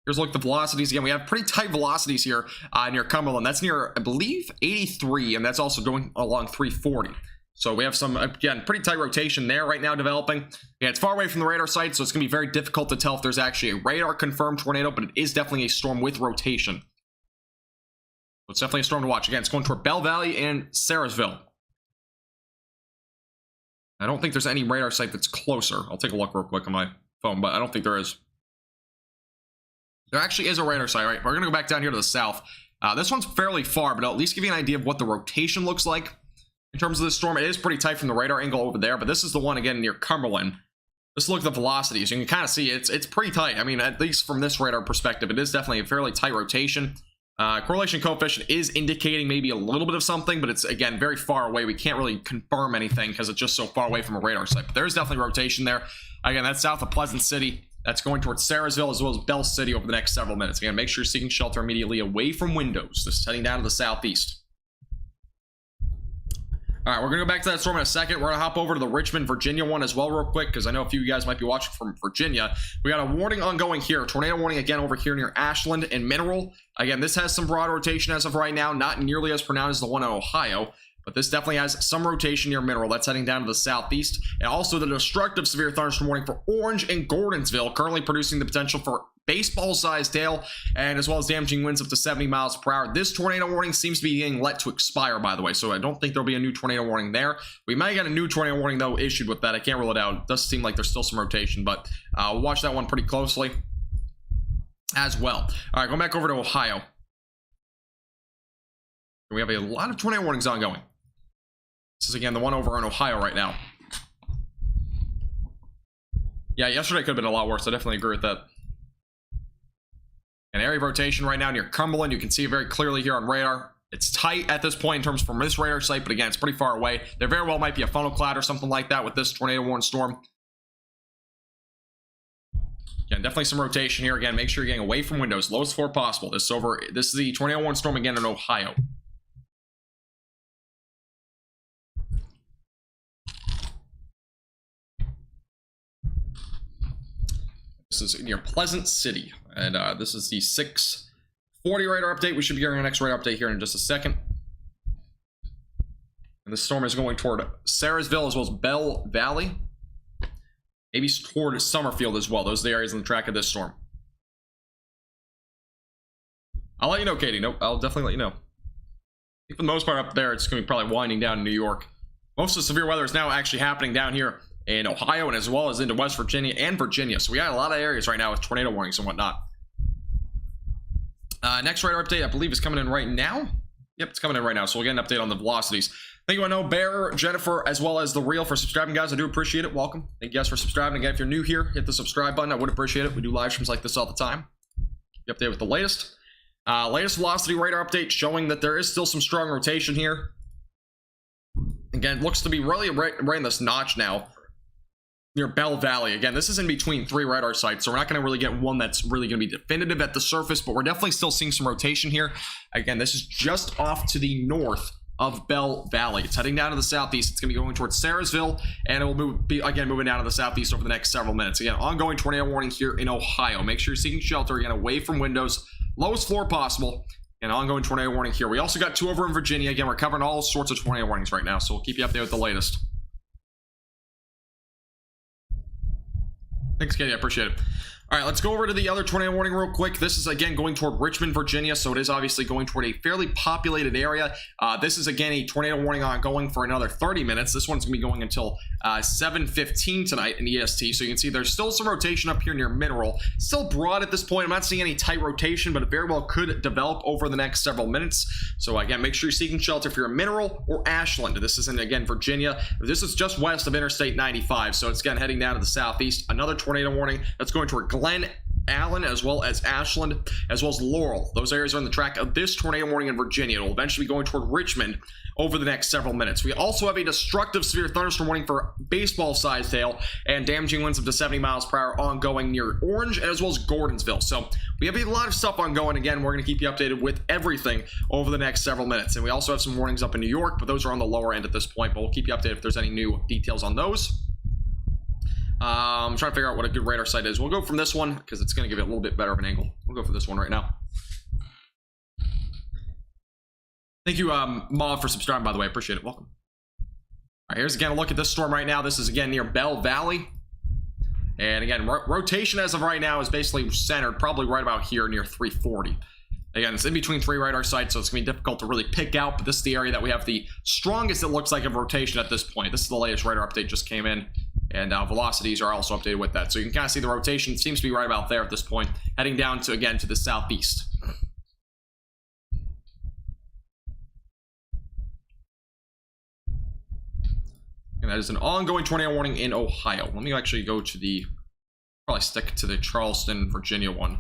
Here's a look at the velocities again. We have pretty tight velocities here near Cumberland. That's near, I believe, 83, and that's also going along 340. So we have some, again, pretty tight rotation there right now developing. Yeah, it's far away from the radar site, so it's going to be very difficult to tell if there's actually a radar-confirmed tornado, but it is definitely a storm with rotation. So it's definitely a storm to watch. Again, it's going toward Bell Valley and Sarasville. I don't think there's any radar site that's closer. I'll take a look real quick on my phone, but I don't think there is. There actually is a radar site, right? We're going to go back down here to the south. This one's fairly far, but I'll at least give you an idea of what the rotation looks like. In terms of this storm, it is pretty tight from the radar angle over there, but this is the one, again, near Cumberland. Let's look at the velocities. You can kind of see it's pretty tight. I mean, at least from this radar perspective, it is definitely a fairly tight rotation. Correlation coefficient is indicating maybe a little bit of something, but it's, again, very far away. We can't really confirm anything because it's just so far away from a radar site. But there's definitely rotation there. Again, that's south of Pleasant City. That's going towards Sarasville as well as Bell City over the next several minutes. Again, make sure you're seeking shelter immediately away from windows. This is heading down to the southeast. All right, we're going to go back to that storm in a second. We're going to hop over to the Richmond, Virginia one as well real quick because I know a few of you guys might be watching from Virginia. We got a warning ongoing here. Tornado warning again over here near Ashland and Mineral. Again, this has some broad rotation as of right now, not nearly as pronounced as the one in Ohio, but this definitely has some rotation near Mineral. That's heading down to the southeast. And also the destructive severe thunderstorm warning for Orange and Gordonsville, currently producing the potential for baseball-sized hail and as well as damaging winds up to 70 miles per hour. This tornado warning seems to be getting let to expire, by the way, so I don't think there'll be a new tornado warning there. We might get a new tornado warning, though, issued with that. I can't rule it out. It does seem like there's still some rotation, but we'll watch that one pretty closely as well. All right, going back over to Ohio. We have a lot of tornado warnings ongoing. This is, again, the one over in Ohio right now. Yeah, yesterday could have been a lot worse. I definitely agree with that. An area of rotation right now near Cumberland. You can see it very clearly here on radar. It's tight at this point in terms from this radar site, but again, it's pretty far away. There very well might be a funnel cloud or something like that with this tornado warning storm. Again, definitely some rotation here. Again, make sure you're getting away from windows, lowest floor possible. This is the tornado warning storm again in Ohio. This is near Pleasant City, and this is the 6:40 radar update. We should be getting our next radar update here in just a second. And the storm is going toward Sarasville as well as Bell Valley. Maybe toward Summerfield as well. Those are the areas on the track of this storm. I'll let you know, Katie. Nope, I'll definitely let you know. I think for the most part up there, it's going to be probably winding down in New York. Most of the severe weather is now actually happening down here in Ohio and as well as into West Virginia and Virginia. So we got a lot of areas right now with tornado warnings and whatnot. Next radar update, I believe, is coming in right now. Yep, it's coming in right now. So we'll get an update on the velocities. Thank you, I know, Bear, Jennifer, as well as The Real for subscribing, guys. I do appreciate it. Welcome. Thank you guys for subscribing. Again, if you're new here, hit the subscribe button. I would appreciate it. We do live streams like this all the time. Be updated with the latest. Latest velocity radar update showing that there is still some strong rotation here. Again, it looks to be really right in this notch now near Bell Valley. Again, this is in between 3 radar sites, so we're not going to really get one that's really going to be definitive at the surface, but we're definitely still seeing some rotation here. Again, this is just off to the north of Bell Valley. It's heading down to the southeast. It's going to be going towards Sarasville, and it will moving down to the southeast over the next several minutes. Again, ongoing tornado warning here in Ohio. Make sure you're seeking shelter, again, away from windows, lowest floor possible, and ongoing tornado warning here. We also got 2 over in Virginia. Again, we're covering all sorts of tornado warnings right now, so we'll keep you updated with the latest. Thanks, Katie. I appreciate it. All right, let's go over to the other tornado warning real quick. This is, again, going toward Richmond, Virginia, so it is obviously going toward a fairly populated area. This is, again, a tornado warning ongoing for another 30 minutes. This one's going to be going until 7:15 tonight in EST, so you can see there's still some rotation up here near Mineral. Still broad at this point. I'm not seeing any tight rotation, but it very well could develop over the next several minutes. So, again, make sure you're seeking shelter if you're in Mineral or Ashland. This is in, again, Virginia. This is just west of Interstate 95, so it's, again, heading down to the southeast. Another tornado warning that's going toward Glen Allen, as well as Ashland, as well as Laurel. Those areas are on the track of this tornado warning in Virginia. It will eventually be going toward Richmond over the next several minutes. We also have a destructive severe thunderstorm warning for baseball-sized hail and damaging winds up to 70 miles per hour ongoing near Orange, as well as Gordonsville. So we have a lot of stuff ongoing. Again, we're going to keep you updated with everything over the next several minutes. And we also have some warnings up in New York, but those are on the lower end at this point. But we'll keep you updated if there's any new details on those. I'm trying to figure out what a good radar site is. We'll go from this one because it's going to give it a little bit better of an angle. We'll go for this one right now. Thank you, Maud, for subscribing, by the way. Appreciate it. Welcome. All right, here's again a look at this storm right now. This is again near Bell Valley. And again, rotation as of right now is basically centered probably right about here near 340. Again, it's in between 3 radar sites, so it's going to be difficult to really pick out. But this is the area that we have the strongest, it looks like, of rotation at this point. This is the latest radar update just came in. And velocities are also updated with that. So you can kind of see the rotation seems to be right about there at this point, heading down to, again, to the southeast. And that is an ongoing tornado warning in Ohio. Let me actually go to the, probably stick to the Charleston, Virginia one.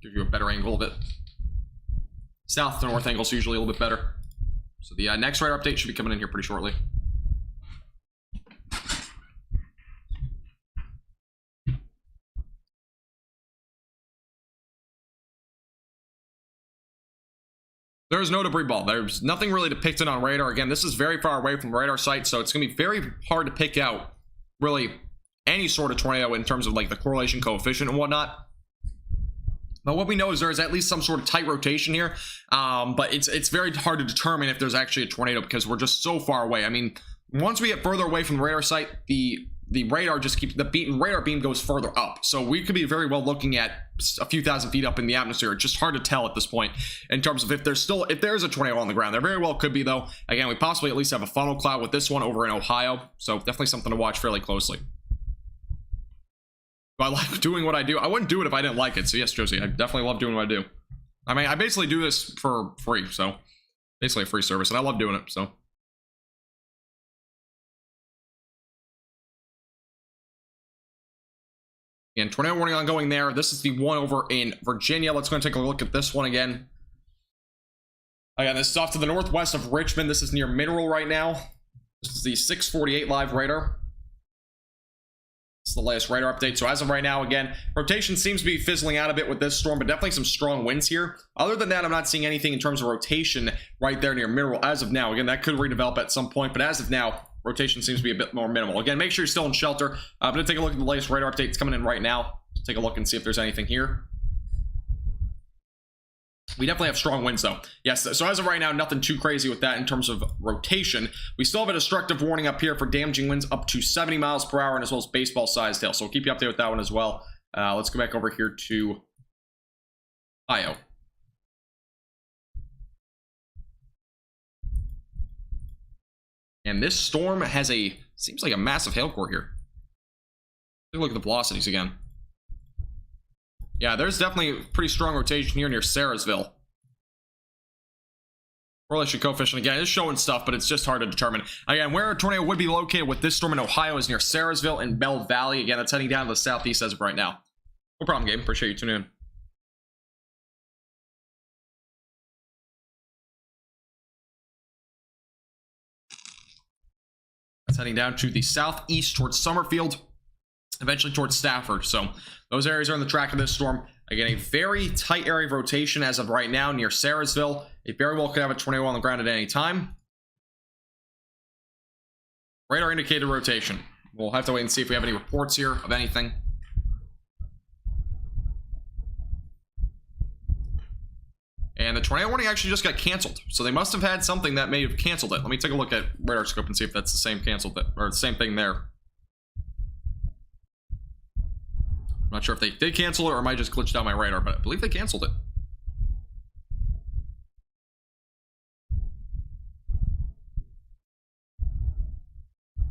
Give you a better angle of it. South to north angle is usually a little bit better. So the next radar update should be coming in here pretty shortly. There's no debris ball. There's nothing really depicted on radar. Again, this is very far away from the radar site, so it's going to be very hard to pick out really any sort of tornado in terms of like the correlation coefficient and whatnot. But what we know is there is at least some sort of tight rotation here, but it's very hard to determine if there's actually a tornado because we're just so far away. I mean, once we get further away from the radar site, the radar just keeps, the radar beam goes further up. So we could be very well looking at a few thousand feet up in the atmosphere. It's just hard to tell at this point in terms of if there's a tornado on the ground. There very well could be, though. Again, we possibly at least have a funnel cloud with this one over in Ohio. So definitely something to watch fairly closely. But I like doing what I do. I wouldn't do it if I didn't like it. So yes, Josie, I definitely love doing what I do. I mean, I basically do this for free. So basically a free service, and I love doing it. So. And tornado warning ongoing there. This is the one over in Virginia. Let's go and take a look at this one again. Again, this is off to the northwest of Richmond. This is near Mineral right now. This is the 648 live radar. This is the latest radar update. So as of right now, again, rotation seems to be fizzling out a bit with this storm, but definitely some strong winds here. Other than that, I'm not seeing anything in terms of rotation right there near Mineral as of now. Again, that could redevelop at some point, but as of now, rotation seems to be a bit more minimal. Again, make sure you're still in shelter. I'm going to take a look at the latest radar updates coming in right now. Take a look and see if there's anything here. We definitely have strong winds, though. Yes, so as of right now, nothing too crazy with that in terms of rotation. We still have a destructive warning up here for damaging winds up to 70 miles per hour and as well as baseball-sized hail. So we'll keep you updated with that one as well. Let's go back over here to Ohio. And this storm has seems like a massive hail core here. Take a look at the velocities again. Yeah, there's definitely pretty strong rotation here near Sarahsville. Correlation coefficient, again, is showing stuff, but it's just hard to determine. Again, where a tornado would be located with this storm in Ohio is near Sarahsville and Bell Valley. Again, that's heading down to the southeast as of right now. No problem, Gabe. Appreciate you tuning in. That's heading down to the southeast towards Summerfield, eventually towards Stafford. So those areas are on the track of this storm. Again, a very tight area of rotation as of right now near Sarahsville. It very well could have a tornado on the ground at any time. Radar indicated rotation. We'll have to wait and see if we have any reports here of anything. And the tornado warning actually just got canceled. So they must have had something that may have canceled it. Let me take a look at radar scope and see if that's the same canceled or the same thing there. I'm not sure if they did cancel it or I might just glitched out my radar, but I believe they canceled it.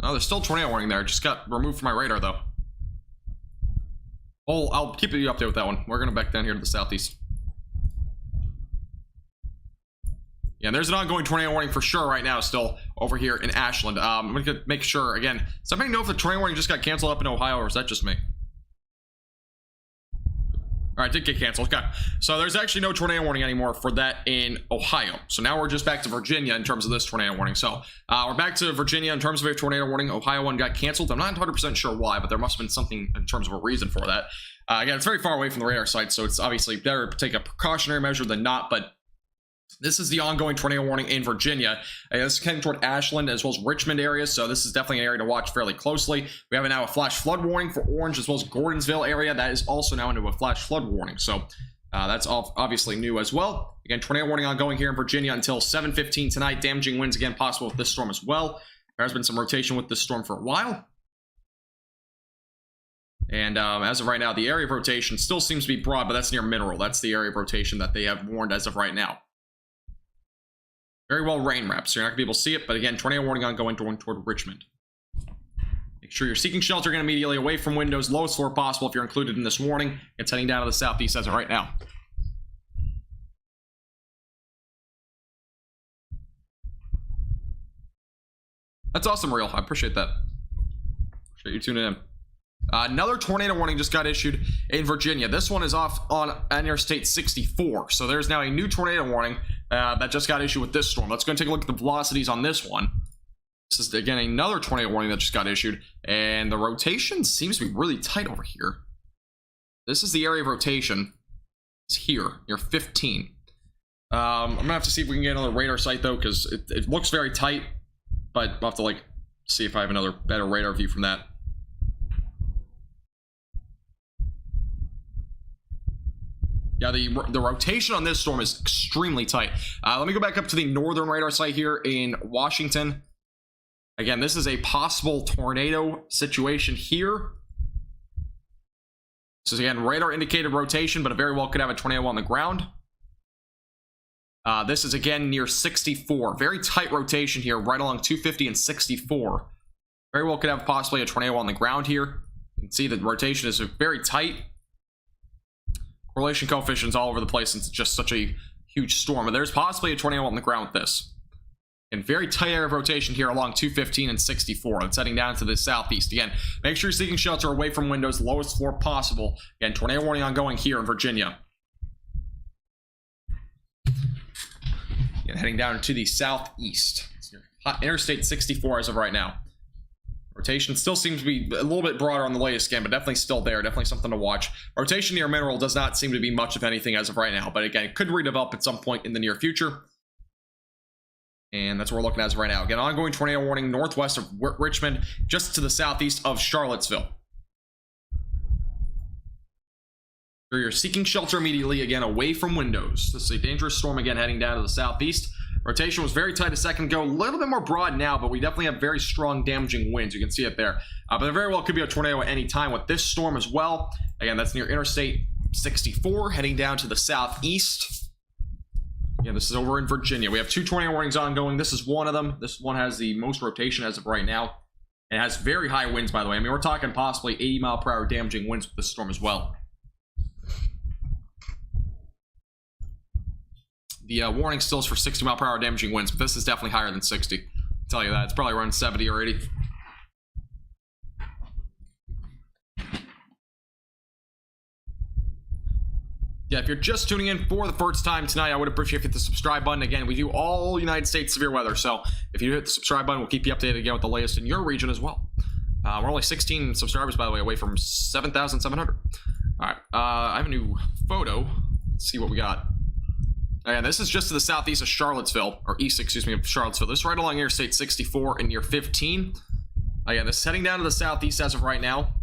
No, there's still tornado warning there. It just got removed from my radar though. Oh, I'll keep you updated with that one. We're gonna back down here to the southeast. Yeah, there's an ongoing tornado warning for sure right now still over here in Ashland. I'm gonna make sure again. Somebody know if the tornado warning just got canceled up in Ohio or is that just me? All right, did get canceled. Okay, so there's actually no tornado warning anymore for that in Ohio. So now we're just back to Virginia in terms of this tornado warning. So we're back to Virginia in terms of a tornado warning. Ohio one got canceled. I'm not 100% sure why, but there must have been something in terms of a reason for that. Again, it's very far away from the radar site, so it's obviously better to take a precautionary measure than not, but this is the ongoing tornado warning in Virginia. This is heading toward Ashland as well as Richmond areas, so this is definitely an area to watch fairly closely. We have now a flash flood warning for Orange as well as Gordonsville area. That is also now into a flash flood warning, so that's obviously new as well. Again, tornado warning ongoing here in Virginia until 7:15 tonight. Damaging winds again possible with this storm as well. There has been some rotation with this storm for a while. And as of right now, the area of rotation still seems to be broad, but that's near Mineral. That's the area of rotation that they have warned as of right now. Very well rain wrapped, so you're not going to be able to see it. But again, tornado warning ongoing toward Richmond. Make sure you're seeking shelter again immediately away from windows, lowest floor possible if you're included in this warning. It's heading down to the southeast as of right now. That's awesome, Real. I appreciate that. Appreciate you tuning in. Another tornado warning just got issued in Virginia. This one is off on Interstate 64. So there's now a new tornado warning that just got issued with this storm. Let's go and take a look at the velocities on this one. This is, again, another tornado warning that just got issued. And the rotation seems to be really tight over here. This is the area of rotation. It's here, near 15. I'm going to have to see if we can get another radar site, though, because it looks very tight. But I'll have to, see if I have another better radar view from that. Yeah, the rotation on this storm is extremely tight. Let me go back up to the northern radar site here in Washington. Again, this is a possible tornado situation here. This is, again, radar indicated rotation, but it very well could have a tornado on the ground. This is, again, near 64. Very tight rotation here, right along 250 and 64. Very well could have possibly a tornado on the ground here. You can see the rotation is very tight. Correlation coefficients all over the place since it's just such a huge storm. And there's possibly a tornado on the ground with this. And very tight area of rotation here along 215 and 64. It's heading down to the southeast. Again, make sure you're seeking shelter away from windows, lowest floor possible. Again, tornado warning ongoing here in Virginia. Again, heading down to the southeast. It's near Interstate 64 as of right now. Rotation still seems to be a little bit broader on the latest scan, but definitely still there. Definitely something to watch. Rotation near Mineral does not seem to be much of anything as of right now, but again, it could redevelop at some point in the near future. And that's what we're looking at as of right now. Again, ongoing tornado warning northwest of Richmond, just to the southeast of Charlottesville. So you're seeking shelter immediately, again, away from windows. This is a dangerous storm, again, heading down to the southeast. Rotation was very tight a second ago, a little bit more broad now, but we definitely have very strong damaging winds. You can see it there. But there very well could be a tornado at any time with this storm as well. Again, that's near Interstate 64, heading down to the southeast. Yeah, this is over in Virginia. We have two tornado warnings ongoing. This is one of them. This one has the most rotation as of right now. It has very high winds, by the way. I mean, we're talking possibly 80-mile-per-hour damaging winds with this storm as well. The warning still is for 60-mile-per-hour damaging winds, but this is definitely higher than 60. I'll tell you that. It's probably around 70 or 80. Yeah, if you're just tuning in for the first time tonight, I would appreciate if you hit the subscribe button. Again, we do all United States severe weather, so if you hit the subscribe button, we'll keep you updated again with the latest in your region as well. We're only 16 subscribers, by the way, away from 7,700. All right, I have a new photo. Let's see what we got. And this is just to the southeast of Charlottesville, or east, excuse me, of Charlottesville. This is right along Interstate 64 and near 15. Again, this is heading down to the southeast as of right now.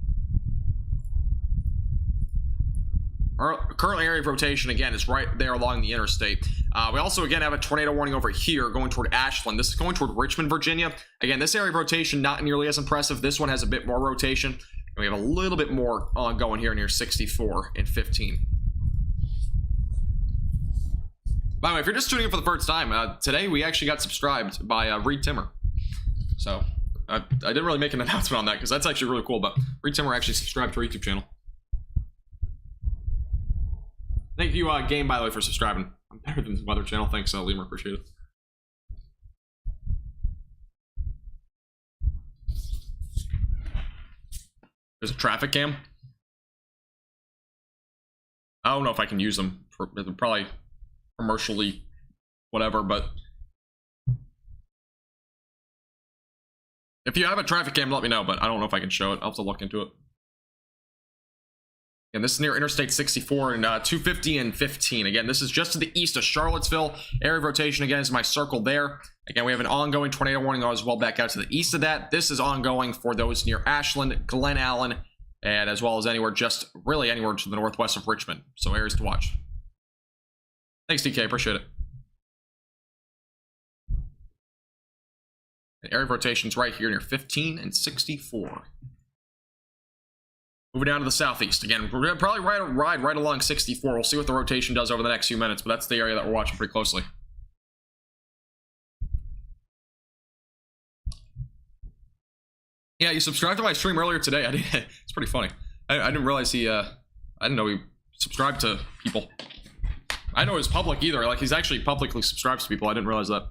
Our current area of rotation, again, is right there along the interstate. We also, again, have a tornado warning over here going toward Ashland. This is going toward Richmond, Virginia. Again, this area of rotation, not nearly as impressive. This one has a bit more rotation. And we have a little bit more ongoing here near 64 and 15. By the way, if you're just tuning in for the first time, today we actually got subscribed by Reed Timmer. So, I didn't really make an announcement on that because that's actually really cool, but Reed Timmer actually subscribed to our YouTube channel. Thank you, Game, by the way, for subscribing. I'm better than the weather channel. Thanks, Lemur. Appreciate it. There's a traffic cam. I don't know if I can use them. Probably commercially, whatever, but if you have a traffic cam, let me know, but I don't know if I can show it. I'll have to look into it. And this is near Interstate 64 and 250 and 15. Again, this is just to the east of Charlottesville. Area of rotation, again, is my circle there. Again, we have an ongoing tornado warning as well back out to the east of that. This is ongoing for those near Ashland, Glen Allen, and as well as anywhere, just really anywhere to the northwest of Richmond. So areas to watch. Thanks, DK. Appreciate it. And area of rotation's right here near 15 and 64. Moving down to the southeast. Again, we're going to probably ride right along 64. We'll see what the rotation does over the next few minutes, but that's the area that we're watching pretty closely. Yeah, you subscribed to my stream earlier today. I did. It's pretty funny. I didn't realize I didn't know he subscribed to people. I know it was public either. Like, he's actually publicly subscribes to people. I didn't realize that.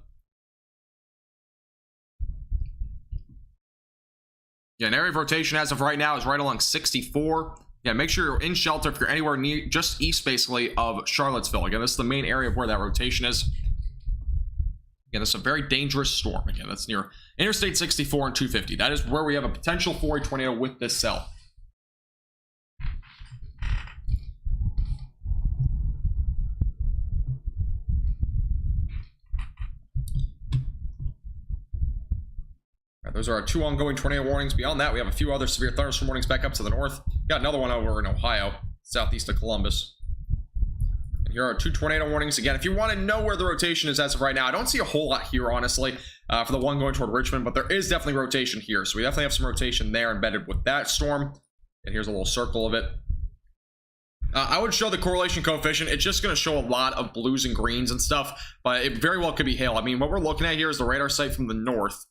Yeah, an area of rotation as of right now is right along 64. Yeah, make sure you're in shelter if you're anywhere near, just east basically of Charlottesville. Again, this is the main area of where that rotation is. Again, this is a very dangerous storm. Again, that's near Interstate 64 and 250. That is where we have a potential for a tornado with this cell. Those are our 2 ongoing tornado warnings. Beyond that, we have a few other severe thunderstorm warnings back up to the north. Got another one over in Ohio, southeast of Columbus. And here are 2 tornado warnings. Again, if you want to know where the rotation is as of right now, I don't see a whole lot here, honestly, for the one going toward Richmond, but there is definitely rotation here. So we definitely have some rotation there embedded with that storm. And here's a little circle of it. I would show the correlation coefficient. It's just going to show a lot of blues and greens and stuff, but it very well could be hail. I mean, what we're looking at here is the radar site from the north.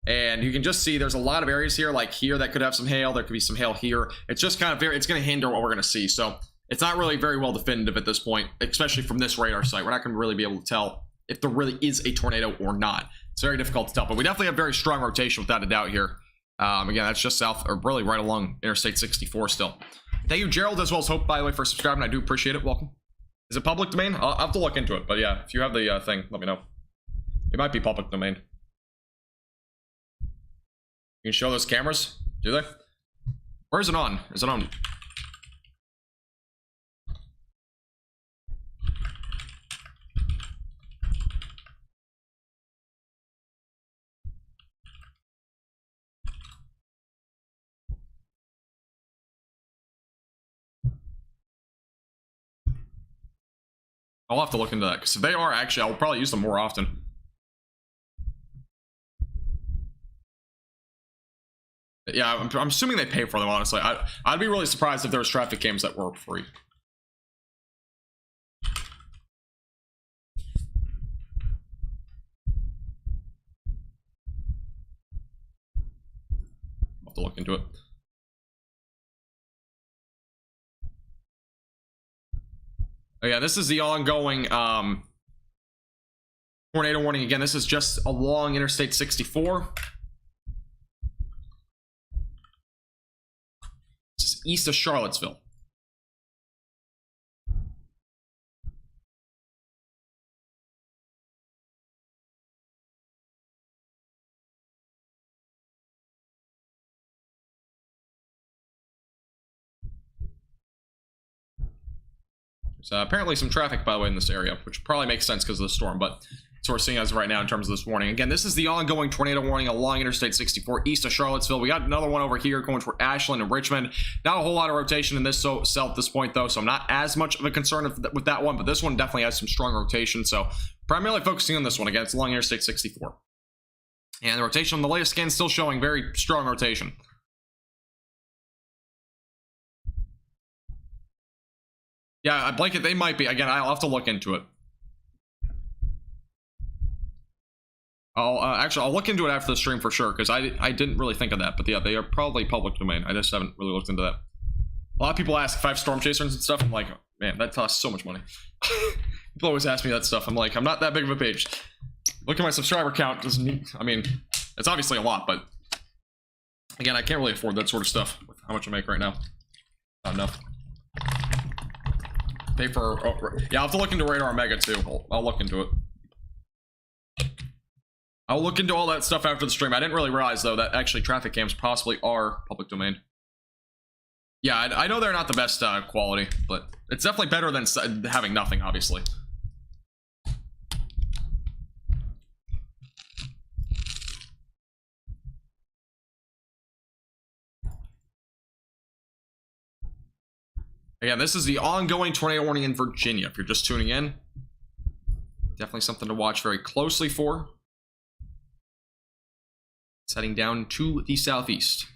And you can just see there's a lot of areas here, like here, that could have some hail. There could be some hail here. It's just kind of it's going to hinder what we're going to see. So it's not really very well definitive at this point, especially from this radar site. We're not going to really be able to tell if there really is a tornado or not. It's very difficult to tell, but we definitely have very strong rotation without a doubt here. Again, that's just south, or really right along Interstate 64 still. Thank you, Gerald, as well as Hope, by the way, for subscribing. I do appreciate it. Welcome. Is it public domain? I'll have to look into it. But yeah, if you have the thing, let me know. It might be public domain. You can show those cameras? Do they? Or is it on? Is it on? I'll have to look into that, because if they are, actually, I'll probably use them more often. Yeah, I'm assuming they pay for them, honestly. I'd be really surprised if there was traffic cams that were free. I'll have to look into it. Oh yeah, this is the ongoing tornado warning. Again, this is just along Interstate 64. This is east of Charlottesville. There's apparently some traffic, by the way, in this area, which probably makes sense because of the storm, but that's what we're seeing as of right now in terms of this warning. Again, this is the ongoing tornado warning along Interstate 64 east of Charlottesville. We got another one over here going toward Ashland and Richmond. Not a whole lot of rotation in this cell at this point, though, so I'm not as much of a concern with that one, but this one definitely has some strong rotation, so primarily focusing on this one. Again, it's along Interstate 64. And the rotation on the latest scan is still showing very strong rotation. Yeah, Blanket, they might be. Again, I'll have to look into it. I'll look into it after the stream for sure, because I didn't really think of that. But yeah, they are probably public domain. I just haven't really looked into that. A lot of people ask if I have storm chasers and stuff. I'm like, man, that costs so much money. People always ask me that stuff. I'm like, I'm not that big of a page. Look at my subscriber count. Doesn't need, I mean, it's obviously a lot, but again, I can't really afford that sort of stuff with how much I make right now. Not enough. pay for... yeah, I'll have to look into Radar Omega, too. I'll look into it. I'll look into all that stuff after the stream. I didn't really realize, though, that actually traffic cams possibly are public domain. Yeah, I know they're not the best quality, but it's definitely better than having nothing, obviously. Again, this is the ongoing tornado warning in Virginia. If you're just tuning in, definitely something to watch very closely for. It's heading down to the southeast.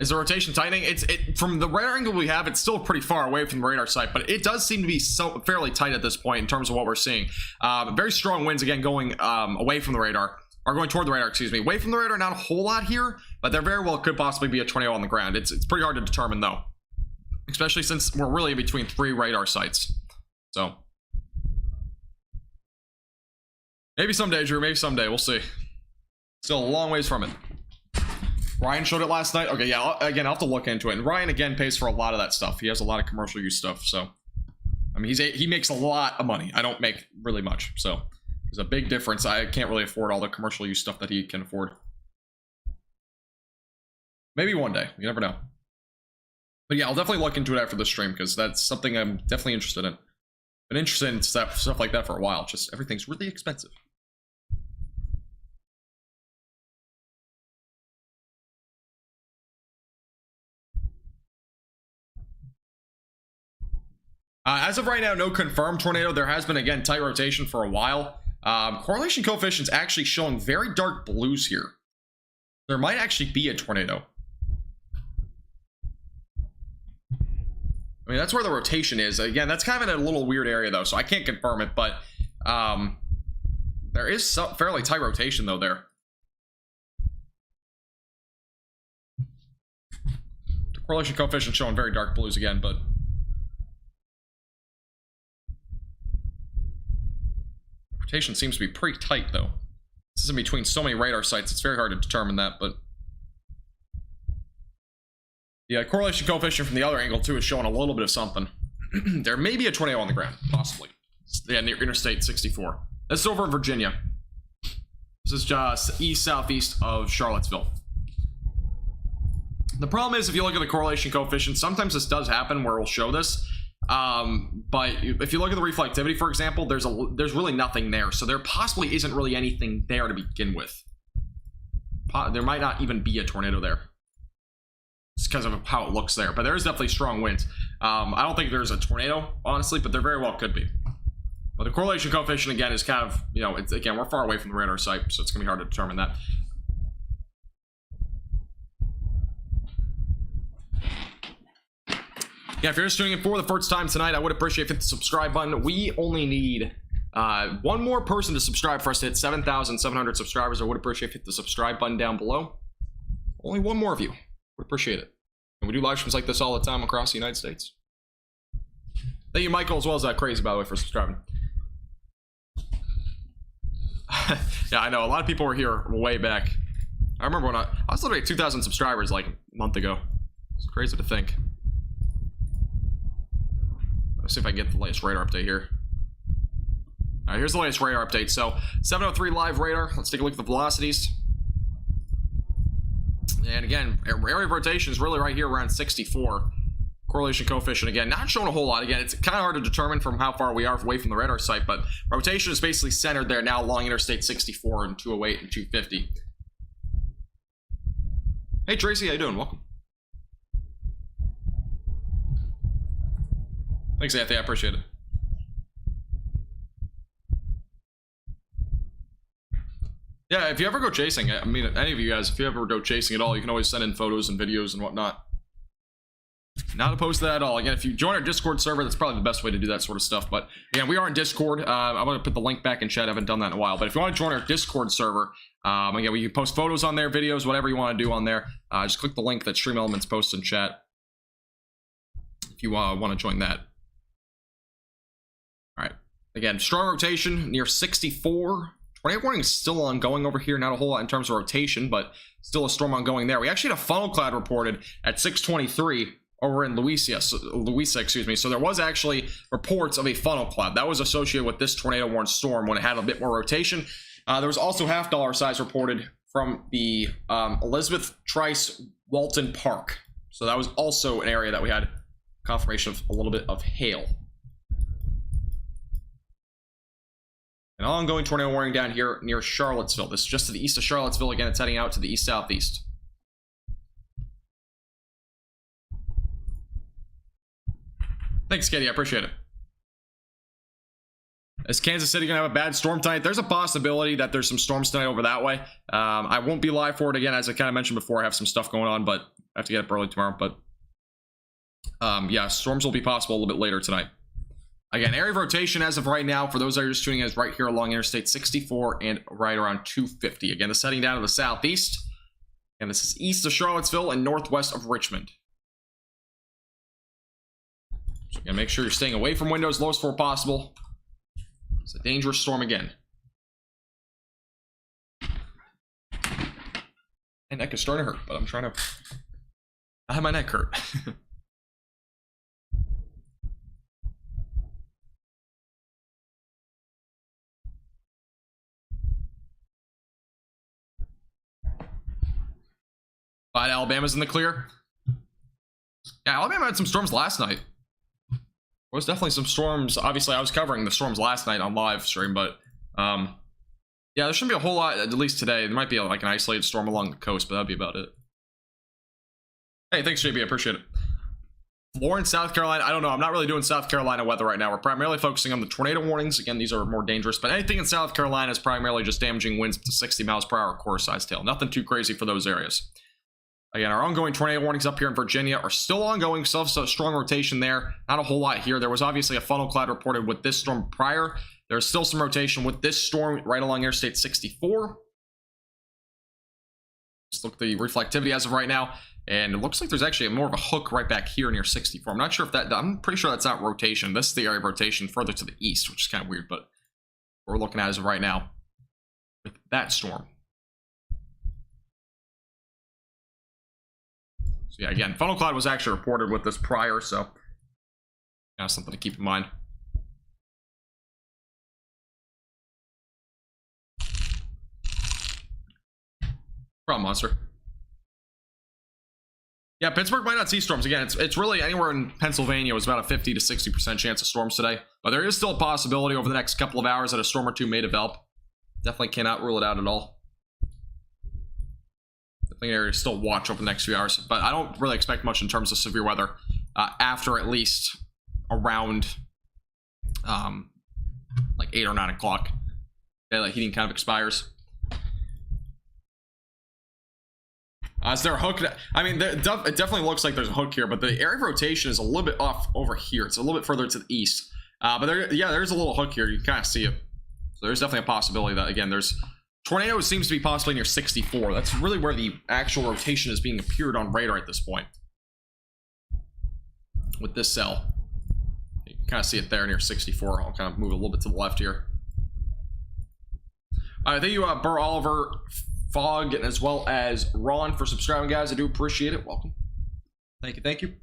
Is the rotation tightening? From the radar angle we have, it's still pretty far away from the radar site, but it does seem to be fairly tight at this point in terms of what we're seeing. Very strong winds again going away from the radar, or going toward the radar, excuse me. Away from the radar, not a whole lot here, but there very well could possibly be a tornado on the ground. It's pretty hard to determine though, especially since we're really in between 3 radar sites. So maybe someday, Drew, maybe someday, we'll see. Still a long ways from it. Ryan showed it last night. Okay, yeah, again, I'll have to look into it. And Ryan, again, pays for a lot of that stuff. He has a lot of commercial use stuff, so... I mean, he makes a lot of money. I don't make really much, so... There's a big difference. I can't really afford all the commercial use stuff that he can afford. Maybe one day. You never know. But yeah, I'll definitely look into it after the stream, because that's something I'm definitely interested in. Been interested in stuff like that for a while. Just everything's really expensive. As of right now, no confirmed tornado. There has been, again, tight rotation for a while. Correlation coefficient's actually showing very dark blues here. There might actually be a tornado. I mean, that's where the rotation is. Again, that's kind of in a little weird area, though, so I can't confirm it, but there is some fairly tight rotation, though, there. The correlation coefficient showing very dark blues again, but... rotation seems to be pretty tight, though. This is in between so many radar sites, it's very hard to determine that, but... yeah, correlation coefficient from the other angle, too, is showing a little bit of something. There may be a tornado on the ground, possibly. Yeah, near Interstate 64. This is over in Virginia. This is just east-southeast of Charlottesville. The problem is, if you look at the correlation coefficient, sometimes this does happen where it'll show this. But if you look at the reflectivity, for example, there's really nothing there, so there possibly isn't really anything there to begin with. There might not even be a tornado there, just because of how it looks there, but there is definitely strong winds. I don't think there's a tornado, honestly, but there very well could be. But the correlation coefficient, again, is kind of, you know, it's, again, we're far away from the radar site, so it's gonna be hard to determine that. Yeah, if you're just tuning in for the first time tonight, I would appreciate if you hit the subscribe button. We only need one more person to subscribe for us to hit 7,700 subscribers. I would appreciate if you hit the subscribe button down below. Only one more of you. Would appreciate it. And we do live streams like this all the time across the United States. Thank you, Michael, as well as Crazy, by the way, for subscribing. Yeah, I know. A lot of people were here way back. I remember when I was literally at 2,000 subscribers like a month ago. It's crazy to think. Let's see if I can get the latest radar update here. All right, here's the latest radar update. So 703 live radar. Let's take a look at the velocities. And again, area of rotation is really right here around 64. Correlation coefficient, again, not showing a whole lot. Again, it's kind of hard to determine from how far we are away from the radar site, but rotation is basically centered there now along Interstate 64 and 208 and 250. Hey, Tracy, how you doing? Welcome. Thanks, Anthony. I appreciate it. Yeah, if you ever go chasing, I mean, any of you guys, if you ever go chasing at all, you can always send in photos and videos and whatnot. Not opposed to that at all. Again, if you join our Discord server, that's probably the best way to do that sort of stuff. But again, we are in Discord. I'm going to put the link back in chat. I haven't done that in a while. But if you want to join our Discord server, again, we can post photos on there, videos, whatever you want to do on there. Just click the link that Stream Elements posts in chat. if you want to join that. All right. Again, strong rotation near 64. Tornado warning is still ongoing over here. Not a whole lot in terms of rotation, but still a storm ongoing there. We actually had a funnel cloud reported at 623 over in Louisa, excuse me. So there was actually reports of a funnel cloud that was associated with this tornado warned storm when it had a bit more rotation. There was also $half size reported from the Elizabeth Trice Walton Park. So that was also an area that we had confirmation of a little bit of hail. An ongoing tornado warning down here near Charlottesville. This is just to the east of Charlottesville. Again, it's heading out to the east-southeast. Thanks, Katie. I appreciate it. Is Kansas City going to have a bad storm tonight? There's a possibility that there's some storms tonight over that way. I won't be live for it again. As I kind of mentioned before, I have some stuff going on, but I have to get up early tomorrow. But yeah, storms will be possible a little bit later tonight. Again, area of rotation as of right now, for those that are just tuning in, is right here along Interstate 64 and right around 250. Again, it's heading down to the southeast. And this is east of Charlottesville and northwest of Richmond. So again, make sure you're staying away from windows, lowest floor possible. It's a dangerous storm again. My neck is starting to hurt, but I'm trying to... I have my neck hurt. But Alabama's in the clear. Yeah, Alabama had some storms last night. There was definitely some storms. Obviously, I was covering the storms last night on live stream, but yeah, there shouldn't be a whole lot, at least today. There might be like an isolated storm along the coast, but that'd be about it. Hey, thanks, JB. I appreciate it. Florence, South Carolina. I don't know. I'm not really doing South Carolina weather right now. We're primarily focusing on the tornado warnings. Again, these are more dangerous, but anything in South Carolina is primarily just damaging winds up to 60 miles per hour, quarter size tail. Nothing too crazy for those areas. Again, our ongoing tornado warnings up here in Virginia are still ongoing. Still have a strong rotation there. Not a whole lot here. There was obviously a funnel cloud reported with this storm prior. There's still some rotation with this storm right along Interstate 64. Just look at the reflectivity as of right now. And it looks like there's actually more of a hook right back here near 64. I'm not sure if that... I'm pretty sure that's not rotation. This is the area of rotation further to the east, which is kind of weird, but what we're looking at as of right now with that storm. So yeah, again, funnel cloud was actually reported with this prior, so that's something to keep in mind. Problem, monster. Yeah, Pittsburgh might not see storms. Again, it's really anywhere in Pennsylvania was about a 50 to 60% chance of storms today. But there is still a possibility over the next couple of hours that a storm or two may develop. Definitely cannot rule it out at all. Definitely an area to still watch over the next few hours. But I don't really expect much in terms of severe weather after at least around like 8 or 9 o'clock. Daylight heating kind of expires. Is there a hook? I mean, it definitely looks like there's a hook here, but the area of rotation is a little bit off over here. It's a little bit further to the east. But there's a little hook here. You can kind of see it. So there's definitely a possibility that, again, there's tornado seems to be possibly near 64. That's really where the actual rotation is being appeared on radar at this point. With this cell. You can kind of see it there near 64. I'll kind of move a little bit to the left here. All right, thank you, Burr Oliver, Fog, and as well as Ron for subscribing, guys. I do appreciate it. Welcome. Thank you, thank you.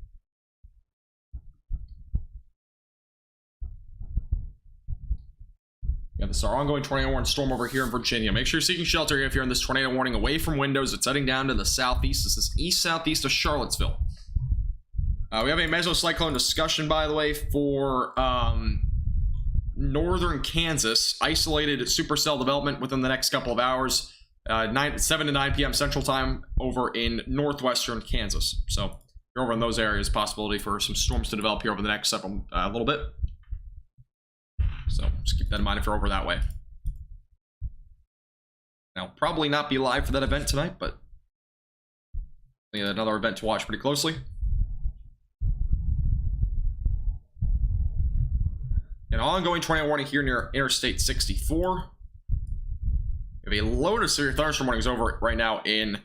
Yeah, this is our ongoing tornado warning storm over here in Virginia. Make sure you're seeking shelter if you're in this tornado warning away from windows. It's heading down to the southeast. This is east-southeast of Charlottesville. We have a mesocyclone discussion, by the way, for northern Kansas. Isolated supercell development within the next couple of hours. 7 to 9 p.m. Central Time over in northwestern Kansas. So if you're over in those areas, possibility for some storms to develop here over the next little bit. So just keep that in mind if you're over that way. Now, probably not be live for that event tonight, but another event to watch pretty closely. An ongoing tornado warning here near Interstate 64. We have a load of severe thunderstorm warnings over right now in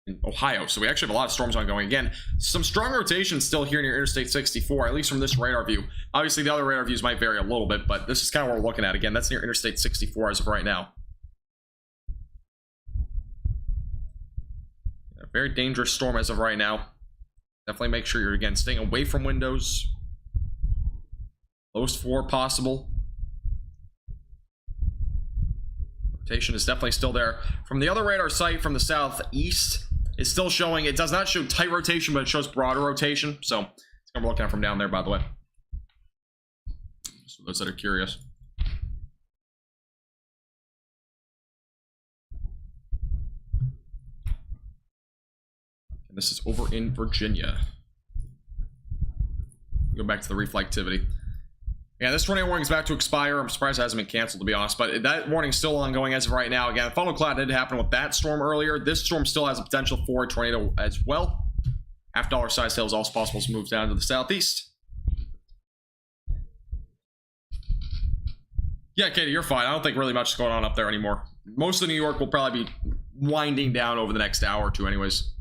in Ohio. So we actually have a lot of storms ongoing. Again, some strong rotation still here near Interstate 64, at least from this radar view. Obviously, the other radar views might vary a little bit, but this is kind of what we're looking at. Again, that's near Interstate 64 as of right now. A very dangerous storm as of right now. Definitely make sure you're, again, staying away from windows. Lowest floor possible. Rotation is definitely still there. From the other radar site from the southeast, it's still showing, it does not show tight rotation, but it shows broader rotation. So it's gonna be looking at from down there, by the way. So those that are curious. And this is over in Virginia. Go back to the reflectivity. Yeah, this tornado warning is about to expire. I'm surprised it hasn't been canceled, to be honest, but that warning is still ongoing as of right now. Again, funnel cloud did happen with that storm earlier. This storm still has a potential for a tornado as well. $half size hail is also possible to move down to the southeast. Yeah, Katie, you're fine. I don't think really much is going on up there anymore. Most of New York will probably be winding down over the next hour or two anyways.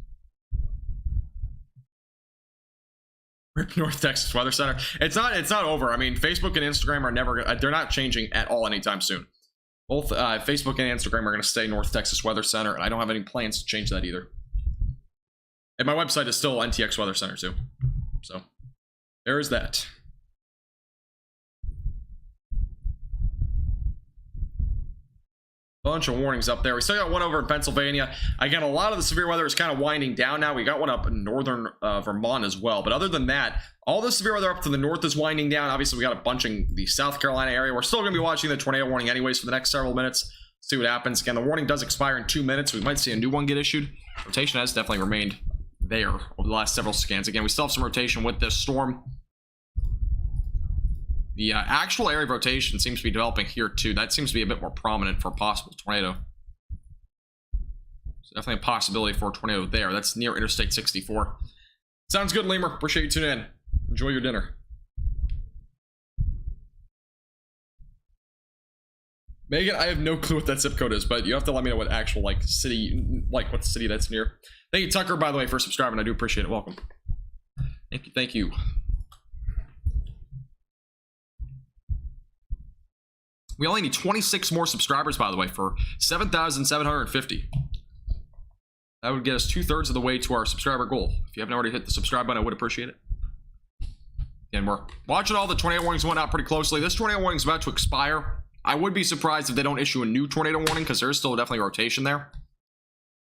Rip North Texas Weather Center. It's not over. I mean, Facebook and Instagram are never, they're not changing at all anytime soon. Both Facebook and Instagram are going to stay North Texas Weather Center, and I don't have any plans to change that either. And my website is still NTX Weather Center too. So there is that. Bunch of warnings up there. We still got one over in Pennsylvania. Again, a lot of the severe weather is kind of winding down now. We got one up in northern Vermont as well. But other than that, all the severe weather up to the north is winding down. Obviously, we got a bunch in the South Carolina area. We're still going to be watching the tornado warning anyways for the next several minutes. See what happens. Again, the warning does expire in 2 minutes. We might see a new one get issued. Rotation has definitely remained there over the last several scans. Again, we still have some rotation with this storm. The actual area of rotation seems to be developing here too. That seems to be a bit more prominent for a possible tornado. So definitely a possibility for a tornado there. That's near Interstate 64. Sounds good, Lemur. Appreciate you tuning in. Enjoy your dinner. Megan, I have no clue what that zip code is, but you have to let me know what actual city, what city that's near. Thank you, Tucker, by the way, for subscribing. I do appreciate it. Welcome. Thank you. Thank you. We only need 26 more subscribers, by the way, for 7,750. That would get us 2/3 of the way to our subscriber goal. If you haven't already hit the subscribe button, I would appreciate it. Again, we're watching all the tornado warnings went out pretty closely. This tornado warning is about to expire. I would be surprised if they don't issue a new tornado warning because there is still definitely rotation there.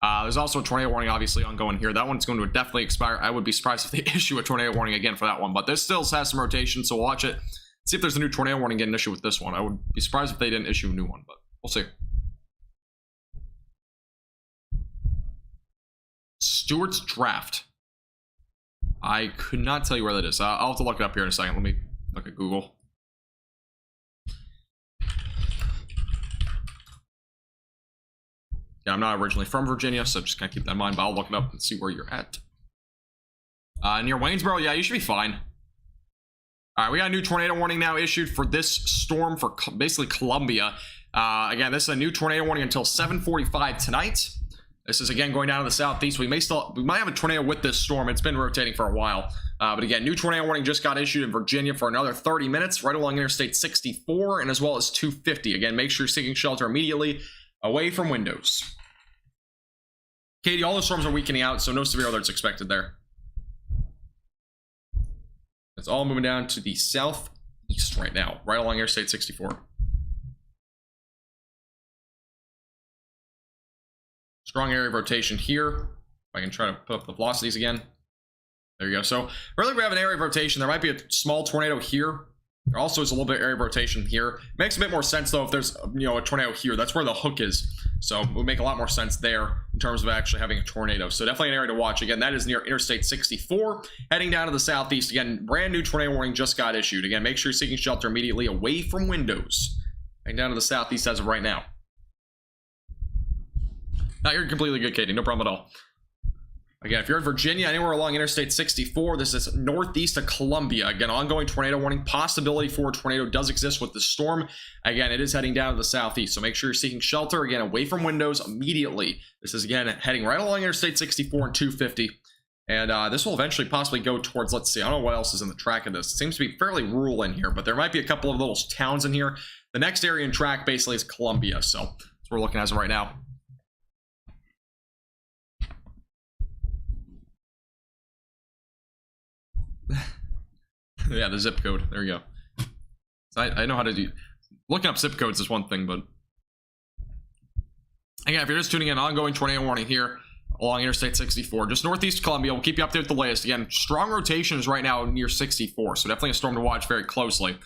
There's also a tornado warning obviously ongoing here. That one's going to definitely expire. I would be surprised if they issue a tornado warning again for that one, but this still has some rotation, so watch it. See if there's a new tornado warning getting issued with this one. I would be surprised if they didn't issue a new one, but we'll see. Stewart's Draft. I could not tell you where that is. I'll have to look it up here in a second. Let me look at Google. Yeah, I'm not originally from Virginia, so just kind of keep that in mind, but I'll look it up and see where you're at. Near Waynesboro, yeah, you should be fine. All right, we got a new tornado warning now issued for this storm for basically Columbia. Again, this is a new tornado warning until 7:45 tonight. This is again going down to the southeast. We might have a tornado with this storm. It's been rotating for a while. But again, new tornado warning just got issued in Virginia for another 30 minutes, right along Interstate 64 and as well as 250. Again, make sure you're seeking shelter immediately away from windows. Katie, all the storms are weakening out, so no severe alerts expected there. It's all moving down to the southeast right now, right along Interstate 64. Strong area of rotation here. If I can try to put up the velocities again. There you go. So really we have an area of rotation. There might be a small tornado here. There also is a little bit of area of rotation here. Makes a bit more sense though if there's a tornado here. That's where the hook is. So it would make a lot more sense there in terms of actually having a tornado. So definitely an area to watch. Again, that is near Interstate 64. Heading down to the southeast. Again, brand new tornado warning just got issued. Again, make sure you're seeking shelter immediately away from windows. Heading down to the southeast as of right now. Now you're completely good, Katie. No problem at all. Again, if you're in Virginia, anywhere along Interstate 64, this is northeast of Columbia. Again, ongoing tornado warning. Possibility for a tornado does exist with the storm. Again, it is heading down to the southeast, so make sure you're seeking shelter. Again, away from windows immediately. This is, again, heading right along Interstate 64 and 250. And this will eventually possibly go towards, let's see, I don't know what else is in the track of this. It seems to be fairly rural in here, but there might be a couple of little towns in here. The next area in track basically is Columbia, so that's what we're looking at as of right now. Yeah, the zip code. There you go. So I know how to do. Looking up zip codes is one thing, but again, if you're just tuning in, ongoing tornado warning here along Interstate 64, just northeast of Columbia. We'll keep you updated with the latest. Again, strong rotations right now near 64, so definitely a storm to watch very closely.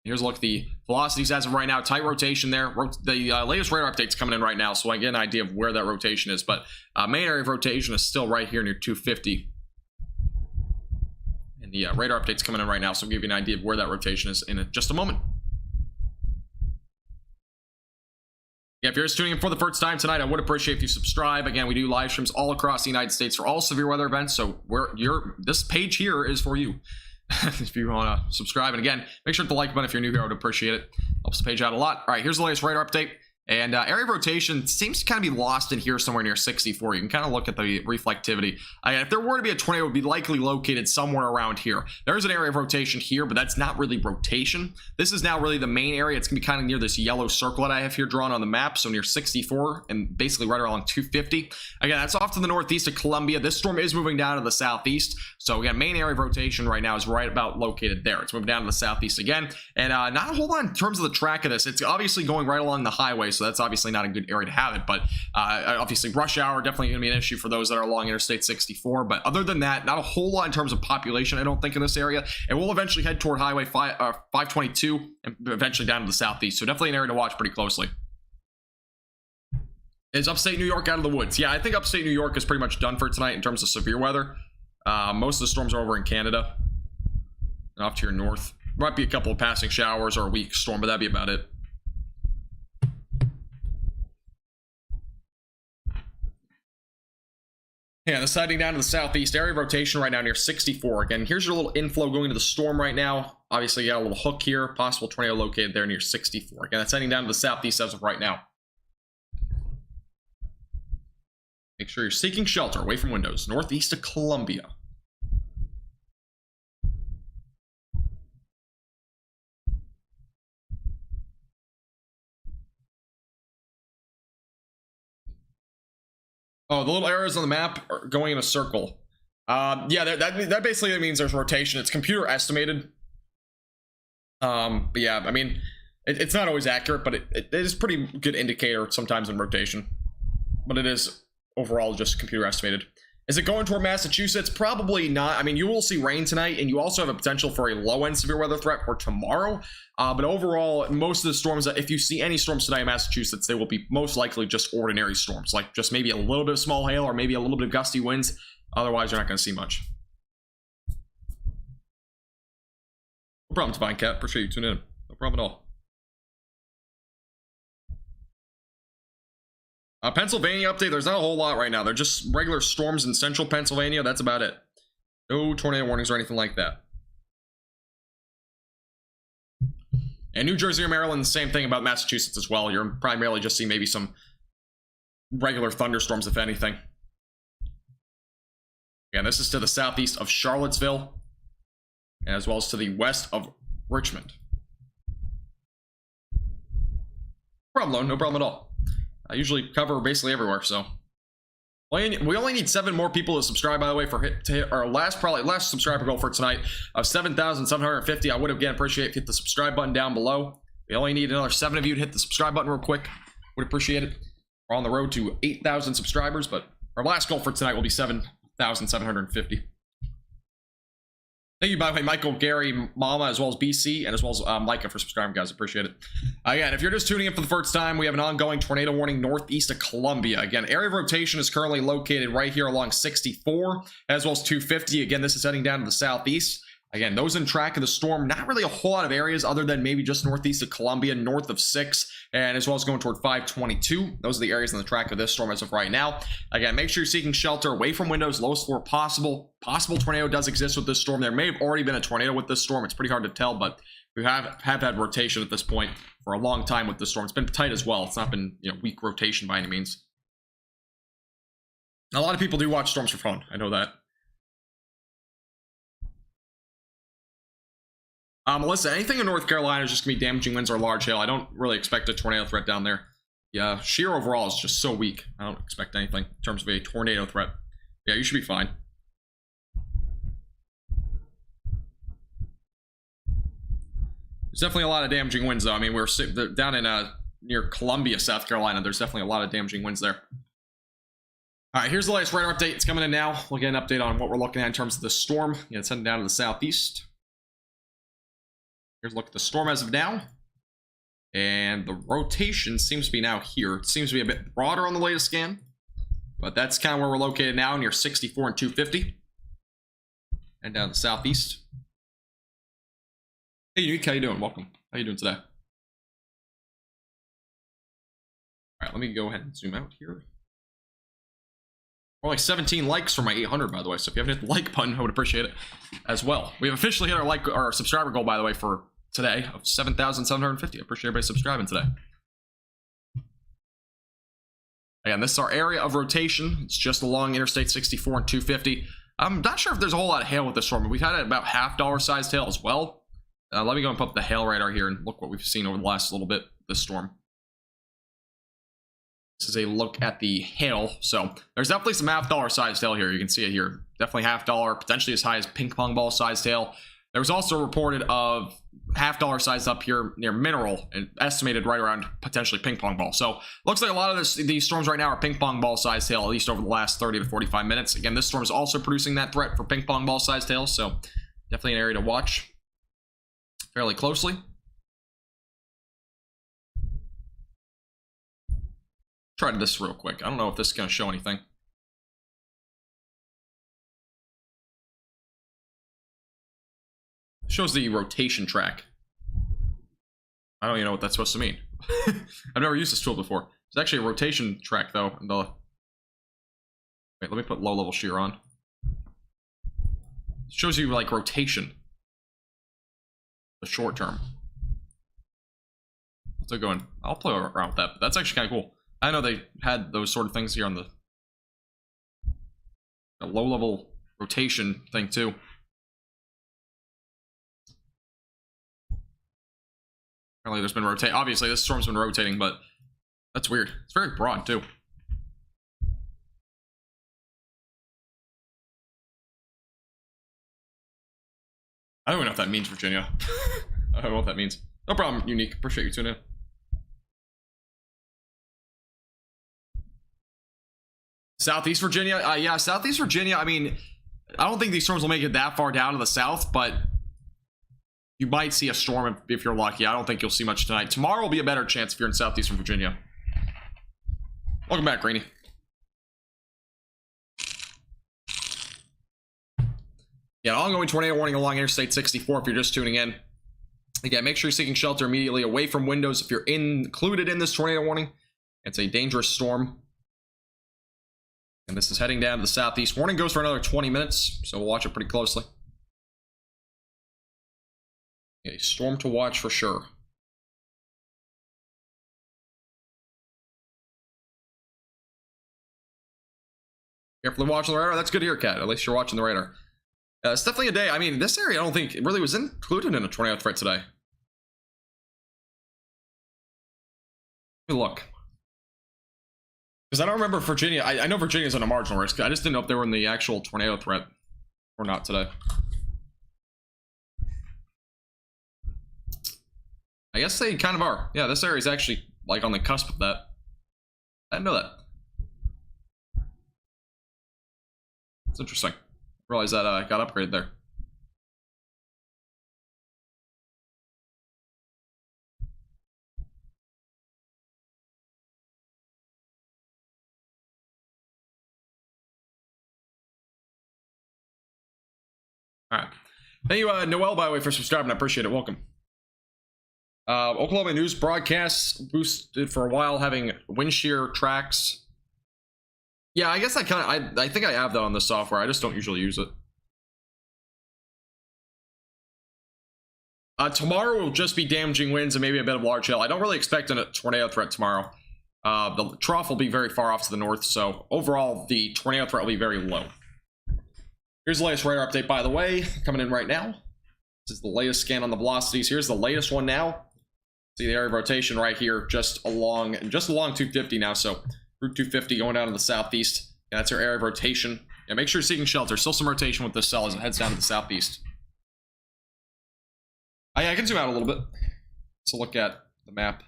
Here's a look at the velocities as of right now. Tight rotation there. The latest radar updates coming in right now, so I get an idea of where that rotation is. But main area of rotation is still right here near 250. And the radar updates coming in right now, so I'll give you an idea of where that rotation is in just a moment. Yeah, if you're just tuning in for the first time tonight, I would appreciate if you subscribe. Again, we do live streams all across the United States for all severe weather events, so this page here is for you. If you want to subscribe, and again, make sure to hit the like button if you're new here. I would appreciate it. Helps the page out a lot. All right, here's the latest radar update. And area of rotation seems to kind of be lost in here somewhere near 64. You can kind of look at the reflectivity. If there were to be a tornado, it would be likely located somewhere around here. There is an area of rotation here, but that's not really rotation. This is now really the main area. It's going to be kind of near this yellow circle that I have here drawn on the map, so near 64 and basically right around 250. Again, that's off to the northeast of Columbia. This storm is moving down to the southeast. So again, main area of rotation right now is right about located there. It's moving down to the southeast again. And not a whole lot in terms of the track of this. It's obviously going right along the highway, so that's obviously not a good area to have it. But obviously rush hour definitely going to be an issue for those that are along Interstate 64. But other than that, not a whole lot in terms of population, I don't think, in this area. It will eventually head toward Highway 522 and eventually down to the southeast. So definitely an area to watch pretty closely. Is upstate New York out of the woods? Yeah, I think upstate New York is pretty much done for tonight in terms of severe weather. Most of the storms are over in Canada and off to your north. Might be a couple of passing showers or a weak storm, but that'd be about it. Yeah, the heading down to the southeast. Area of rotation right now near 64. Again, here's your little inflow going to the storm right now. Obviously, you got a little hook here. Possible tornado located there near 64. Again, that's heading down to the southeast as of right now. Make sure you're seeking shelter away from windows. Northeast of Columbia. Oh, the little arrows on the map are going in a circle. Yeah, that basically means there's rotation. It's computer estimated. But yeah, I mean, it's not always accurate, but it is pretty good indicator sometimes in rotation. But it is overall just computer estimated. Is it going toward Massachusetts? Probably not. I mean, you will see rain tonight, and you also have a potential for a low-end severe weather threat for tomorrow. But overall, most of the storms, if you see any storms tonight in Massachusetts, they will be most likely just ordinary storms, like just maybe a little bit of small hail or maybe a little bit of gusty winds. Otherwise, you're not going to see much. No problem, Divine Cat. Appreciate you tuning in. No problem at all. Pennsylvania update, there's not a whole lot right now. They're just regular storms in central Pennsylvania. That's about it. No tornado warnings or anything like that. And New Jersey or Maryland, the same thing about Massachusetts as well. You're primarily just seeing maybe some regular thunderstorms, if anything. Again, this is to the southeast of Charlottesville, as well as to the west of Richmond. No problem, no problem at all. I usually cover basically everywhere, so we only need 7 more people to subscribe, by the way, to hit our last subscriber goal for tonight of 7,750. I would again appreciate if you hit the subscribe button down below. We only need another 7 of you to hit the subscribe button real quick. Would appreciate it. We're on the road to 8,000 subscribers, but our last goal for tonight will be 7,750. Thank you, by the way, Michael, Gary, Mama, as well as BC, and as well as Micah for subscribing, guys. Appreciate it. Again, if you're just tuning in for the first time, we have an ongoing tornado warning northeast of Columbia. Again, area of rotation is currently located right here along 64, as well as 250. Again, this is heading down to the southeast. Again, those in track of the storm, not really a whole lot of areas other than maybe just northeast of Columbia, north of 6, and as well as going toward 522. Those are the areas in the track of this storm as of right now. Again, make sure you're seeking shelter away from windows, lowest floor possible. Possible tornado does exist with this storm. There may have already been a tornado with this storm. It's pretty hard to tell, but we have had rotation at this point for a long time with this storm. It's been tight as well. It's not been, weak rotation by any means. A lot of people do watch storms for fun. I know that. Melissa, anything in North Carolina is just gonna be damaging winds or large hail. I don't really expect a tornado threat down there. Yeah, shear overall is just so weak. I don't expect anything in terms of a tornado threat. Yeah, you should be fine. There's definitely a lot of damaging winds, though. I mean, we're down in near Columbia, South Carolina. There's definitely a lot of damaging winds there. All right, here's the latest radar update. It's coming in now. We'll get an update on what we're looking at in terms of the storm. Yeah, it's heading down to the southeast. Here's a look at the storm as of now. And the rotation seems to be now here. It seems to be a bit broader on the latest scan. But that's kind of where we're located now, near 64 and 250. And down the southeast. Hey, Unique, how you doing? Welcome. How you doing today? All right, let me go ahead and zoom out here. More like 17 likes for my 800, by the way. So if you haven't hit the like button, I would appreciate it as well. We have officially hit our subscriber goal, by the way, for today of 7,750. I appreciate everybody subscribing today. Again, this is our area of rotation. It's just along Interstate 64 and 250. I'm not sure if there's a whole lot of hail with this storm, but we've had about $half sized hail as well. Let me go and put up the hail radar here and look what we've seen over the last little bit this storm. This is a look at the hail. So there's definitely some $half sized hail here. You can see it here. Definitely $half, potentially as high as ping pong ball sized hail. There was also reported of $half sized up here near Mineral, and estimated right around potentially ping pong ball. So looks like a lot of these storms right now are ping pong ball sized hail, at least over the last 30 to 45 minutes. Again, this storm is also producing that threat for ping pong ball sized hail. So definitely an area to watch fairly closely. Try this real quick. I don't know if this is going to show anything. It shows the rotation track. I don't even know what that's supposed to mean. I've never used this tool before. It's actually a rotation track, though. Wait, let me put low-level shear on. It shows you, like, rotation. The short term. So going, I'll play around with that, but that's actually kind of cool. I know they had those sort of things here on the low-level rotation thing too. Apparently there's been rotate. Obviously this storm's been rotating, but that's weird. It's very broad too. I don't even know if that means, Virginia. I don't know what that means. No problem, Unique. Appreciate you tuning in. Southeast Virginia? Yeah, Southeast Virginia, I mean, I don't think these storms will make it that far down to the south, but you might see a storm if you're lucky. I don't think you'll see much tonight. Tomorrow will be a better chance if you're in southeastern Virginia. Welcome back, Greeny. Yeah, ongoing tornado warning along Interstate 64 if you're just tuning in. Again, make sure you're seeking shelter immediately away from windows if you're included in this tornado warning. It's a dangerous storm. And this is heading down to the southeast. Warning goes for another 20 minutes, so we'll watch it pretty closely. A storm to watch for sure. Carefully watching the radar. That's good to hear, Kat. At least you're watching the radar. It's definitely a day. I mean, this area I don't think it really was included in a tornado threat today. Good luck. Because I don't remember Virginia. I know Virginia's on a marginal risk. I just didn't know if they were in the actual tornado threat or not today. I guess they kind of are. Yeah, this area is actually like on the cusp of that. I didn't know that. It's interesting. I realized that got upgraded there. All right. Thank you, Noel, by the way, for subscribing. I appreciate it. Welcome. Oklahoma news broadcasts boosted for a while, having wind shear tracks. Yeah, I guess I think I have that on the software. I just don't usually use it. Tomorrow will just be damaging winds and maybe a bit of large hail. I don't really expect a tornado threat tomorrow. The trough will be very far off to the north, so overall the tornado threat will be very low. Here's the latest radar update, by the way, coming in right now. This is the latest scan on the velocities. Here's the latest one now. See the area of rotation right here, just along 250 now. So Route 250 going down to the southeast. Yeah, that's your area of rotation. Yeah, make sure you're seeking shelter. Still some rotation with this cell as it heads down to the southeast. I can zoom out a little bit. Let's look at the map.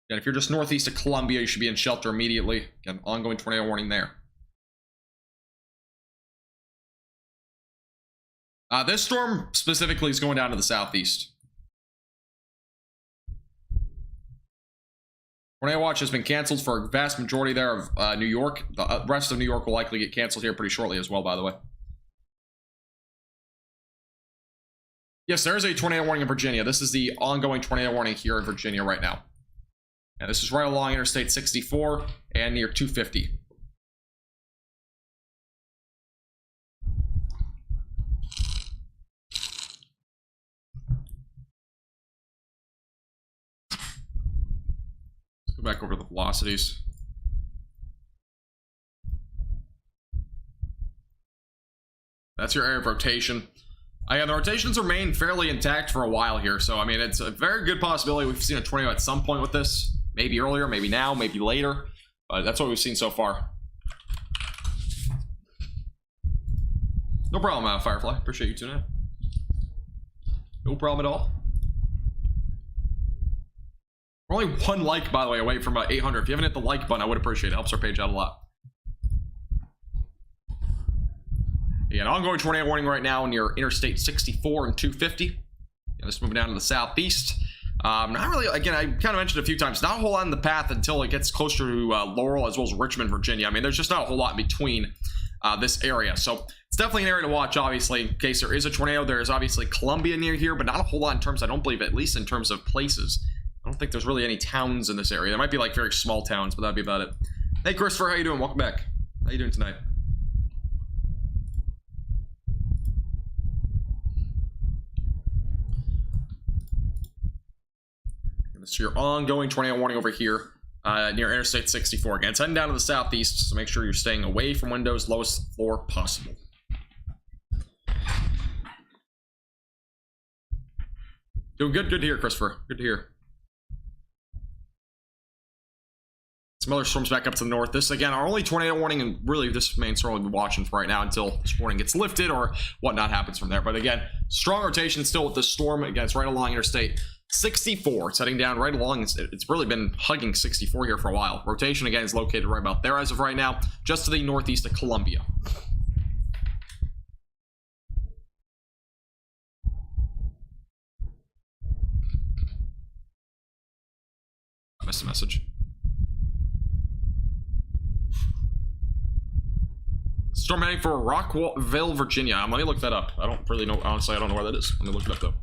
Again, if you're just northeast of Columbia, you should be in shelter immediately. Again, ongoing tornado warning there. This storm specifically is going down to the southeast. Tornado watch has been canceled for a vast majority there of New York. The rest of New York will likely get canceled here pretty shortly as well, by the way. Yes, there is a tornado warning in Virginia. This is the ongoing tornado warning here in Virginia right now. And this is right along Interstate 64 and near 250. Back over the velocities. That's your area of rotation. Again, the rotations remain fairly intact for a while here, so I mean it's a very good possibility we've seen a tornado at some point with this. Maybe earlier, maybe now, maybe later, but that's what we've seen so far. No problem, Firefly. Appreciate you tuning in. No problem at all. We're only one like, by the way, away from 800. If you haven't hit the like button, I would appreciate it. It helps our page out a lot. Yeah, an ongoing tornado warning right now near Interstate 64 and 250. Yeah, this is moving down to the southeast. Not really, again, I kind of mentioned a few times, not a whole lot in the path until it gets closer to Laurel as well as Richmond, Virginia. I mean, there's just not a whole lot in between this area. So it's definitely an area to watch, obviously, in case there is a tornado. There is obviously Columbia near here, but not a whole lot in terms, I don't believe, at least in terms of places. I don't think there's really any towns in this area. There might be like very small towns, but that'd be about it. Hey, Christopher, how you doing? Welcome back. How you doing tonight? This is your ongoing tornado warning over here near Interstate 64. Again, it's heading down to the southeast, so make sure you're staying away from windows, lowest floor possible. Doing good to hear, Christopher. Good to hear. Some other storms back up to the north. This, again, our only tornado warning, and really this main storm we'll be watching for right now until this warning gets lifted or whatnot happens from there. But again, strong rotation still with the storm. Again, it's right along Interstate 64. It's heading down right along. It's really been hugging 64 here for a while. Rotation, again, is located right about there as of right now, just to the northeast of Columbia. I missed a message. Storm heading for Rockville, Virginia. Let me look that up. I don't really know. Honestly, I don't know where that is. Let me look it up, though.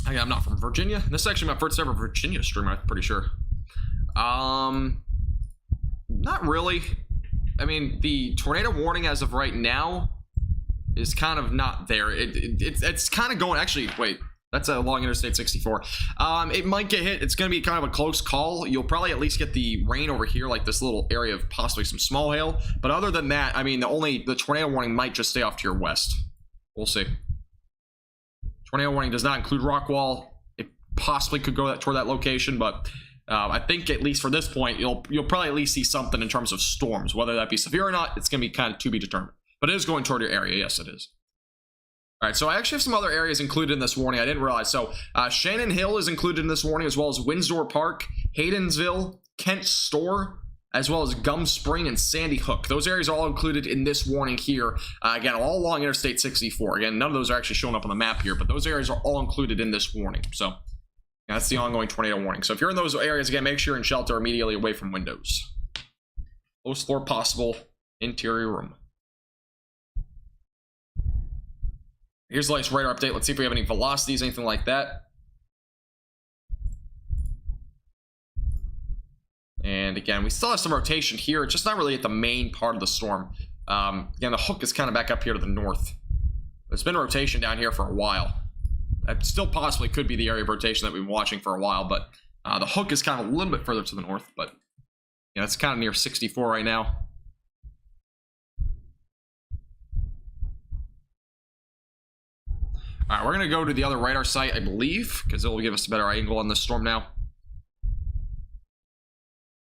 I'm not from Virginia. This is actually my first ever Virginia stream, I'm pretty sure. Not really. I mean, the tornado warning as of right now is kind of not there. It's kind of going... Actually, wait. That's along Interstate 64. It might get hit. It's going to be kind of a close call. You'll probably at least get the rain over here, like this little area of possibly some small hail. But other than that, I mean, the tornado warning might just stay off to your west. We'll see. Tornado warning does not include Rockwall. It possibly could go toward that location, but I think at least for this point, you'll probably at least see something in terms of storms. Whether that be severe or not, it's going to be kind of to be determined. But it is going toward your area. Yes, it is. All right, so I actually have some other areas included in this warning I didn't realize. So Shannon Hill is included in this warning, as well as Windsor Park, Haydensville, Kent Store, as well as Gum Spring and Sandy Hook. Those areas are all included in this warning here. Again, all along Interstate 64. Again, none of those are actually showing up on the map here, but those areas are all included in this warning. So that's the ongoing tornado warning. So if you're in those areas, again, make sure you're in shelter immediately away from windows. Lowest floor possible, interior room. Here's the latest radar update. Let's see if we have any velocities, anything like that. And again, we still have some rotation here. It's just not really at the main part of the storm. Again, the hook is kind of back up here to the north. There's been rotation down here for a while. That still possibly could be the area of rotation that we've been watching for a while, but the hook is kind of a little bit further to the north, but yeah, it's kind of near 64 right now. All right, we're going to go to the other radar site, I believe, because it will give us a better angle on this storm now.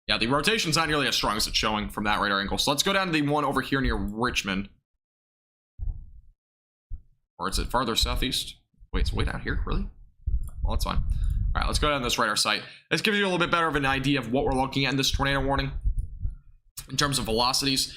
Yeah, the rotation's not nearly as strong as it's showing from that radar angle. So let's go down to the one over here near Richmond. Or is it farther southeast? Wait, it's way down here? Really? Well, that's fine. All right, let's go down to this radar site. This gives you a little bit better of an idea of what we're looking at in this tornado warning in terms of velocities.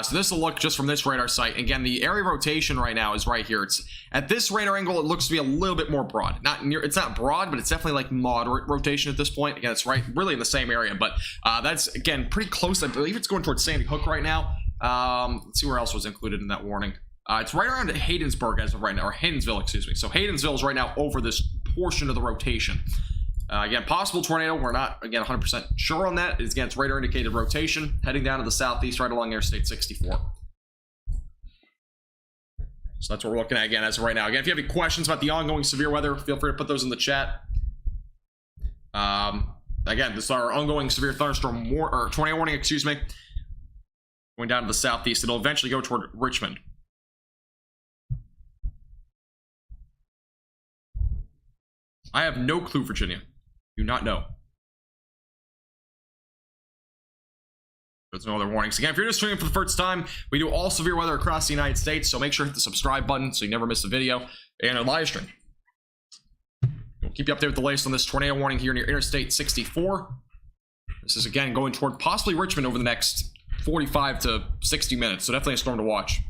So this will look just from this radar site. Again, the area of rotation right now is right here. It's at this radar angle, it looks to be a little bit more broad. It's not broad, but it's definitely like moderate rotation at this point. Again, it's right really in the same area, but that's again pretty close. I believe it's going towards Sandy Hook right now. Let's see where else was included in that warning. It's right around Haydensburg as of right now, or Haydensville, excuse me. So Haydensville is right now over this portion of the rotation. Again, possible tornado. We're not, again, 100% sure on that. Again, it's radar indicated rotation heading down to the southeast right along Interstate 64. So that's what we're looking at again as of right now. Again, if you have any questions about the ongoing severe weather, feel free to put those in the chat. Again, this is our ongoing severe thunderstorm or tornado warning, excuse me. Going down to the southeast. It'll eventually go toward Richmond. I have no clue, Virginia. Do not know. There's no other warnings. Again, if you're just tuning in for the first time, we do all severe weather across the United States, so make sure to hit the subscribe button so you never miss a video and a live stream. We'll keep you updated with the latest on this tornado warning here near Interstate 64. This is, again, going toward possibly Richmond over the next 45 to 60 minutes, so definitely a storm to watch.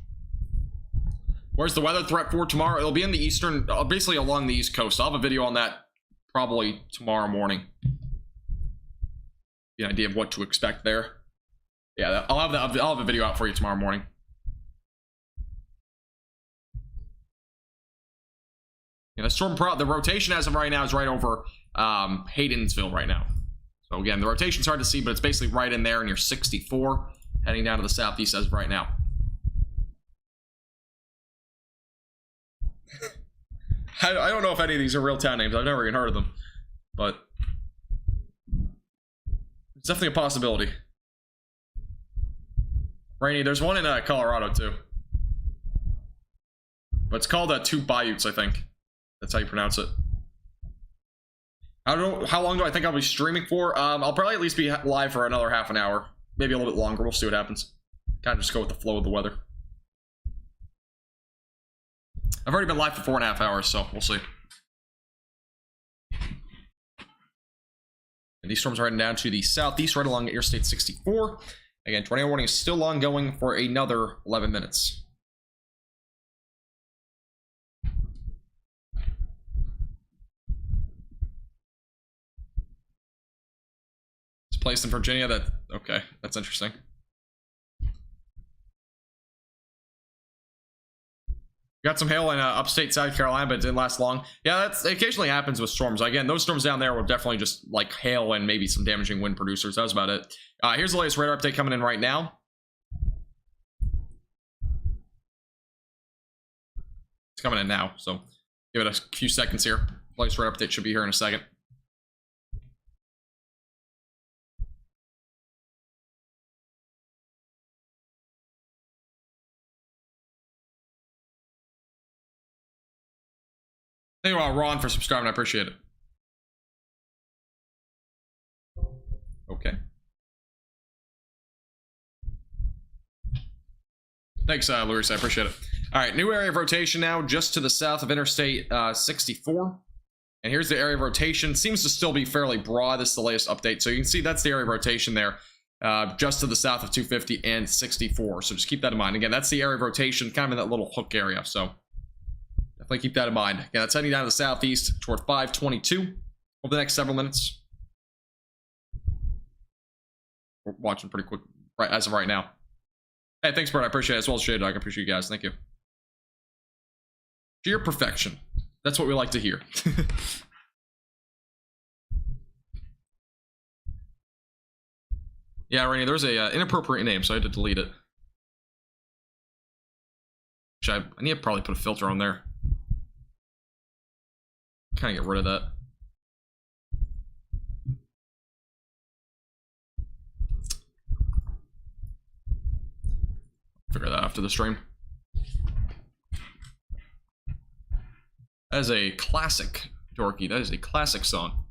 Where's the weather threat for tomorrow? It'll be in the eastern, basically along the East Coast. I'll have a video on that probably tomorrow morning. Get an idea of what to expect there. Yeah, I'll have a video out for you tomorrow morning. Yeah, the rotation as of right now is right over Haydensville right now. So again, the rotation's hard to see, but it's basically right in there near 64, heading down to the southeast as of right now. I don't know if any of these are real town names. I've never even heard of them, but it's definitely a possibility. Rainy, there's one in Colorado too, but it's called Two Bayous, I think. That's how you pronounce it. I don't know how long do I think I'll be streaming for. I'll probably at least be live for another half an hour, maybe a little bit longer. We'll see what happens. Kind of just go with the flow of the weather. I've already been live for 4.5 hours, so we'll see. And these storms are heading down to the southeast, right along Interstate 64. Again, tornado warning is still ongoing for another 11 minutes. It's placed in Virginia. Okay, that's interesting. Got some hail in upstate South Carolina, but it didn't last long. Yeah, that occasionally happens with storms. Again, those storms down there were definitely just like hail and maybe some damaging wind producers. That was about it. Here's the latest radar update coming in right now. It's coming in now, so give it a few seconds here. Latest radar update should be here in a second. Thank you, Ron, for subscribing. I appreciate it. Okay. Thanks, Lewis. I appreciate it. All right, new area of rotation now, just to the south of Interstate 64. And here's the area of rotation. Seems to still be fairly broad. This is the latest update. So you can see that's the area of rotation there, just to the south of 250 and 64. So just keep that in mind. Again, that's the area of rotation, kind of in that little hook area. So definitely keep that in mind. Again, that's heading down to the southeast toward 522 over the next several minutes. We're watching pretty quick right as of right now. Hey, thanks, Bert. I appreciate it, as well as Shade Dog. I appreciate you guys. Thank you. Sheer perfection. That's what we like to hear. Yeah, Rainy, there's a inappropriate name, so I had to delete it. I need to probably put a filter on there. Kind of get rid of that. Figure that out after the stream. That is a classic, Dorky. That is a classic song.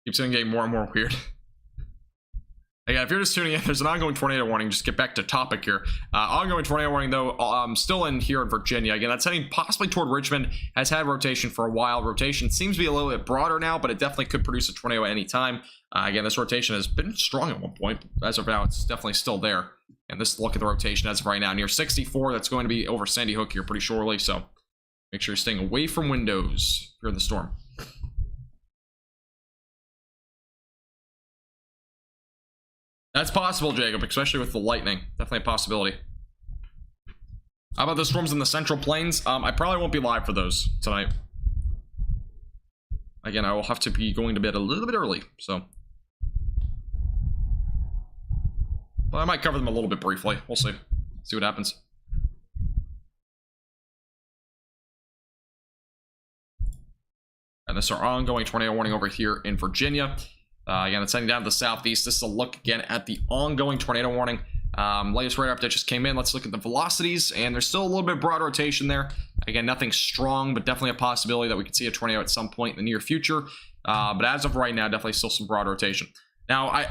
Keeps on getting more and more weird. Again, if you're just tuning in, there's an ongoing tornado warning. Just get back to topic here. Ongoing tornado warning, though, still in here in Virginia. Again, that's heading possibly toward Richmond. Has had rotation for a while. Rotation seems to be a little bit broader now, but it definitely could produce a tornado at any time. Again, this rotation has been strong at one point. As of now, it's definitely still there. And this look at the rotation as of right now. Near 64, that's going to be over Sandy Hook here pretty shortly. So make sure you're staying away from windows if you're in the storm. That's possible, Jacob, especially with the lightning. Definitely a possibility. How about the storms in the Central Plains? I probably won't be live for those tonight. Again, I will have to be going to bed a little bit early, so. But I might cover them a little bit briefly. We'll see. See what happens. And this is our ongoing tornado warning over here in Virginia. Again, it's heading down to the southeast. This is a look again at the ongoing tornado warning. Latest radar update just came in. Let's look at the velocities, and there's still a little bit broad rotation there. Again, nothing strong, but definitely a possibility that we could see a tornado at some point in the near future. But as of right now, definitely still some broad rotation. Now,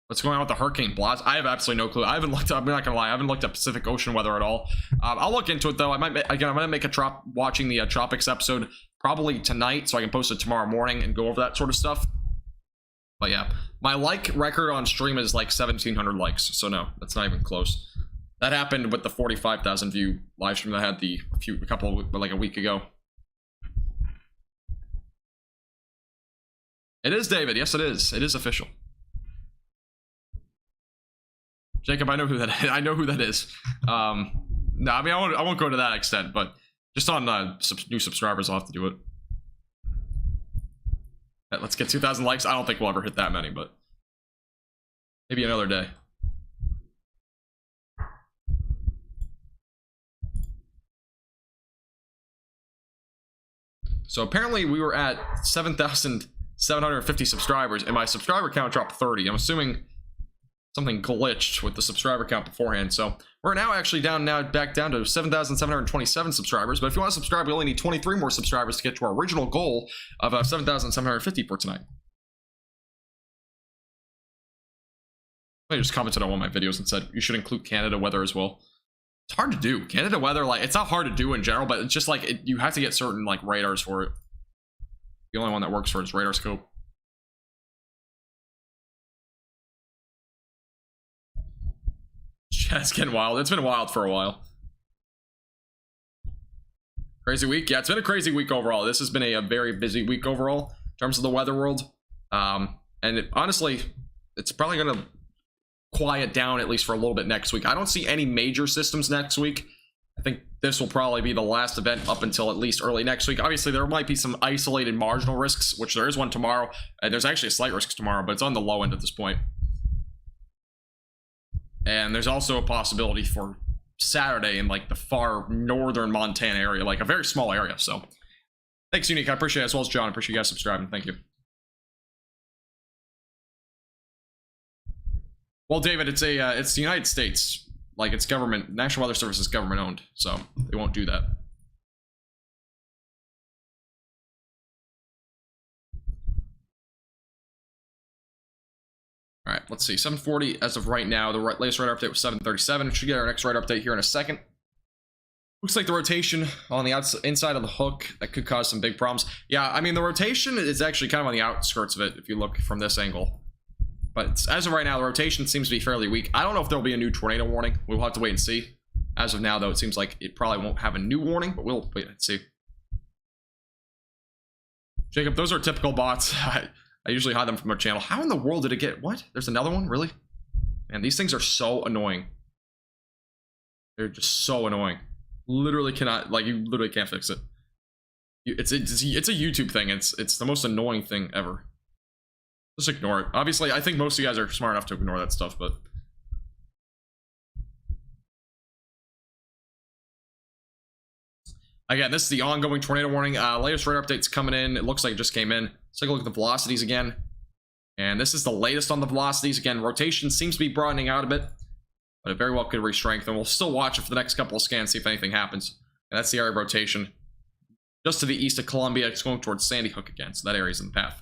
what's going on with the hurricane blast? I have absolutely no clue. I haven't looked up, I'm not gonna lie, I haven't looked up Pacific Ocean weather at all. I'll look into it though. I'm gonna make a watching the tropics episode probably tonight, so I can post it tomorrow morning and go over that sort of stuff. But yeah, my like record on stream is like 1,700 likes, so no, that's not even close. That happened with the 45,000 view live stream that I had a week ago. It is, David. Yes, it is. It is official. Jacob, I know who that is. I know who that is. No, I mean, I won't go to that extent, but just on new subscribers, I'll have to do it. Let's get 2,000 likes. I don't think we'll ever hit that many, but maybe another day. So apparently we were at 7,750 subscribers, and my subscriber count dropped 30. I'm assuming something glitched with the subscriber count beforehand. So we're now actually back down to 7,727 subscribers. But if you want to subscribe, we only need 23 more subscribers to get to our original goal of 7,750 for tonight. I just commented on one of my videos and said you should include Canada weather as well. It's hard to do. Canada weather, like, it's not hard to do in general, but it's just like you have to get certain like radars for it. The only one that works for it is radar scope. Yeah, it's getting wild. It's been wild for a while. Crazy week? Yeah, it's been a crazy week overall. This has been a very busy week overall in terms of the weather world. And honestly, it's probably going to quiet down at least for a little bit next week. I don't see any major systems next week. I think this will probably be the last event up until at least early next week. Obviously, there might be some isolated marginal risks, which there is one tomorrow. There's actually a slight risk tomorrow, but it's on the low end at this point. And there's also a possibility for Saturday in like the far northern Montana area, like a very small area. So thanks, Unique. I appreciate it, as well as John. I appreciate you guys subscribing. Thank you. Well, David, it's the United States. Like, it's government. National Weather Service is government owned, so they won't do that. All right, let's see. 740 as of right now. The latest radar update was 737. We should get our next radar update here in a second. Looks like the rotation on the inside of the hook, that could cause some big problems. Yeah, I mean, the rotation is actually kind of on the outskirts of it if you look from this angle. But as of right now, the rotation seems to be fairly weak. I don't know if there'll be a new tornado warning. We'll have to wait and see. As of now, though, it seems like it probably won't have a new warning, but we'll wait and see. Jacob, those are typical bots. I usually hide them from our channel. How in the world did it get... What? There's another one? Really? Man, these things are so annoying. They're just so annoying. Literally cannot, like, you literally can't fix it. It's a YouTube thing. It's the most annoying thing ever. Just ignore it. Obviously, I think most of you guys are smart enough to ignore that stuff, but... Again, this is the ongoing tornado warning. Latest radar updates coming in. It looks like it just came in. Let's take a look at the velocities again. And this is the latest on the velocities. Again, rotation seems to be broadening out a bit, but it very well could re-strengthen. We'll still watch it for the next couple of scans, see if anything happens. And that's the area of rotation. Just to the east of Columbia, it's going towards Sandy Hook again, so that area's in the path.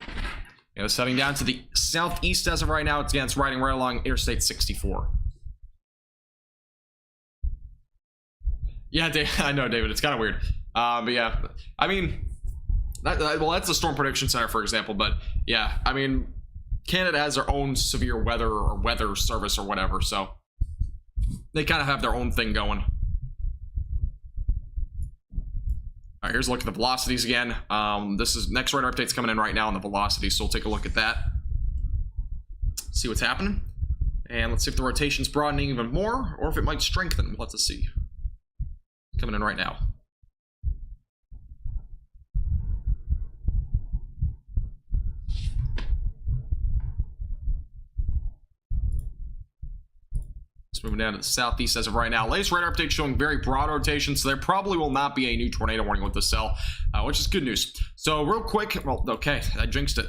And it's heading down to the southeast as of right now. It's riding right along Interstate 64. Yeah, Dave, I know, David, it's kind of weird. But yeah, I mean, well, that's the Storm Prediction Center, for example. But yeah, I mean, Canada has their own severe weather or weather service or whatever, so they kind of have their own thing going. All right, here's a look at the velocities again. This is next radar update's coming in right now on the velocity, so we'll take a look at that. See what's happening, and let's see if the rotation's broadening even more, or if it might strengthen. Let's see. Coming in right now. Moving down to the southeast as of right now. Latest radar update showing very broad rotation, so there probably will not be a new tornado warning with this cell, which is good news. So real quick, well, okay, I jinxed it.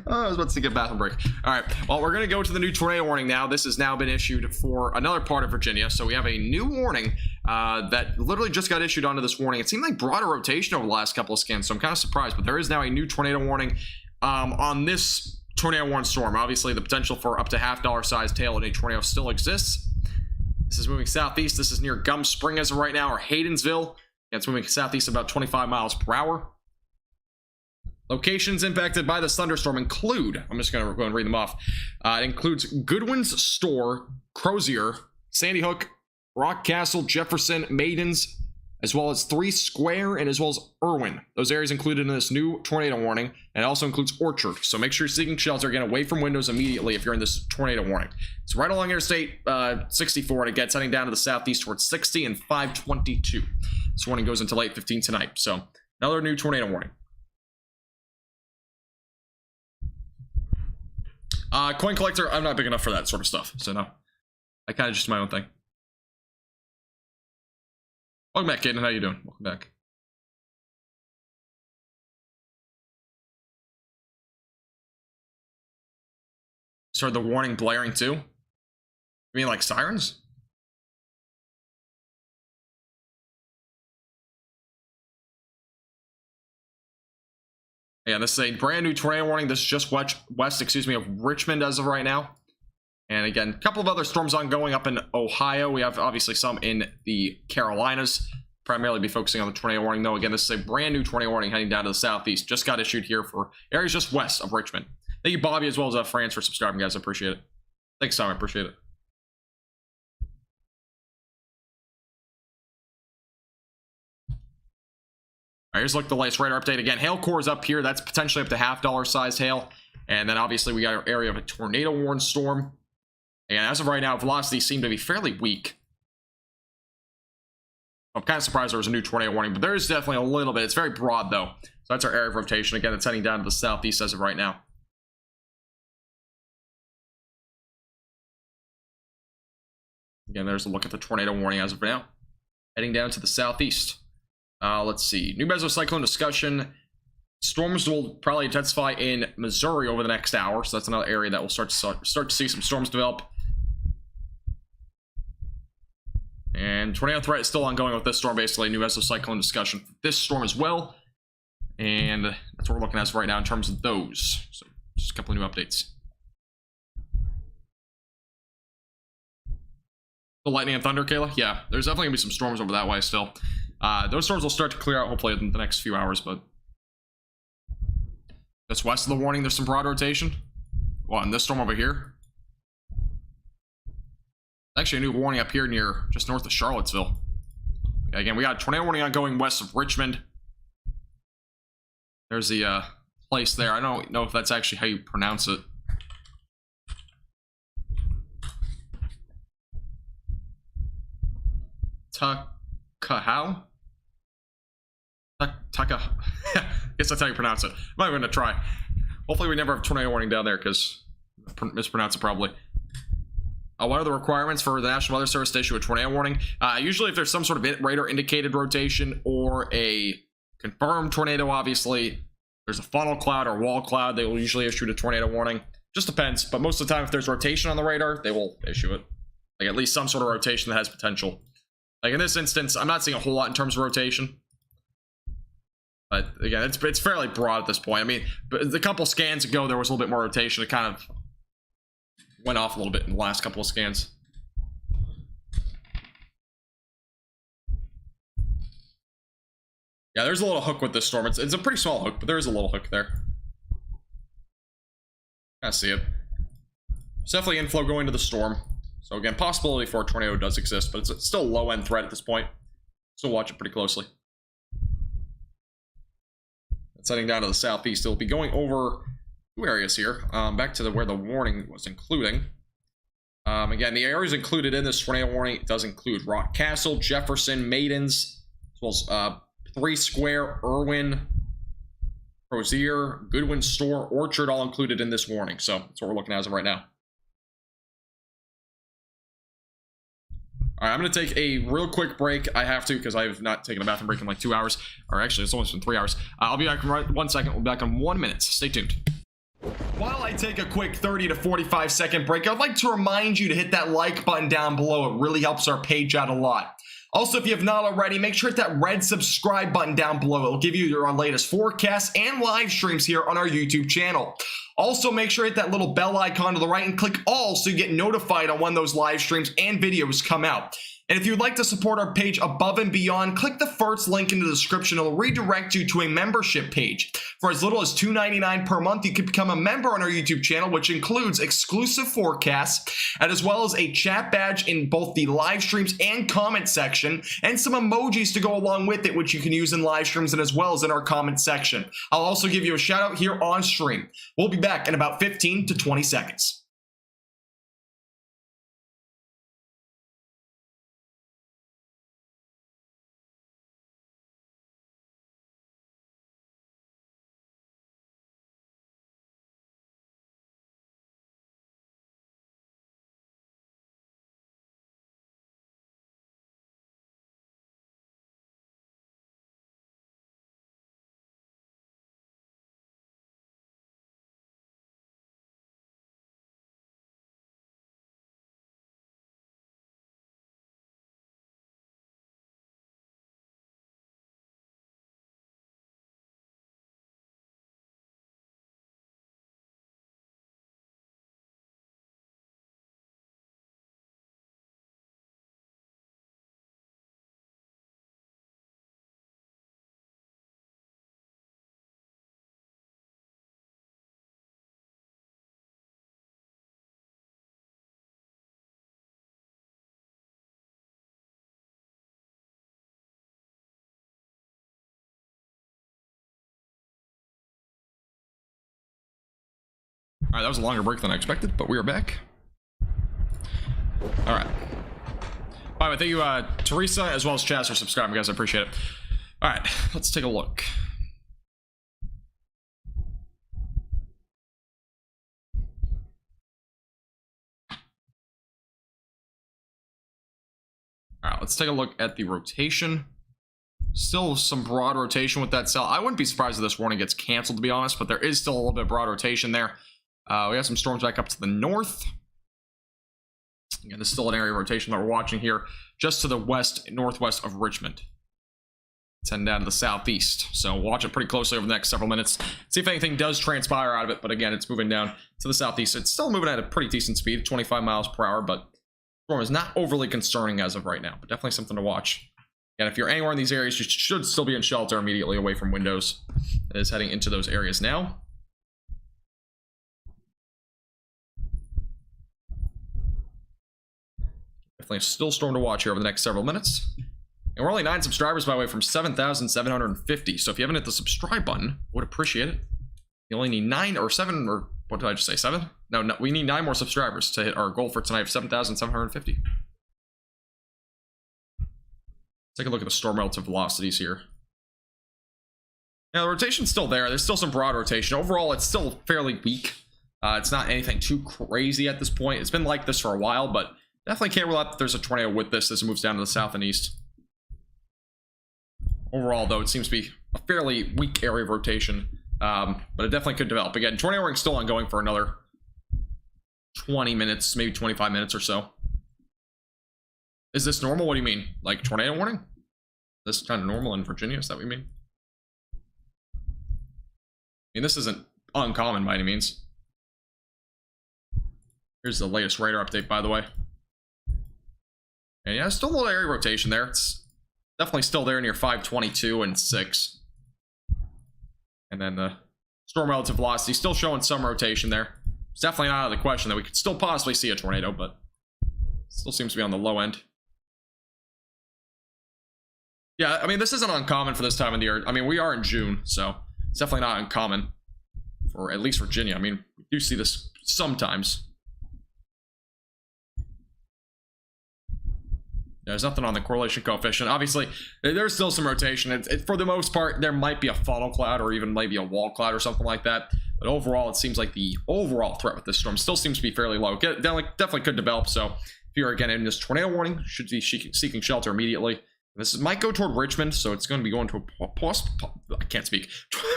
I was about to get a bathroom break. All right, well, we're going to go to the new tornado warning now. This has now been issued for another part of Virginia, so we have a new warning that literally just got issued onto this warning. It seemed like broader rotation over the last couple of scans, so I'm kind of surprised, but there is now a new tornado warning on this tornado warning storm. Obviously, the potential for up to $half sized tail in a tornado still exists. This is moving southeast. This is near Gum Spring as of right now, or Haydensville. Yeah, it's moving southeast about 25 miles per hour. Locations impacted by this thunderstorm include, I'm just going to go and read them off. It includes Goodwin's Store, Crozier, Sandy Hook, Rock Castle, Jefferson, Maidens, as well as 3 Square, and as well as Irwin. Those areas included in this new tornado warning, and it also includes Orchard. So make sure you're seeking shelter, get away from windows immediately if you're in this tornado warning. It's right along Interstate 64, and it gets heading down to the southeast towards 60 and 522. This warning goes until 8:15 tonight. So another new tornado warning. Coin collector, I'm not big enough for that sort of stuff, so no. I kind of just do my own thing. Welcome back, Caden. How you doing? Welcome back. Started the warning blaring too? You mean like sirens? Yeah, this is a brand new tornado warning. This is just west, excuse me, of Richmond as of right now. And again, a couple of other storms ongoing up in Ohio. We have obviously some in the Carolinas. Primarily be focusing on the tornado warning, though. Again, this is a brand new tornado warning heading down to the southeast. Just got issued here for areas just west of Richmond. Thank you, Bobby, as well as France, for subscribing, guys. I appreciate it. Thanks, Tom. I appreciate it. All right, here's look at the latest radar update. Again, hail core is up here. That's potentially up to $half sized hail. And then obviously we got our area of a tornado warning storm. And as of right now, velocities seem to be fairly weak. I'm kind of surprised there was a new tornado warning, but there is definitely a little bit. It's very broad, though. So that's our area of rotation. Again, it's heading down to the southeast as of right now. Again, there's a look at the tornado warning as of now. Heading down to the southeast. Let's see. New mesocyclone discussion. Storms will probably intensify in Missouri over the next hour. So that's another area that we'll start to see some storms develop. And tornado threat is still ongoing with this storm, basically. New mesocyclone discussion for this storm as well. And that's what we're looking at right now in terms of those. So just a couple of new updates. The lightning and thunder, Kayla? Yeah, there's definitely going to be some storms over that way still. Those storms will start to clear out hopefully in the next few hours, but that's west of the warning. There's some broad rotation. Well, and this storm over here. Actually, a new warning up here near just north of Charlottesville. Again, we got a tornado warning ongoing west of Richmond. There's the place there. I don't know if that's actually how you pronounce it. Takahau? Taka. I guess that's how you pronounce it. I'm not even gonna try. Hopefully we never have tornado warning down there, because I mispronounce it probably. What are the requirements for the National Weather Service to issue a tornado warning? Usually if there's some sort of radar indicated rotation or a confirmed tornado, obviously there's a funnel cloud or wall cloud, they will usually issue a tornado warning. Just depends, but most of the time if there's rotation on the radar, they will issue it. Like at least some sort of rotation that has potential. Like in this instance, I'm not seeing a whole lot in terms of rotation. But again, it's fairly broad at this point. I mean, but the couple scans ago, there was a little bit more rotation. It kind of went off a little bit in the last couple of scans. Yeah, there's a little hook with this storm. It's a pretty small hook, but there is a little hook there. I see it. There's definitely inflow going to the storm. So again, possibility for a tornado does exist, but it's still a low-end threat at this point. So watch it pretty closely. It's heading down to the southeast. It'll be going over two areas here. Back to where the warning was including. Again, the areas included in this tornado warning, it does include Rock Castle, Jefferson, Maidens, as well as 3 Square, Irwin, Crozier, Goodwin Store, Orchard, all included in this warning. So that's what we're looking at as of right now. All right, I'm going to take a real quick break. I have to because I have not taken a bathroom break in like 2 hours. Or actually, it's almost been 3 hours. I'll be back in 1 second. We'll be back in 1 minute. Stay tuned. While I take a quick 30 to 45 second break, I'd like to remind you to hit that like button down below. It really helps our page out a lot. Also, if you have not already, make sure to hit that red subscribe button down below. It'll give you our latest forecasts and live streams here on our YouTube channel. Also, make sure to hit that little bell icon to the right and click all so you get notified on when those live streams and videos come out. And if you'd like to support our page above and beyond, click the first link in the description. It'll redirect you to a membership page. For as little as $2.99 per month, you can become a member on our YouTube channel, which includes exclusive forecasts, and as well as a chat badge in both the live streams and comment section, and some emojis to go along with it, which you can use in live streams and as well as in our comment section. I'll also give you a shout out here on stream. We'll be back in about 15 to 20 seconds. All right, that was a longer break than I expected, but we are back. All right. By the way, thank you, Teresa, as well as Chaz, for subscribing, guys. I appreciate it. All right, let's take a look. All right, let's take a look at the rotation. Still some broad rotation with that cell. I wouldn't be surprised if this warning gets canceled, to be honest, but there is still a little bit of broad rotation there. We have some storms back up to the north. Again, there's still an area of rotation that we're watching here, just to the west, northwest of Richmond. It's heading down to the southeast, so watch it pretty closely over the next several minutes. See if anything does transpire out of it, but again, it's moving down to the southeast. It's still moving at a pretty decent speed, 25 miles per hour, but the storm is not overly concerning as of right now, but definitely something to watch. And if you're anywhere in these areas, you should still be in shelter immediately away from windows. It is heading into those areas now. Definitely still storm to watch here over the next several minutes. And we're only 9 subscribers, by the way, from 7,750. So if you haven't hit the subscribe button, I would appreciate it. You only need 9 or 7, or what did I just say, 7? No, we need 9 more subscribers to hit our goal for tonight of 7,750. Take a look at the storm relative velocities here. Now, the rotation's still there. There's still some broad rotation. Overall, it's still fairly weak. It's not anything too crazy at this point. It's been like this for a while, but definitely can't rule out that there's a tornado with this as it moves down to the south and east. Overall, though, it seems to be a fairly weak area of rotation, but it definitely could develop. Again, tornado warning still ongoing for another 20 minutes, maybe 25 minutes or so. Is this normal? What do you mean? Like tornado warning? This is kind of normal in Virginia, is that what you mean? I mean, this isn't uncommon by any means. Here's the latest radar update, by the way. And yeah, still a little area rotation there. It's definitely still there near 522 and 6. And then the storm relative velocity still showing some rotation there. It's definitely not out of the question that we could still possibly see a tornado, but still seems to be on the low end. Yeah, I mean, this isn't uncommon for this time of the year. I mean, we are in June, so it's definitely not uncommon for at least Virginia. I mean, we do see this sometimes. There's nothing on the correlation coefficient. Obviously, there's still some rotation. For the most part, there might be a funnel cloud or even maybe a wall cloud or something like that. But overall, it seems like the overall threat with this storm still seems to be fairly low. Definitely could develop. So if you're again in this tornado warning, should be seeking shelter immediately. This might go toward Richmond, so it's going to be going to a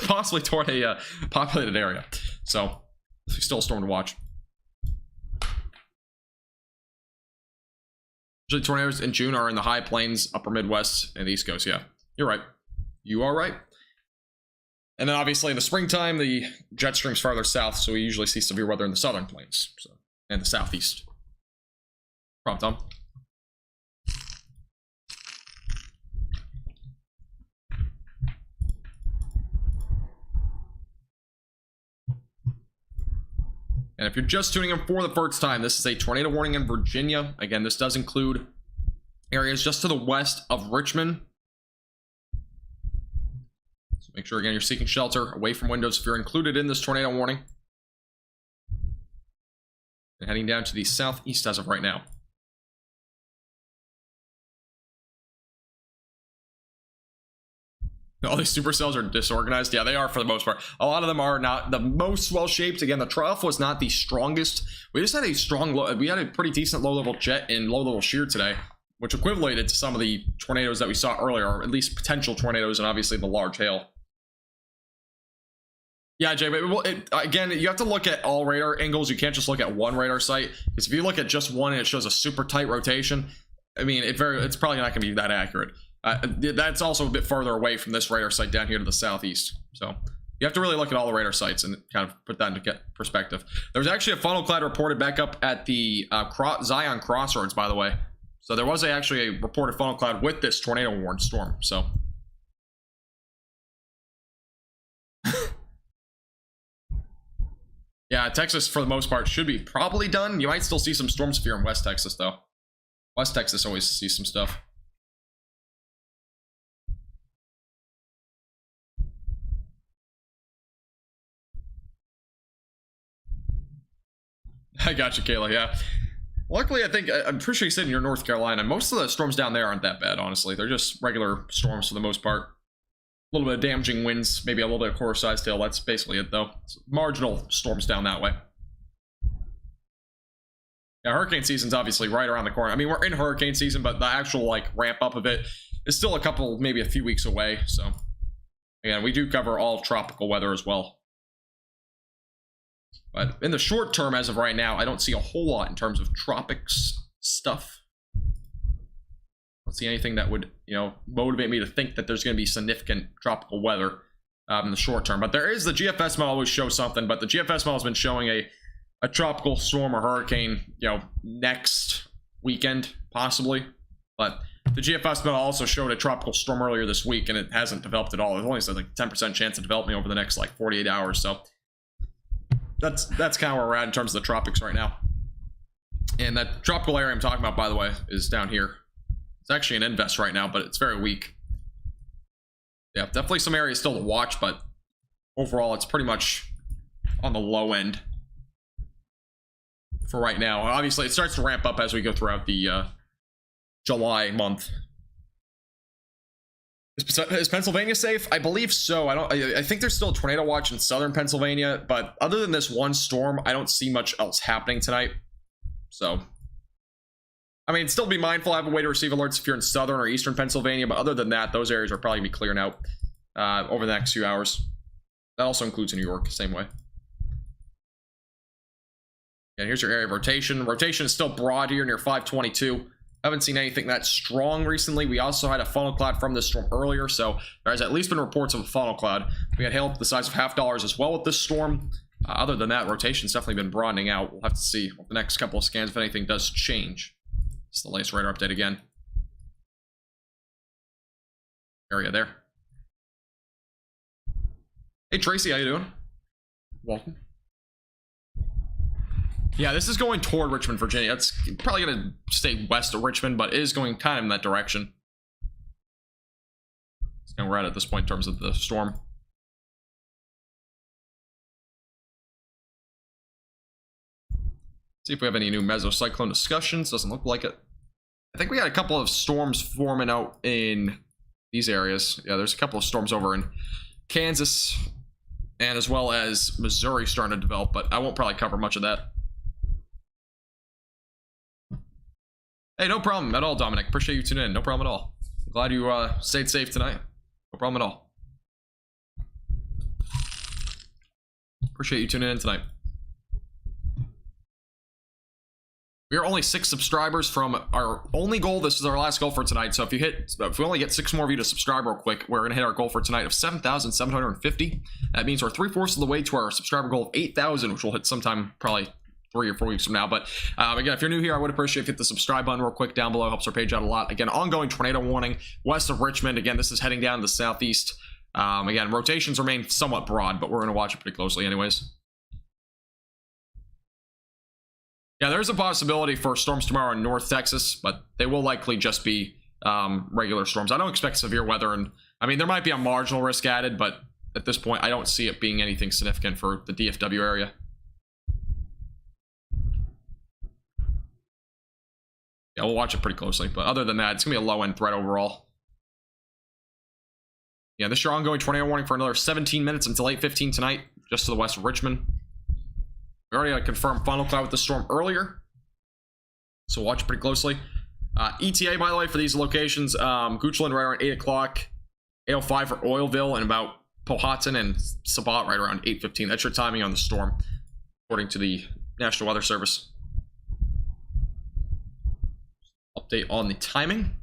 possibly toward a populated area. So still a storm to watch. Usually tornadoes in June are in the high plains, upper Midwest, and the East Coast. Yeah, you're right. You are right. And then obviously in the springtime, the jet stream's farther south, so we usually see severe weather in the southern plains and the southeast. Problem, Tom? And if you're just tuning in for the first time, this is a tornado warning in Virginia. Again, this does include areas just to the west of Richmond. So make sure, again, you're seeking shelter away from windows if you're included in this tornado warning. And heading down to the southeast as of right now. All these supercells are disorganized. Yeah, they are for the most part. A lot of them are not the most well-shaped. Again, the trough was not the strongest. We just had a strong, we had a pretty decent low-level jet and low-level shear today, which equivalated to some of the tornadoes that we saw earlier, or at least potential tornadoes, and obviously the large hail. Yeah, Jay, but again, you have to look at all radar angles. You can't just look at one radar site, because if you look at just one and it shows a super tight rotation, I mean, it's probably not going to be that accurate. That's also a bit farther away from this radar site down here to the southeast. So you have to really look at all the radar sites and kind of put that into perspective. There was actually a funnel cloud reported back up at the Zion Crossroads, by the way. So there was actually a reported funnel cloud with this tornado warned storm. So yeah, Texas for the most part should be probably done. You might still see some storms if you're in West Texas, though. West Texas always sees some stuff. I got you, Kayla. Yeah. Luckily, I'm pretty sure you said you're in North Carolina. Most of the storms down there aren't that bad, honestly. They're just regular storms for the most part. A little bit of damaging winds, maybe a little bit of core size tail. That's basically it, though. It's marginal storms down that way. Yeah, hurricane season's obviously right around the corner. I mean, we're in hurricane season, but the actual ramp up of it is still maybe a few weeks away. So, again, we do cover all tropical weather as well. But in the short term, as of right now, I don't see a whole lot in terms of tropics stuff. I don't see anything that would, motivate me to think that there's going to be significant tropical weather in the short term. But there is the GFS model always shows something, but the GFS model has been showing a tropical storm or hurricane, next weekend, possibly. But the GFS model also showed a tropical storm earlier this week, and it hasn't developed at all. It only says like 10% chance of developing over the next 48 hours. So that's kind of where we're at in terms of the tropics right now. And that tropical area I'm talking about, by the way, is down here. It's actually an invest right now, but it's very weak. Yeah, definitely some areas still to watch, but overall it's pretty much on the low end for right now. Obviously, it starts to ramp up as we go throughout the July month. Is Pennsylvania safe? I believe so. I think there's still a tornado watch in southern Pennsylvania, but other than this one storm, I don't see much else happening tonight. So, I mean, still be mindful. Have a way to receive alerts if you're in southern or eastern Pennsylvania, but other than that, those areas are probably gonna be clearing out over the next few hours. That also includes New York, same way. And here's your area of rotation. Rotation is still broad here near 522. Haven't seen anything that strong recently. We also had a funnel cloud from this storm earlier, so there has at least been reports of a funnel cloud. We had hail the size of $0.50 as well with this storm. Other than that, rotation's definitely been broadening out. We'll have to see with the next couple of scans if anything does change. It's the latest radar update again. Area there. Hey Tracy, how you doing? Welcome. Yeah, this is going toward Richmond, Virginia. It's probably going to stay west of Richmond, but it is going kind of in that direction. And we're at this point in terms of the storm. See if we have any new mesocyclone discussions. Doesn't look like it. I think we had a couple of storms forming out in these areas. Yeah, there's a couple of storms over in Kansas and as well as Missouri starting to develop, but I won't probably cover much of that. Hey, no problem at all, Dominic. Appreciate you tuning in. No problem at all. Glad you stayed safe tonight. No problem at all. Appreciate you tuning in tonight. We are only 6 subscribers from our only goal. This is our last goal for tonight. So if we only get 6 more of you to subscribe real quick, we're gonna hit our goal for tonight of 7,750. That means we're 3/4 of the way to our subscriber goal of 8,000, which we'll hit sometime probably 3 or 4 weeks from now. But again, if you're new here, I would appreciate if you hit the subscribe button real quick down below. Helps our page out a lot. Again, ongoing tornado warning west of Richmond. Again, this is heading down to the southeast. Again, rotations remain somewhat broad, but we're going to watch it pretty closely anyways. Yeah, there's a possibility for storms tomorrow in North Texas, but they will likely just be regular storms. I don't expect severe weather, and I mean, there might be a marginal risk added, but at this point, I don't see it being anything significant for the DFW area. Yeah, we'll watch it pretty closely, but other than that, it's gonna be a low-end threat overall. Yeah, this is your ongoing tornado warning for another 17 minutes until 8:15 tonight, just to the west of Richmond. We already had a confirmed funnel cloud with the storm earlier, so watch it pretty closely. ETA, by the way, for these locations, Goochland right around 8 o'clock, 8:05 for Oilville, and about Powhatan and Sabat right around 8:15. That's your timing on the storm, according to the National Weather Service. Update on the timing.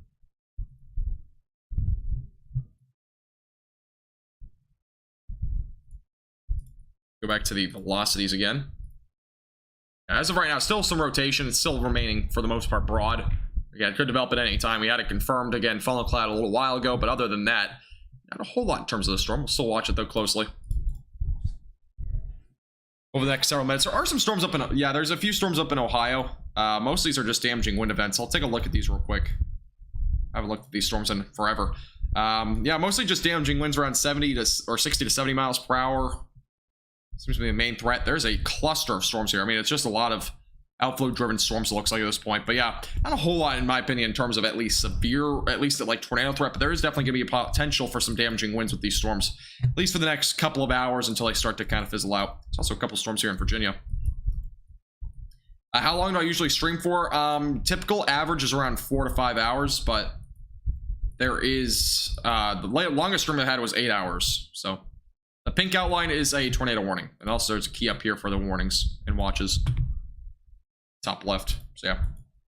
Go back to the velocities again. As of right now, still some rotation. It's still remaining for the most part broad. Again, it could develop at any time. We had it confirmed again, funnel cloud a little while ago, but other than that, not a whole lot in terms of the storm. We'll still watch it though closely over the next several minutes. There are some storms up in, yeah, there's a few storms up in Ohio. Most of these are just damaging wind events. I'll take a look at these real quick. I haven't looked at these storms in forever. Yeah, mostly just damaging winds around 70 to or 60 to 70 miles per hour. Seems to be the main threat. There's a cluster of storms here. I mean, it's just a lot of outflow driven storms, it looks like at this point. But yeah, not a whole lot in my opinion in terms of at least severe, at least at like tornado threat, but there is definitely gonna be a potential for some damaging winds with these storms, at least for the next couple of hours until they start to kind of fizzle out. There's also a couple storms here in Virginia. How long do I usually stream for? Typical average is around 4 to 5 hours, but there is the longest stream I had was 8 hours. So the pink outline is a tornado warning, and also there's a key up here for the warnings and watches. Top left. So yeah,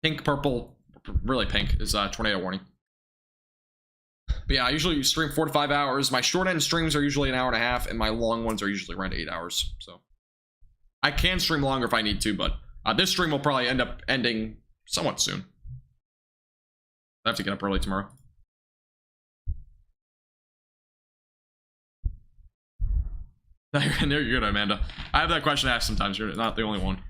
pink, purple, really pink is a tornado warning. But yeah, I usually stream 4 to 5 hours. My short end streams are usually 1.5 hours, and my long ones are usually around 8 hours. So I can stream longer if I need to, but this stream will probably end up ending somewhat soon. I have to get up early tomorrow. You're good, Amanda. I have that question asked sometimes. You're not the only one.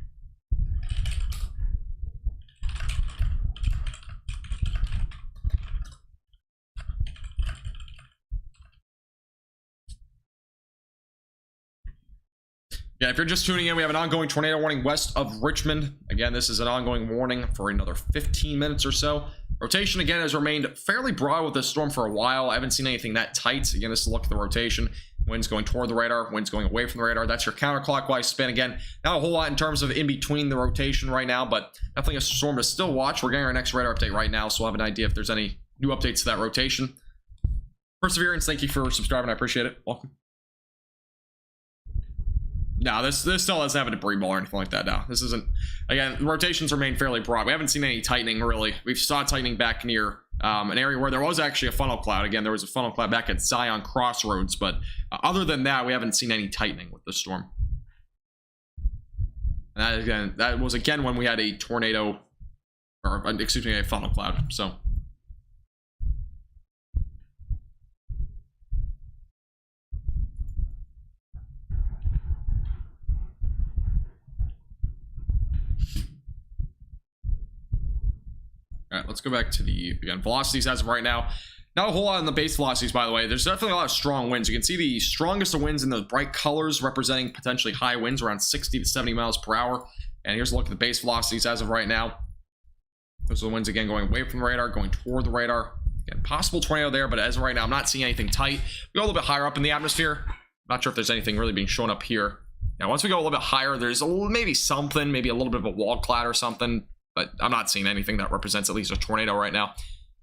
Yeah, if you're just tuning in, we have an ongoing tornado warning west of Richmond. Again, this is an ongoing warning for another 15 minutes or so. Rotation, again, has remained fairly broad with this storm for a while. I haven't seen anything that tight. Again, this is a look at the rotation. Winds going toward the radar, winds going away from the radar. That's your counterclockwise spin. Again, not a whole lot in terms of in between the rotation right now, but definitely a storm to still watch. We're getting our next radar update right now, so we'll have an idea if there's any new updates to that rotation. Perseverance, thank you for subscribing. I appreciate it. Welcome. No, this still doesn't have a debris ball or anything like that. No, this isn't. Again, the rotations remain fairly broad. We haven't seen any tightening, really. We've saw tightening back near an area where there was actually a funnel cloud. Again, there was a funnel cloud back at Zion Crossroads, but other than that, we haven't seen any tightening with the storm. And that was again when we had a tornado, or excuse me, a funnel cloud. So. All right, let's go back to the, again, velocities as of right now. Not a whole lot on the base velocities, by the way. There's definitely a lot of strong winds. You can see the strongest of winds in those bright colors representing potentially high winds around 60 to 70 miles per hour. And here's a look at the base velocities as of right now. Those are the winds, again, going away from the radar, going toward the radar. Again, possible tornado there, but as of right now, I'm not seeing anything tight. We go a little bit higher up in the atmosphere. Not sure if there's anything really being shown up here. Now, once we go a little bit higher, there's maybe something, maybe a little bit of a wall cloud or something. But I'm not seeing anything that represents at least a tornado right now.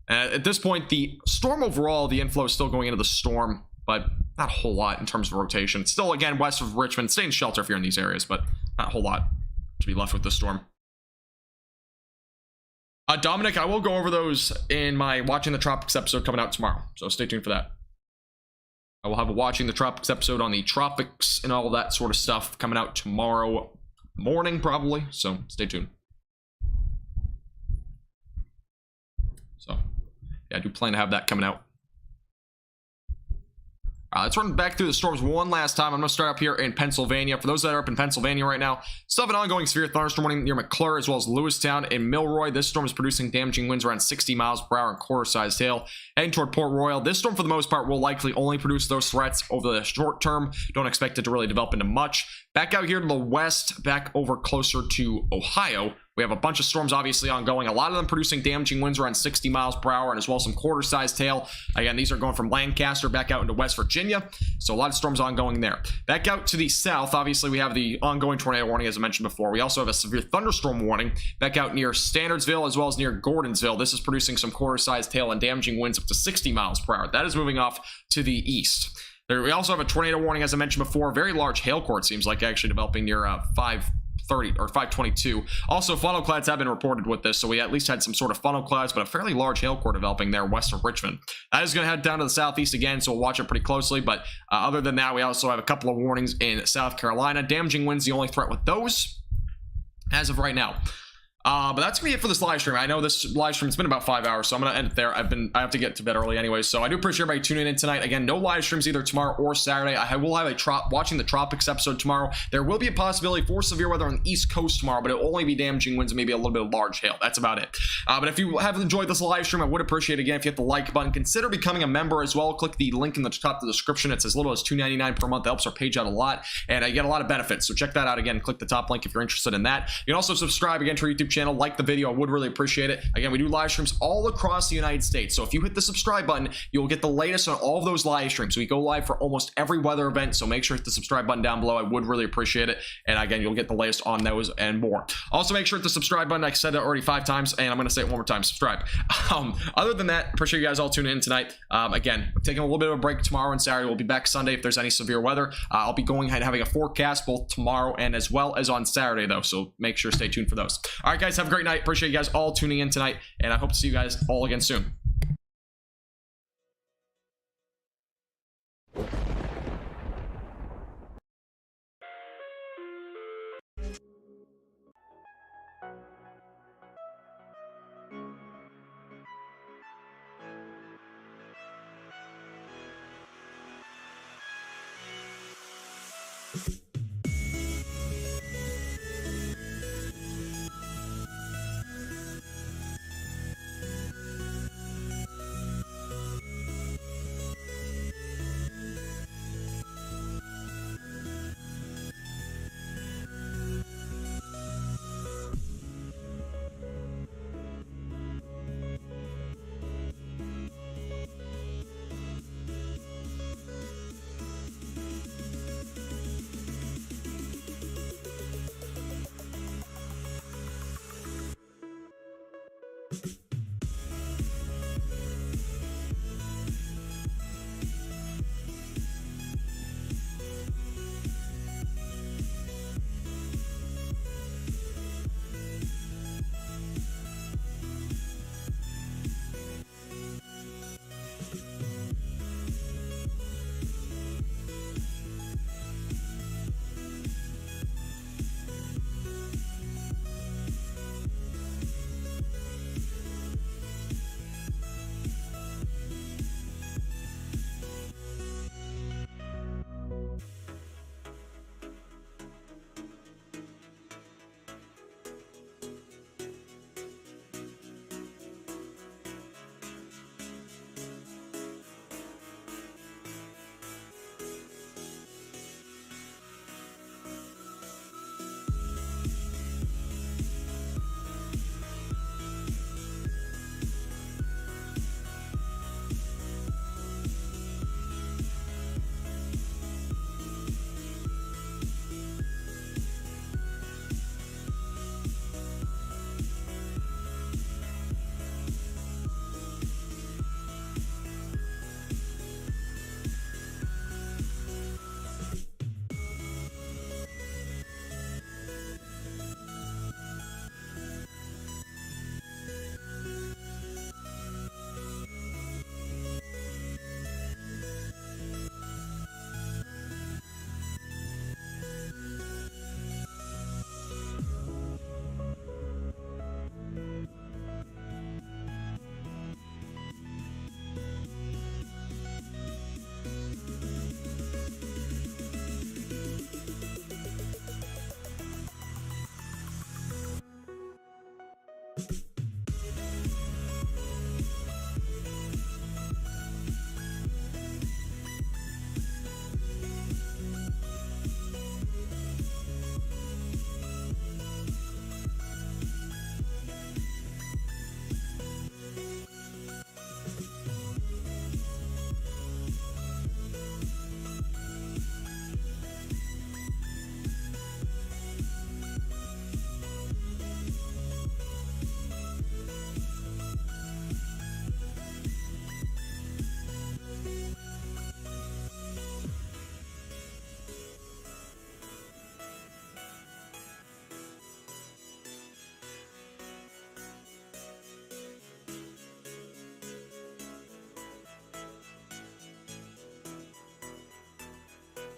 At this point, the storm overall, the inflow is still going into the storm, but not a whole lot in terms of rotation. It's still, again, west of Richmond. Stay in shelter if you're in these areas, but not a whole lot to be left with the storm. Dominic, I will go over those in my Watching the Tropics episode coming out tomorrow, so stay tuned for that. I will have a Watching the Tropics episode on the tropics and all that sort of stuff coming out tomorrow morning, probably, so stay tuned. So, yeah, I do plan to have that coming out. Let's run back through the storms one last time. I'm going to start up here in Pennsylvania. For those that are up in Pennsylvania right now, still have an ongoing severe thunderstorm warning near McClure as well as Lewistown and Milroy. This storm is producing damaging winds around 60 miles per hour and quarter-sized hail. Heading toward Port Royal. This storm, for the most part, will likely only produce those threats over the short term. Don't expect it to really develop into much. Back out here to the west, back over closer to Ohio. We have a bunch of storms obviously ongoing, a lot of them producing damaging winds around 60 miles per hour and as well as some quarter-sized hail. Again, these are going from Lancaster back out into West Virginia, so a lot of storms ongoing there. Back out to the south, obviously we have the ongoing tornado warning as I mentioned before. We also have a severe thunderstorm warning back out near Standardsville as well as near Gordonsville. This is producing some quarter-sized hail and damaging winds up to 60 miles per hour. That is moving off to the east. We also have a tornado warning as I mentioned before. Very large hail core, it seems like, actually developing near 530 or 522. Also, funnel clouds have been reported with this, so we at least had some sort of funnel clouds, but a fairly large hail core developing there west of Richmond. That is going to head down to the southeast again, so we'll watch it pretty closely. But other than that, we also have a couple of warnings in South Carolina. Damaging winds, the only threat with those as of right now. But that's gonna be it for this live stream. I know this live stream, it's been about 5 hours, so I'm gonna end it there. I have to get to bed early anyway, so I do appreciate everybody tuning in tonight. Again, no live streams either tomorrow or Saturday. I will have a Watching the Tropics episode tomorrow. There will be a possibility for severe weather on the East Coast tomorrow, but it'll only be damaging winds and maybe a little bit of large hail. That's about it. But if you have enjoyed this live stream, I would appreciate it again if you hit the like button. Consider becoming a member as well. Click the link in the top of the description. It's as little as $2.99 per month. It helps our page out a lot, and I get a lot of benefits. So check that out again. Click the top link if you're interested in that. You can also subscribe again to our YouTube channel, like the video. I would really appreciate it. Again, we do live streams all across the United States, so if you hit the subscribe button, you'll get the latest on all of those live streams. We go live for almost every weather event, so make sure to hit the subscribe button down below. I would really appreciate it, and again, you'll get the latest on those and more. Also, make sure to hit the subscribe button. I said that already 5 times, and I'm going to say it one more time: subscribe. Other than that, appreciate you guys all tuning in tonight. Again, taking a little bit of a break tomorrow and Saturday. We'll be back Sunday if there's any severe weather. I'll be going ahead and having a forecast both tomorrow and as well as on Saturday, though, so make sure to stay tuned for those. All right, guys, have a great night. Appreciate you guys all tuning in tonight, and I hope to see you guys all again soon.
You